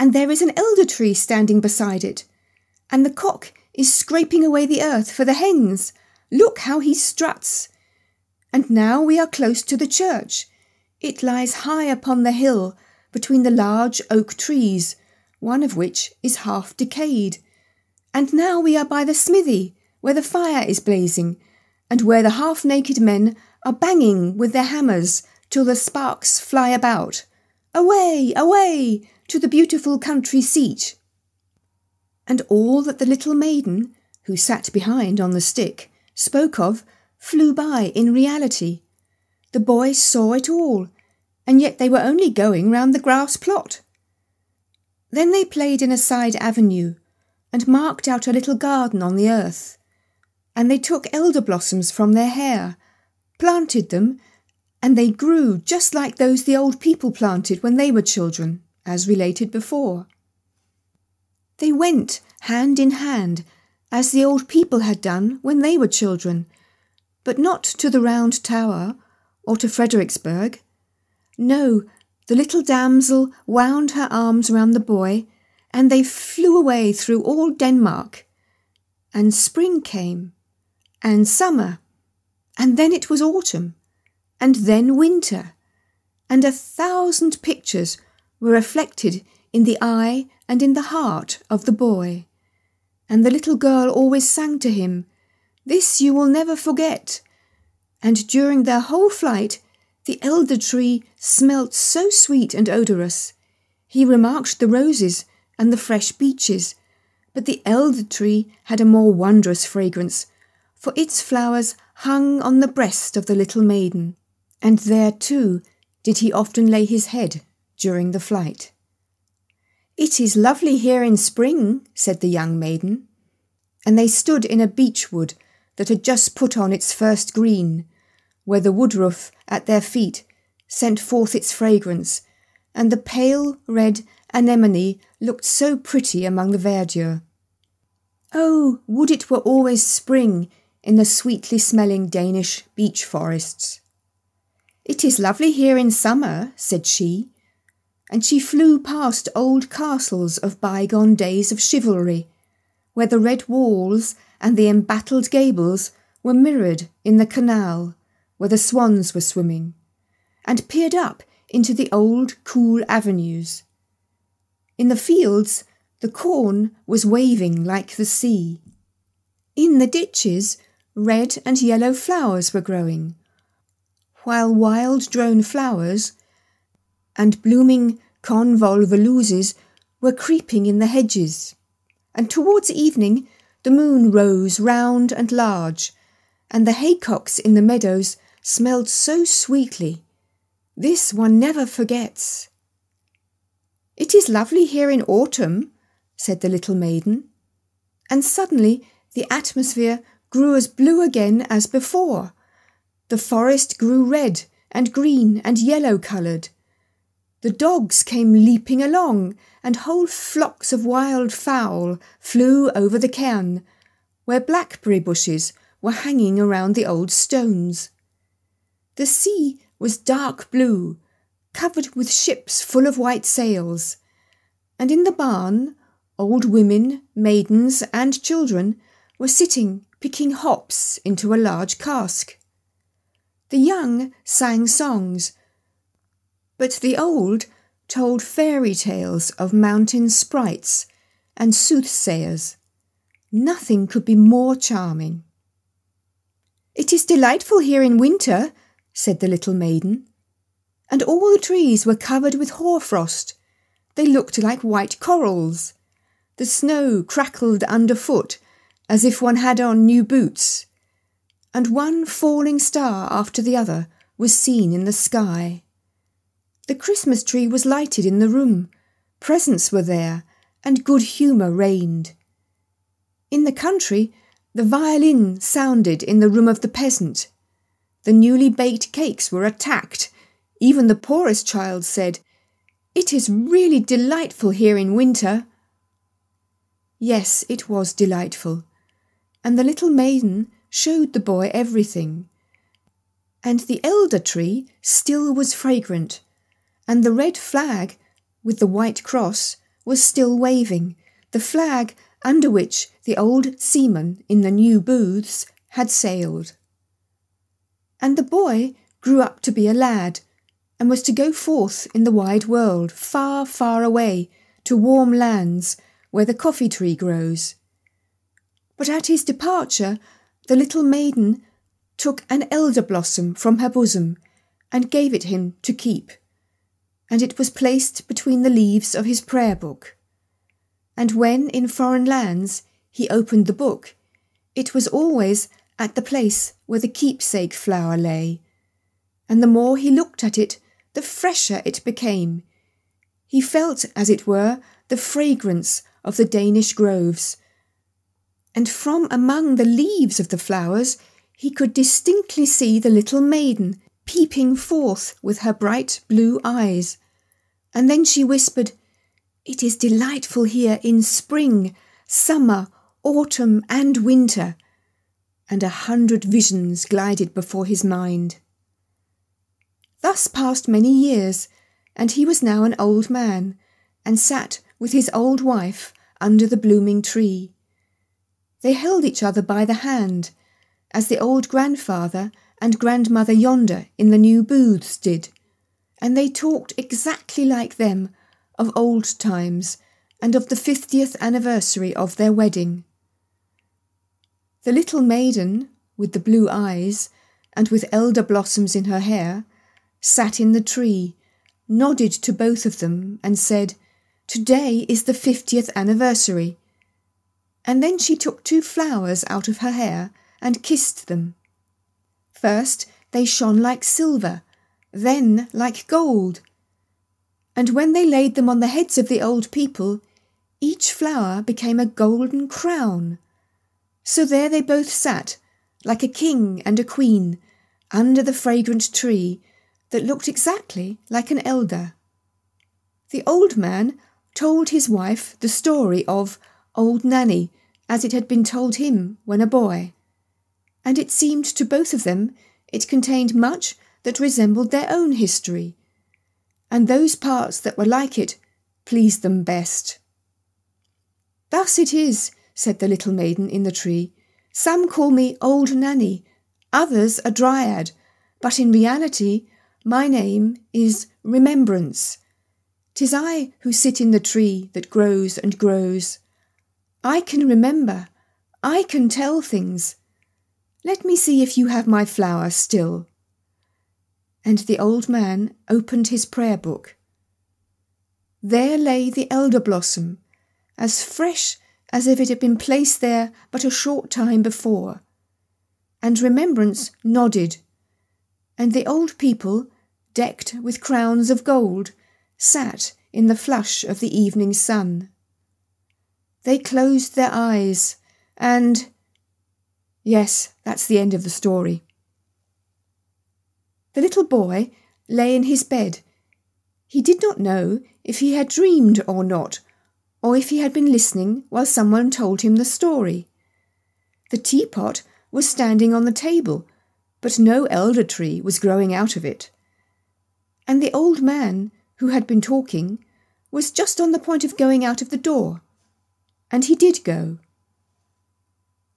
and there is an elder tree standing beside it, and the cock is scraping away the earth for the hens. Look how he struts! And now we are close to the church. It lies high upon the hill between the large oak trees, one of which is half decayed. And now we are by the smithy, where the fire is blazing, and where the half-naked men are banging with their hammers till the sparks fly about. Away, away, to the beautiful country seat. And all that the little maiden, who sat behind on the stick, spoke of, flew by in reality. The boys saw it all, and yet they were only going round the grass plot. Then they played in a side avenue, and marked out a little garden on the earth, and they took elder blossoms from their hair, planted them, and they grew just like those the old people planted when they were children, as related before. They went hand in hand, as the old people had done when they were children, but not to the Round Tower or to Fredericksburg. No, the little damsel wound her arms round the boy, and they flew away through all Denmark. And spring came, and summer, and then it was autumn, and then winter, and 1,000 pictures were reflected in the eye and in the heart of the boy. And the little girl always sang to him, "This you will never forget." And during their whole flight, the elder tree smelt so sweet and odorous. He remarked the roses and the fresh beeches, but the elder tree had a more wondrous fragrance, for its flowers hung on the breast of the little maiden, and there too did he often lay his head during the flight. "It is lovely here in spring," said the young maiden, and they stood in a beech wood that had just put on its first green, where the woodroof at their feet sent forth its fragrance, and the pale red anemone looked so pretty among the verdure. Oh, would it were always spring in the sweetly smelling Danish beech forests. "It is lovely here in summer," said she, and she flew past old castles of bygone days of chivalry, where the red walls and the embattled gables were mirrored in the canal, where the swans were swimming, and peered up into the old cool avenues. In the fields the corn was waving like the sea. In the ditches red and yellow flowers were growing, while wild drone flowers and blooming convolvuluses were creeping in the hedges. And towards evening the moon rose round and large, and the haycocks in the meadows smelled so sweetly. This one never forgets. "It is lovely here in autumn," said the little maiden, and suddenly the atmosphere grew as blue again as before. The forest grew red and green and yellow-coloured. The dogs came leaping along, and whole flocks of wild fowl flew over the cairn, where blackberry bushes were hanging around the old stones. The sea was dark blue, covered with ships full of white sails, and in the barn old women, maidens, and children were sitting picking hops into a large cask. The young sang songs, but the old told fairy tales of mountain sprites and soothsayers. Nothing could be more charming. "It is delightful here in winter," said the little maiden, "and all the trees were covered with hoarfrost. They looked like white corals. The snow crackled underfoot as if one had on new boots, and one falling star after the other was seen in the sky. The Christmas tree was lighted in the room, presents were there, and good humour reigned. In the country, the violin sounded in the room of the peasant. The newly baked cakes were attacked. Even the poorest child said, 'It is really delightful here in winter.' Yes, it was delightful, and the little maiden showed the boy everything. And the elder tree still was fragrant, and the red flag with the white cross was still waving, the flag under which the old seaman in the new booths had sailed. And the boy grew up to be a lad, and was to go forth in the wide world, far, far away, to warm lands where the coffee tree grows. But at his departure, the little maiden took an elder blossom from her bosom and gave it him to keep, and it was placed between the leaves of his prayer book. And when in foreign lands he opened the book, it was always at the place where the keepsake flower lay, and the more he looked at it, the fresher it became. He felt, as it were, the fragrance of the Danish groves, and from among the leaves of the flowers he could distinctly see the little maiden peeping forth with her bright blue eyes. And then she whispered, "It is delightful here in spring, summer, autumn and winter," and 100 visions glided before his mind. Thus passed many years, and he was now an old man, and sat with his old wife under the blooming tree. They held each other by the hand, as the old grandfather and grandmother yonder in the new booths did, and they talked exactly like them of old times and of the 50th anniversary of their wedding. The little maiden, with the blue eyes and with elder blossoms in her hair, sat in the tree, nodded to both of them and said, "Today is the 50th anniversary." And then she took 2 flowers out of her hair and kissed them. First they shone like silver, then like gold. And when they laid them on the heads of the old people, each flower became a golden crown. So there they both sat, like a king and a queen, under the fragrant tree that looked exactly like an elder. The old man told his wife the story of Old Nanny as it had been told him when a boy, and it seemed to both of them it contained much that resembled their own history, and those parts that were like it pleased them best. "Thus it is," said the little maiden in the tree. "Some call me Old Nanny, others a Dryad, but in reality my name is Remembrance. 'Tis I who sit in the tree that grows and grows. I can remember, I can tell things. Let me see if you have my flower still." And the old man opened his prayer book. There lay the elder blossom, as fresh as if it had been placed there but a short time before. And Remembrance nodded, and the old people, decked with crowns of gold, sat in the flush of the evening sun. They closed their eyes, and... Yes, that's the end of the story. The little boy lay in his bed. He did not know if he had dreamed or not, or if he had been listening while someone told him the story. The teapot was standing on the table, but no elder tree was growing out of it. And the old man, who had been talking, was just on the point of going out of the door. And he did go.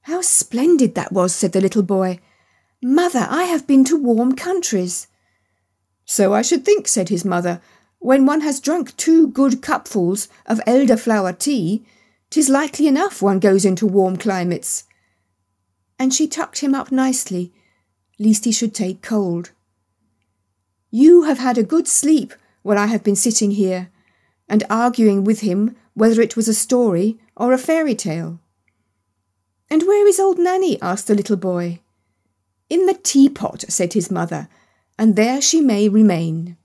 "How splendid that was," said the little boy. "Mother, I have been to warm countries." "So I should think," said his mother. "When one has drunk 2 good cupfuls of elderflower tea, 'tis likely enough one goes into warm climates." And she tucked him up nicely, lest he should take cold. "You have had a good sleep while I have been sitting here, and arguing with him whether it was a story or a fairy tale." "And where is Old Nanny?" asked the little boy. "In the teapot," said his mother, "and there she may remain."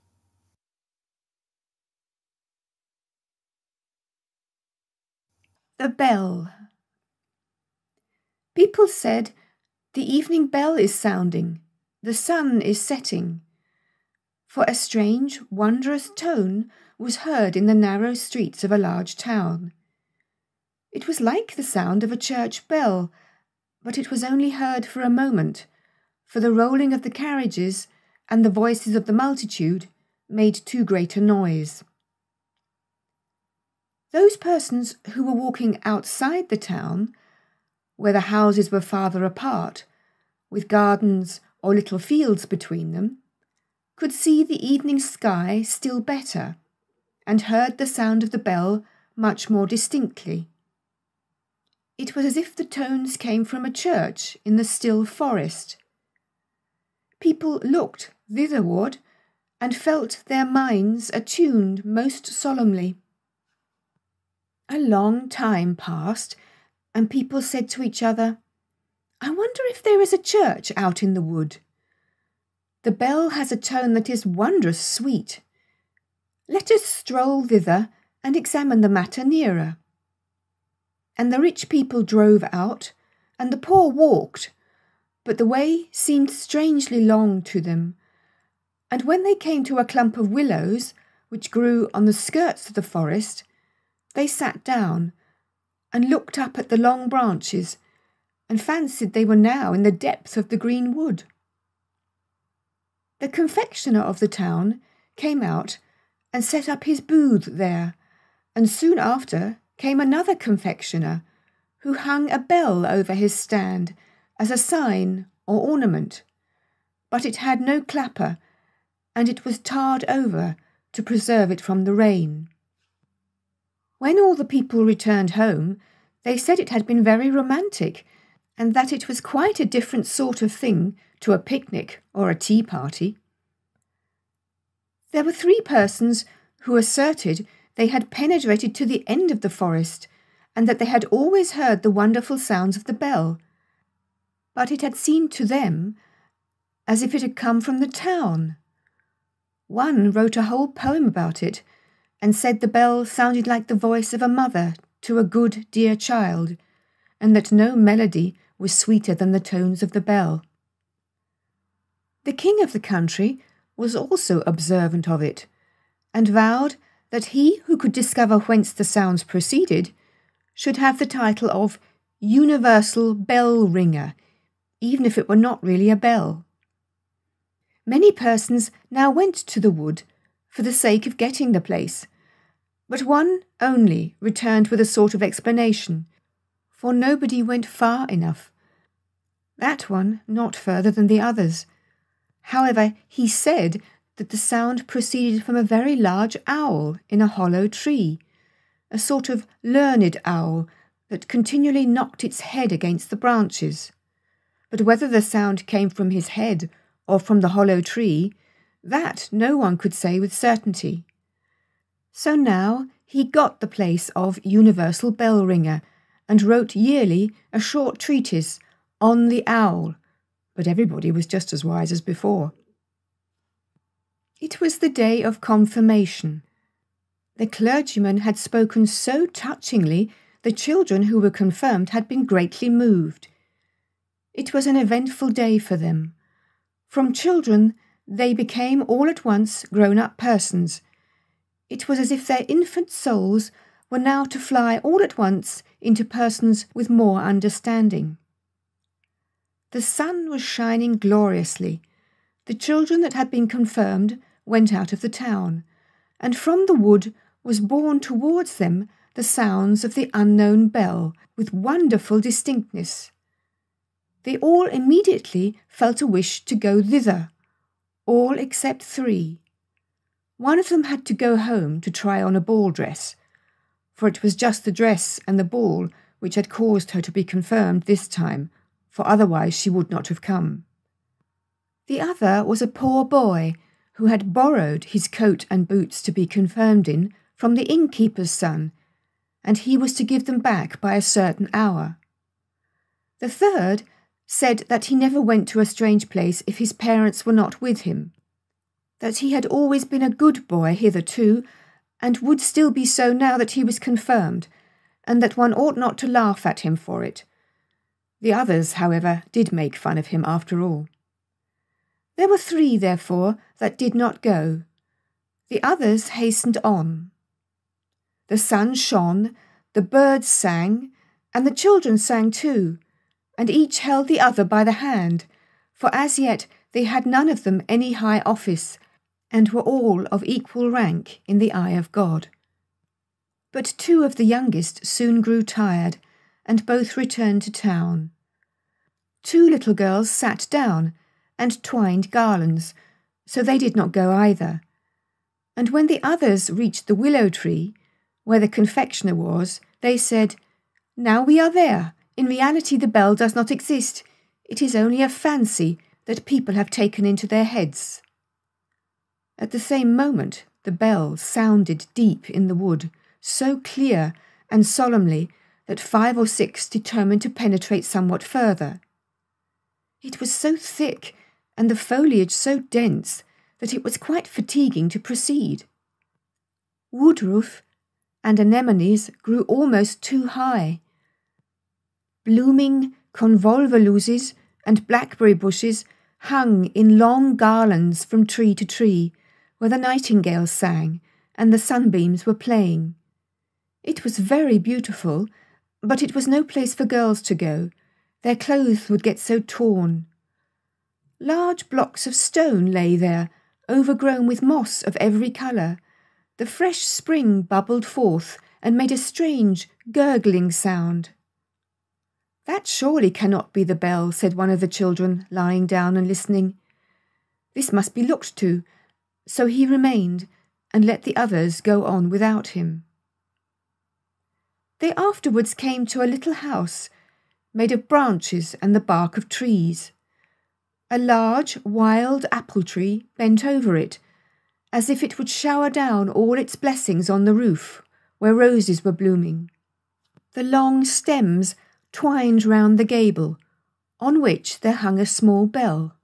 The bell. People said, "The evening bell is sounding, the sun is setting," for a strange, wondrous tone was heard in the narrow streets of a large town. It was like the sound of a church bell, but it was only heard for a moment, for the rolling of the carriages and the voices of the multitude made too great a noise. Those persons who were walking outside the town, where the houses were farther apart, with gardens or little fields between them, could see the evening sky still better, and heard the sound of the bell much more distinctly. It was as if the tones came from a church in the still forest. People looked thitherward and felt their minds attuned most solemnly. A long time passed, and people said to each other, "I wonder if there is a church out in the wood. The bell has a tone that is wondrous sweet. Let us stroll thither and examine the matter nearer." And the rich people drove out, and the poor walked, but the way seemed strangely long to them. And when they came to a clump of willows, which grew on the skirts of the forest, they sat down and looked up at the long branches, and fancied they were now in the depth of the green wood. The confectioner of the town came out and set up his booth there, and soon after came another confectioner, who hung a bell over his stand as a sign or ornament, but it had no clapper, and it was tarred over to preserve it from the rain. When all the people returned home, they said it had been very romantic, and that it was quite a different sort of thing to a picnic or a tea party. There were 3 persons who asserted they had penetrated to the end of the forest, and that they had always heard the wonderful sounds of the bell, but it had seemed to them as if it had come from the town. One wrote a whole poem about it, and said the bell sounded like the voice of a mother to a good dear child, and that no melody was sweeter than the tones of the bell. The king of the country was also observant of it, and vowed that he who could discover whence the sounds proceeded should have the title of universal bell ringer, even if it were not really a bell. Many persons now went to the wood for the sake of getting the place, but one only returned with a sort of explanation, for nobody went far enough. That one not further than the others. However, he said that the sound proceeded from a very large owl in a hollow tree, a sort of learned owl that continually knocked its head against the branches. But whether the sound came from his head or from the hollow tree, that no one could say with certainty. So now he got the place of universal bell ringer, and wrote yearly a short treatise on the owl, but everybody was just as wise as before. It was the day of confirmation. The clergyman had spoken so touchingly, the children who were confirmed had been greatly moved. It was an eventful day for them. From children they became all at once grown-up persons. It was as if their infant souls were now to fly all at once into persons with more understanding. The sun was shining gloriously. The children that had been confirmed went out of the town, and from the wood was borne towards them the sounds of the unknown bell with wonderful distinctness. They all immediately felt a wish to go thither, all except 3. One of them had to go home to try on a ball dress, for it was just the dress and the ball which had caused her to be confirmed this time, for otherwise she would not have come. The other was a poor boy who had borrowed his coat and boots to be confirmed in from the innkeeper's son, and he was to give them back by a certain hour. The third said that he never went to a strange place if his parents were not with him, that he had always been a good boy hitherto, and would still be so now that he was confirmed, and that one ought not to laugh at him for it. The others, however, did make fun of him after all. There were 3, therefore, that did not go. The others hastened on. The sun shone, the birds sang, and the children sang too, and each held the other by the hand, for as yet they had none of them any high office, and were all of equal rank in the eye of God. But 2 of the youngest soon grew tired, and both returned to town. 2 little girls sat down and twined garlands, so they did not go either. And when the others reached the willow tree, where the confectioner was, they said, "Now we are there. In reality the bell does not exist. It is only a fancy that people have taken into their heads." At the same moment the bell sounded deep in the wood, so clear and solemnly that 5 or 6 determined to penetrate somewhat further. It was so thick and the foliage so dense that it was quite fatiguing to proceed. Woodroof and anemones grew almost too high. Blooming convolvuluses and blackberry bushes hung in long garlands from tree to tree, where the nightingales sang and the sunbeams were playing. It was very beautiful, but it was no place for girls to go. Their clothes would get so torn. Large blocks of stone lay there, overgrown with moss of every colour. The fresh spring bubbled forth and made a strange, gurgling sound. "That surely cannot be the bell," said one of the children, lying down and listening. "This must be looked to," so he remained and let the others go on without him. They afterwards came to a little house made of branches and the bark of trees. A large wild apple tree bent over it, as if it would shower down all its blessings on the roof, where roses were blooming. The long stems twined round the gable, on which there hung a small bell.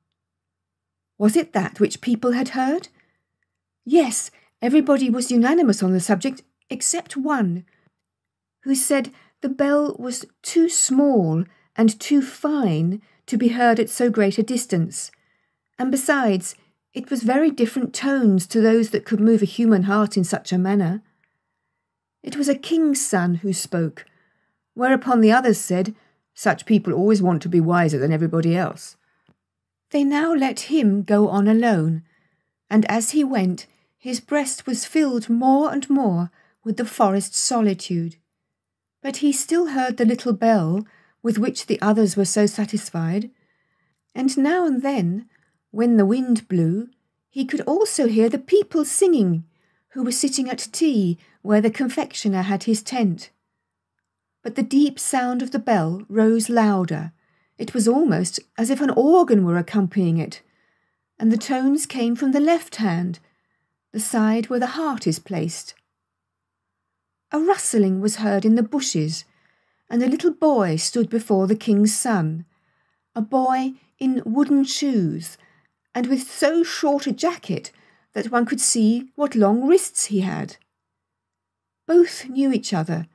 Was it that which people had heard? Yes, everybody was unanimous on the subject, except one, who said the bell was too small and too fine to be heard at so great a distance, and besides, it was very different tones to those that could move a human heart in such a manner. It was a king's son who spoke, whereupon the others said, "Such people always want to be wiser than everybody else." They now let him go on alone, and as he went, his breast was filled more and more with the forest solitude. But he still heard the little bell with which the others were so satisfied, and now and then, when the wind blew, he could also hear the people singing, who were sitting at tea where the confectioner had his tent. But the deep sound of the bell rose louder. It was almost as if an organ were accompanying it, and the tones came from the left hand, the side where the heart is placed. A rustling was heard in the bushes, and a little boy stood before the king's son, a boy in wooden shoes, and with so short a jacket that one could see what long wrists he had. Both knew each other.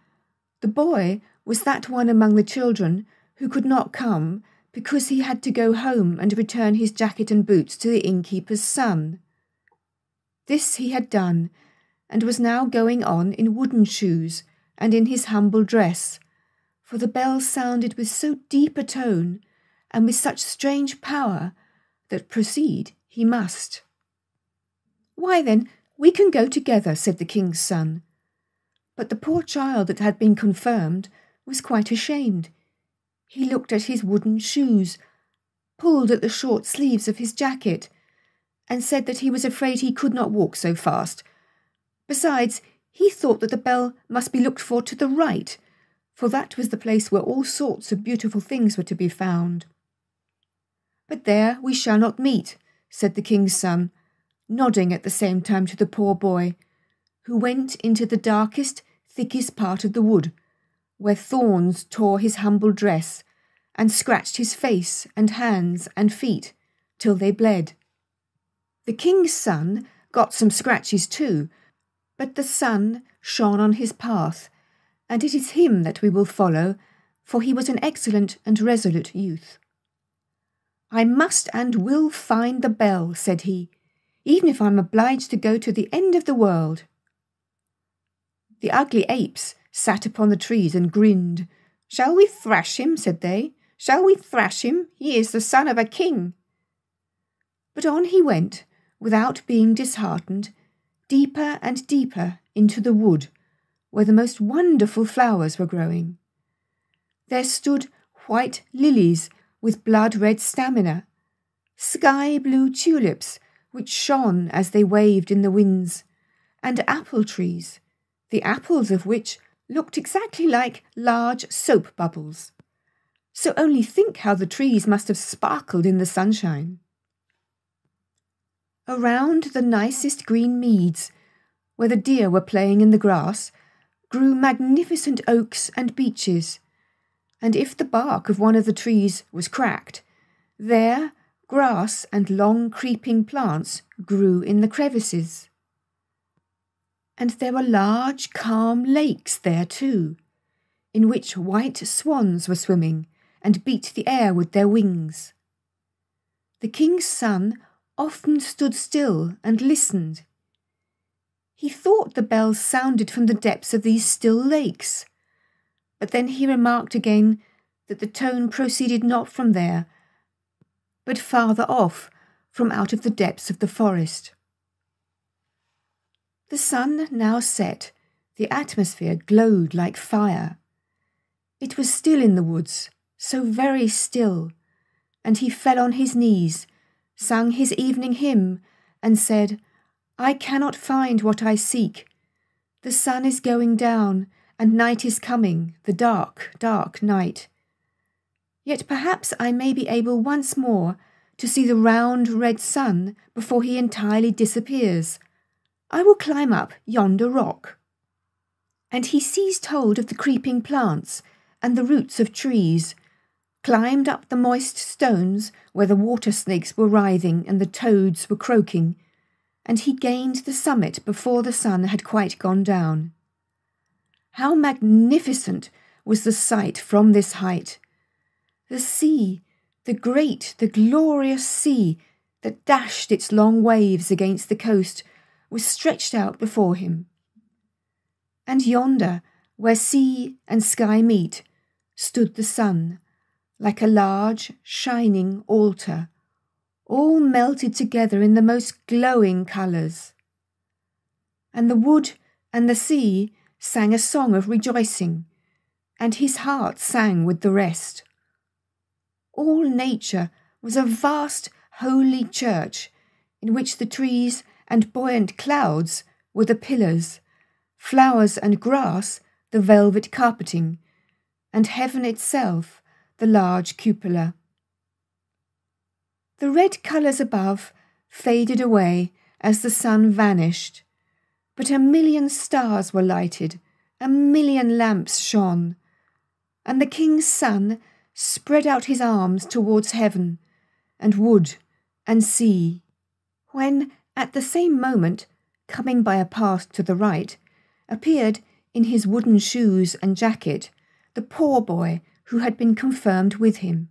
The boy was that one among the children who could not come because he had to go home and return his jacket and boots to the innkeeper's son. This he had done, and was now going on in wooden shoes and in his humble dress, for the bell sounded with so deep a tone and with such strange power that proceed he must. "Why then, we can go together," said the king's son. But the poor child that had been confirmed was quite ashamed. He looked at his wooden shoes, pulled at the short sleeves of his jacket, and said that he was afraid he could not walk so fast. Besides, he thought that the bell must be looked for to the right, for that was the place where all sorts of beautiful things were to be found. "But there we shall not meet," said the king's son, nodding at the same time to the poor boy, who went into the darkest, thickest part of the wood, where thorns tore his humble dress, and scratched his face and hands and feet till they bled. The king's son got some scratches too, but the sun shone on his path, and it is him that we will follow, for he was an excellent and resolute youth. "I must and will find the bell," said he, "even if I am obliged to go to the end of the world." The ugly apes sat upon the trees and grinned. "Shall we thrash him?" said they. "Shall we thrash him? He is the son of a king." But on he went, without being disheartened, deeper and deeper into the wood, where the most wonderful flowers were growing. There stood white lilies with blood-red stamina, sky-blue tulips which shone as they waved in the winds, and apple trees, the apples of which looked exactly like large soap bubbles. So only think how the trees must have sparkled in the sunshine. Around the nicest green meads, where the deer were playing in the grass, grew magnificent oaks and beeches, and if the bark of one of the trees was cracked, there grass and long creeping plants grew in the crevices. And there were large calm lakes there too, in which white swans were swimming and beat the air with their wings. The king's son often stood still and listened. He thought the bells sounded from the depths of these still lakes, but then he remarked again that the tone proceeded not from there, but farther off, from out of the depths of the forest. The sun now set, the atmosphere glowed like fire. It was still in the woods, so very still, and he fell on his knees, sang his evening hymn, and said, "I cannot find what I seek. The sun is going down, and night is coming, the dark, dark night. Yet perhaps I may be able once more to see the round red sun before he entirely disappears. I will climb up yonder rock." And he seized hold of the creeping plants and the roots of trees, climbed up the moist stones where the water snakes were writhing and the toads were croaking, and he gained the summit before the sun had quite gone down. How magnificent was the sight from this height! The sea, the great, the glorious sea that dashed its long waves against the coast, was stretched out before him. And yonder, where sea and sky meet, stood the sun, like a large, shining altar, all melted together in the most glowing colours. And the wood and the sea sang a song of rejoicing, and his heart sang with the rest. All nature was a vast, holy church, in which the trees and buoyant clouds were the pillars, flowers and grass the velvet carpeting, and heaven itself the large cupola. The red colours above faded away as the sun vanished, but a million stars were lighted, a million lamps shone, and the king's son spread out his arms towards heaven, and wood, and sea, when, at the same moment, coming by a path to the right, appeared, in his wooden shoes and jacket, the poor boy who had been confirmed with him.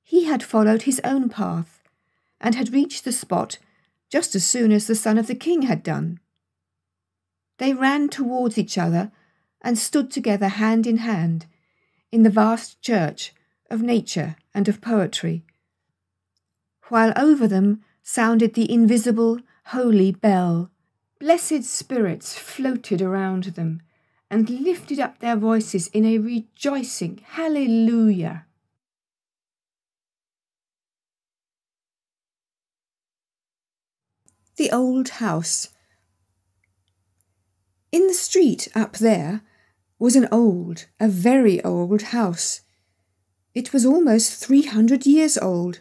He had followed his own path, and had reached the spot just as soon as the son of the king had done. They ran towards each other, and stood together hand in hand, in the vast church of nature and of poetry, while over them sounded the invisible, holy bell. Blessed spirits floated around them, and lifted up their voices in a rejoicing hallelujah. The old house. In the street up there was a very old house. It was almost 300 years old,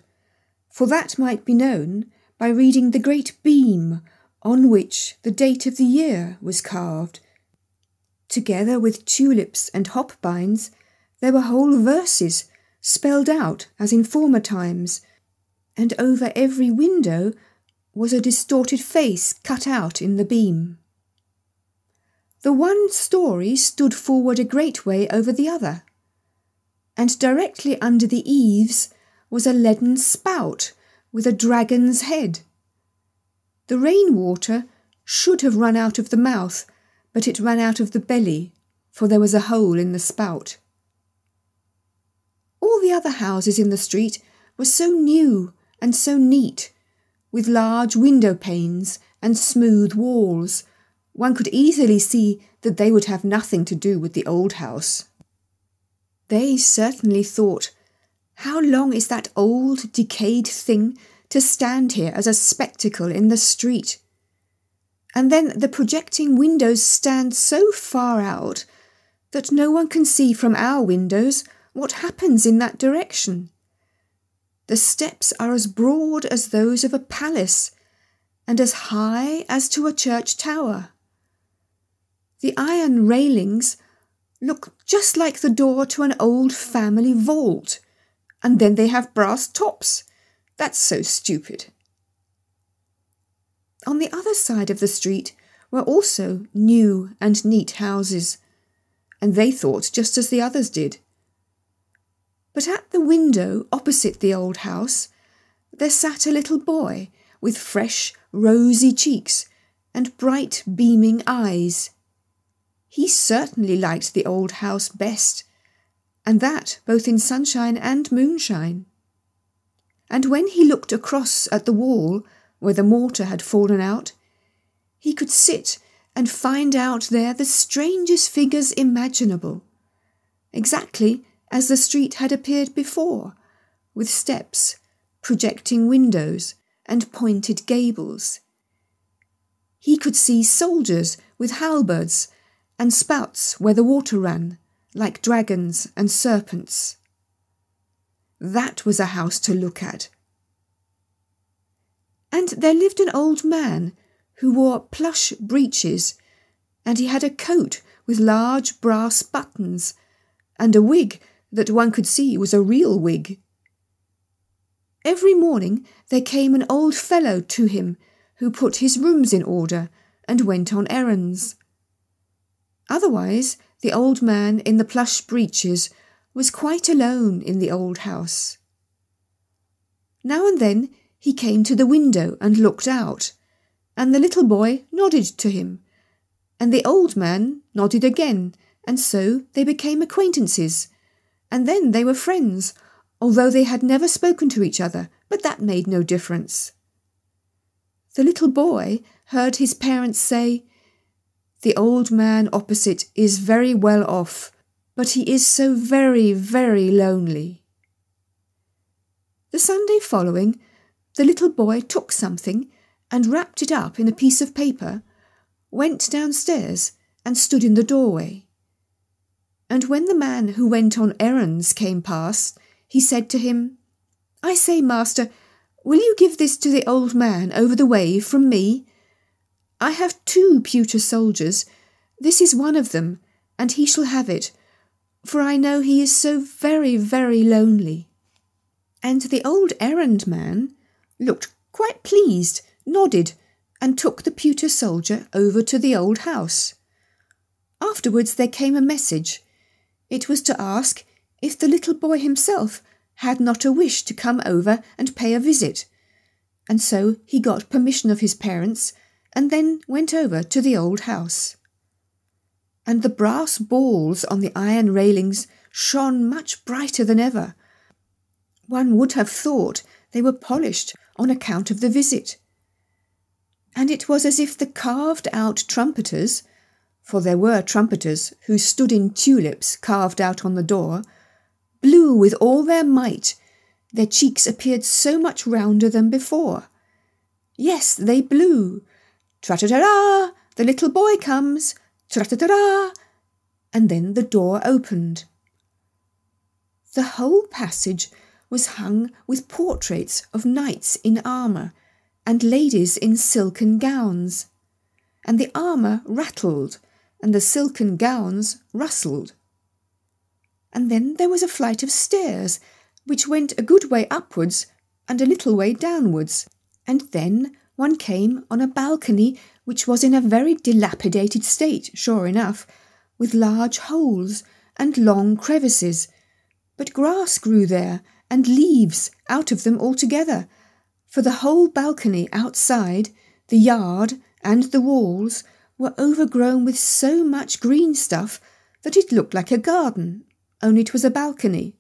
for that might be known by reading the great beam on which the date of the year was carved. Together with tulips and hop-bines, there were whole verses spelled out as in former times, and over every window was a distorted face cut out in the beam. The one story stood forward a great way over the other, and directly under the eaves was a leaden spout with a dragon's head. The rain-water should have run out of the mouth, but it ran out of the belly, for there was a hole in the spout. All the other houses in the street were so new and so neat, with large window panes and smooth walls. One could easily see that they would have nothing to do with the old house. They certainly thought, how long is that old, decayed thing to stand here as a spectacle in the street? And then the projecting windows stand so far out that no one can see from our windows what happens in that direction. The steps are as broad as those of a palace, and as high as to a church tower. The iron railings look just like the door to an old family vault, and then they have brass tops. That's so stupid. On the other side of the street were also new and neat houses, and they thought just as the others did. But at the window opposite the old house there sat a little boy with fresh, rosy cheeks and bright, beaming eyes. He certainly liked the old house best, and that both in sunshine and moonshine. And when he looked across at the wall where the mortar had fallen out, he could sit and find out there the strangest figures imaginable, exactly as the street had appeared before, with steps, projecting windows, and pointed gables. He could see soldiers with halberds and spouts where the water ran, like dragons and serpents. That was a house to look at. And there lived an old man who wore plush breeches, and he had a coat with large brass buttons, and a wig that one could see was a real wig. Every morning there came an old fellow to him who put his rooms in order and went on errands. Otherwise, the old man in the plush breeches was quite alone in the old house. Now and then he came to the window and looked out, and the little boy nodded to him, and the old man nodded again, and so they became acquaintances, and then they were friends, although they had never spoken to each other, but that made no difference. The little boy heard his parents say, "The old man opposite is very well off, but he is so very, very lonely." The Sunday following, the little boy took something and wrapped it up in a piece of paper, went downstairs and stood in the doorway. And when the man who went on errands came past, he said to him, "I say, master, will you give this to the old man over the way from me? I have 2 pewter soldiers. This is one of them, and he shall have it, for I know he is so very, very lonely." And the old errand man looked quite pleased, nodded, and took the pewter soldier over to the old house. Afterwards there came a message. It was to ask if the little boy himself had not a wish to come over and pay a visit, and so he got permission of his parents and then went over to the old house. And the brass balls on the iron railings shone much brighter than ever. One would have thought they were polished on account of the visit. And it was as if the carved-out trumpeters, for there were trumpeters who stood in tulips carved out on the door, blew with all their might. Their cheeks appeared so much rounder than before. Yes, they blew. Tra-ta-ta-ra! The little boy comes. Tra-ta-ta-ra! And then the door opened. The whole passage was hung with portraits of knights in armour and ladies in silken gowns, and the armour rattled and the silken gowns rustled. And then there was a flight of stairs which went a good way upwards and a little way downwards, and then one came on a balcony which was in a very dilapidated state, sure enough, with large holes and long crevices, but grass grew there and leaves out of them altogether, for the whole balcony outside, the yard and the walls were overgrown with so much green stuff that it looked like a garden, only it was a balcony.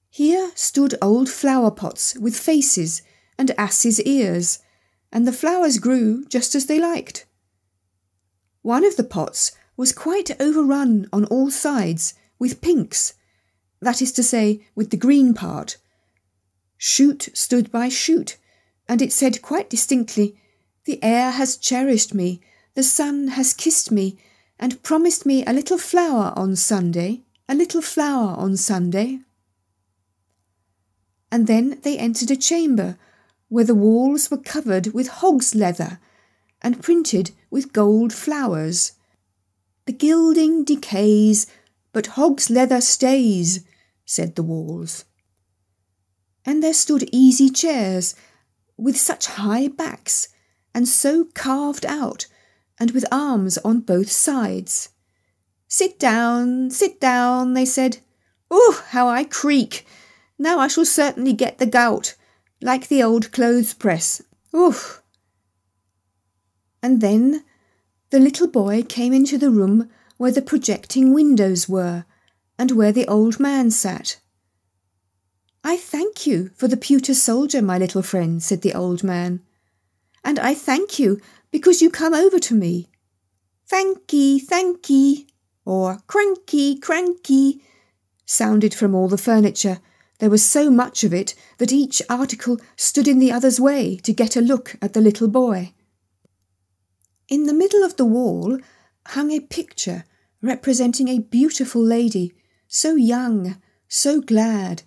Here stood old flower pots with faces and asses' ears, and the flowers grew just as they liked. One of the pots was quite overrun on all sides with pinks, that is to say, with the green part. Shoot stood by shoot, and it said quite distinctly, "The air has cherished me, the sun has kissed me, and promised me a little flower on Sunday, a little flower on Sunday." And then they entered a chamber where the walls were covered with hog's leather and printed with gold flowers. "The gilding decays, but hog's leather stays," said the walls. And there stood easy chairs with such high backs and so carved out and with arms on both sides. Sit down, they said. "Oh, how I creak! Now I shall certainly get the gout, like the old clothes press. Oof!" And then the little boy came into the room where the projecting windows were, and where the old man sat. "I thank you for the pewter soldier, my little friend," said the old man. "And I thank you because you come over to me. Thanky, or cranky, sounded from all the furniture. There was so much of it that each article stood in the other's way to get a look at the little boy. In the middle of the wall hung a picture representing a beautiful lady, so young, so glad,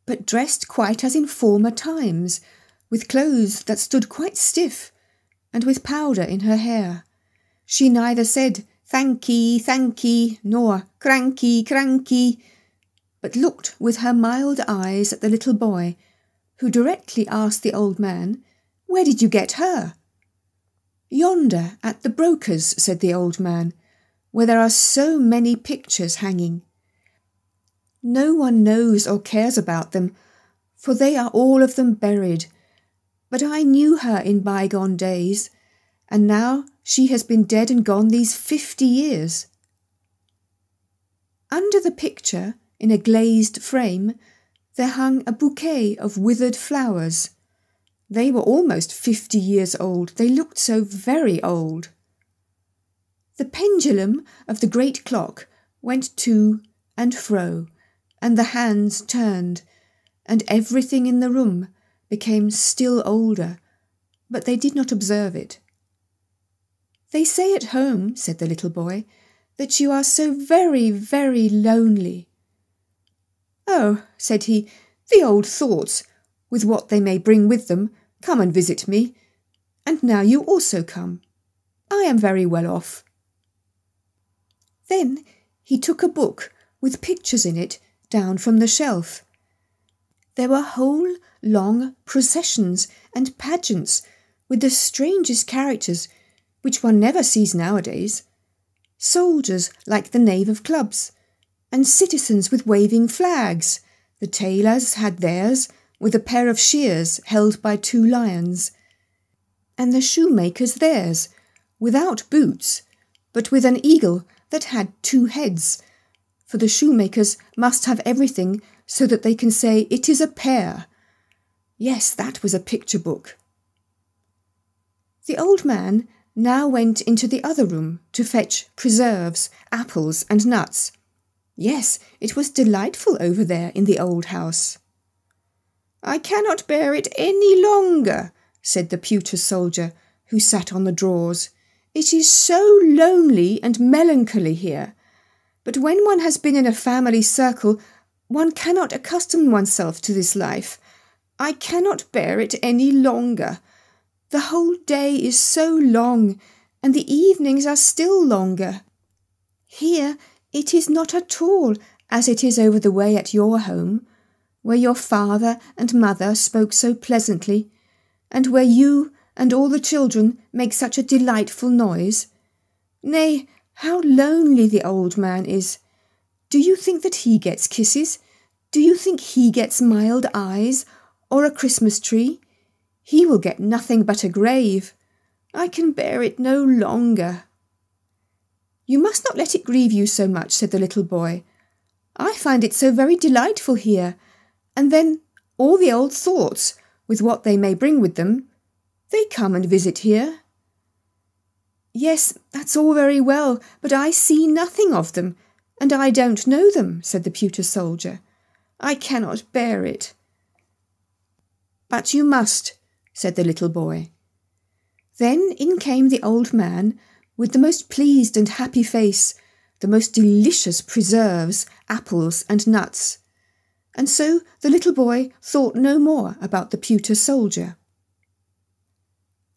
but dressed quite as in former times, with clothes that stood quite stiff, and with powder in her hair. She neither said thanky, nor cranky, but looked with her mild eyes at the little boy, who directly asked the old man, "Where did you get her?" "Yonder, at the broker's," said the old man, "where there are so many pictures hanging. No one knows or cares about them, for they are all of them buried. But I knew her in bygone days, and now she has been dead and gone these 50 years. Under the picture, in a glazed frame, there hung a bouquet of withered flowers. They were almost 50 years old. They looked so very old. The pendulum of the great clock went to and fro, and the hands turned, and everything in the room became still older, but they did not observe it. "They say at home," said the little boy, "that you are so very, very lonely." "Oh," said he, "the old thoughts, with what they may bring with them, come and visit me, and now you also come. I am very well off." Then he took a book with pictures in it down from the shelf. There were whole long processions and pageants with the strangest characters, which one never sees nowadays. Soldiers like the knave of clubs, and citizens with waving flags. The tailors had theirs, with a pair of shears held by 2 lions, and the shoemakers theirs, without boots, but with an eagle that had 2 heads, for the shoemakers must have everything so that they can say, "It is a pair." Yes, that was a picture book. The old man now went into the other room to fetch preserves, apples and nuts. Yes, it was delightful over there in the old house. "I cannot bear it any longer," said the pewter soldier, who sat on the drawers. "It is so lonely and melancholy here. But when one has been in a family circle, one cannot accustom oneself to this life. I cannot bear it any longer. The whole day is so long, and the evenings are still longer. Here it is not at all as it is over the way at your home, where your father and mother spoke so pleasantly, and where you and all the children make such a delightful noise. Nay, how lonely the old man is! Do you think that he gets kisses? Do you think he gets mild eyes, or a Christmas tree? He will get nothing but a grave. I can bear it no longer." "You must not let it grieve you so much," said the little boy. "I find it so very delightful here, and then all the old thoughts, with what they may bring with them, they come and visit here." Yes, that's all very well, but I see nothing of them, and I don't know them, said the pewter soldier. I cannot bear it. But you must, said the little boy. Then in came the old man with the most pleased and happy face, the most delicious preserves, apples and nuts. And so the little boy thought no more about the pewter soldier.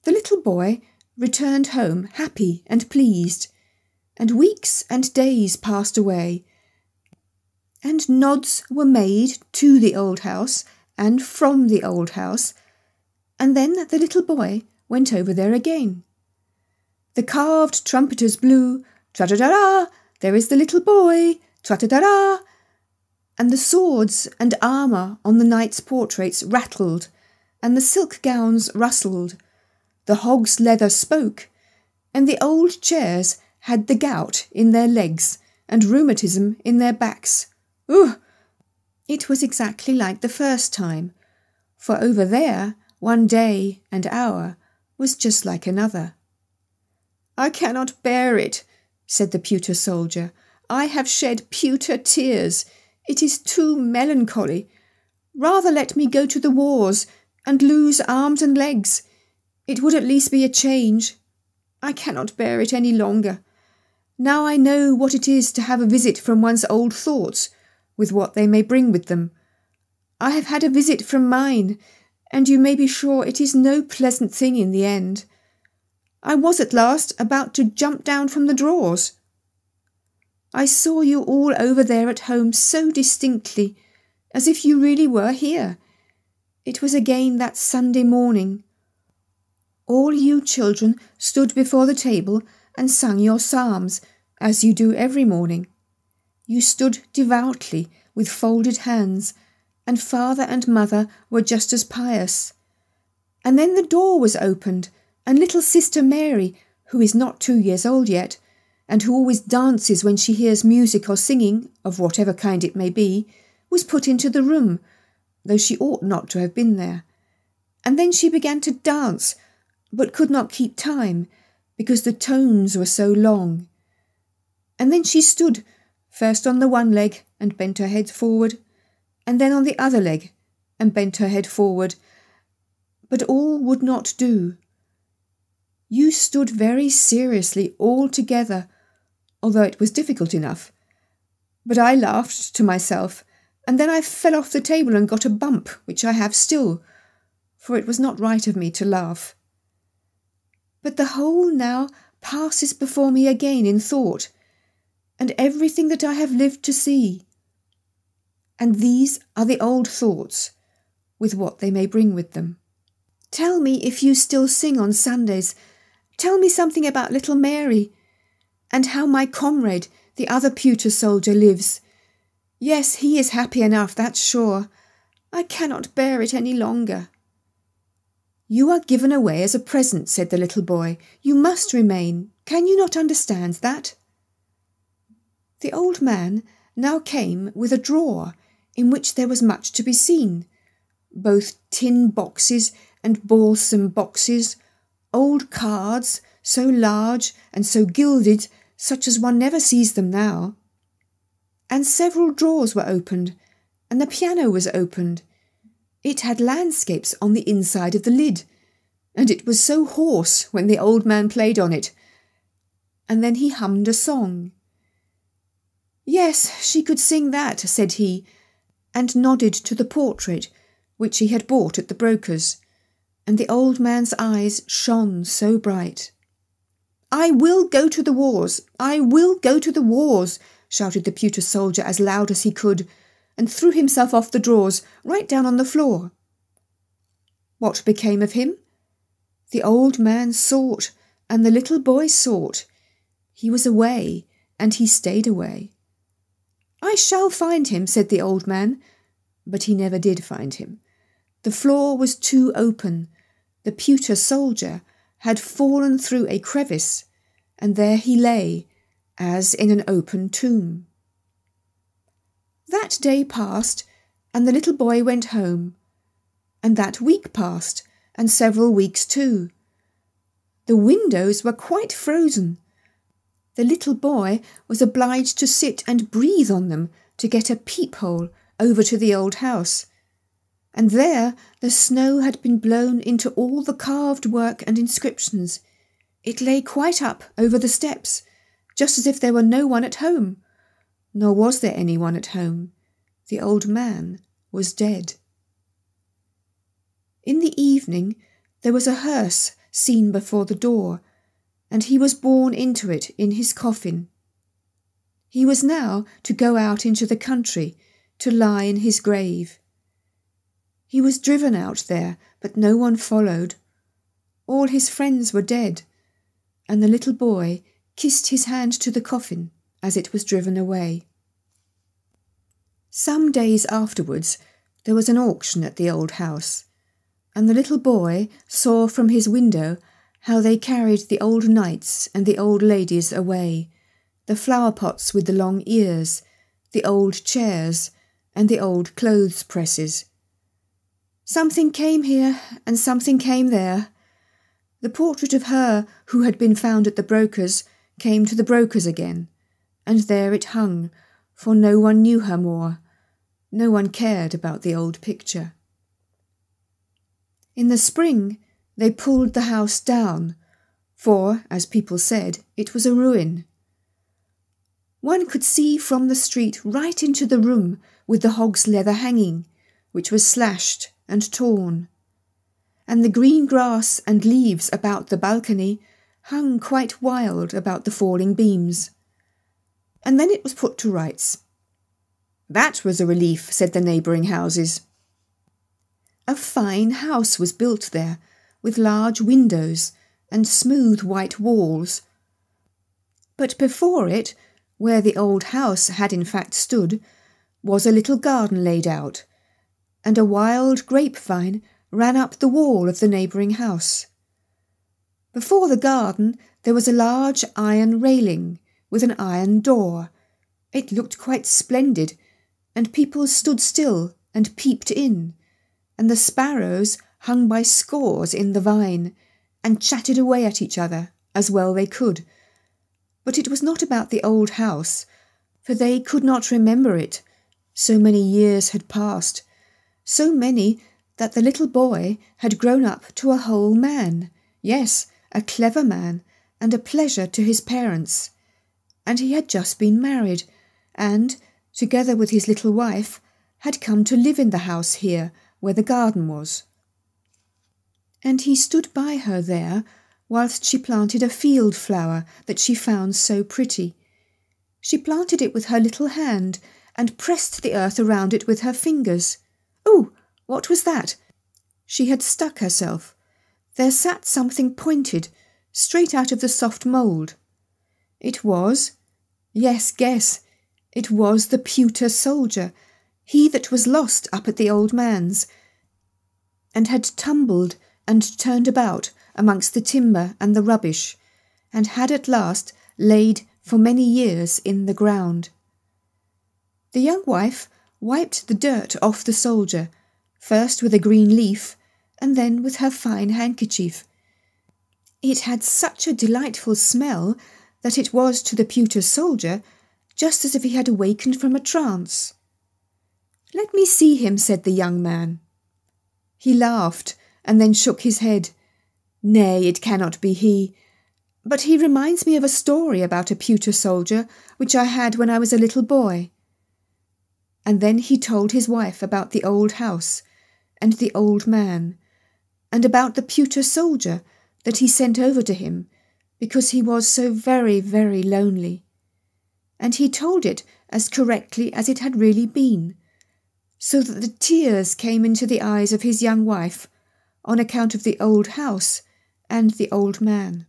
The little boy returned home happy and pleased, and weeks and days passed away, and nods were made to the old house and from the old house, and then the little boy went over there again. The carved trumpeters blew, tra-da-da-da, there is the little boy, tra-da-da-da, and the swords and armour on the knights' portraits rattled, and the silk gowns rustled, the hog's leather spoke, and the old chairs had the gout in their legs and rheumatism in their backs. Ugh! It was exactly like the first time, for over there one day and hour was just like another. I cannot bear it, said the pewter soldier. I have shed pewter tears. It is too melancholy. Rather let me go to the wars and lose arms and legs. It would at least be a change. I cannot bear it any longer. Now I know what it is to have a visit from one's old thoughts, with what they may bring with them. I have had a visit from mine, and you may be sure it is no pleasant thing in the end. I was at last about to jump down from the drawers. I saw you all over there at home so distinctly, as if you really were here. It was again that Sunday morning. All you children stood before the table and sung your psalms, as you do every morning. You stood devoutly with folded hands, and father and mother were just as pious. And then the door was opened, and little sister Mary, who is not 2 years old yet, and who always dances when she hears music or singing, of whatever kind it may be, was put into the room, though she ought not to have been there. And then she began to dance, but could not keep time, because the tones were so long. And then she stood, first on the one leg and bent her head forward, and then on the other leg and bent her head forward. But all would not do. You stood very seriously all together, although it was difficult enough. But I laughed to myself, and then I fell off the table and got a bump, which I have still, for it was not right of me to laugh. But the whole now passes before me again in thought, and everything that I have lived to see. And these are the old thoughts, with what they may bring with them. Tell me if you still sing on Sundays. Tell me something about little Mary, and how my comrade, the other pewter soldier, lives. Yes, he is happy enough, that's sure. I cannot bear it any longer. You are given away as a present, said the little boy. You must remain. Can you not understand that? The old man now came with a drawer in which there was much to be seen, both tin boxes and balsam boxes, old cards, so large and so gilded, such as one never sees them now. And several drawers were opened, and the piano was opened. It had landscapes on the inside of the lid, and it was so hoarse when the old man played on it. And then he hummed a song. Yes, she could sing that, said he, and nodded to the portrait which he had bought at the broker's, and the old man's eyes shone so bright. I will go to the wars, I will go to the wars, shouted the pewter soldier as loud as he could, and threw himself off the drawers right down on the floor. What became of him? The old man sought, and the little boy sought. He was away, and he stayed away. I shall find him, said the old man, but he never did find him. The floor was too open. The pewter soldier had fallen through a crevice, and there he lay, as in an open tomb. That day passed, and the little boy went home, and that week passed, and several weeks too. The windows were quite frozen. The little boy was obliged to sit and breathe on them to get a peephole over to the old house. And there the snow had been blown into all the carved work and inscriptions. It lay quite up over the steps, just as if there were no one at home. Nor was there anyone at home. The old man was dead. In the evening there was a hearse seen before the door, and he was borne into it in his coffin. He was now to go out into the country to lie in his grave. He was driven out there, but no one followed. All his friends were dead, and the little boy kissed his hand to the coffin as it was driven away. Some days afterwards there was an auction at the old house, and the little boy saw from his window how they carried the old knights and the old ladies away, the flower pots with the long ears, the old chairs, and the old clothes presses. Something came here and something came there. The portrait of her who had been found at the broker's came to the broker's again, and there it hung, for no one knew her more. No one cared about the old picture. In the spring they pulled the house down, for, as people said, it was a ruin. One could see from the street right into the room with the hog's leather hanging, which was slashed and torn, and the green grass and leaves about the balcony hung quite wild about the falling beams. And then it was put to rights. That was a relief, said the neighbouring houses. A fine house was built there, with large windows and smooth white walls. But before it, where the old house had in fact stood, was a little garden laid out, and a wild grapevine ran up the wall of the neighbouring house. Before the garden there was a large iron railing with an iron door. It looked quite splendid, and people stood still and peeped in, and the sparrows hung by scores in the vine, and chatted away at each other as well they could. But it was not about the old house, for they could not remember it. So many years had passed, so many that the little boy had grown up to a whole man, yes, a clever man, and a pleasure to his parents. And he had just been married, and, together with his little wife, had come to live in the house here where the garden was. And he stood by her there whilst she planted a field flower that she found so pretty. She planted it with her little hand and pressed the earth around it with her fingers. Oh, what was that? She had stuck herself. There sat something pointed, straight out of the soft mould. It was, yes, guess, it was the pewter soldier, he that was lost up at the old man's, and had tumbled and turned about amongst the timber and the rubbish, and had at last laid for many years in the ground. The young wife wiped the dirt off the soldier, first with a green leaf, and then with her fine handkerchief. It had such a delightful smell that it was to the pewter soldier just as if he had awakened from a trance. "Let me see him," said the young man. He laughed and then shook his head. "Nay, it cannot be he. But he reminds me of a story about a pewter soldier which I had when I was a little boy." And then he told his wife about the old house and the old man, and about the pewter soldier that he sent over to him because he was so very, very lonely. And he told it as correctly as it had really been, so that the tears came into the eyes of his young wife on account of the old house and the old man.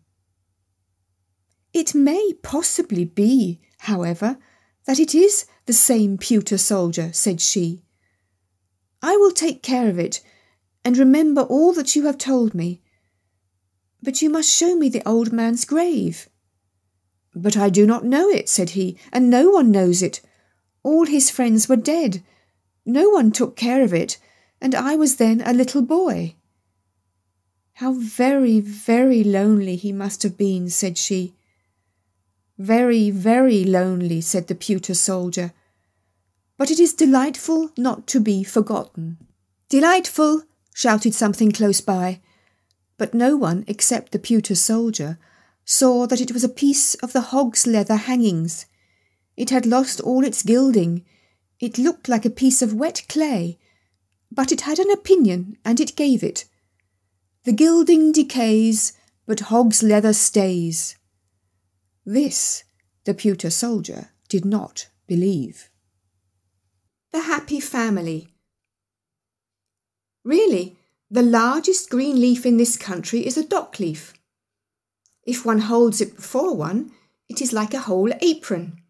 It may possibly be, however, that it is the same pewter soldier, said she. I will take care of it, and remember all that you have told me. But you must show me the old man's grave. But I do not know it, said he, and no one knows it. All his friends were dead. No one took care of it, and I was then a little boy. How very, very lonely he must have been, said she. Very, very lonely, said the pewter soldier. But it is delightful not to be forgotten. Delightful, shouted something close by, but no one except the pewter soldier saw that it was a piece of the hog's leather hangings. It had lost all its gilding. It looked like a piece of wet clay, but it had an opinion, and it gave it. The gilding decays, but hog's leather stays. This the pewter soldier did not believe. The happy family. Really, the largest green leaf in this country is a dock leaf. If one holds it before one, it is like a whole apron.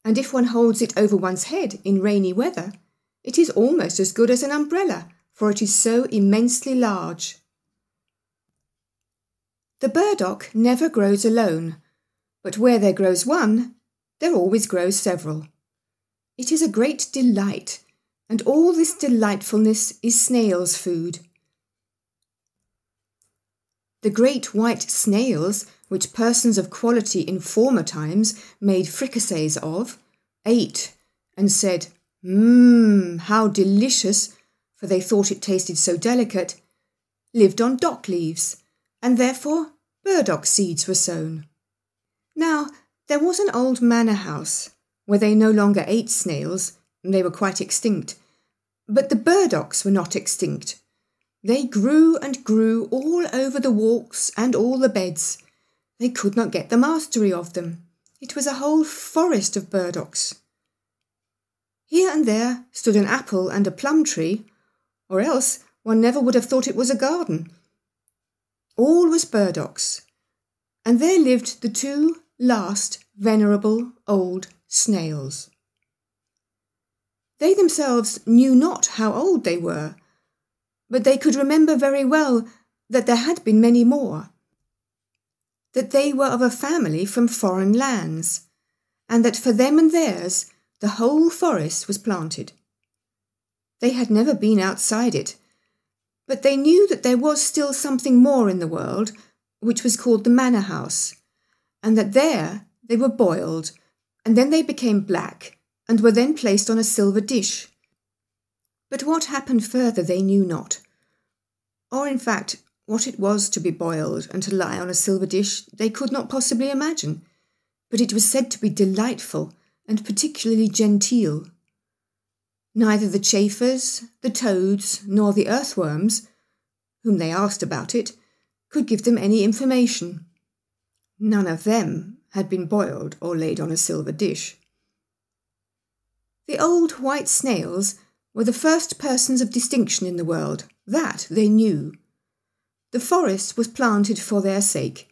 And if one holds it over one's head in rainy weather, it is almost as good as an umbrella, for it is so immensely large. The burdock never grows alone, but where there grows one, there always grows several. It is a great delight, and all this delightfulness is snails' food. The great white snails, which persons of quality in former times made fricassees of, ate and said, how delicious, for they thought it tasted so delicate, lived on dock leaves, and therefore burdock seeds were sown. Now, there was an old manor house, where they no longer ate snails, they were quite extinct, but the burdocks were not extinct. They grew and grew all over the walks and all the beds. They could not get the mastery of them. It was a whole forest of burdocks. Here and there stood an apple and a plum tree, or else one never would have thought it was a garden. All was burdocks, and there lived the two last venerable old snails. They themselves knew not how old they were, but they could remember very well that there had been many more, that they were of a family from foreign lands, and that for them and theirs the whole forest was planted. They had never been outside it, but they knew that there was still something more in the world, which was called the manor house, and that there they were boiled, and then they became black, and were then placed on a silver dish. But what happened further they knew not, or in fact what it was to be boiled and to lie on a silver dish they could not possibly imagine, but it was said to be delightful and particularly genteel. Neither the chafers, the toads, nor the earthworms, whom they asked about it, could give them any information. None of them had been boiled or laid on a silver dish. The old white snails were the first persons of distinction in the world, that they knew. The forest was planted for their sake,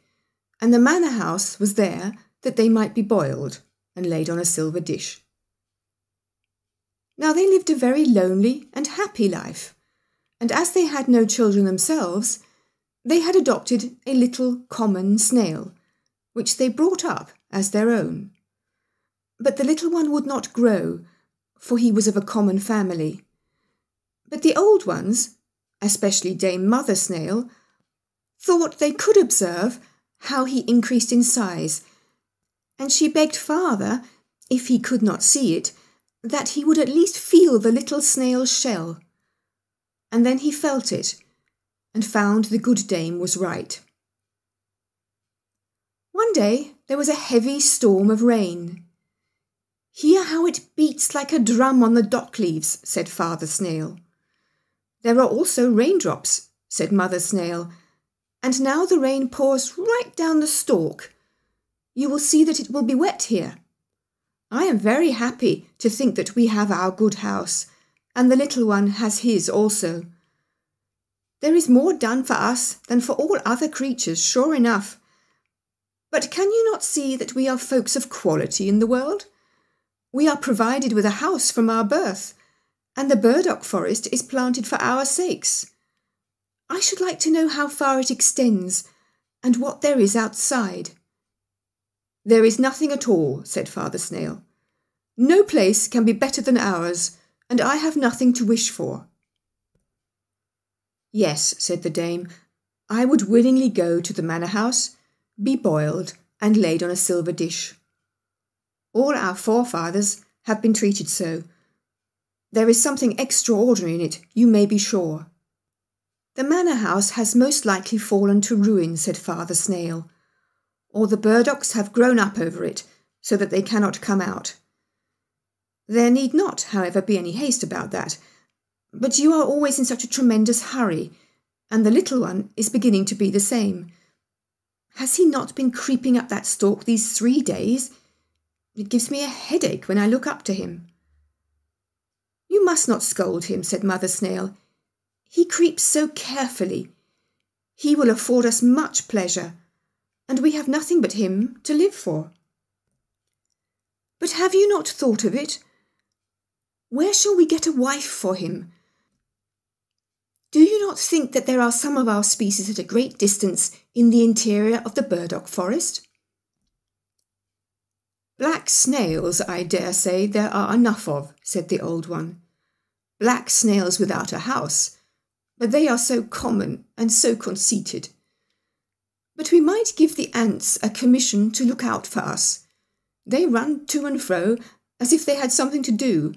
and the manor house was there that they might be boiled and laid on a silver dish. Now they lived a very lonely and happy life, and as they had no children themselves, they had adopted a little common snail, which they brought up as their own. But the little one would not grow, for he was of a common family. But the old ones, especially Dame Mother Snail, thought they could observe how he increased in size, and she begged Father, if he could not see it, that he would at least feel the little snail's shell. And then he felt it, and found the good dame was right. One day there was a heavy storm of rain. "Hear how it beats like a drum on the dock leaves," said Father Snail. "There are also raindrops," said Mother Snail, "and now the rain pours right down the stalk. You will see that it will be wet here. I am very happy to think that we have our good house, and the little one has his also. There is more done for us than for all other creatures, sure enough. But can you not see that we are folks of quality in the world? We are provided with a house from our birth, and the burdock forest is planted for our sakes. I should like to know how far it extends, and what there is outside." "There is nothing at all," said Father Snail. "No place can be better than ours, and I have nothing to wish for." "Yes," said the dame, I would willingly go to the manor house, be boiled and laid on a silver dish. All our forefathers have been treated so. There is something extraordinary in it, you may be sure. The manor house has most likely fallen to ruin, said Father Snail, or the burdocks have grown up over it, so that they cannot come out. There need not, however, be any haste about that, but you are always in such a tremendous hurry, and the little one is beginning to be the same. Has he not been creeping up that stalk these 3 days? It gives me a headache when I look up to him. You must not scold him, said Mother Snail. He creeps so carefully. He will afford us much pleasure, and we have nothing but him to live for. But have you not thought of it? Where shall we get a wife for him? Do you not think that there are some of our species at a great distance in the interior of the burdock forest? Black snails, I dare say, there are enough of, said the old one. Black snails without a house, but they are so common and so conceited. But we might give the ants a commission to look out for us. They run to and fro as if they had something to do,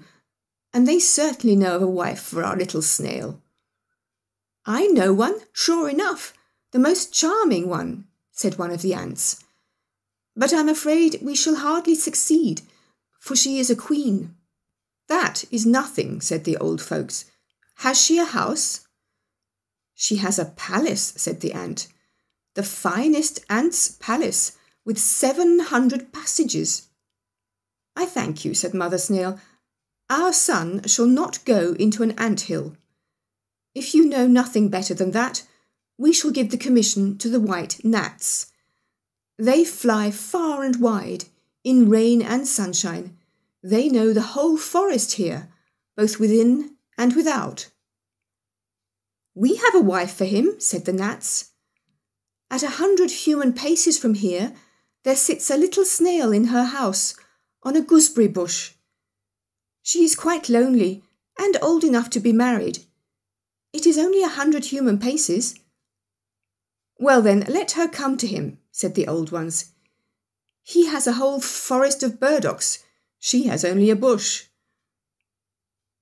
and they certainly know of a wife for our little snail. I know one, sure enough, the most charming one, said one of the ants. But I'm afraid we shall hardly succeed, for she is a queen. That is nothing, said the old folks. Has she a house? She has a palace, said the ant. The finest ant's palace, with 700 passages. I thank you, said Mother Snail. Our son shall not go into an ant-hill. If you know nothing better than that, we shall give the commission to the white gnats. They fly far and wide, in rain and sunshine. They know the whole forest here, both within and without. We have a wife for him, said the gnats. At 100 human paces from here, there sits a little snail in her house, on a gooseberry bush. She is quite lonely, and old enough to be married. It is only 100 human paces. Well then, let her come to him, said the old ones. He has a whole forest of burdocks. She has only a bush.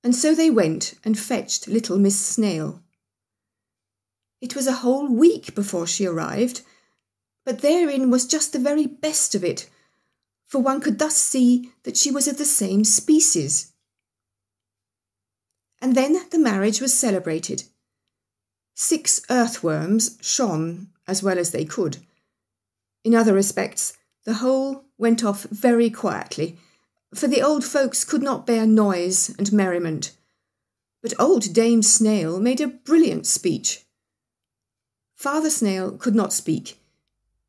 And so they went and fetched little Miss Snail. It was a whole week before she arrived, but therein was just the very best of it, for one could thus see that she was of the same species. And then the marriage was celebrated. 6 earthworms shone as well as they could. In other respects, the whole went off very quietly, for the old folks could not bear noise and merriment. But old Dame Snail made a brilliant speech. Father Snail could not speak.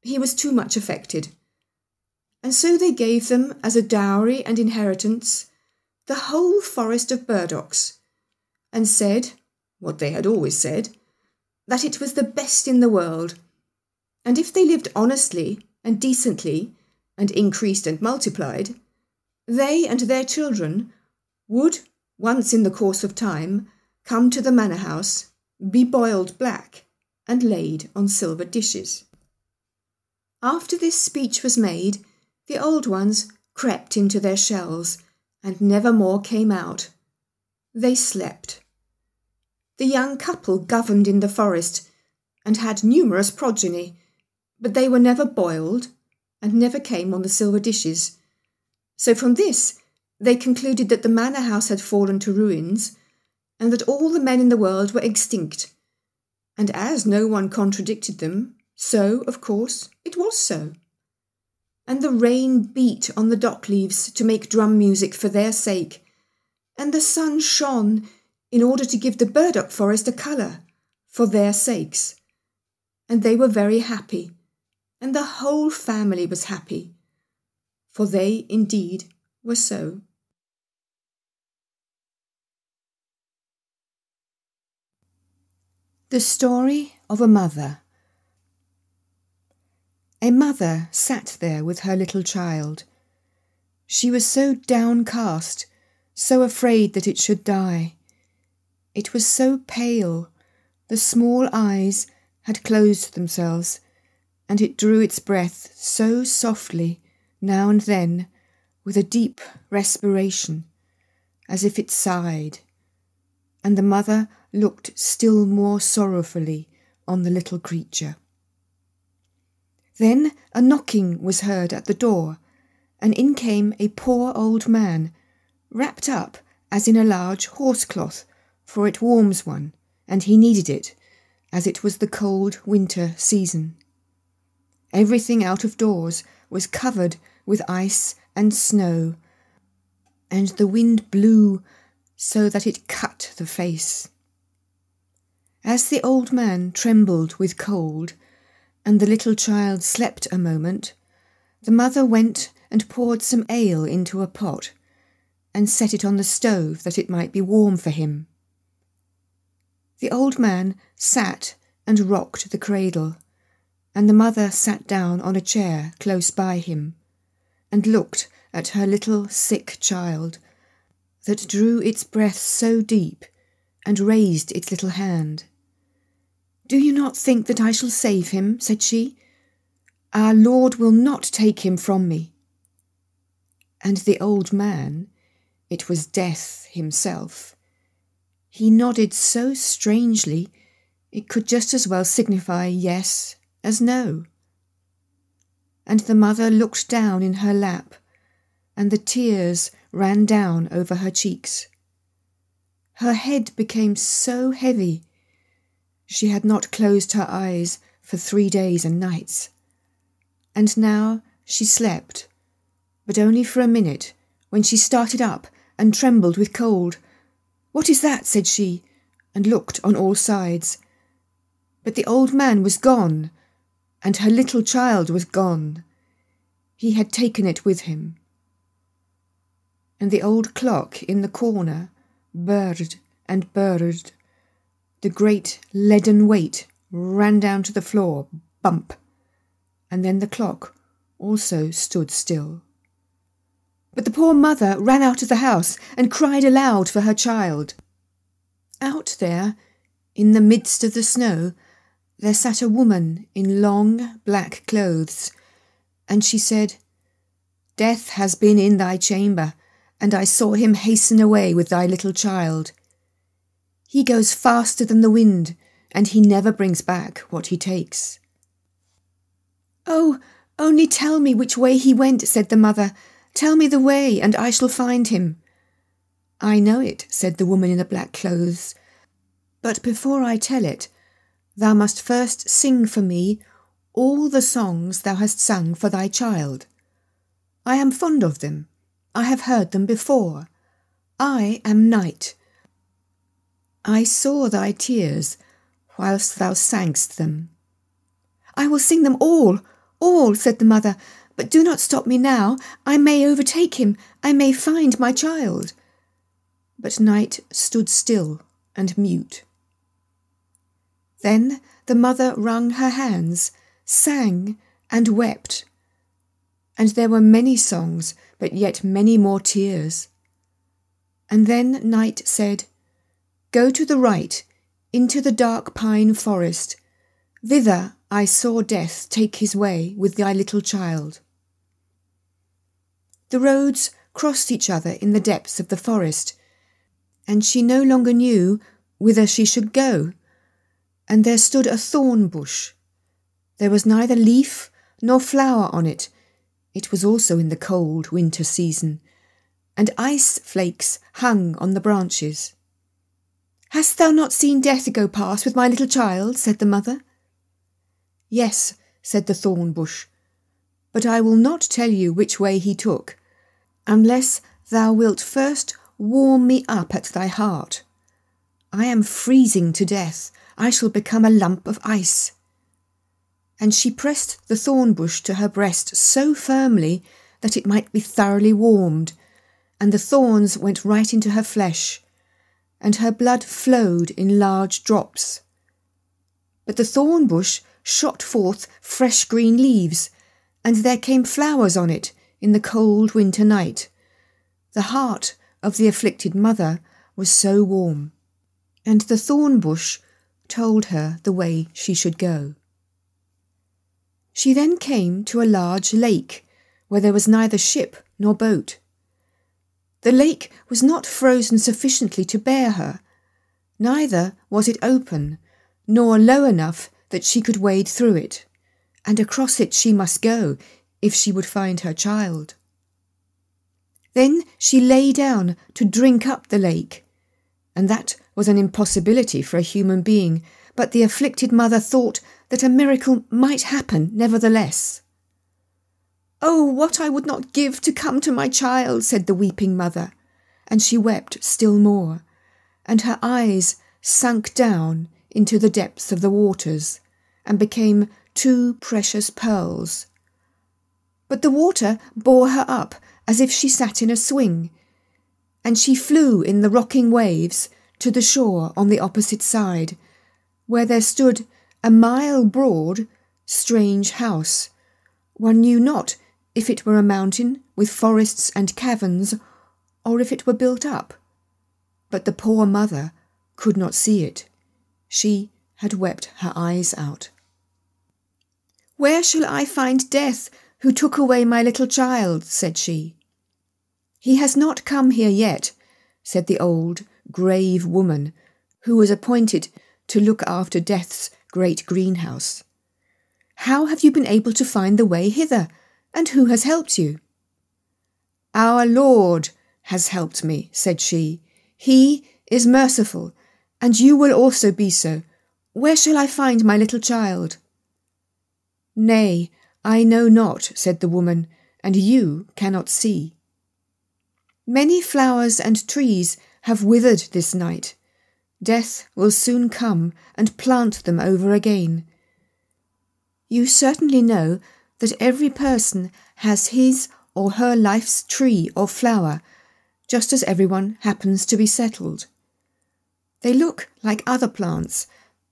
He was too much affected. And so they gave them as a dowry and inheritance the whole forest of burdocks, and said, what they had always said, that it was the best in the world, and if they lived honestly and decently, and increased and multiplied, they and their children would, once in the course of time, come to the manor house, be boiled black, and laid on silver dishes. After this speech was made, the old ones crept into their shells, and never more came out. They slept. The young couple governed in the forest, and had numerous progeny, but they were never boiled, and never came on the silver dishes. So from this they concluded that the manor house had fallen to ruins, and that all the men in the world were extinct. And as no one contradicted them, so, of course, it was so. And the rain beat on the dock leaves to make drum music for their sake, and the sun shone in order to give the burdock forest a colour for their sakes. And they were very happy, and the whole family was happy, for they indeed were so. The Story of a Mother. A mother sat there with her little child. She was so downcast, so afraid that it should die. It was so pale, the small eyes had closed themselves, and it drew its breath so softly, now and then, with a deep respiration, as if it sighed, and the mother looked still more sorrowfully on the little creature. Then a knocking was heard at the door, and in came a poor old man, wrapped up as in a large horsecloth, for it warms one, and he needed it, as it was the cold winter season. Everything out of doors was covered with ice and snow, and the wind blew so that it cut the face. As the old man trembled with cold, and the little child slept a moment, the mother went and poured some ale into a pot, and set it on the stove that it might be warm for him. The old man sat and rocked the cradle, and the mother sat down on a chair close by him, and looked at her little sick child, that drew its breath so deep, and raised its little hand. "Do you not think that I shall save him?" said she. "Our Lord will not take him from me." And the old man, it was Death himself, he nodded so strangely it could just as well signify yes as no. And the mother looked down in her lap, and the tears ran down over her cheeks. Her head became so heavy. She had not closed her eyes for 3 days and nights. And now she slept, but only for a minute, when she started up and trembled with cold. "What is that?" said she, and looked on all sides. But the old man was gone, and her little child was gone. He had taken it with him. And the old clock in the corner burred and burred. The great leaden weight ran down to the floor, bump, and then the clock also stood still. But the poor mother ran out of the house and cried aloud for her child. Out there, in the midst of the snow, there sat a woman in long black clothes, and she said, "Death has been in thy chamber, and I saw him hasten away with thy little child. He goes faster than the wind, and he never brings back what he takes." "Oh, only tell me which way he went," said the mother. "Tell me the way, and I shall find him." "I know it," said the woman in the black clothes, "but before I tell it, thou must first sing for me all the songs thou hast sung for thy child. I am fond of them. I have heard them before. I am Night. I saw thy tears whilst thou sangst them." "I will sing them all, said the mother, "but do not stop me now. I may overtake him. I may find my child." But Night stood still and mute. Then the mother wrung her hands, sang and wept. And there were many songs, but yet many more tears. And then Night said, "Go to the right, into the dark pine forest. Thither I saw Death take his way with thy little child." The roads crossed each other in the depths of the forest, and she no longer knew whither she should go. And there stood a thorn bush. There was neither leaf nor flower on it. It was also in the cold winter season, and ice flakes hung on the branches. "Hast thou not seen Death go past with my little child?" said the mother. "Yes," said the thorn bush, "but I will not tell you which way he took, unless thou wilt first warm me up at thy heart. I am freezing to death. I shall become a lump of ice." And she pressed the thorn bush to her breast so firmly that it might be thoroughly warmed, and the thorns went right into her flesh, and her blood flowed in large drops. But the thorn bush shot forth fresh green leaves, and there came flowers on it in the cold winter night. The heart of the afflicted mother was so warm. And the thorn bush told her the way she should go. She then came to a large lake, where there was neither ship nor boat. The lake was not frozen sufficiently to bear her, neither was it open, nor low enough that she could wade through it, and across it she must go if she would find her child. Then she lay down to drink up the lake, and that was an impossibility for a human being, but the afflicted mother thought that a miracle might happen nevertheless. "Oh, what I would not give to come to my child," said the weeping mother, and she wept still more, and her eyes sunk down into the depths of the waters, and became 2 precious pearls. But the water bore her up as if she sat in a swing, and she flew in the rocking waves to the shore on the opposite side, where there stood a mile-broad, strange house. One knew not if it were a mountain with forests and caverns, or if it were built up. But the poor mother could not see it. She had wept her eyes out. "Where shall I find Death, who took away my little child?" said she. "He has not come here yet," said the old, grave woman, who was appointed to look after Death's great greenhouse. "How have you been able to find the way hither, and who has helped you?" "Our Lord has helped me," said she. "He is merciful, and you will also be so. Where shall I find my little child?" "Nay, I know not," said the woman, "and you cannot see. Many flowers and trees have withered this night. Death will soon come and plant them over again. You certainly know that every person has his or her life's tree or flower, just as everyone happens to be settled. They look like other plants,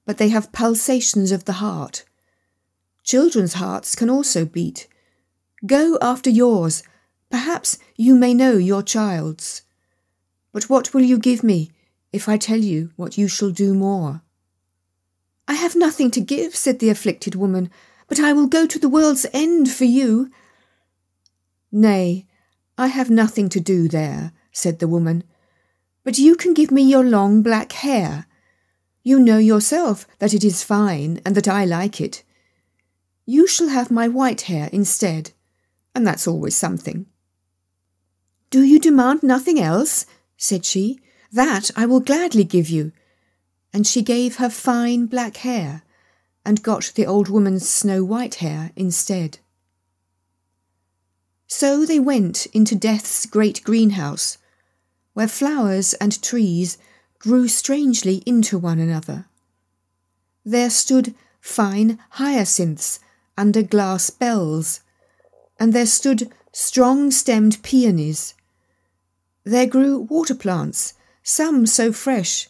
but they have pulsations of the heart. Children's hearts can also beat. Go after yours. Perhaps you may know your child's. But what will you give me if I tell you what you shall do more?" "I have nothing to give," said the afflicted woman, "but I will go to the world's end for you." "Nay, I have nothing to do there," said the woman, "but you can give me your long black hair. You know yourself that it is fine and that I like it. You shall have my white hair instead, and that's always something." "Do you demand nothing else?" said she. "That I will gladly give you." And she gave her fine black hair, and got the old woman's snow-white hair instead. So they went into Death's great greenhouse, where flowers and trees grew strangely into one another. There stood fine hyacinths under glass bells, and there stood strong-stemmed peonies. There grew water plants, some so fresh,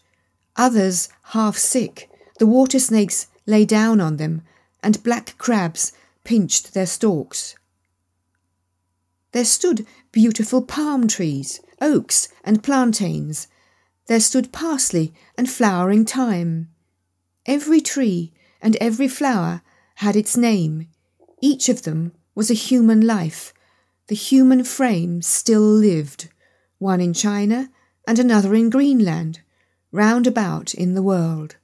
others half sick. The water snakes lay down on them, and black crabs pinched their stalks. There stood beautiful palm trees, oaks and plantains. There stood parsley and flowering thyme. Every tree and every flower had its name. Each of them was a human life. The human frame still lived, one in China and another in Greenland, round about in the world.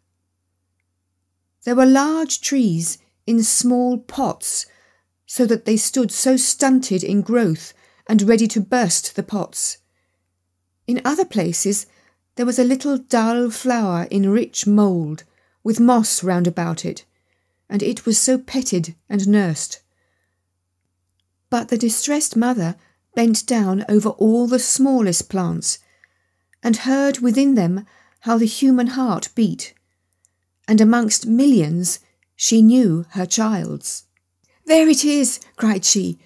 There were large trees in small pots, so that they stood so stunted in growth and ready to burst the pots. In other places there was a little dull flower in rich mould, with moss round about it, and it was so petted and nursed. But the distressed mother bent down over all the smallest plants, and heard within them how the human heart beat, and amongst millions she knew her child's. "There it is!" cried she,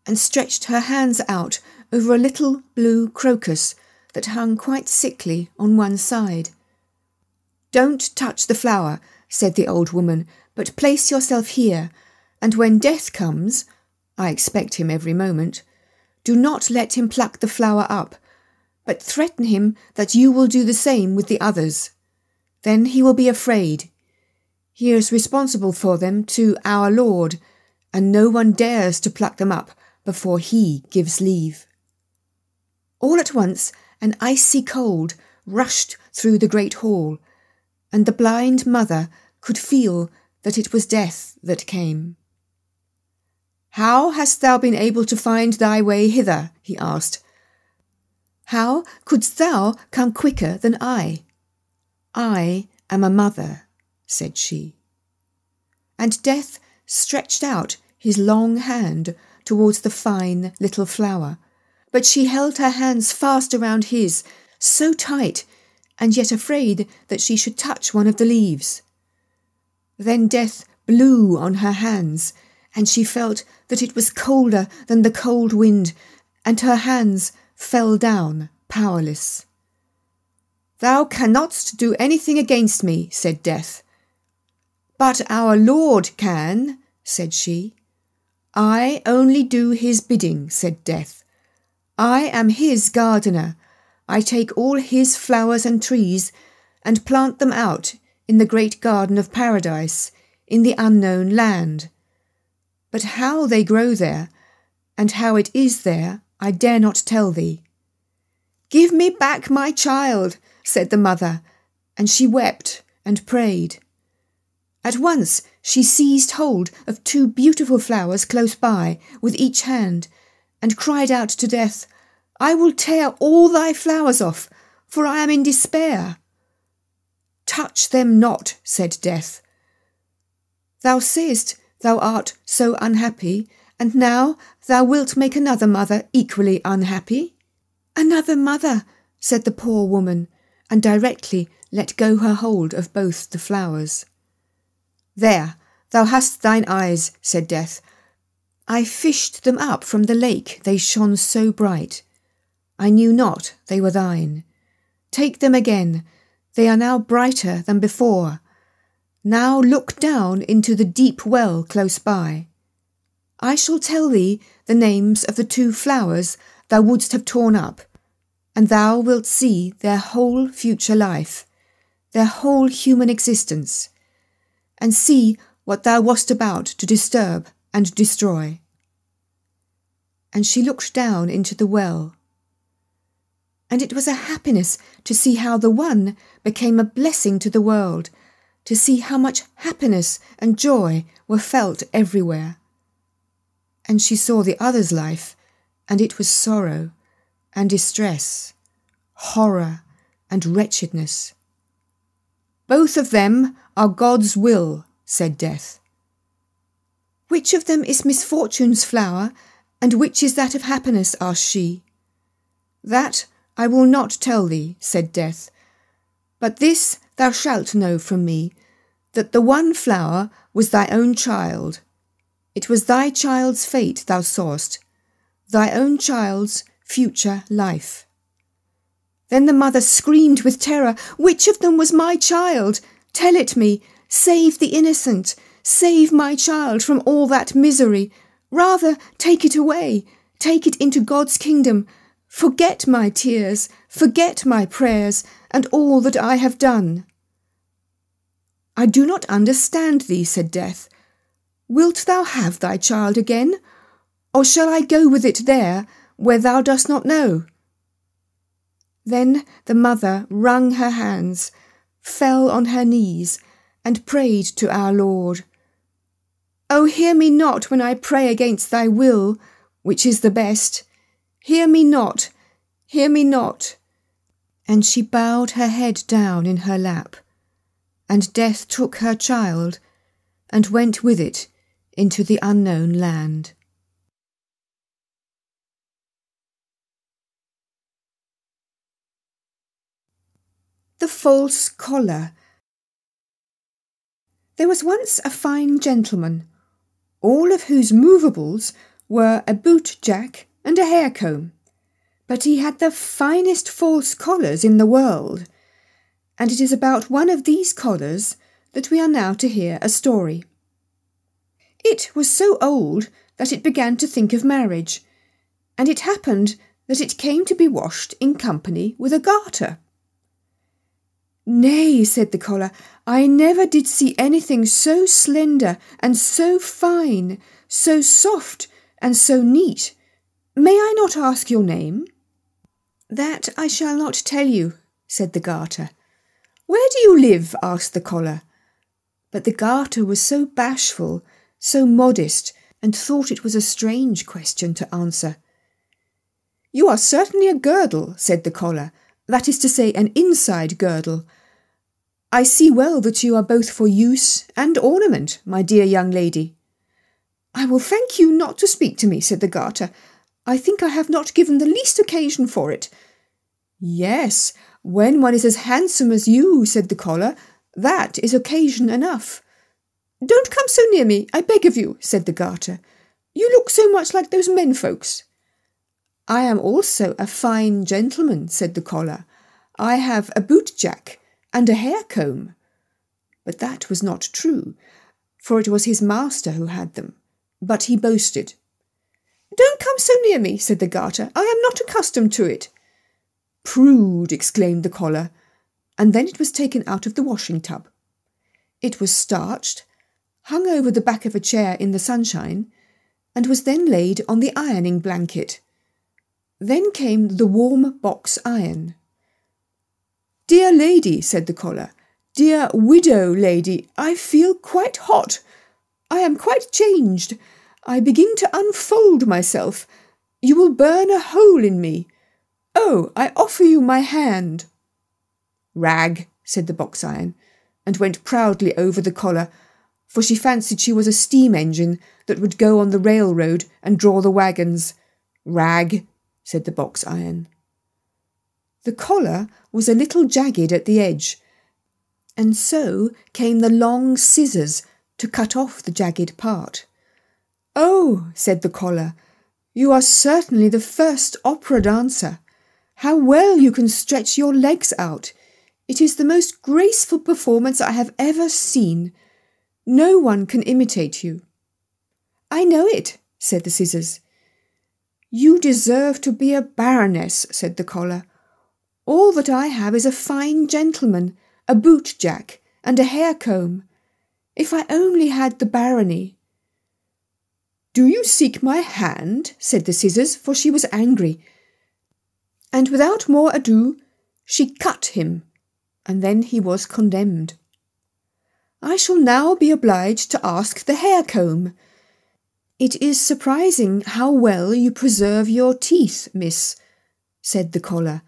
and stretched her hands out over a little blue crocus that hung quite sickly on one side. "Don't touch the flower," said the old woman, "but place yourself here, and when Death comes, I expect him every moment, do not let him pluck the flower up, but threaten him that you will do the same with the others. Then he will be afraid. He is responsible for them to our Lord, and no one dares to pluck them up before he gives leave. All at once an icy cold rushed through the great hall, and the blind mother could feel that it was death that came. "How hast thou been able to find thy way hither?" he asked. "How couldst thou come quicker than I?" "I am a mother," said she. And Death stretched out his long hand towards the fine little flower, but she held her hands fast around his, so tight, and yet afraid that she should touch one of the leaves. Then Death blew on her hands, and she felt that it was colder than the cold wind, and her hands fell down powerless. "Thou cannot do anything against me," said Death. "But our Lord can," said she. "I only do his bidding," said Death. "I am his gardener. I take all his flowers and trees and plant them out in the great garden of paradise, in the unknown land. But how they grow there, and how it is there, I dare not tell thee." "Give me back my child," said the mother, and she wept and prayed. At once she seized hold of 2 beautiful flowers close by with each hand, and cried out to Death, "I will tear all thy flowers off, for I am in despair." "Touch them not," said Death. "Thou sayest thou art so unhappy, and now thou wilt make another mother equally unhappy?" "Another mother," said the poor woman, and directly let go her hold of both the flowers. "There, thou hast thine eyes," said Death. "I fished them up from the lake, they shone so bright. I knew not they were thine. Take them again, they are now brighter than before. Now look down into the deep well close by. I shall tell thee the names of the 2 flowers thou wouldst have torn up, and thou wilt see their whole future life, their whole human existence, and see what thou wast about to disturb and destroy." And she looked down into the well, and it was a happiness to see how the one became a blessing to the world, to see how much happiness and joy were felt everywhere. And she saw the other's life, and it was sorrow and distress, horror and wretchedness. "Both of them are God's will," said Death. "Which of them is misfortune's flower, and which is that of happiness?" asked she. "That I will not tell thee," said Death, "but this thou shalt know from me, that the one flower was thy own child. It was thy child's fate thou sawest, thy own child's future life." Then the mother screamed with terror, "Which of them was my child? Tell it me. Save the innocent. Save my child from all that misery. Rather take it away. Take it into God's kingdom. Forget my tears. Forget my prayers and all that I have done." "I do not understand thee," said Death. "Wilt thou have thy child again? Or shall I go with it there, where thou dost not know?" Then the mother wrung her hands, fell on her knees, and prayed to our Lord. "O hear me not when I pray against thy will, which is the best. Hear me not, hear me not." And she bowed her head down in her lap, and Death took her child and went with it into the unknown land. The false collar. There was once a fine gentleman, all of whose movables were a boot-jack and a hair-comb, but he had the finest false collars in the world, and it is about one of these collars that we are now to hear a story. It was so old that it began to think of marriage, and it happened that it came to be washed in company with a garter. Nay, said the collar, I never did see anything so slender and so fine, so soft and so neat. May I not ask your name? That I shall not tell you, said the garter. Where do you live? Asked the collar. But the garter was so bashful, so modest, and thought it was a strange question to answer. You are certainly a girdle, said the collar, that is to say, an inside girdle. I see well that you are both for use and ornament, my dear young lady. I will thank you not to speak to me, said the garter. I think I have not given the least occasion for it. Yes, when one is as handsome as you, said the collar, that is occasion enough. Don't come so near me, I beg of you, said the garter. You look so much like those men folks. I am also a fine gentleman, said the collar. I have a boot-jack and a hair-comb. But that was not true, for it was his master who had them. But he boasted. Don't come so near me, said the garter. I am not accustomed to it. Prude, exclaimed the collar, and then it was taken out of the washing tub. It was starched, hung over the back of a chair in the sunshine, and was then laid on the ironing blanket. Then came the warm box iron. Dear lady, said the collar, dear widow lady, I feel quite hot. I am quite changed. I begin to unfold myself. You will burn a hole in me. Oh, I offer you my hand. Rag, said the box iron, and went proudly over the collar, for she fancied she was a steam engine that would go on the railroad and draw the wagons. Rag, said the box iron. The collar was a little jagged at the edge, and so came the long scissors to cut off the jagged part. Oh, said the collar, you are certainly the first opera dancer. How well you can stretch your legs out. It is the most graceful performance I have ever seen. No one can imitate you. I know it, said the scissors. You deserve to be a baroness, said the collar. All that I have is a fine gentleman, a boot-jack, and a hair-comb. If I only had the barony. Do you seek my hand? Said the scissors, for she was angry. And without more ado, she cut him, and then he was condemned. I shall now be obliged to ask the hair-comb. It is surprising how well you preserve your teeth, miss, said the collar.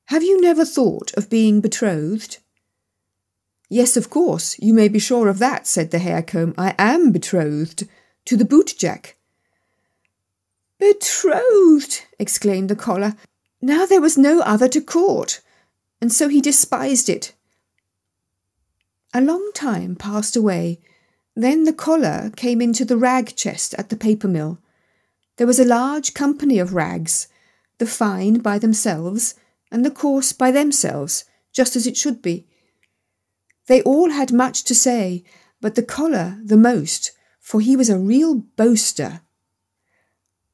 Have you never thought of being betrothed? Yes, of course, you may be sure of that, said the hair-comb. I am betrothed to the boot-jack. Betrothed, exclaimed the collar. Now there was no other to court, and so he despised it. A long time passed away. Then the collar came into the rag chest at the paper mill. There was a large company of rags, the fine by themselves, and the coarse by themselves, just as it should be. They all had much to say, but the collar the most, for he was a real boaster.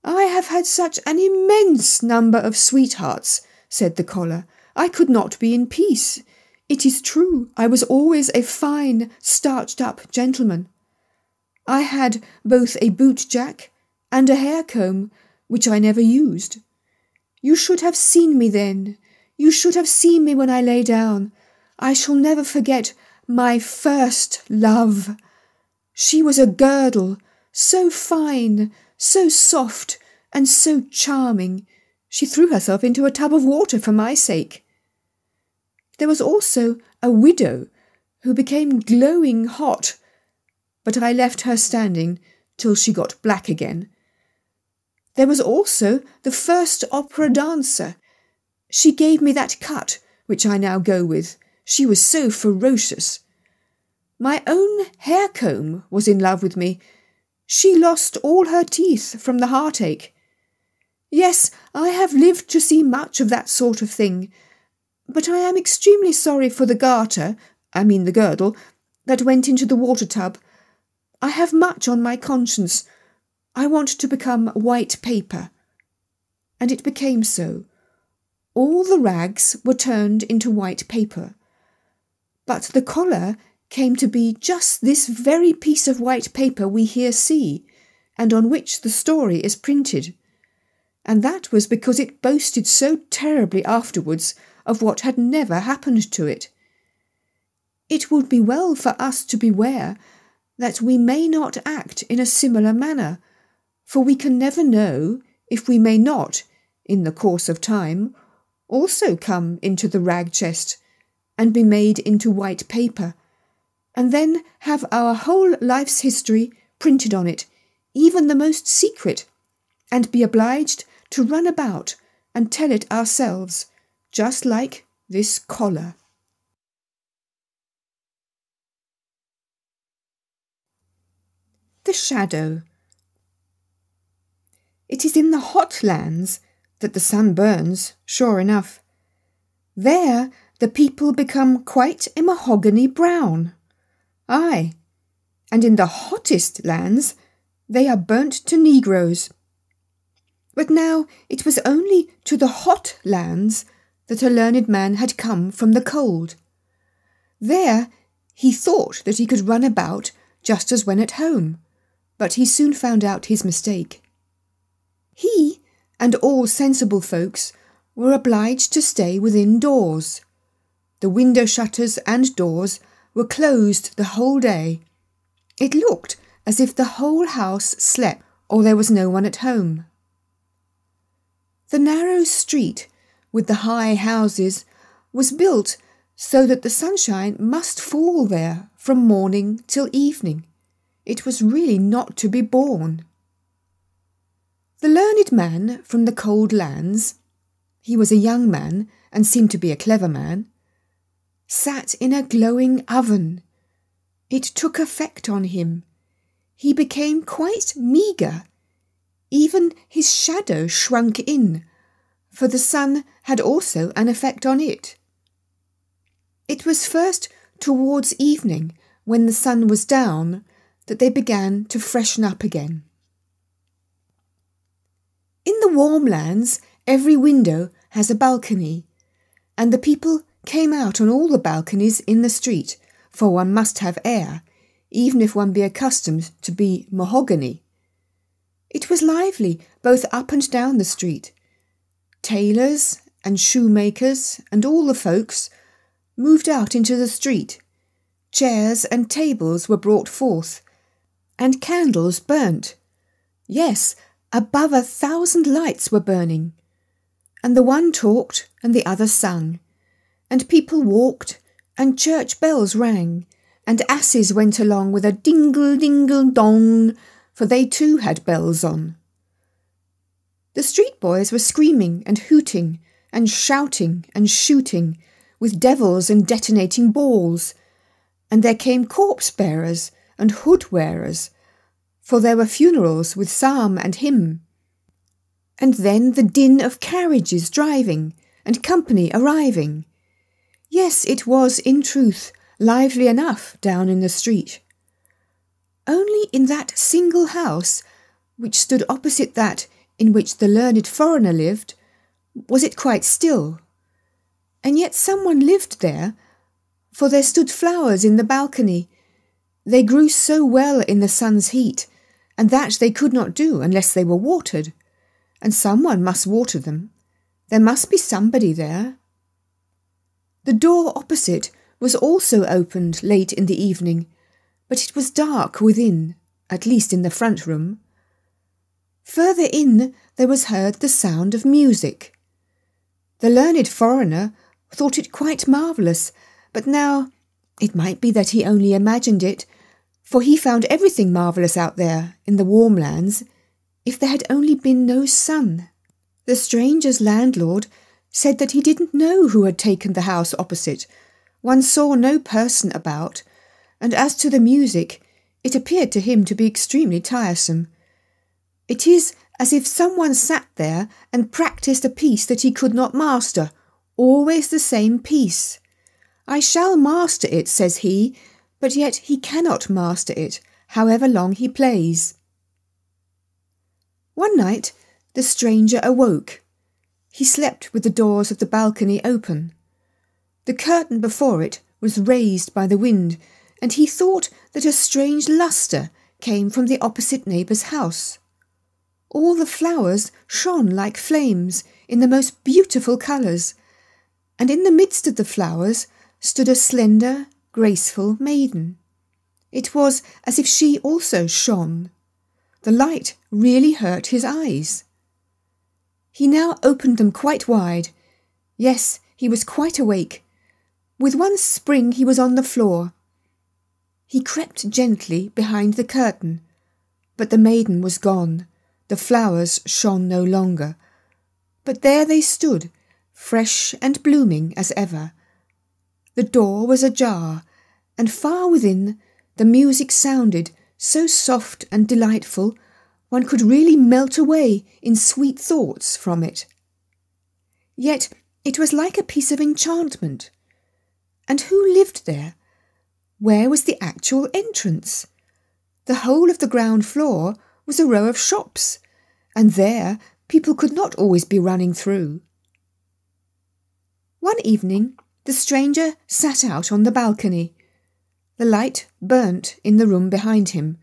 I have had such an immense number of sweethearts, said the collar. I could not be in peace. It is true, I was always a fine, starched-up gentleman. I had both a boot-jack and a hair-comb, which I never used. You should have seen me then. You should have seen me when I lay down. I shall never forget my first love. She was a girdle, so fine, so soft, and so charming. She threw herself into a tub of water for my sake. There was also a widow who became glowing hot, but I left her standing till she got black again. There was also the first opera dancer. She gave me that cut, which I now go with. She was so ferocious. My own hair-comb was in love with me. She lost all her teeth from the heartache. Yes, I have lived to see much of that sort of thing, but I am extremely sorry for the garter, I mean the girdle, that went into the water tub. I have much on my conscience. I want to become white paper. And it became so. All the rags were turned into white paper. But the collar came to be just this very piece of white paper we here see, and on which the story is printed. And that was because it boasted so terribly afterwards of what had never happened to it. It would be well for us to beware that we may not act in a similar manner, for we can never know if we may not, in the course of time, also come into the rag chest and be made into white paper, and then have our whole life's history printed on it, even the most secret, and be obliged to run about and tell it ourselves, just like this collar. The shadow. It is in the hot lands that the sun burns, sure enough. There the people become quite a mahogany brown. Aye, and in the hottest lands they are burnt to negroes. But now it was only to the hot lands that a learned man had come from the cold. There he thought that he could run about just as when at home, but he soon found out his mistake. He and all sensible folks were obliged to stay within doors. The window shutters and doors were closed the whole day. It looked as if the whole house slept or there was no one at home. The narrow street with the high houses was built so that the sunshine must fall there from morning till evening. It was really not to be borne. The learned man from the cold lands, he was a young man and seemed to be a clever man, sat in a glowing oven. It took effect on him. He became quite meagre. Even his shadow shrunk in, for the sun had also an effect on it. It was first towards evening, when the sun was down, that they began to freshen up again. In the warm lands, every window has a balcony, and the people came out on all the balconies in the street, for one must have air, even if one be accustomed to be mahogany. It was lively both up and down the street. Tailors and shoemakers and all the folks moved out into the street. Chairs and tables were brought forth, and candles burnt. Yes, above 1,000 lights were burning. And the one talked and the other sung, and people walked, and church bells rang, and asses went along with a dingle-dingle-dong, for they too had bells on. The street boys were screaming and hooting and shouting and shooting, with devils and detonating balls, and there came corpse-bearers and hood-wearers, for there were funerals with psalm and hymn. And then the din of carriages driving and company arriving. Yes, it was, in truth, lively enough down in the street. Only in that single house, which stood opposite that in which the learned foreigner lived, was it quite still. And yet someone lived there, for there stood flowers in the balcony. They grew so well in the sun's heat, and that they could not do unless they were watered. And someone must water them. There must be somebody there. The door opposite was also opened late in the evening, but it was dark within, at least in the front room. Further in there was heard the sound of music. The learned foreigner thought it quite marvellous, but now it might be that he only imagined it, for he found everything marvellous out there in the warm lands, if there had only been no sun. The stranger's landlord said that he didn't know who had taken the house opposite. One saw no person about, and as to the music, it appeared to him to be extremely tiresome. It is as if someone sat there and practised a piece that he could not master, always the same piece. I shall master it, says he, but yet he cannot master it, however long he plays. One night the stranger awoke. He slept with the doors of the balcony open. The curtain before it was raised by the wind, and he thought that a strange lustre came from the opposite neighbour's house. All the flowers shone like flames in the most beautiful colours, and in the midst of the flowers stood a slender, graceful maiden. It was as if she also shone. The light really hurt his eyes. He now opened them quite wide. Yes, he was quite awake. With one spring he was on the floor. He crept gently behind the curtain, but the maiden was gone. The flowers shone no longer. But there they stood, fresh and blooming as ever. The door was ajar, and far within the music sounded so soft and delightful one could really melt away in sweet thoughts from it. Yet it was like a piece of enchantment. And who lived there? Where was the actual entrance? The whole of the ground floor was a row of shops, and there people could not always be running through. One evening the stranger sat out on the balcony. The light burnt in the room behind him,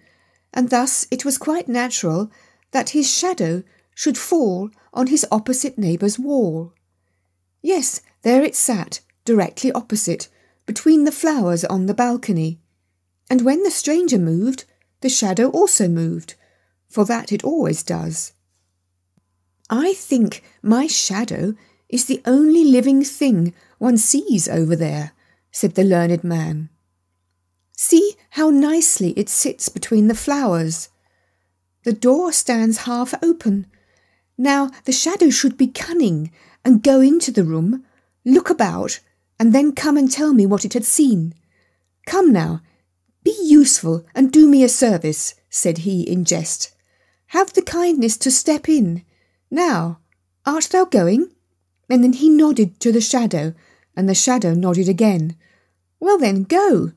and thus it was quite natural that his shadow should fall on his opposite neighbour's wall. Yes, there it sat, directly opposite, between the flowers on the balcony. And when the stranger moved, the shadow also moved, for that it always does. I think my shadow is the only living thing one sees over there, said the learned man. See how nicely it sits between the flowers. The door stands half open. Now the shadow should be cunning and go into the room, look about, and then come and tell me what it had seen. Come now, be useful and do me a service, said he in jest. Have the kindness to step in. Now, art thou going? And then he nodded to the shadow, and the shadow nodded again. Well then, go,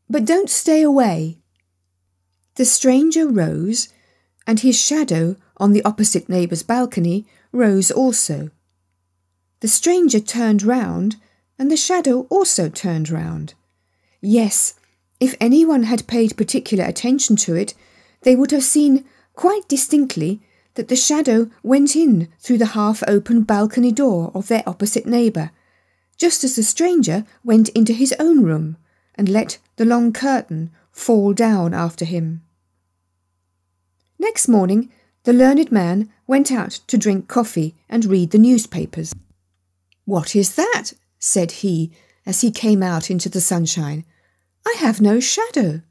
but don't stay away. The stranger rose, and his shadow on the opposite neighbour's balcony rose also. The stranger turned round, and the shadow also turned round. Yes, if anyone had paid particular attention to it, they would have seen quite distinctly that the shadow went in through the half-open balcony door of their opposite neighbour, just as the stranger went into his own room and let the long curtain fall down after him. Next morning the learned man went out to drink coffee and read the newspapers. "What is that?" said he as he came out into the sunshine. "I have no shadow."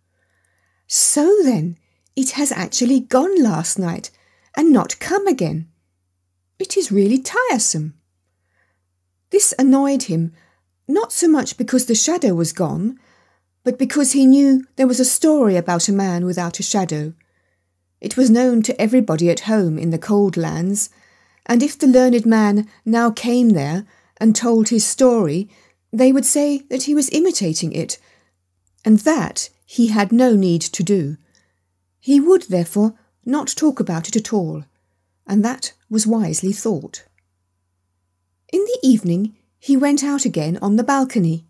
"So then, it has actually gone last night and not come again. It is really tiresome." This annoyed him, not so much because the shadow was gone, but because he knew there was a story about a man without a shadow. It was known to everybody at home in the cold lands, and if the learned man now came there and told his story, they would say that he was imitating it, and that he had no need to do. He would, therefore, not talk about it at all, and that was wisely thought. In the evening he went out again on the balcony.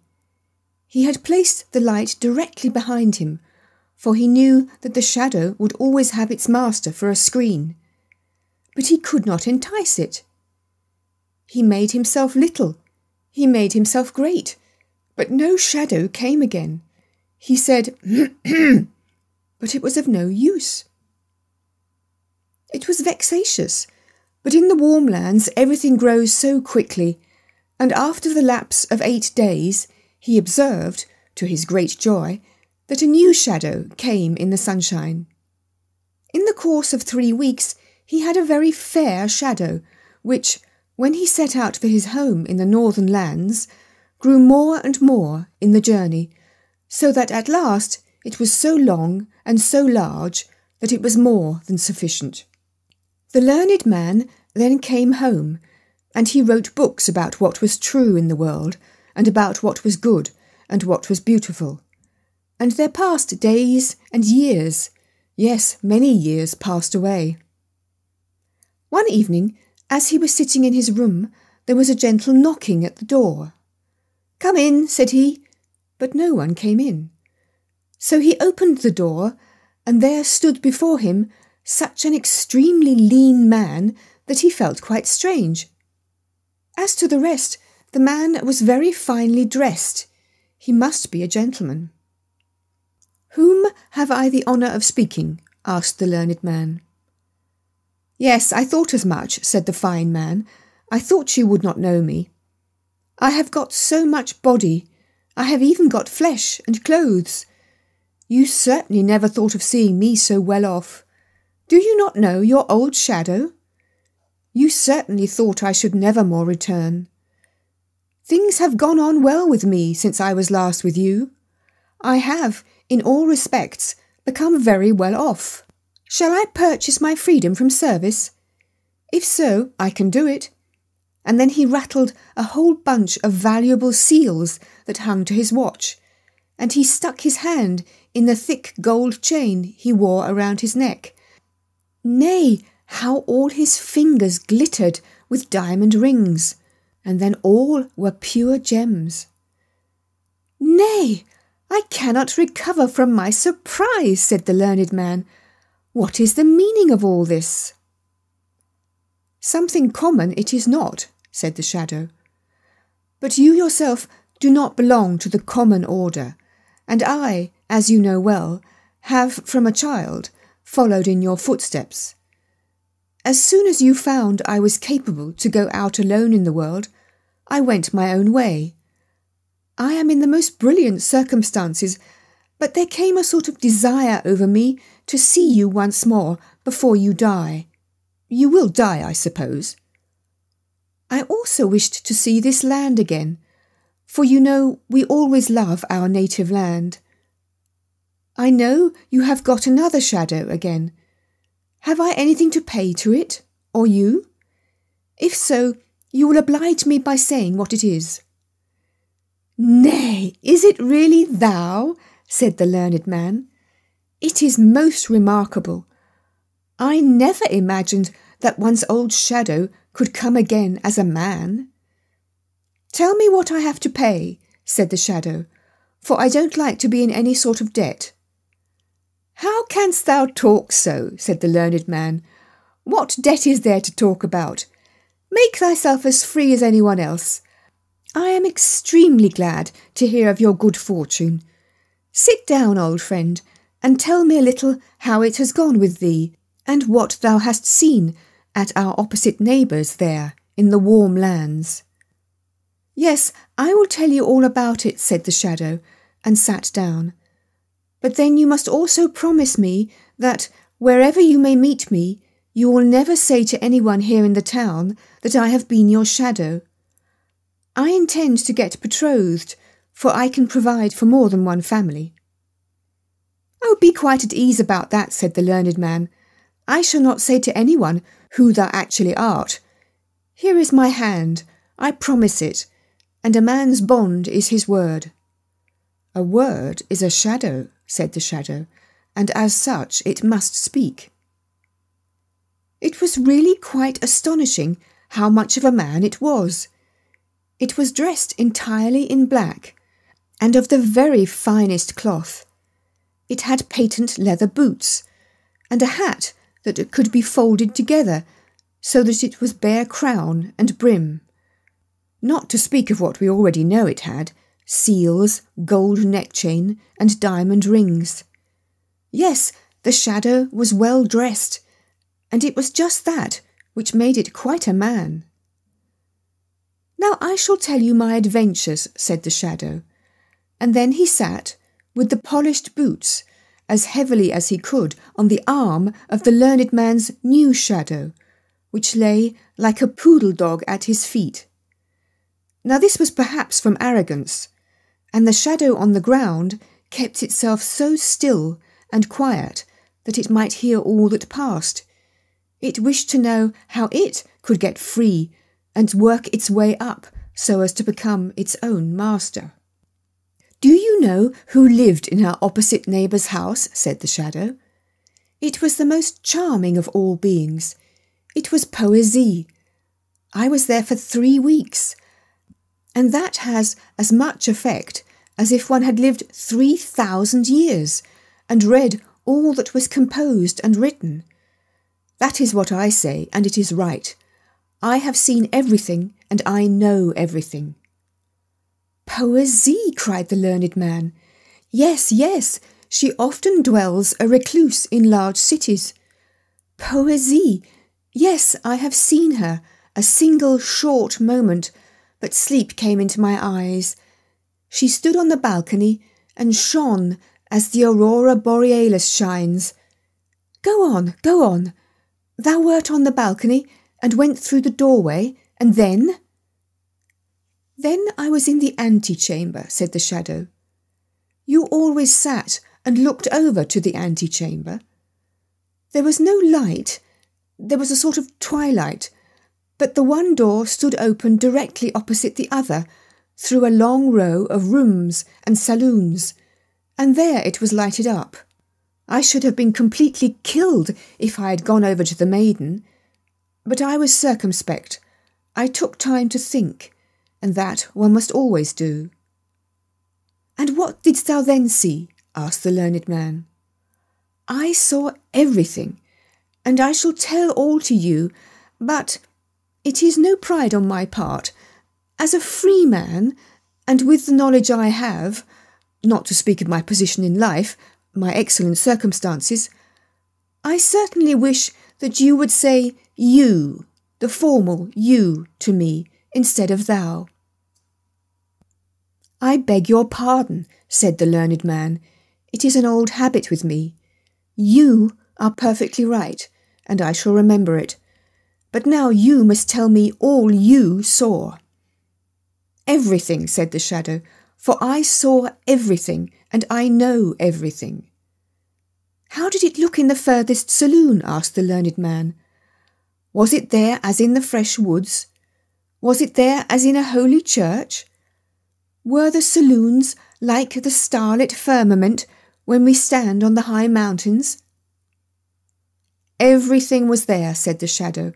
He had placed the light directly behind him, for he knew that the shadow would always have its master for a screen. But he could not entice it. He made himself little, he made himself great, but no shadow came again. He said, but it was of no use. It was vexatious, but in the warm lands everything grows so quickly, and after the lapse of 8 days he observed, to his great joy, that a new shadow came in the sunshine. In the course of 3 weeks he had a very fair shadow, which, when he set out for his home in the northern lands, grew more and more in the journey, so that at last it was so long and so large that it was more than sufficient. The learned man then came home, and he wrote books about what was true in the world, and about what was good and what was beautiful. And there passed days and years, yes, many years passed away. One evening, as he was sitting in his room, there was a gentle knocking at the door. "Come in," said he, but no one came in. So he opened the door, and there stood before him such an extremely lean man that he felt quite strange. As to the rest, the man was very finely dressed. He must be a gentleman. "Whom have I the honour of speaking?" asked the learned man. "Yes, I thought as much," said the fine man. "I thought you would not know me. I have got so much body. I have even got flesh and clothes. You certainly never thought of seeing me so well off. Do you not know your old shadow? You certainly thought I should never more return. Things have gone on well with me since I was last with you. I have, in all respects, become very well off. Shall I purchase my freedom from service? If so, I can do it." And then he rattled a whole bunch of valuable seals that hung to his watch, and he stuck his hand in the thick gold chain he wore around his neck. Nay, how all his fingers glittered with diamond rings, and then all were pure gems. "Nay, I cannot recover from my surprise," said the learned man. "What is the meaning of all this?" "Something common it is not," said the shadow. "But you yourself do not belong to the common order, and I, as you know well, have from a child followed in your footsteps. As soon as you found I was capable to go out alone in the world, I went my own way. I am in the most brilliant circumstances, but there came a sort of desire over me to see you once more before you die. You will die, I suppose. I also wished to see this land again, for you know we always love our native land. I know you have got another shadow again. Have I anything to pay to it, or you? If so, you will oblige me by saying what it is." "Nay, is it really thou?" said the learned man. "It is most remarkable. I never imagined that one's old shadow could come again as a man." "Tell me what I have to pay," said the shadow, "for I don't like to be in any sort of debt." "How canst thou talk so?" said the learned man. "What debt is there to talk about? Make thyself as free as anyone else. I am extremely glad to hear of your good fortune. Sit down, old friend, and tell me a little how it has gone with thee, and what thou hast seen at our opposite neighbours there in the warm lands." "Yes, I will tell you all about it," said the shadow, and sat down. "But then you must also promise me that, wherever you may meet me, you will never say to anyone here in the town that I have been your shadow. I intend to get betrothed, for I can provide for more than one family." "Oh, be quite at ease about that," said the learned man. "I shall not say to anyone who thou actually art. Here is my hand, I promise it, and a man's bond is his word." "A word is a shadow," said the shadow, "and as such it must speak." It was really quite astonishing how much of a man it was. It was dressed entirely in black, and of the very finest cloth. It had patent leather boots, and a hat that could be folded together so that it was bare crown and brim. Not to speak of what we already know it had, seals, gold neck-chain, and diamond rings. Yes, the shadow was well dressed, and it was just that which made it quite a man. "Now I shall tell you my adventures," said the shadow, and then he sat, with the polished boots, as heavily as he could on the arm of the learned man's new shadow, which lay like a poodle dog at his feet. Now this was perhaps from arrogance, and the shadow on the ground kept itself so still and quiet that it might hear all that passed. It wished to know how it could get free and work its way up so as to become its own master. "Do you know who lived in our opposite neighbour's house?" said the shadow. "It was the most charming of all beings. It was Poésie. I was there for 3 weeks, and that has as much effect as if one had lived 3,000 years and read all that was composed and written. That is what I say, and it is right. I have seen everything, and I know everything. Poesy, cried the learned man. Yes, yes, she often dwells a recluse in large cities. Poesy, yes, I have seen her, a single short moment, but sleep came into my eyes. She stood on the balcony and shone as the aurora borealis shines. Go on, go on. Thou wert on the balcony and went through the doorway, and then? Then I was in the antechamber, said the shadow. You always sat and looked over to the antechamber. There was no light. There was a sort of twilight, but the one door stood open directly opposite the other, through a long row of rooms and saloons, and there it was lighted up. I should have been completely killed if I had gone over to the maiden, but I was circumspect. I took time to think, and that one must always do. And what didst thou then see? Asked the learned man. I saw everything, and I shall tell all to you, but it is no pride on my part. As a free man, and with the knowledge I have, not to speak of my position in life, my excellent circumstances, I certainly wish that you would say you, the formal you, to me, instead of thou. I beg your pardon, said the learned man. It is an old habit with me. You are perfectly right, and I shall remember it. But now you must tell me all you saw. Everything, said the shadow, for I saw everything, and I know everything. How did it look in the furthest saloon? Asked the learned man. Was it there as in the fresh woods? Was it there as in a holy church? Were the saloons like the starlit firmament when we stand on the high mountains? Everything was there, said the shadow.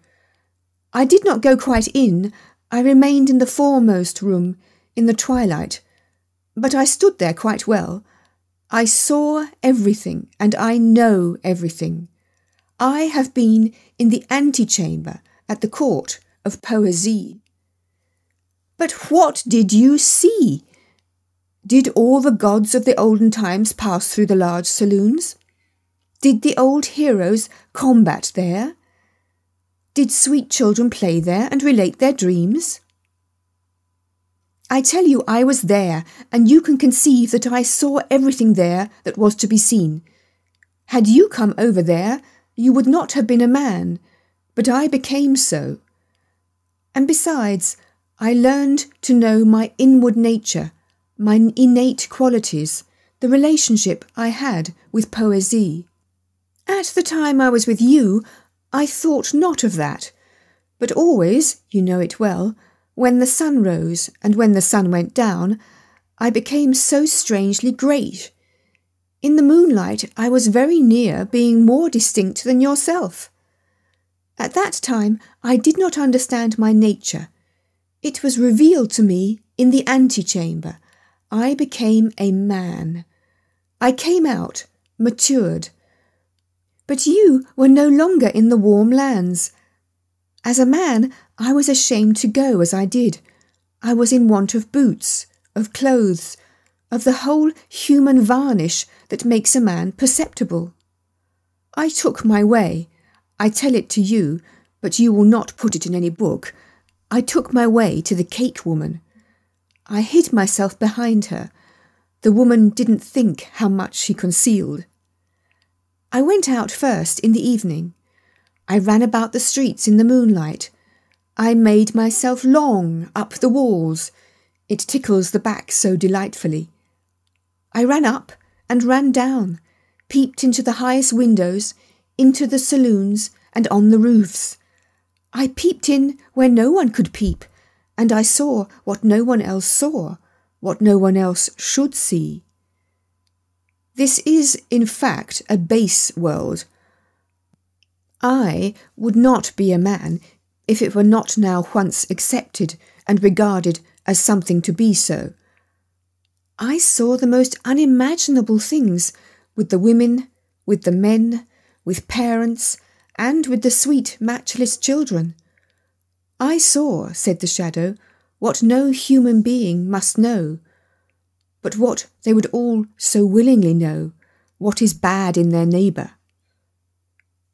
I did not go quite in. I remained in the foremost room, in the twilight, but I stood there quite well. I saw everything, and I know everything. I have been in the antechamber at the court of Poesy. But what did you see? Did all the gods of the olden times pass through the large saloons? Did the old heroes combat there? Did sweet children play there and relate their dreams? I tell you I was there, and you can conceive that I saw everything there that was to be seen. Had you come over there, you would not have been a man, but I became so. And besides, I learned to know my inward nature, my innate qualities, the relationship I had with Poesy. At the time I was with you, I thought not of that, but always, you know it well, when the sun rose and when the sun went down, I became so strangely great. In the moonlight I was very near being more distinct than yourself. At that time I did not understand my nature. It was revealed to me in the antechamber. I became a man. I came out, matured. But you were no longer in the warm lands. As a man, I was ashamed to go as I did. I was in want of boots, of clothes, of the whole human varnish that makes a man perceptible. I took my way. I tell it to you, but you will not put it in any book. I took my way to the cake woman. I hid myself behind her. The woman didn't think how much she concealed. I went out first in the evening. I ran about the streets in the moonlight. I made myself long up the walls. It tickles the back so delightfully. I ran up and ran down, peeped into the highest windows, into the saloons and on the roofs. I peeped in where no one could peep, and I saw what no one else saw, what no one else should see. This is, in fact, a base world. I would not be a man if it were not now once accepted and regarded as something to be so. I saw the most unimaginable things with the women, with the men, with parents, and with the sweet, matchless children. I saw, said the shadow, what no human being must know, but what they would all so willingly know, what is bad in their neighbour.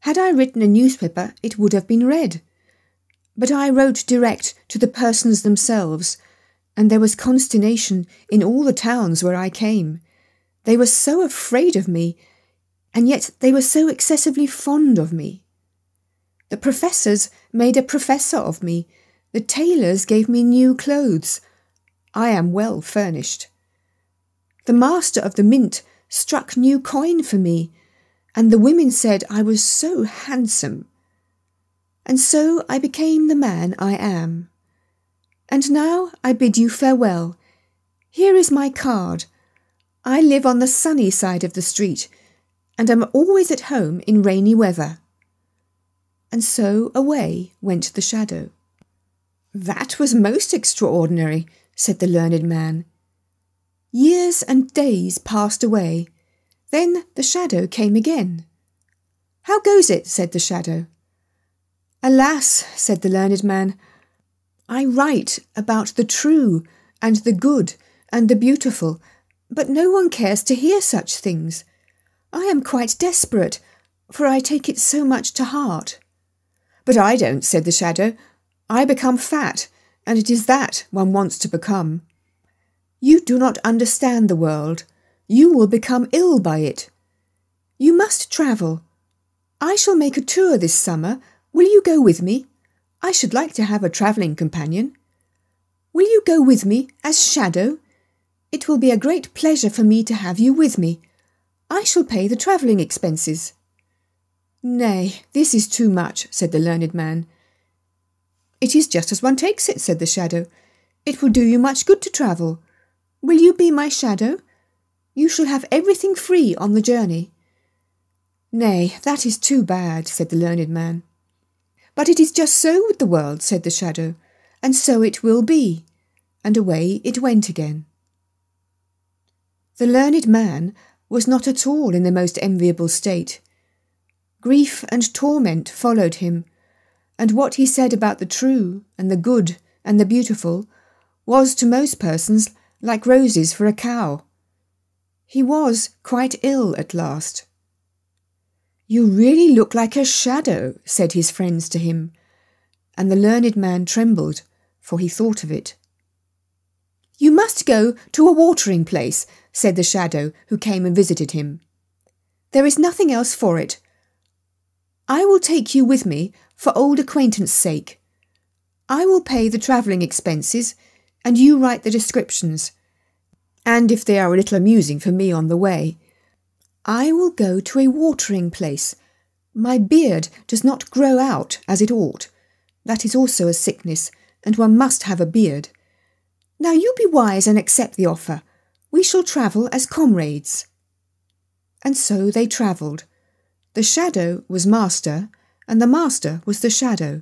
Had I written a newspaper, it would have been read. But I wrote direct to the persons themselves, and there was consternation in all the towns where I came. They were so afraid of me, and yet they were so excessively fond of me. The professors made a professor of me. The tailors gave me new clothes. I am well furnished. The master of the mint struck new coin for me, and the women said I was so handsome. And so I became the man I am. And now I bid you farewell. Here is my card. I live on the sunny side of the street, and am always at home in rainy weather. And so away went the shadow. That was most extraordinary, said the learned man. Years and days passed away. Then the shadow came again. How goes it? Said the shadow. Alas, said the learned man, I write about the true and the good and the beautiful, but no one cares to hear such things. I am quite desperate, for I take it so much to heart. But I don't, said the shadow. I become fat, and it is that one wants to become. You do not understand the world. You will become ill by it. You must travel. I shall make a tour this summer. Will you go with me? I should like to have a travelling companion. Will you go with me as shadow? It will be a great pleasure for me to have you with me. I shall pay the travelling expenses. Nay, this is too much, said the learned man. It is just as one takes it, said the shadow. It will do you much good to travel. Will you be my shadow? You shall have everything free on the journey. Nay, that is too bad, said the learned man. But it is just so with the world, said the shadow, and so it will be. And away it went again. The learned man was not at all in the most enviable state. Grief and torment followed him, and what he said about the true and the good and the beautiful was to most persons like roses for a cow. He was quite ill at last. You really look like a shadow, said his friends to him, and the learned man trembled, for he thought of it. You must go to a watering place, said the shadow who came and visited him. There is nothing else for it. I will take you with me for old acquaintance' sake. I will pay the travelling expenses, and you write the descriptions, and if they are a little amusing for me on the way. I will go to a watering place. My beard does not grow out as it ought. That is also a sickness, and one must have a beard. Now you be wise and accept the offer. We shall travel as comrades. And so they travelled. The shadow was master, and the master was the shadow.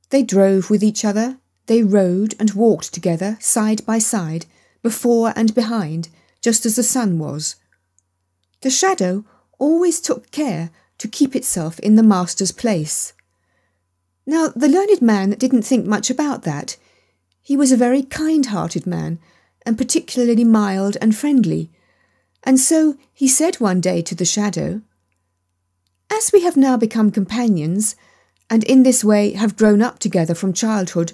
They drove with each other, they rode and walked together side by side, before and behind, just as the sun was. The shadow always took care to keep itself in the master's place. Now the learned man didn't think much about that. He was a very kind-hearted man, and particularly mild and friendly, and so he said one day to the shadow, As we have now become companions, and in this way have grown up together from childhood,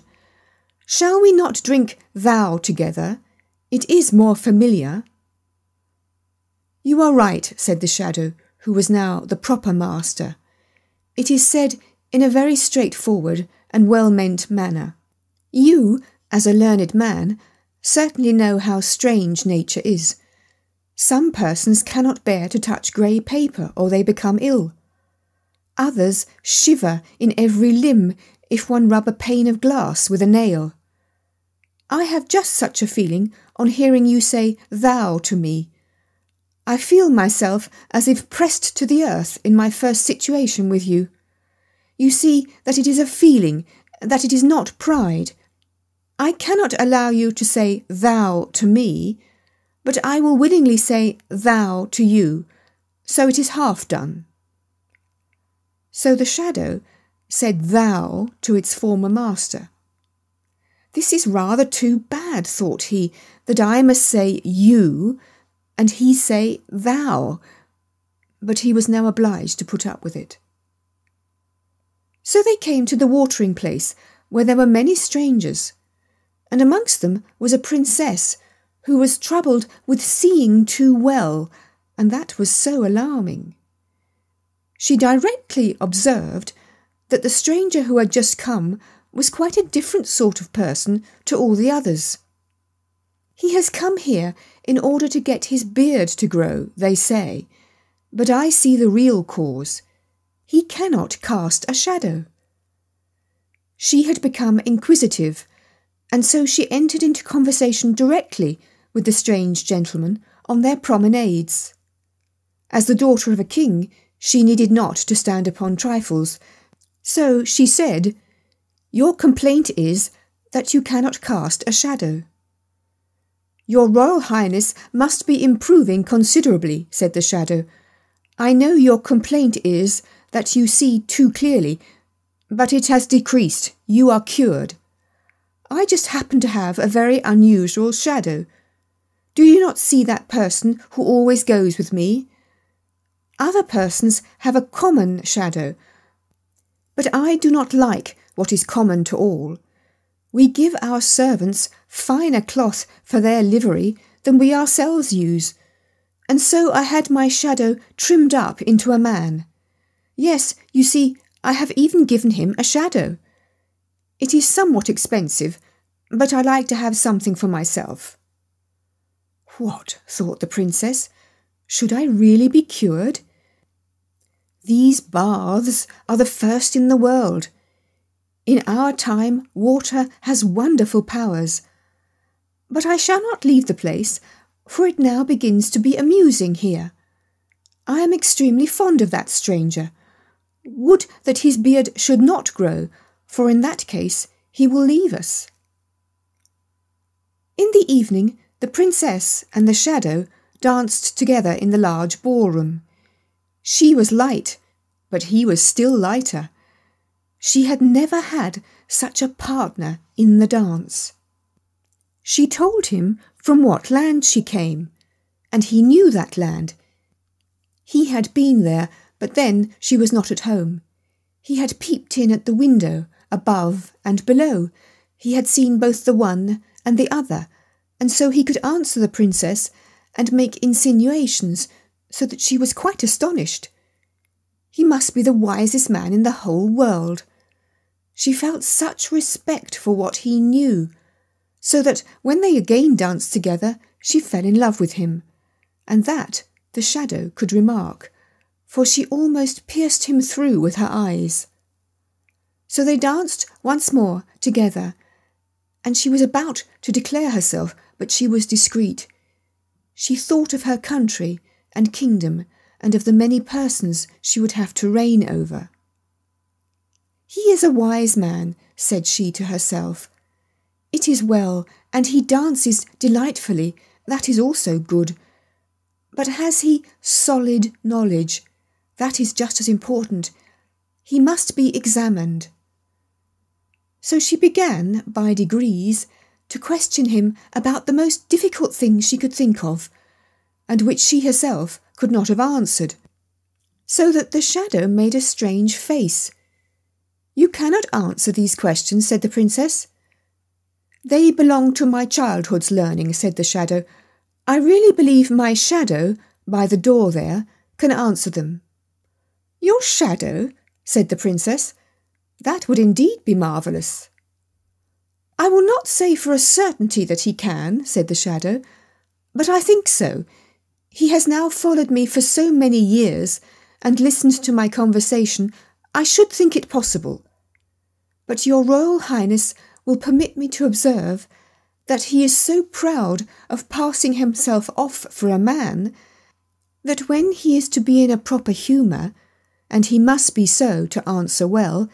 shall we not drink thou together? It is more familiar. You are right, said the shadow, who was now the proper master. It is said in a very straightforward and well-meant manner. You, as a learned man, certainly know how strange nature is. Some persons cannot bear to touch grey paper, or they become ill. Others shiver in every limb if one rub a pane of glass with a nail. I have just such a feeling on hearing you say thou to me. I feel myself as if pressed to the earth in my first situation with you. You see that it is a feeling, that it is not pride. I cannot allow you to say thou to me. but I will willingly say thou to you, so it is half done." So the shadow said thou to its former master. "This is rather too bad," thought he, "that I must say you, and he say thou." But he was now obliged to put up with it. So they came to the watering place, where there were many strangers, and amongst them was a princess who was troubled with seeing too well, and that was so alarming. She directly observed that the stranger who had just come was quite a different sort of person to all the others. "He has come here in order to get his beard to grow," they say, "but I see the real cause. He cannot cast a shadow." She had become inquisitive, and so she entered into conversation directly with the strange gentleman on their promenades. As the daughter of a king, she needed not to stand upon trifles, so she said, "Your complaint is that you cannot cast a shadow." "Your Royal Highness must be improving considerably," said the shadow. "I know your complaint is that you see too clearly, but it has decreased. You are cured. I just happen to have a very unusual shadow. Do you not see that person who always goes with me? Other persons have a common shadow, but I do not like what is common to all. We give our servants finer cloth for their livery than we ourselves use, and so I had my shadow trimmed up into a man. Yes, you see, I have even given him a shadow. It is somewhat expensive, but I like to have something for myself." "What?" thought the princess. "Should I really be cured? These baths are the first in the world. In our time, water has wonderful powers. But I shall not leave the place, for it now begins to be amusing here. I am extremely fond of that stranger. Would that his beard should not grow, for in that case he will leave us." In the evening, the princess and the shadow danced together in the large ballroom. She was light, but he was still lighter. She had never had such a partner in the dance. She told him from what land she came, and he knew that land. He had been there, but then she was not at home. He had peeped in at the window, above and below. He had seen both the one and the other, and so he could answer the princess and make insinuations, so that she was quite astonished. He must be the wisest man in the whole world. She felt such respect for what he knew, so that when they again danced together, she fell in love with him, and that the shadow could remark, for she almost pierced him through with her eyes. So they danced once more together, and she was about to declare herself, but she was discreet. She thought of her country and kingdom, and of the many persons she would have to reign over. "He is a wise man," said she to herself. "It is well, and he dances delightfully, that is also good. But has he solid knowledge? That is just as important. He must be examined." So she began, by degrees, to question him about the most difficult things she could think of, and which she herself could not have answered, so that the shadow made a strange face. "You cannot answer these questions," said the princess. "They belong to my childhood's learning," said the shadow. "I really believe my shadow, by the door there, can answer them." "Your shadow?" said the princess. "That would indeed be marvellous." "I will not say for a certainty that he can," said the shadow, "but I think so. He has now followed me for so many years, and listened to my conversation, I should think it possible. But your Royal Highness will permit me to observe that he is so proud of passing himself off for a man, that when he is to be in a proper humour, and he must be so to answer well,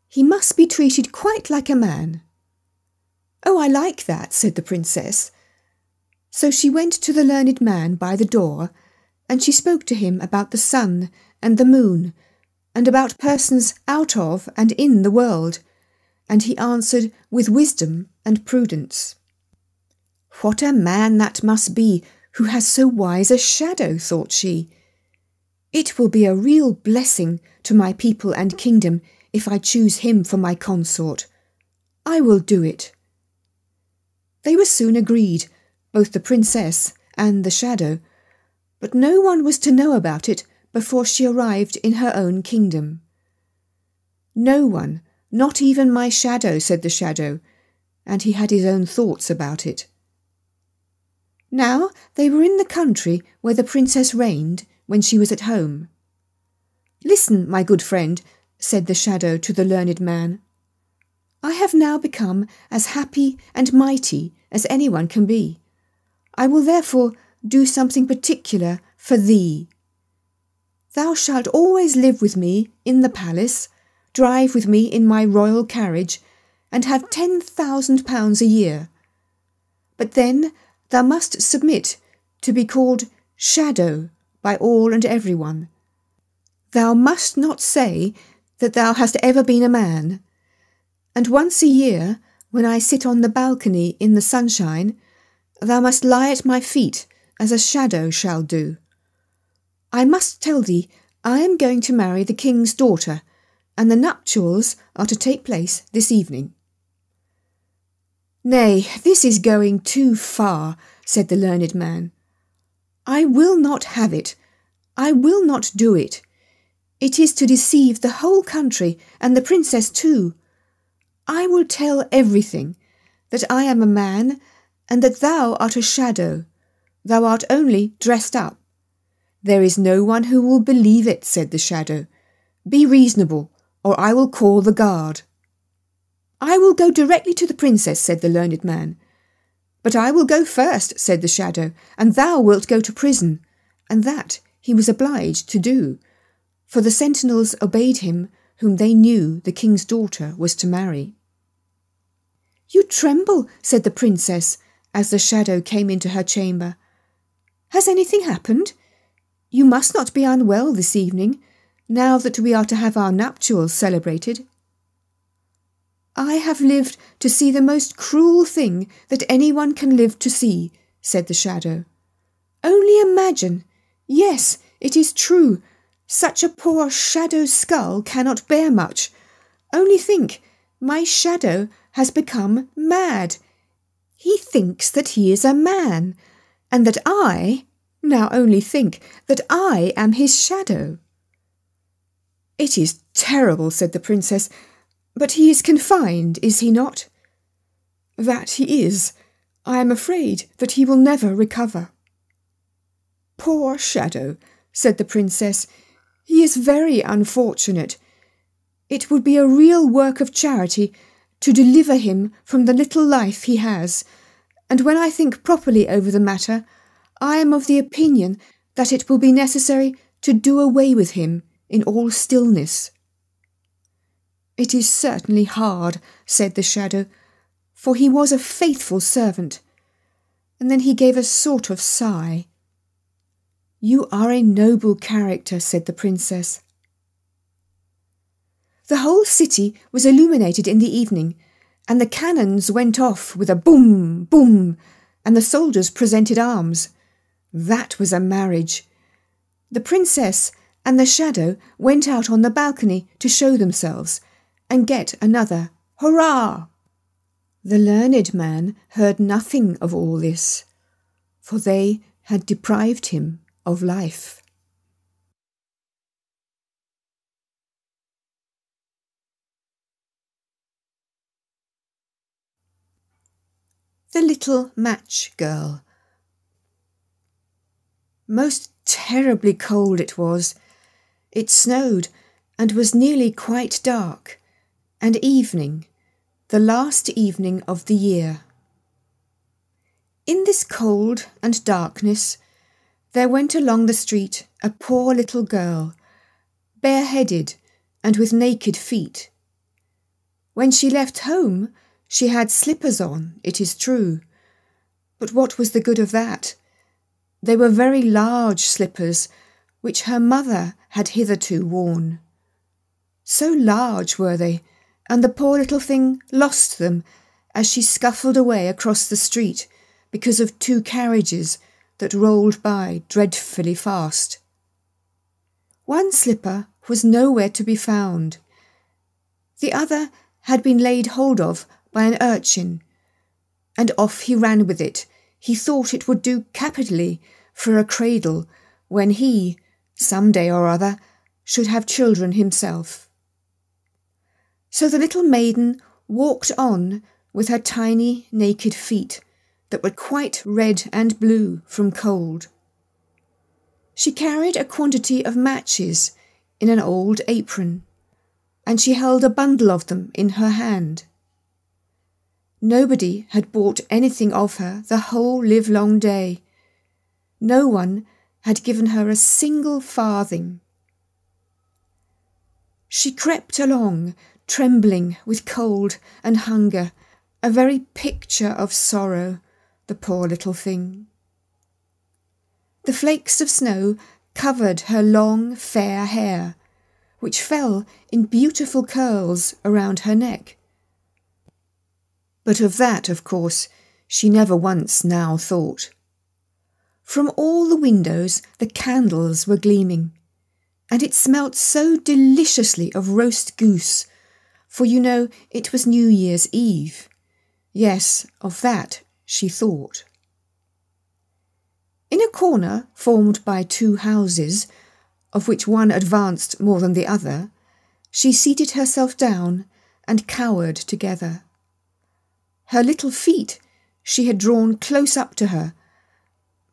he must be treated quite like a man." "Oh, I like that," said the princess. So she went to the learned man by the door, and she spoke to him about the sun and the moon, and about persons out of and in the world, and he answered with wisdom and prudence. What a man that must be who has so wise a shadow, thought she. It will be a real blessing to my people and kingdom if I choose him for my consort. I will do it. They were soon agreed, both the princess and the shadow, but no one was to know about it before she arrived in her own kingdom. No one, not even my shadow, said the shadow, and he had his own thoughts about it. Now they were in the country where the princess reigned when she was at home. Listen, my good friend, said the shadow to the learned man. I have now become as happy and mighty as anyone can be. I will therefore do something particular for thee. Thou shalt always live with me in the palace, drive with me in my royal carriage, and have £10,000 a year. But then thou must submit to be called Shadow by all and everyone. Thou must not say that thou hast ever been a man, and once a year, when I sit on the balcony in the sunshine, thou must lie at my feet as a shadow shall do. I must tell thee I am going to marry the king's daughter, and the nuptials are to take place this evening. Nay, this is going too far, said the learned man. I will not have it. I will not do it. It is to deceive the whole country and the princess too. I will tell everything, that I am a man, and that thou art a shadow. Thou art only dressed up. There is no one who will believe it, said the shadow. Be reasonable, or I will call the guard. I will go directly to the princess, said the learned man. But I will go first, said the shadow, and thou wilt go to prison. And that he was obliged to do, for the sentinels obeyed him, whom they knew the king's daughter was to marry. You tremble, said the princess, as the shadow came into her chamber. Has anything happened? You must not be unwell this evening, now that we are to have our nuptials celebrated. I have lived to see the most cruel thing that anyone can live to see, said the shadow. Only imagine. Yes, it is true. Such a poor shadow's skull cannot bear much. Only think, my shadow has become mad. He thinks that he is a man, and that I, now only think, that I am his shadow. It is terrible, said the princess, but he is confined, is he not? That he is. I am afraid that he will never recover. Poor shadow, said the princess. He is very unfortunate. It would be a real work of charity to deliver him from the little life he has, and when I think properly over the matter, I am of the opinion that it will be necessary to do away with him in all stillness. It is certainly hard, said the shadow, for he was a faithful servant. And then he gave a sort of sigh. You are a noble character, said the princess. The whole city was illuminated in the evening, and the cannons went off with a boom, boom, and the soldiers presented arms. That was a marriage. The princess and the shadow went out on the balcony to show themselves, and get another hurrah. The learned man heard nothing of all this, for they had deprived him of life. The Little Match Girl. Most terribly cold it was. It snowed, and was nearly quite dark, and evening, the last evening of the year. In this cold and darkness, there went along the street a poor little girl, bareheaded and with naked feet. When she left home, she had slippers on, it is true, But what was the good of that? They were very large slippers, which her mother had hitherto worn. So large were they, and the poor little thing lost them as she scuffled away across the street because of 2 carriages that rolled by dreadfully fast. One slipper was nowhere to be found. The other had been laid hold of by an urchin, and off he ran with it. He thought it would do capitally for a cradle when he, some day or other, should have children himself. So the little maiden walked on with her tiny naked feet that were quite red and blue from cold. She carried a quantity of matches in an old apron, and she held a bundle of them in her hand. Nobody had bought anything of her the whole livelong day. No one had given her a single farthing. She crept along, trembling with cold and hunger, a very picture of sorrow, the poor little thing. The flakes of snow covered her long, fair hair, which fell in beautiful curls around her neck. But of that, of course, she never once now thought. From all the windows the candles were gleaming, and it smelt so deliciously of roast goose, for you know it was New Year's Eve. Yes, of that she thought. In a corner formed by 2 houses, of which one advanced more than the other, she seated herself down and cowered together. Her little feet she had drawn close up to her,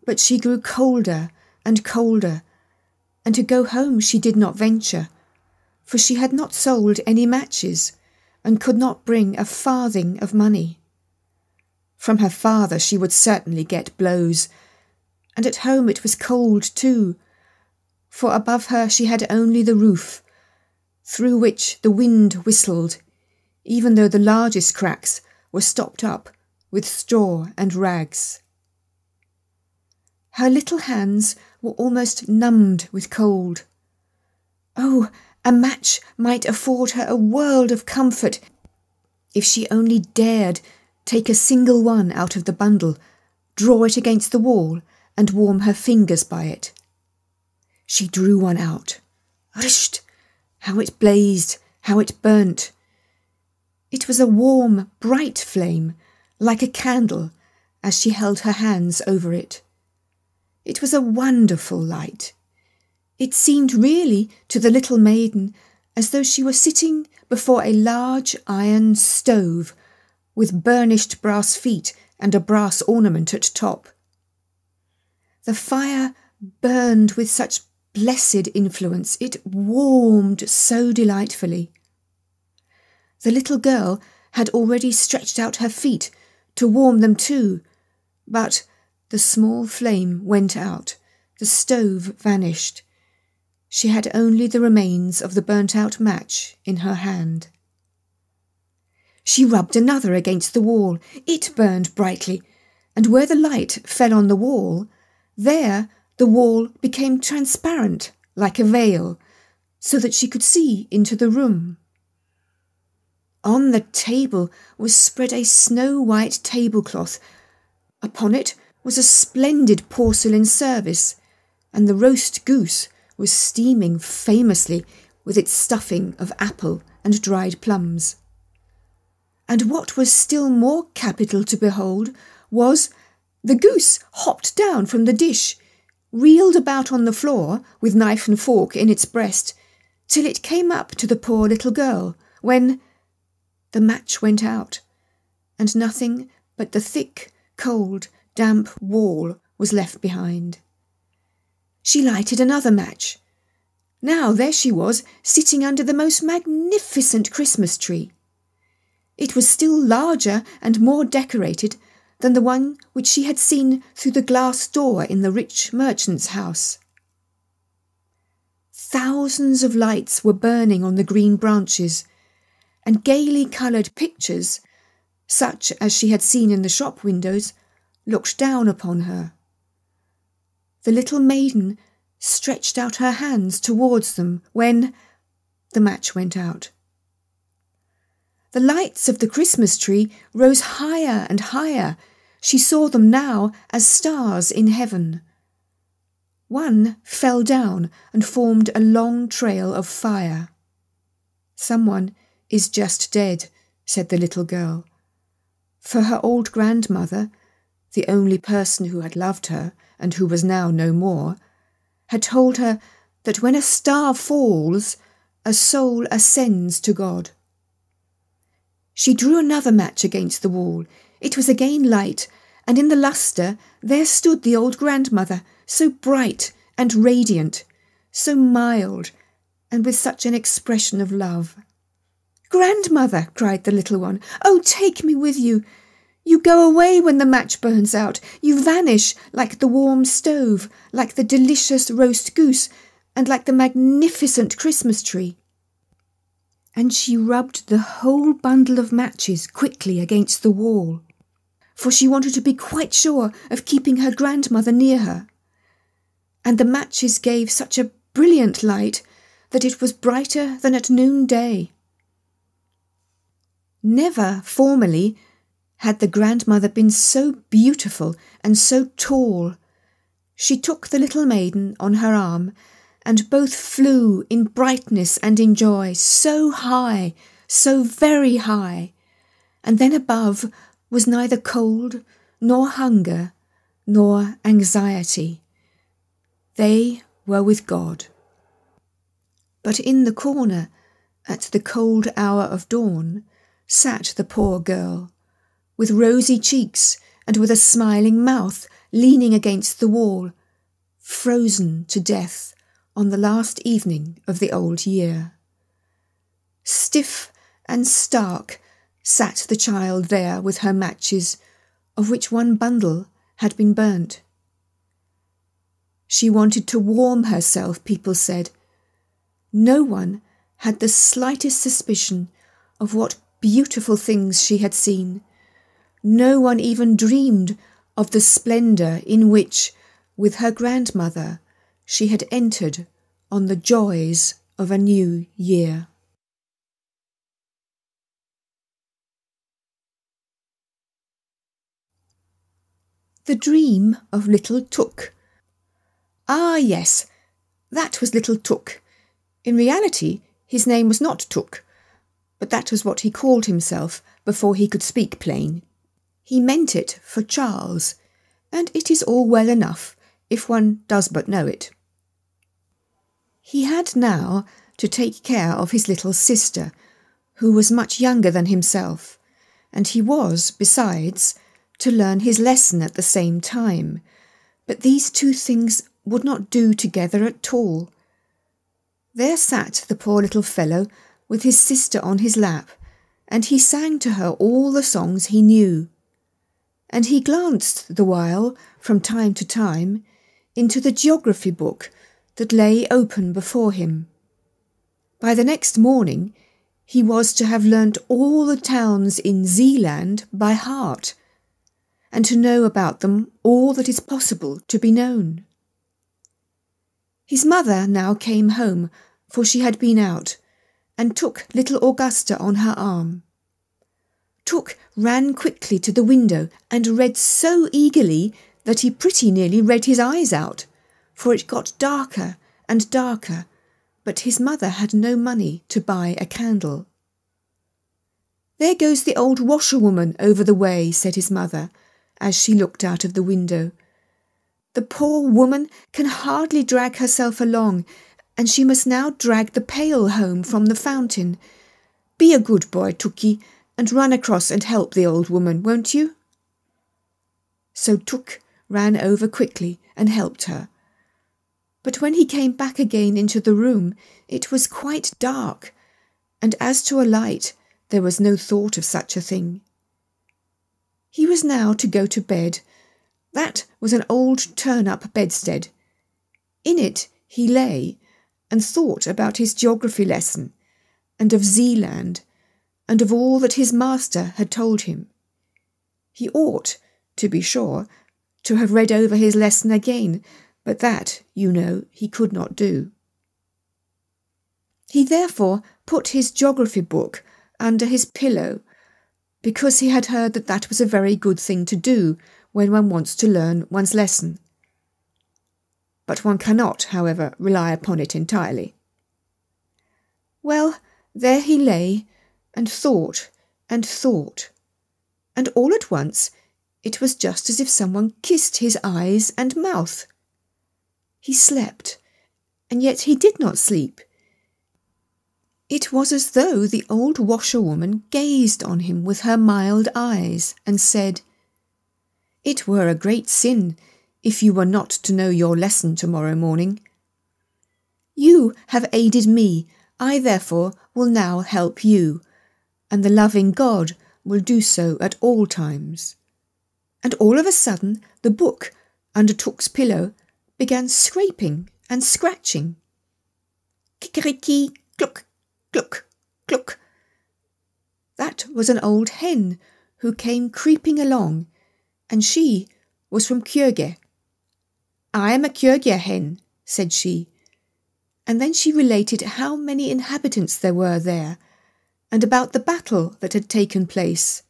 but she grew colder and colder, and to go home she did not venture, for she had not sold any matches, and could not bring a farthing of money. From her father she would certainly get blows, and at home it was cold too, for above her she had only the roof, through which the wind whistled, even though the largest cracks were stopped up with straw and rags. Her little hands were almost numbed with cold. Oh, a match might afford her a world of comfort if she only dared take a single one out of the bundle, draw it against the wall, and warm her fingers by it. She drew one out. Risht! How it blazed, how it burnt! It was a warm, bright flame, like a candle, as she held her hands over it. It was a wonderful light. It seemed really to the little maiden as though she were sitting before a large iron stove with burnished brass feet and a brass ornament at top. The fire burned with such blessed influence, it warmed so delightfully. The little girl had already stretched out her feet to warm them too, but the small flame went out, the stove vanished. She had only the remains of the burnt-out match in her hand. She rubbed another against the wall. It burned brightly, and where the light fell on the wall, there the wall became transparent like a veil, so that she could see into the room. On the table was spread a snow-white tablecloth. Upon it was a splendid porcelain service, and the roast goose was steaming famously with its stuffing of apple and dried plums. And what was still more capital to behold was the goose hopped down from the dish, reeled about on the floor with knife and fork in its breast, till it came up to the poor little girl, when the match went out, and nothing but the thick, cold, damp wall was left behind. She lighted another match. Now there she was, sitting under the most magnificent Christmas tree. It was still larger and more decorated than the one which she had seen through the glass door in the rich merchant's house. Thousands of lights were burning on the green branches, and gaily coloured pictures, such as she had seen in the shop windows, looked down upon her. The little maiden stretched out her hands towards them when the match went out. The lights of the Christmas tree rose higher and higher. She saw them now as stars in heaven. One fell down and formed a long trail of fire. "Someone is just dead," said the little girl. For her old grandmother, the only person who had loved her and who was now no more, had told her that when a star falls, a soul ascends to God. She drew another match against the wall. It was again light, and in the lustre there stood the old grandmother, so bright and radiant, so mild, and with such an expression of love. "Grandmother," cried the little one, "oh, take me with you. You go away when the match burns out. You vanish like the warm stove, like the delicious roast goose, and like the magnificent Christmas tree." And she rubbed the whole bundle of matches quickly against the wall, for she wanted to be quite sure of keeping her grandmother near her. And the matches gave such a brilliant light that it was brighter than at noonday. Never formerly had the grandmother been so beautiful and so tall. She took the little maiden on her arm, and both flew in brightness and in joy, so high, so very high, and then above was neither cold, nor hunger, nor anxiety. They were with God. But in the corner, at the cold hour of dawn, sat the poor girl, with rosy cheeks and with a smiling mouth, leaning against the wall, frozen to death on the last evening of the old year. Stiff and stark sat the child there with her matches, of which one bundle had been burnt. She wanted to warm herself, people said. No one had the slightest suspicion of what beautiful things she had seen. No one even dreamed of the splendour in which, with her grandmother, she had entered on the joys of a new year. The Dream of Little Tuk. Ah, yes, that was Little Tuk. In reality, his name was not Tuk, but that was what he called himself before he could speak plain. He meant it for Charles, and it is all well enough if one does but know it. He had now to take care of his little sister, who was much younger than himself, and he was, besides, to learn his lesson at the same time. But these two things would not do together at all. There sat the poor little fellow with his sister on his lap, and he sang to her all the songs he knew. And he glanced the while, from time to time, into the geography book that lay open before him. By the next morning he was to have learnt all the towns in Zealand by heart, and to know about them all that is possible to be known. His mother now came home, for she had been out, and took little Augusta on her arm. Tuk ran quickly to the window and read so eagerly that he pretty nearly read his eyes out, for it got darker and darker, but his mother had no money to buy a candle. "There goes the old washerwoman over the way," said his mother, as she looked out of the window. "The poor woman can hardly drag herself along, and she must now drag the pail home from the fountain. Be a good boy, Tuki, and run across and help the old woman, won't you?" So Tuk ran over quickly and helped her. But when he came back again into the room, it was quite dark, and as to a light, there was no thought of such a thing. He was now to go to bed. That was an old turn-up bedstead. In it he lay and thought about his geography lesson, and of Zealand, and of all that his master had told him. He ought to be sure, to have read over his lesson again, but that, you know, he could not do. He therefore put his geography book under his pillow, because he had heard that that was a very good thing to do when one wants to learn one's lesson. But one cannot, however, rely upon it entirely. Well, there he lay, and thought, and all at once it was just as if someone kissed his eyes and mouth. He slept, and yet he did not sleep. It was as though the old washerwoman gazed on him with her mild eyes and said, "It were a great sin if you were not to know your lesson tomorrow morning. You have aided me, I therefore will now help you, and the loving God will do so at all times." And all of a sudden the book under Took's pillow began scraping and scratching. Kikeriki, cluck, cluck, cluck. That was an old hen who came creeping along, and she was from Kjøge. "I am a Kjøge hen," said she, and then she related how many inhabitants there were there, and about the battle that had taken place,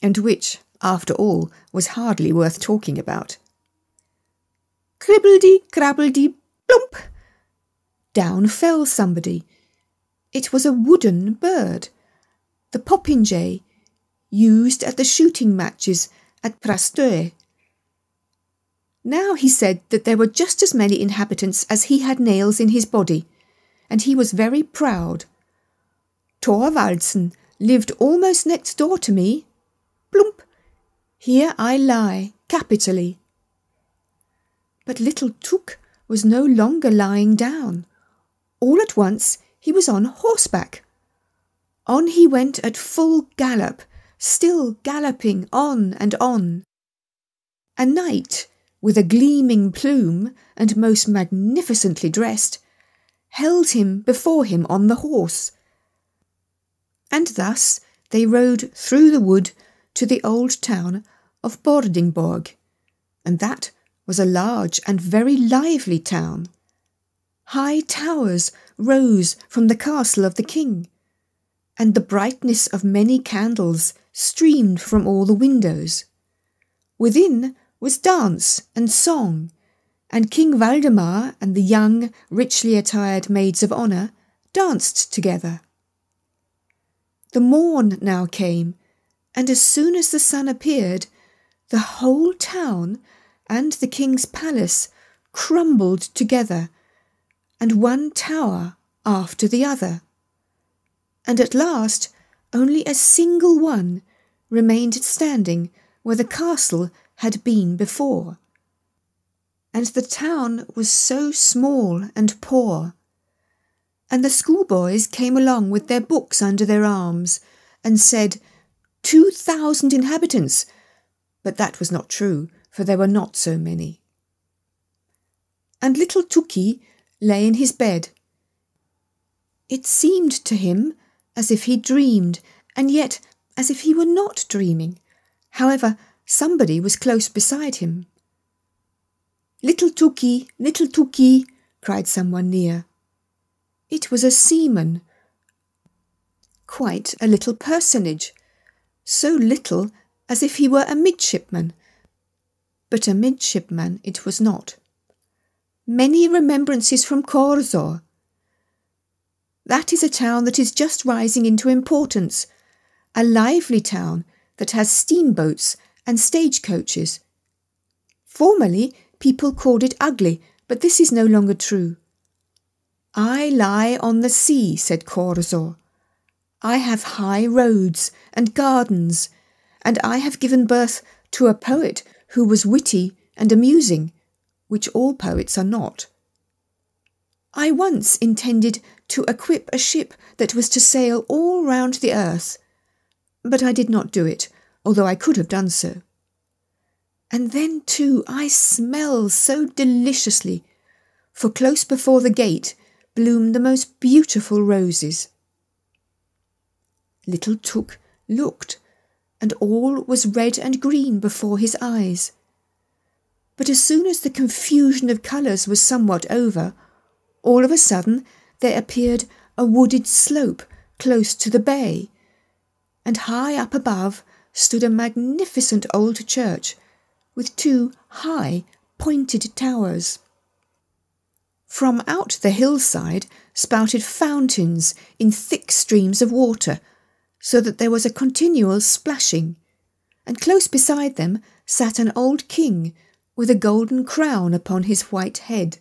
and which, after all, was hardly worth talking about. Cribbledy, crabbledy, plump! Down fell somebody. It was a wooden bird, the popinjay, used at the shooting matches at Prastøy. Now he said that there were just as many inhabitants as he had nails in his body, and he was very proud. Thorvaldsen lived almost next door to me. Plump! Here I lie, capitally. But little Took was no longer lying down. All at once he was on horseback. On he went at full gallop, still galloping on and on. A knight, with a gleaming plume and most magnificently dressed, held him before him on the horse. And thus they rode through the wood to the old town of Bordingborg, and that was a large and very lively town. High towers rose from the castle of the king, and the brightness of many candles streamed from all the windows. Within was dance and song, and King Valdemar and the young, richly attired maids of honour danced together. The morn now came, and as soon as the sun appeared, the whole town and the king's palace crumbled together, and one tower after the other, and at last only a single one remained standing where the castle had been before. And the town was so small and poor, and the schoolboys came along with their books under their arms and said 2,000 inhabitants, but that was not true, for there were not so many. And little Tookkie lay in his bed. It seemed to him as if he dreamed, and yet as if he were not dreaming. However, somebody was close beside him. Little Tookkie, cried someone near. It was a seaman, quite a little personage, so little as if he were a midshipman, but a midshipman it was not. Many remembrances from Korsør. That is a town that is just rising into importance, a lively town that has steamboats and stagecoaches. Formerly people called it ugly, but this is no longer true. I lie on the sea, said Korsør. I have high roads and gardens, and I have given birth to a poet who was witty and amusing, which all poets are not. I once intended to equip a ship that was to sail all round the earth, but I did not do it, although I could have done so. And then, too, I smell so deliciously, for close before the gate bloomed the most beautiful roses. Little Took looked and all was red and green before his eyes. But as soon as the confusion of colours was somewhat over, all of a sudden there appeared a wooded slope close to the bay, and high up above stood a magnificent old church with 2 high, pointed towers. From out the hillside spouted fountains in thick streams of water, so that there was a continual splashing, and close beside them sat an old king with a golden crown upon his white head.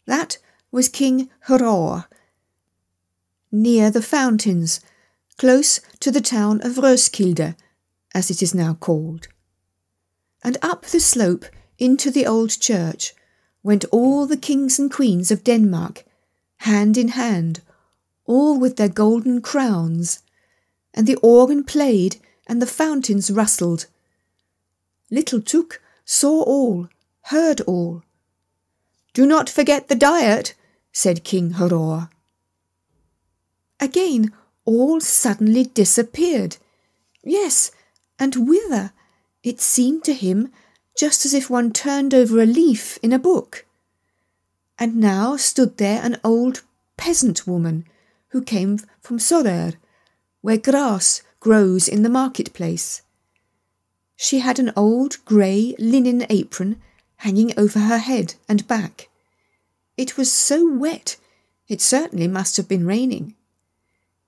That was King Hror. Near the fountains, close to the town of Roeskilde, as it is now called. And up the slope into the old church went all the kings and queens of Denmark, hand in hand, all with their golden crowns, and the organ played and the fountains rustled. Little Tuk saw all, heard all. "Do not forget the diet," said King Hror. Again all suddenly disappeared. Yes, and whither? It seemed to him just as if one turned over a leaf in a book. And now stood there an old peasant woman who came from Sorør, where grass grows in the marketplace. She had an old grey linen apron hanging over her head and back. It was so wet, it certainly must have been raining.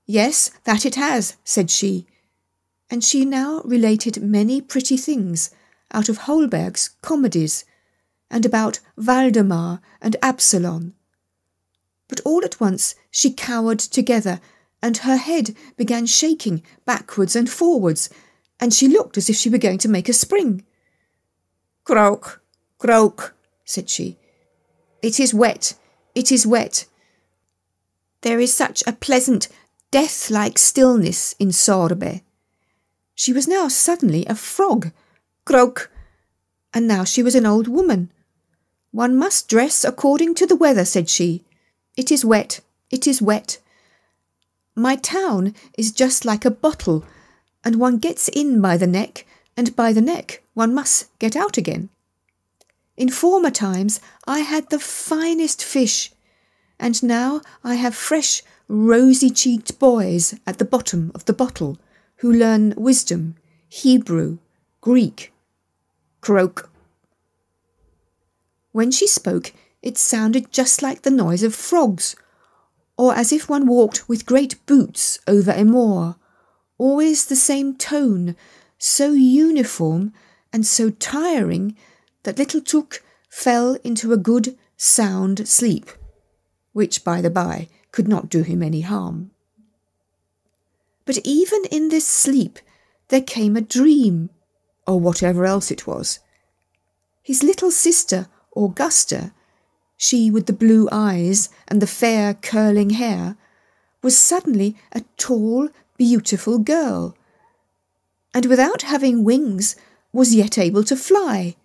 "Yes, that it has," said she, and she now related many pretty things out of Holberg's comedies, and about Waldemar and Absalon. But all at once she cowered together, and her head began shaking backwards and forwards, and she looked as if she were going to make a spring. "Croak, croak," said she. "It is wet, it is wet. There is such a pleasant, death-like stillness in Sorbe." She was now suddenly a frog. Croak! And now she was an old woman. "One must dress according to the weather," said she. "It is wet, it is wet. My town is just like a bottle, and one gets in by the neck, and by the neck one must get out again. In former times I had the finest fish, and now I have fresh, rosy-cheeked boys at the bottom of the bottle who learn wisdom, Hebrew, Greek." Croak. When she spoke, it sounded just like the noise of frogs, or as if one walked with great boots over a moor, always the same tone, so uniform and so tiring that little Tuk fell into a good, sound sleep, which, by the by, could not do him any harm. But even in this sleep there came a dream, or whatever else it was. His little sister, Augusta, she with the blue eyes and the fair curling hair, was suddenly a tall, beautiful girl, and without having wings was yet able to fly.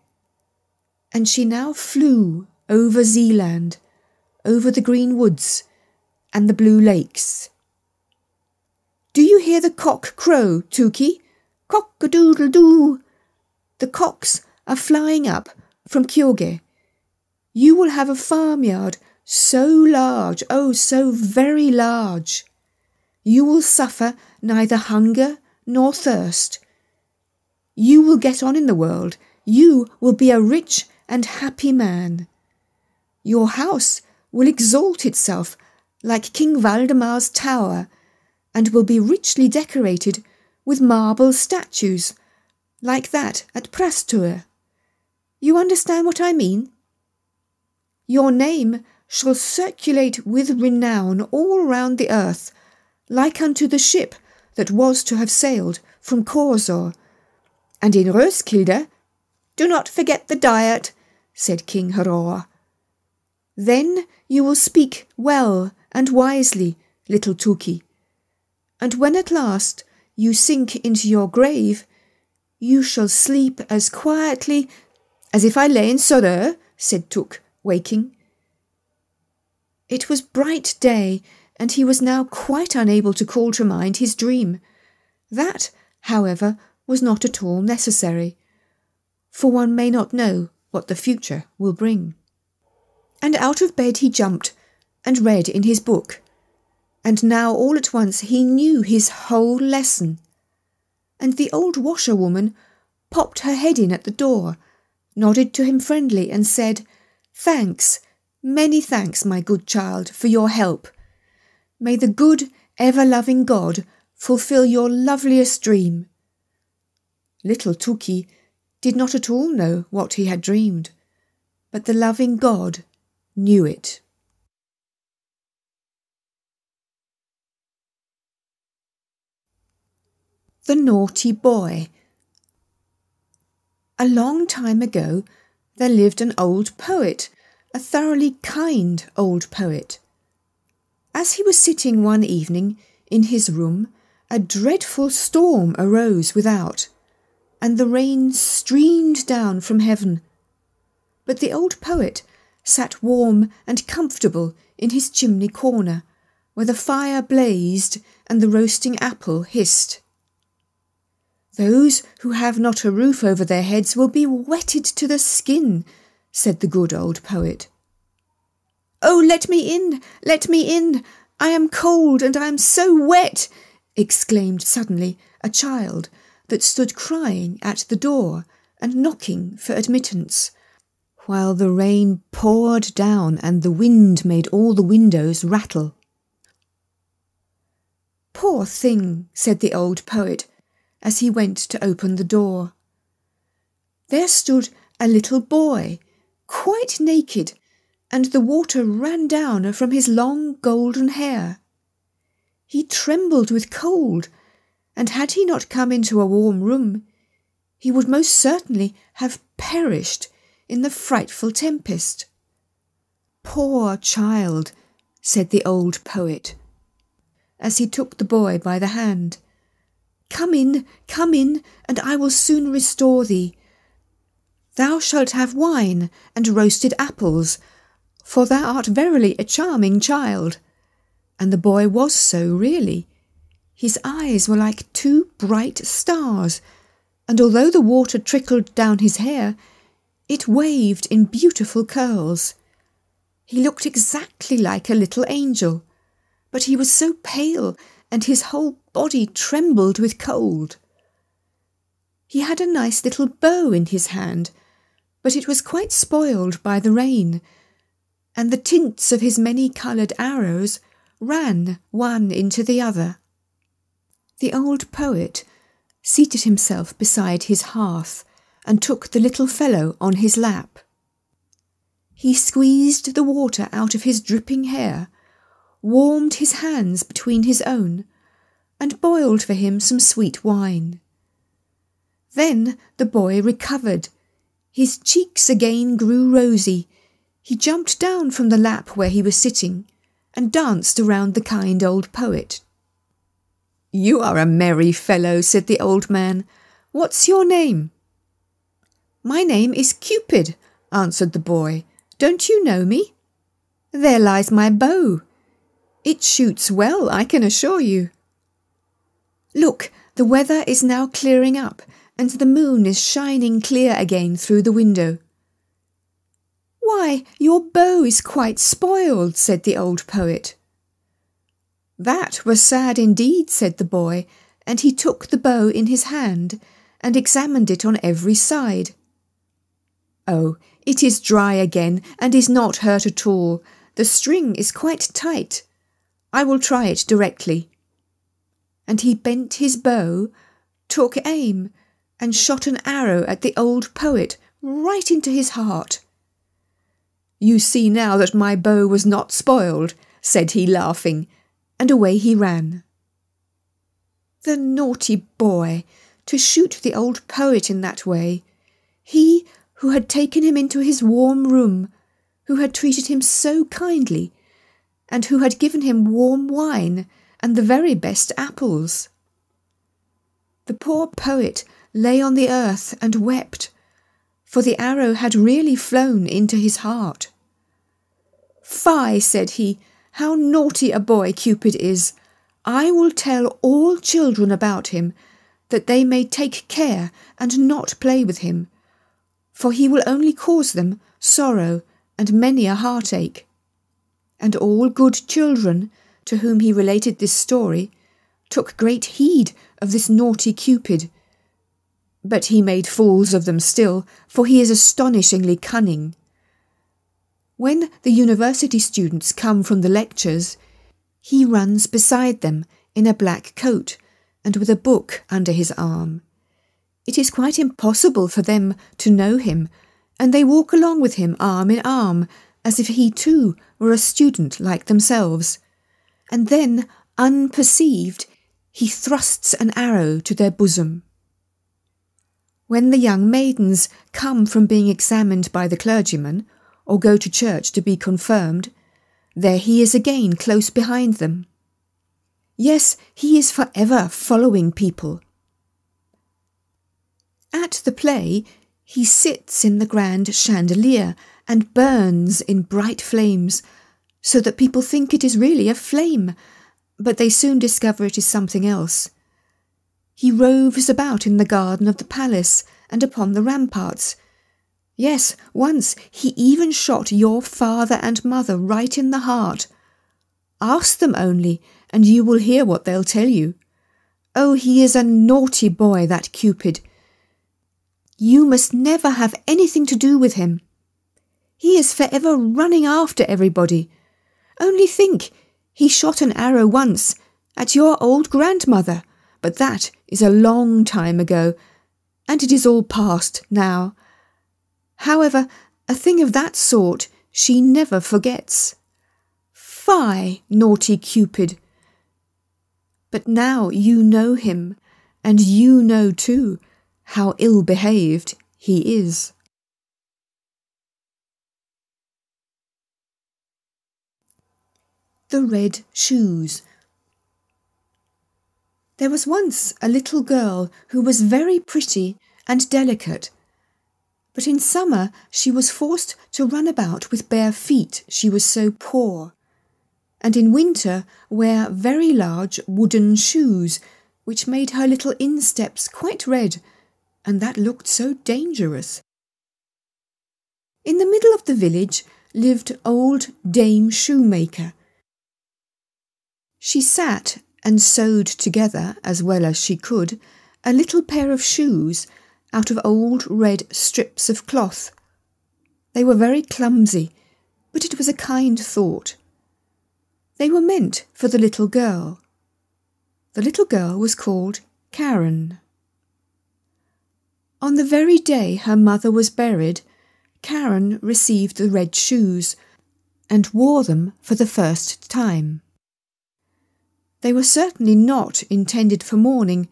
And she now flew over Zealand, over the green woods and the blue lakes. "Do you hear the cock crow, Tuki? Cock-a-doodle-doo! The cocks are flying up from Kjorge. You will have a farmyard so large, oh, so very large. You will suffer neither hunger nor thirst. You will get on in the world. You will be a rich and happy man. Your house will exalt itself like King Waldemar's tower, and will be richly decorated with marble statues, like that at Prastur. You understand what I mean? Your name shall circulate with renown all round the earth, like unto the ship that was to have sailed from Korsor. And in Roeskilde—" "Do not forget the diet," said King Hror. "Then you will speak well and wisely, little Tuki, and when at last you sink into your grave, you shall sleep as quietly as if I lay in Sorø," said Tuk, waking. It was bright day, and he was now quite unable to call to mind his dream. That however, was not at all necessary, for one may not know what the future will bring. And out of bed he jumped and read in his book, and now all at once he knew his whole lesson. And the old washerwoman popped her head in at the door, nodded to him friendly and said, "Thanks, many thanks, my good child, for your help. May the good, ever-loving God fulfil your loveliest dream." Little Tukey did not at all know what he had dreamed, but the loving God knew it. The Naughty Boy. A long time ago there lived an old poet, a thoroughly kind old poet. As he was sitting one evening in his room, a dreadful storm arose without, and the rain streamed down from heaven. But the old poet sat warm and comfortable in his chimney corner, where the fire blazed and the roasting apple hissed. "Those who have not a roof over their heads will be wetted to the skin," said the good old poet. "Oh, let me in! Let me in! I am cold and I am so wet!" exclaimed suddenly a child that stood crying at the door and knocking for admittance, while the rain poured down and the wind made all the windows rattle. "Poor thing," said the old poet, as he went to open the door. There stood a little boy, quite naked, and the water ran down from his long golden hair. He trembled with cold, and had he not come into a warm room, he would most certainly have perished in the frightful tempest. "Poor child," said the old poet, as he took the boy by the hand. Come in, and I will soon restore thee. Thou shalt have wine and roasted apples, for thou art verily a charming child." And the boy was so really. His eyes were like two bright stars, and although the water trickled down his hair, it waved in beautiful curls. He looked exactly like a little angel, but he was so pale and his whole body trembled with cold. He had a nice little bow in his hand, but it was quite spoiled by the rain, and the tints of his many-coloured arrows ran one into the other. The old poet seated himself beside his hearth and took the little fellow on his lap. He squeezed the water out of his dripping hair, warmed his hands between his own, and boiled for him some sweet wine. Then the boy recovered. His cheeks again grew rosy. He jumped down from the lap where he was sitting and danced around the kind old poet. "You are a merry fellow," said the old man. "What's your name?" "My name is Cupid," answered the boy. "Don't you know me? There lies my bow. It shoots well, I can assure you. Look, the weather is now clearing up, and the moon is shining clear again through the window." "Why, your bow is quite spoiled," said the old poet. "That was sad indeed," said the boy, and he took the bow in his hand and examined it on every side. "Oh, it is dry again and is not hurt at all. The string is quite tight. I will try it directly." And he bent his bow, took aim, and shot an arrow at the old poet right into his heart. "You see now that my bow was not spoiled," said he, laughing, and away he ran. The naughty boy, to shoot the old poet in that way, he who had taken him into his warm room, who had treated him so kindly, and who had given him warm wine and the very best apples. The poor poet lay on the earth and wept, for the arrow had really flown into his heart. "Fie," said he, "how naughty a boy Cupid is! I will tell all children about him, that they may take care and not play with him, for he will only cause them sorrow and many a heartache. And all good children, to whom he related this story, took great heed of this naughty Cupid. But he made fools of them still, for he is astonishingly cunning. When the university students come from the lectures, he runs beside them in a black coat and with a book under his arm. It is quite impossible for them to know him, and they walk along with him arm in arm, as if he too were a student like themselves. And then, unperceived, he thrusts an arrow to their bosom. When the young maidens come from being examined by the clergyman, or go to church to be confirmed, there he is again close behind them. Yes, he is for ever following people. At the play, he sits in the grand chandelier and burns in bright flames, so that people think it is really a flame, but they soon discover it is something else. He roves about in the garden of the palace and upon the ramparts. Yes, once he even shot your father and mother right in the heart. Ask them only, and you will hear what they'll tell you. Oh, he is a naughty boy, that Cupid. You must never have anything to do with him. He is forever running after everybody. Only think, he shot an arrow once at your old grandmother, but that is a long time ago, and it is all past now. However, a thing of that sort she never forgets. Fie, naughty Cupid! But now you know him, and you know too how ill-behaved he is. The Red Shoes. There was once a little girl who was very pretty and delicate, but in summer she was forced to run about with bare feet, she was so poor, and in winter wear very large wooden shoes, which made her little insteps quite red, and that looked so dangerous. In the middle of the village lived old Dame Shoemaker. She sat and sewed together, as well as she could, a little pair of shoes out of old red strips of cloth. They were very clumsy, but it was a kind thought. They were meant for the little girl. The little girl was called Karen. On the very day her mother was buried, Karen received the red shoes and wore them for the first time. They were certainly not intended for mourning,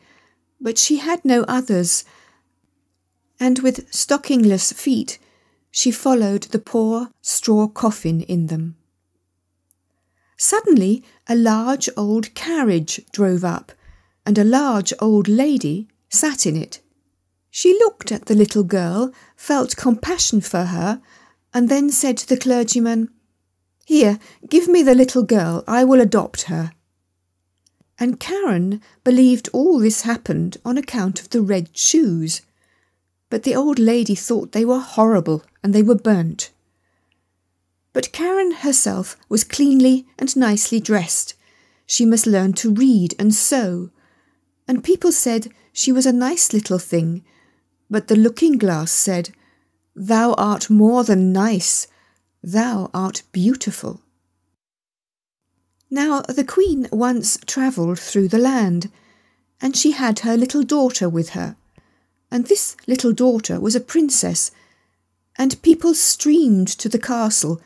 but she had no others, and with stockingless feet she followed the poor straw coffin in them. Suddenly a large old carriage drove up, and a large old lady sat in it. She looked at the little girl, felt compassion for her, and then said to the clergyman, "Here, give me the little girl, I will adopt her." And Karen believed all this happened on account of the red shoes, but the old lady thought they were horrible and they were burnt. But Karen herself was cleanly and nicely dressed. She must learn to read and sew, and people said she was a nice little thing, but the looking-glass said, "Thou art more than nice, thou art beautiful." Now the Queen once travelled through the land, and she had her little daughter with her, and this little daughter was a princess, and people streamed to the castle,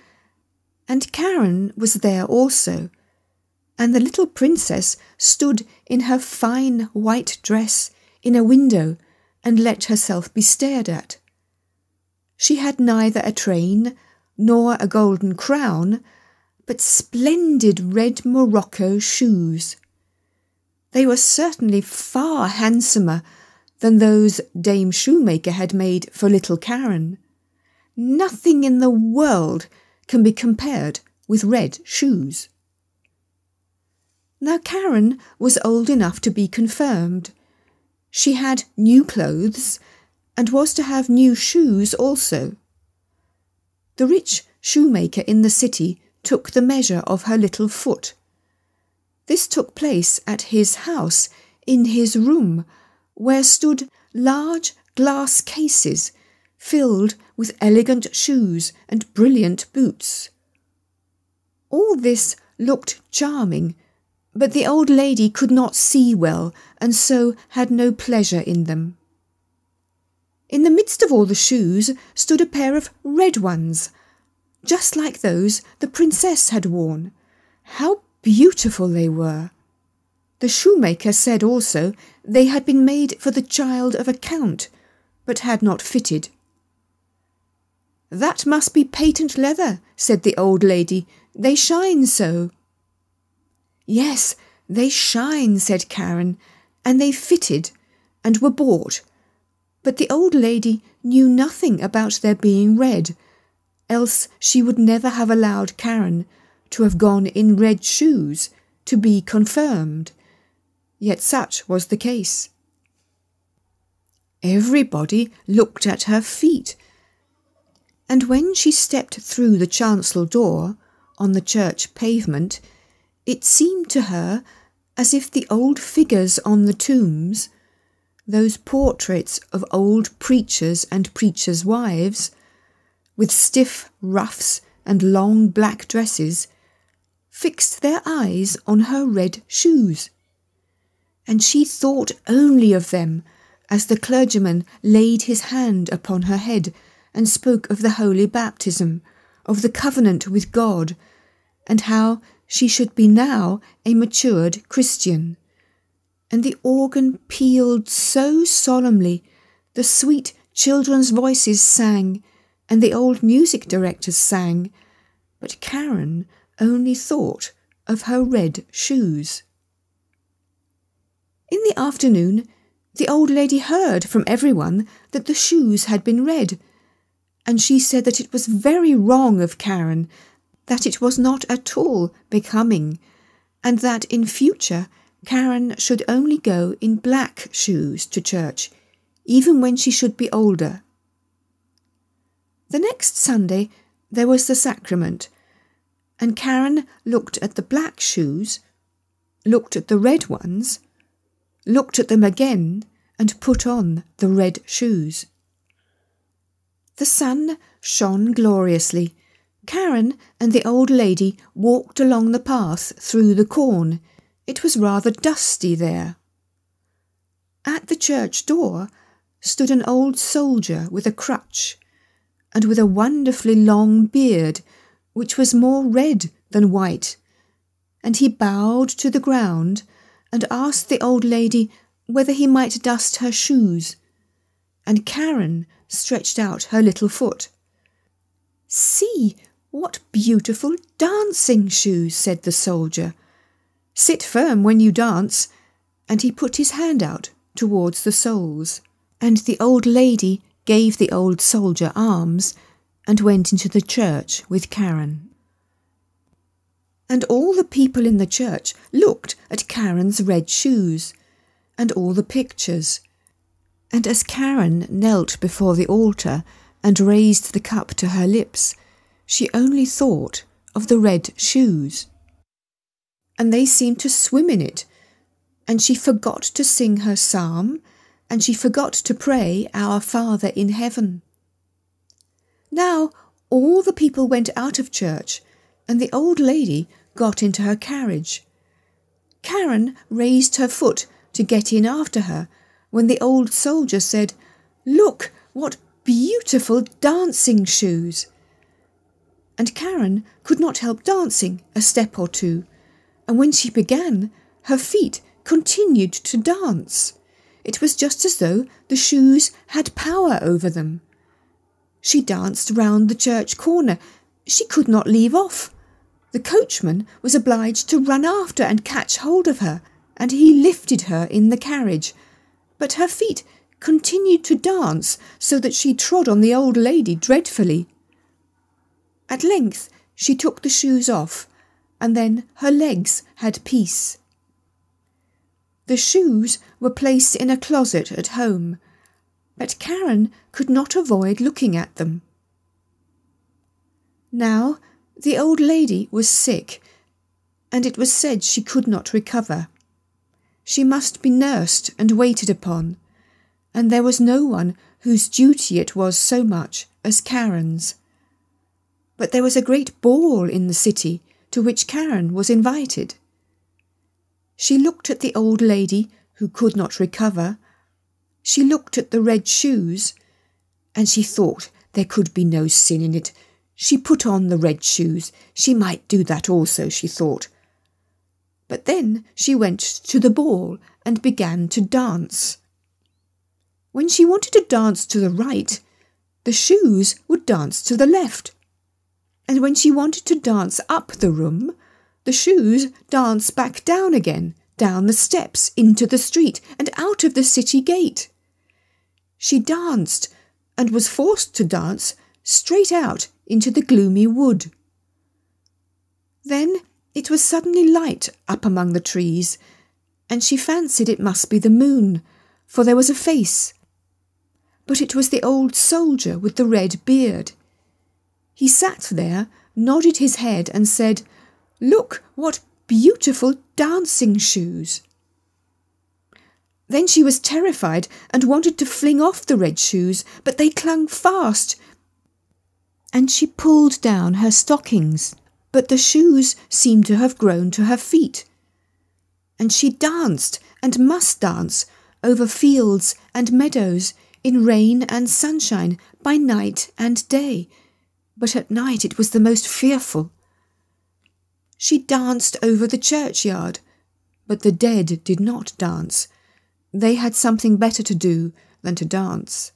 and Karen was there also, and the little princess stood in her fine white dress in a window and let herself be stared at. She had neither a train nor a golden crown, but splendid red morocco shoes. They were certainly far handsomer than those Dame Shoemaker had made for little Karen. Nothing in the world can be compared with red shoes. Now Karen was old enough to be confirmed, She had new clothes and was to have new shoes also. The rich shoemaker in the city took the measure of her little foot. This took place at his house, in his room, where stood large glass cases filled with elegant shoes and brilliant boots. All this looked charming, but the old lady could not see well, and so had no pleasure in them. In the midst of all the shoes stood a pair of red ones, just like those the princess had worn. How beautiful they were! The shoemaker said also they had been made for the child of a count, but had not fitted. "That must be patent leather," said the old lady. "They shine so." "Yes, they shine," said Karen, "and they fitted and were bought. But the old lady knew nothing about their being red, else she would never have allowed Karen to have gone in red shoes to be confirmed. Yet such was the case. Everybody looked at her feet, and when she stepped through the chancel door on the church pavement, it seemed to her as if the old figures on the tombs, those portraits of old preachers and preachers' wives, with stiff ruffs and long black dresses, fixed their eyes on her red shoes. And she thought only of them as the clergyman laid his hand upon her head and spoke of the holy baptism, of the covenant with God, and how she should be now a matured Christian. And the organ pealed so solemnly, the sweet children's voices sang, and the old music directors sang, but Karen only thought of her red shoes. In the afternoon, the old lady heard from everyone that the shoes had been red, and she said that it was very wrong of Karen, that it was not at all becoming, and that in future Karen should only go in black shoes to church, even when she should be older. The next Sunday there was the sacrament, and Karen looked at the black shoes, looked at the red ones, looked at them again, and put on the red shoes. The sun shone gloriously. Karen and the old lady walked along the path through the corn. It was rather dusty there. At the church door stood an old soldier with a crutch, and with a wonderfully long beard, which was more red than white, and he bowed to the ground and asked the old lady whether he might dust her shoes, and Karen stretched out her little foot. "See, what beautiful dancing shoes," said the soldier. "Sit firm when you dance," and he put his hand out towards the soles, and the old lady gave the old soldier alms and went into the church with Karen. And all the people in the church looked at Karen's red shoes, and all the pictures, and as Karen knelt before the altar and raised the cup to her lips, she only thought of the red shoes. And they seemed to swim in it, and she forgot to sing her psalm, and she forgot to pray Our Father in heaven. Now all the people went out of church, and the old lady got into her carriage. Karen raised her foot to get in after her, when the old soldier said, "Look, what beautiful dancing shoes!" And Karen could not help dancing a step or two, and when she began, her feet continued to dance. It was just as though the shoes had power over them. She danced round the church corner. She could not leave off. The coachman was obliged to run after and catch hold of her, and he lifted her in the carriage. But her feet continued to dance so that she trod on the old lady dreadfully. At length she took the shoes off, and then her legs had peace. The shoes were placed in a closet at home, but Karen could not avoid looking at them. Now the old lady was sick, and it was said she could not recover. She must be nursed and waited upon, and there was no one whose duty it was so much as Karen's. But there was a great ball in the city to which Karen was invited. She looked at the old lady who could not recover. She looked at the red shoes, and she thought there could be no sin in it. She put on the red shoes. She might do that also, she thought. But then she went to the ball and began to dance. When she wanted to dance to the right, the shoes would dance to the left. And when she wanted to dance up the room, the shoes danced back down again, down the steps, into the street, and out of the city gate. She danced, and was forced to dance, straight out into the gloomy wood. Then it was suddenly light up among the trees, and she fancied it must be the moon, for there was a face. But it was the old soldier with the red beard. He sat there, nodded his head, and said, "Look, what beautiful dancing shoes!" Then she was terrified and wanted to fling off the red shoes, but they clung fast, and she pulled down her stockings, but the shoes seemed to have grown to her feet. And she danced, and must dance, over fields and meadows, in rain and sunshine, by night and day, but at night it was the most fearful. She danced over the churchyard, but the dead did not dance. They had something better to do than to dance.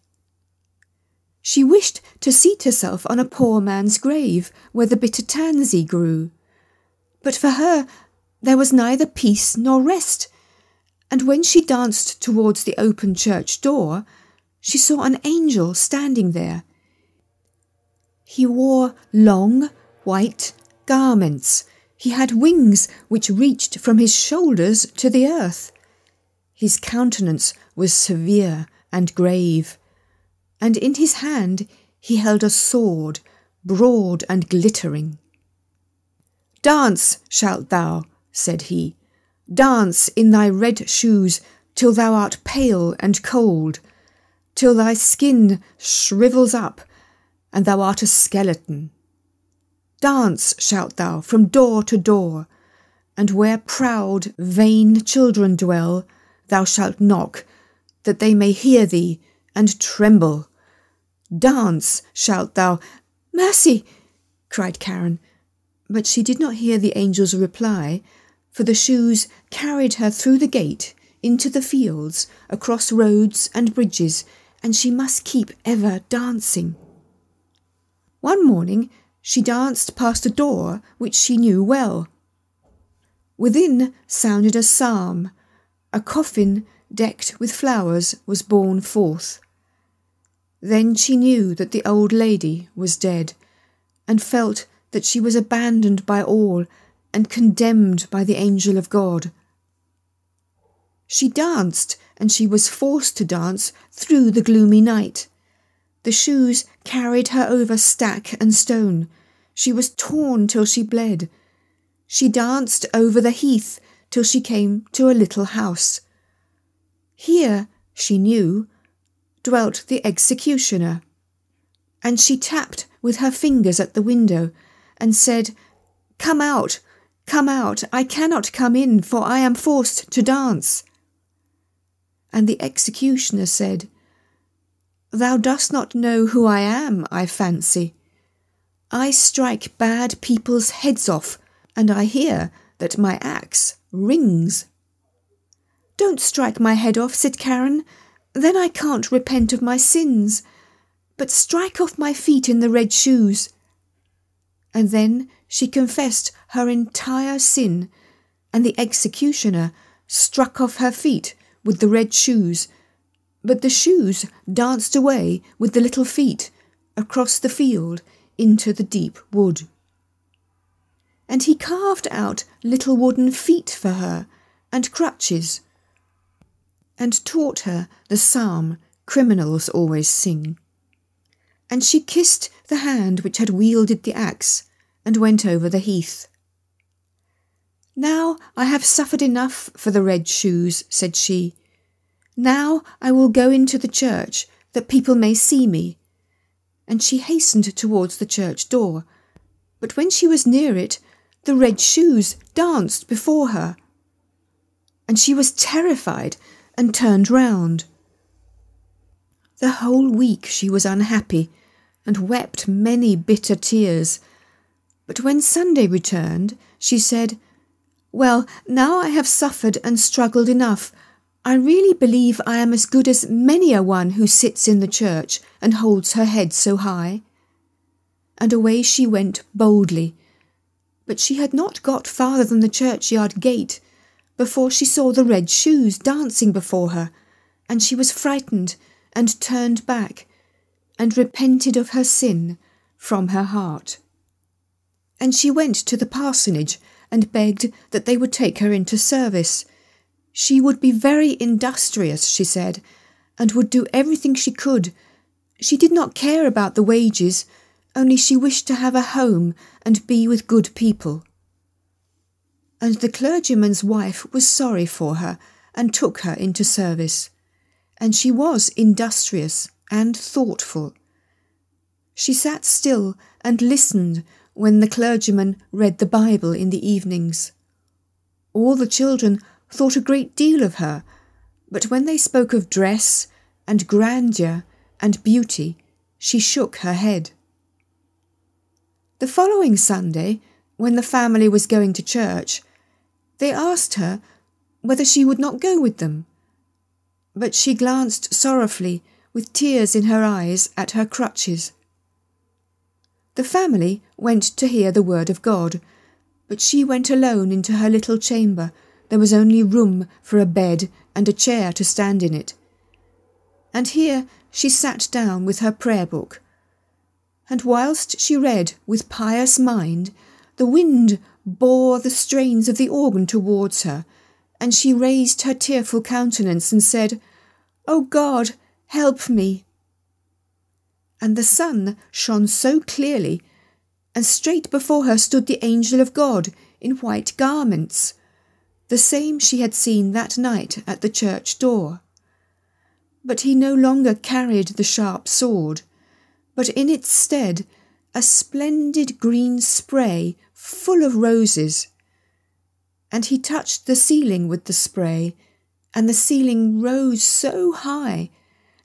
She wished to seat herself on a poor man's grave where the bitter tansy grew, but for her there was neither peace nor rest, and when she danced towards the open church door, she saw an angel standing there. He wore long, white garments. He had wings which reached from his shoulders to the earth. His countenance was severe and grave, and in his hand he held a sword, broad and glittering. "Dance shalt thou," said he, "dance in thy red shoes till thou art pale and cold, till thy skin shrivels up, and thou art a skeleton. Dance shalt thou from door to door, and where proud, vain children dwell, thou shalt knock, that they may hear thee and tremble. Dance shalt thou—" "Mercy!" cried Karen, but she did not hear the angel's reply, for the shoes carried her through the gate, into the fields, across roads and bridges, and she must keep ever dancing. One morning she danced past a door which she knew well. Within sounded a psalm. A coffin decked with flowers was borne forth. Then she knew that the old lady was dead, and felt that she was abandoned by all and condemned by the angel of God. She danced, and she was forced to dance through the gloomy night. The shoes carried her over stack and stone. She was torn till she bled. She danced over the heath till she came to a little house. Here, she knew, dwelt the executioner, and she tapped with her fingers at the window and said, come out, I cannot come in, for I am forced to dance." And the executioner said, "Thou dost not know who I am, I fancy. I strike bad people's heads off, and I hear that my axe rings." "Don't strike my head off," said Karen, "then I can't repent of my sins, but strike off my feet in the red shoes." And then she confessed her entire sin, and the executioner struck off her feet with the red shoes, but the shoes danced away with the little feet across the field into the deep wood. And he carved out little wooden feet for her, and crutches, and taught her the psalm criminals always sing. And she kissed the hand which had wielded the axe, and went over the heath. "Now I have suffered enough for the red shoes," said she. "Now I will go into the church, that people may see me." And she hastened towards the church door, but when she was near it, the red shoes danced before her, and she was terrified and turned round. The whole week she was unhappy, and wept many bitter tears. But when Sunday returned, she said, "Well, now I have suffered and struggled enough. I really believe I am as good as many a one who sits in the church and holds her head so high." And away she went boldly. But she had not got farther than the churchyard gate before she saw the red shoes dancing before her, and she was frightened and turned back, and repented of her sin from her heart. And she went to the parsonage and begged that they would take her into service. She would be very industrious, she said, and would do everything she could. She did not care about the wages, only she wished to have a home and be with good people. And the clergyman's wife was sorry for her and took her into service. And she was industrious and thoughtful. She sat still and listened when the clergyman read the Bible in the evenings. All the children thought a great deal of her, but when they spoke of dress and grandeur and beauty, she shook her head. The following Sunday, when the family was going to church, they asked her whether she would not go with them, but she glanced sorrowfully, with tears in her eyes, at her crutches. The family went to hear the word of God, but she went alone into her little chamber. There was only room for a bed and a chair to stand in it. And here she sat down with her prayer book. And whilst she read with pious mind, the wind bore the strains of the organ towards her, and she raised her tearful countenance and said, "O God, help me." And the sun shone so clearly, and straight before her stood the angel of God in white garments, the same she had seen that night at the church door. But he no longer carried the sharp sword, but in its stead a splendid green spray full of roses. And he touched the ceiling with the spray, and the ceiling rose so high,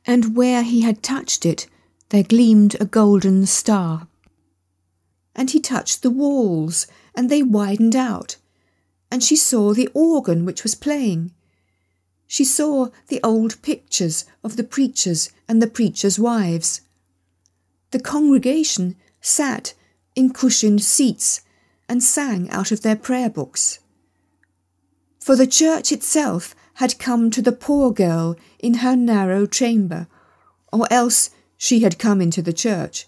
and where he had touched it there gleamed a golden star. And he touched the walls, and they widened out, and she saw the organ which was playing. She saw the old pictures of the preachers and the preachers' wives. The congregation sat in cushioned seats and sang out of their prayer books. For the church itself had come to the poor girl in her narrow chamber, or else she had come into the church.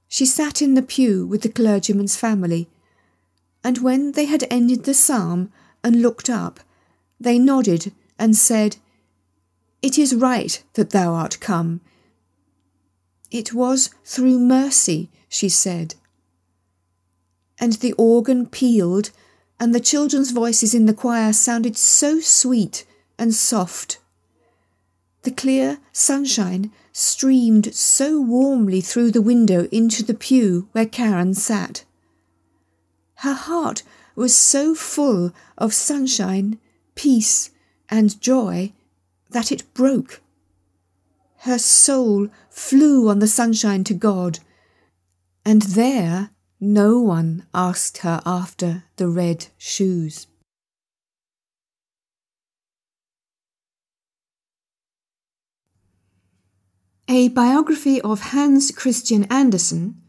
She sat in the pew with the clergyman's family, and when they had ended the psalm and looked up, they nodded and said, "It is right that thou art come." "It was through mercy," she said. And the organ pealed, and the children's voices in the choir sounded so sweet and soft. The clear sunshine streamed so warmly through the window into the pew where Karen sat. Her heart was so full of sunshine, peace, and joy that it broke. Her soul flew on the sunshine to God, and there no one asked her after the red shoes. A biography of Hans Christian Andersen,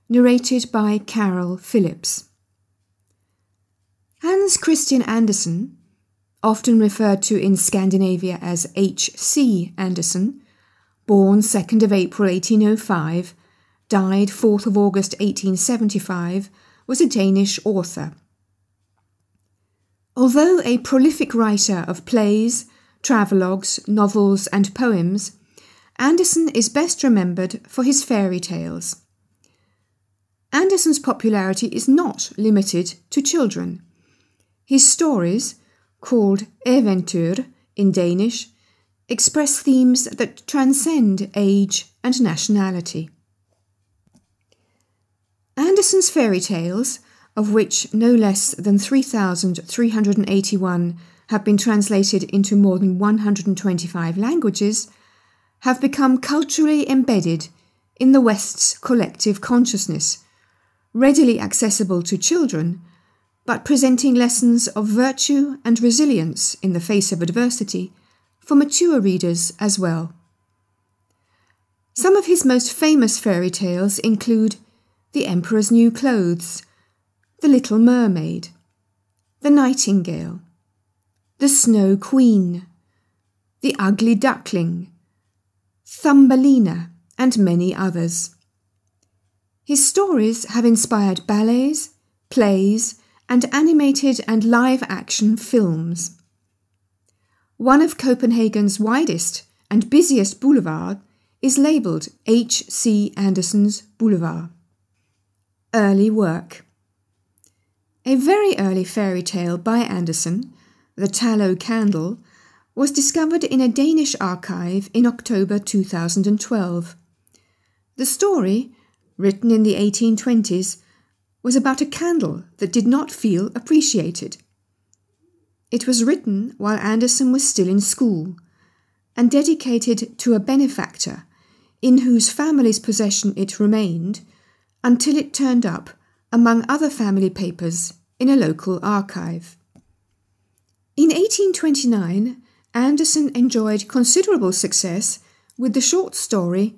narrated by Carol Phillips. Hans Christian Andersen, often referred to in Scandinavia as H.C. Andersen, born 2nd of April 1805, died 4th of August 1875, was a Danish author. Although a prolific writer of plays, travelogues, novels and poems, Andersen is best remembered for his fairy tales. Andersen's popularity is not limited to children. His stories, called eventyr in Danish, express themes that transcend age and nationality. Andersen's fairy tales, of which no less than 3,381 have been translated into more than 125 languages, have become culturally embedded in the West's collective consciousness, readily accessible to children, but presenting lessons of virtue and resilience in the face of adversity for mature readers as well. Some of his most famous fairy tales include The Emperor's New Clothes, The Little Mermaid, The Nightingale, The Snow Queen, The Ugly Duckling, Thumbelina, and many others. His stories have inspired ballets, plays, and animated and live-action films. One of Copenhagen's widest and busiest boulevard is labelled H.C. Andersen's Boulevard. Early work. A very early fairy tale by Andersen, The Tallow Candle, was discovered in a Danish archive in October 2012. The story, written in the 1820s, was about a candle that did not feel appreciated. It was written while Andersen was still in school and dedicated to a benefactor in whose family's possession it remained until it turned up among other family papers in a local archive. In 1829, Andersen enjoyed considerable success with the short story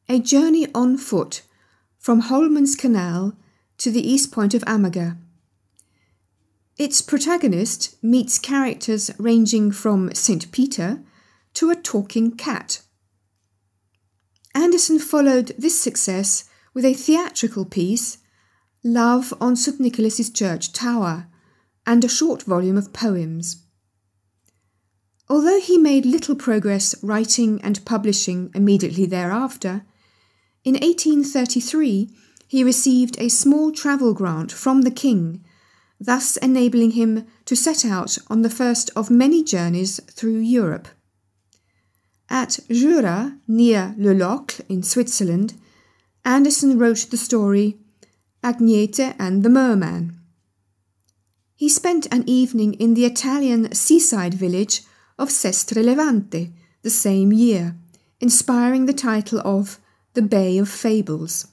A Journey on Foot from Holman's Canal to the east point of Amager. Its protagonist meets characters ranging from St. Peter to a talking cat. Andersen followed this success with a theatrical piece, Love on St. Nicholas's Church Tower, and a short volume of poems. Although he made little progress writing and publishing immediately thereafter, in 1833 he received a small travel grant from the king, thus enabling him to set out on the first of many journeys through Europe. At Jura, near Le Locle in Switzerland, Andersen wrote the story Agnete and the Merman. He spent an evening in the Italian seaside village of Sestre Levante the same year, inspiring the title of The Bay of Fables.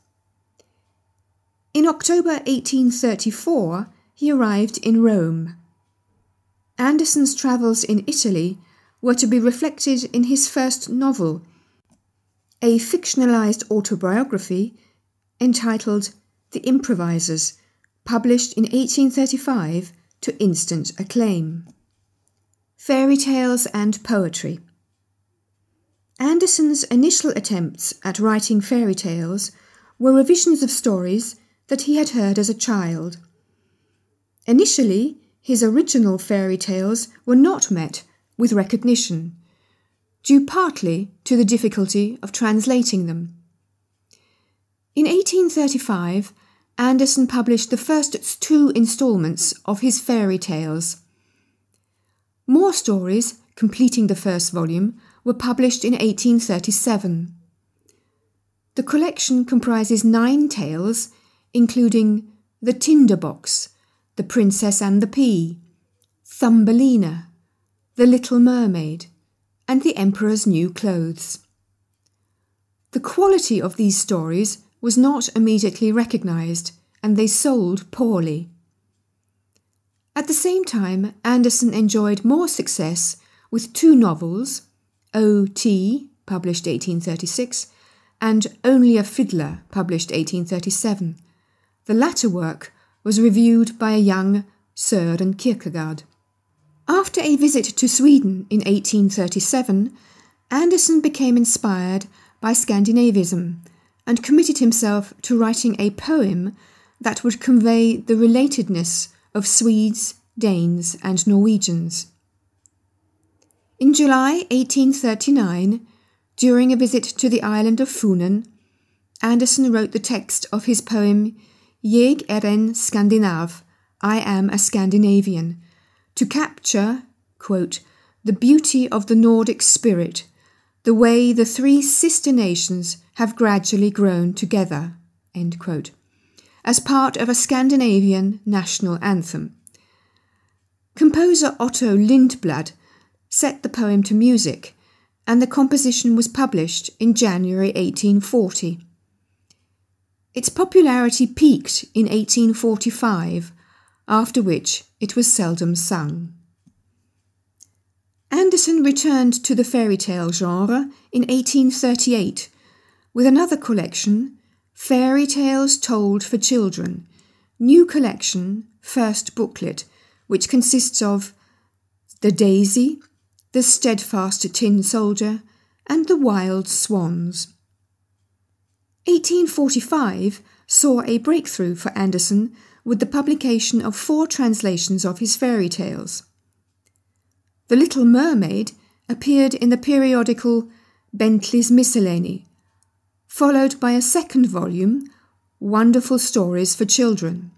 In October 1834, he arrived in Rome. Andersen's travels in Italy were to be reflected in his first novel, a fictionalized autobiography entitled The Improvisers, published in 1835 to instant acclaim. Fairy tales and poetry. Andersen's initial attempts at writing fairy tales were revisions of stories that he had heard as a child. Initially, his original fairy tales were not met with recognition, due partly to the difficulty of translating them. In 1835, Andersen published the first 2 installments of his fairy tales. More stories, completing the first volume, were published in 1837. The collection comprises 9 tales, including The Tinderbox, The Princess and the Pea, Thumbelina, The Little Mermaid, and The Emperor's New Clothes. The quality of these stories was not immediately recognised, and they sold poorly. At the same time, Andersen enjoyed more success with 2 novels, O.T., published 1836, and Only a Fiddler, published 1837. The latter work was reviewed by a young Søren Kierkegaard. After a visit to Sweden in 1837, Andersen became inspired by Scandinavism and committed himself to writing a poem that would convey the relatedness of Swedes, Danes, and Norwegians. In July 1839, during a visit to the island of Funen, Andersen wrote the text of his poem Jeg en Skandinav, I am a Scandinavian, to capture, quote, the beauty of the Nordic spirit, the way the three sister nations have gradually grown together, end quote, as part of a Scandinavian national anthem. Composer Otto Lindblad set the poem to music, and the composition was published in January 1840. Its popularity peaked in 1845, after which it was seldom sung. Andersen returned to the fairy tale genre in 1838 with another collection, Fairy Tales Told for Children, new collection, first booklet, which consists of The Daisy, The Steadfast Tin Soldier, and The Wild Swans. 1845 saw a breakthrough for Andersen with the publication of 4 translations of his fairy tales. The Little Mermaid appeared in the periodical Bentley's Miscellany, followed by a second volume, Wonderful Stories for Children.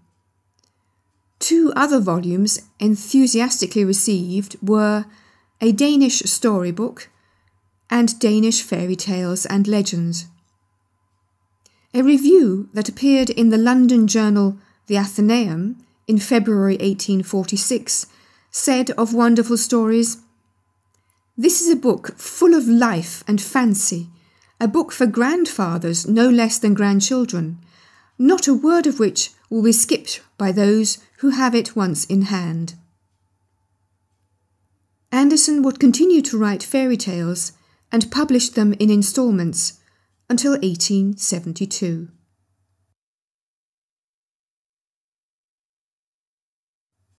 2 other volumes enthusiastically received were A Danish Storybook and Danish Fairy Tales and Legends. A review that appeared in the London journal The Athenaeum in February 1846 said of Wonderful Stories, "This is a book full of life and fancy, a book for grandfathers no less than grandchildren, not a word of which will be skipped by those who have it once in hand." Andersen would continue to write fairy tales and publish them in instalments until 1872.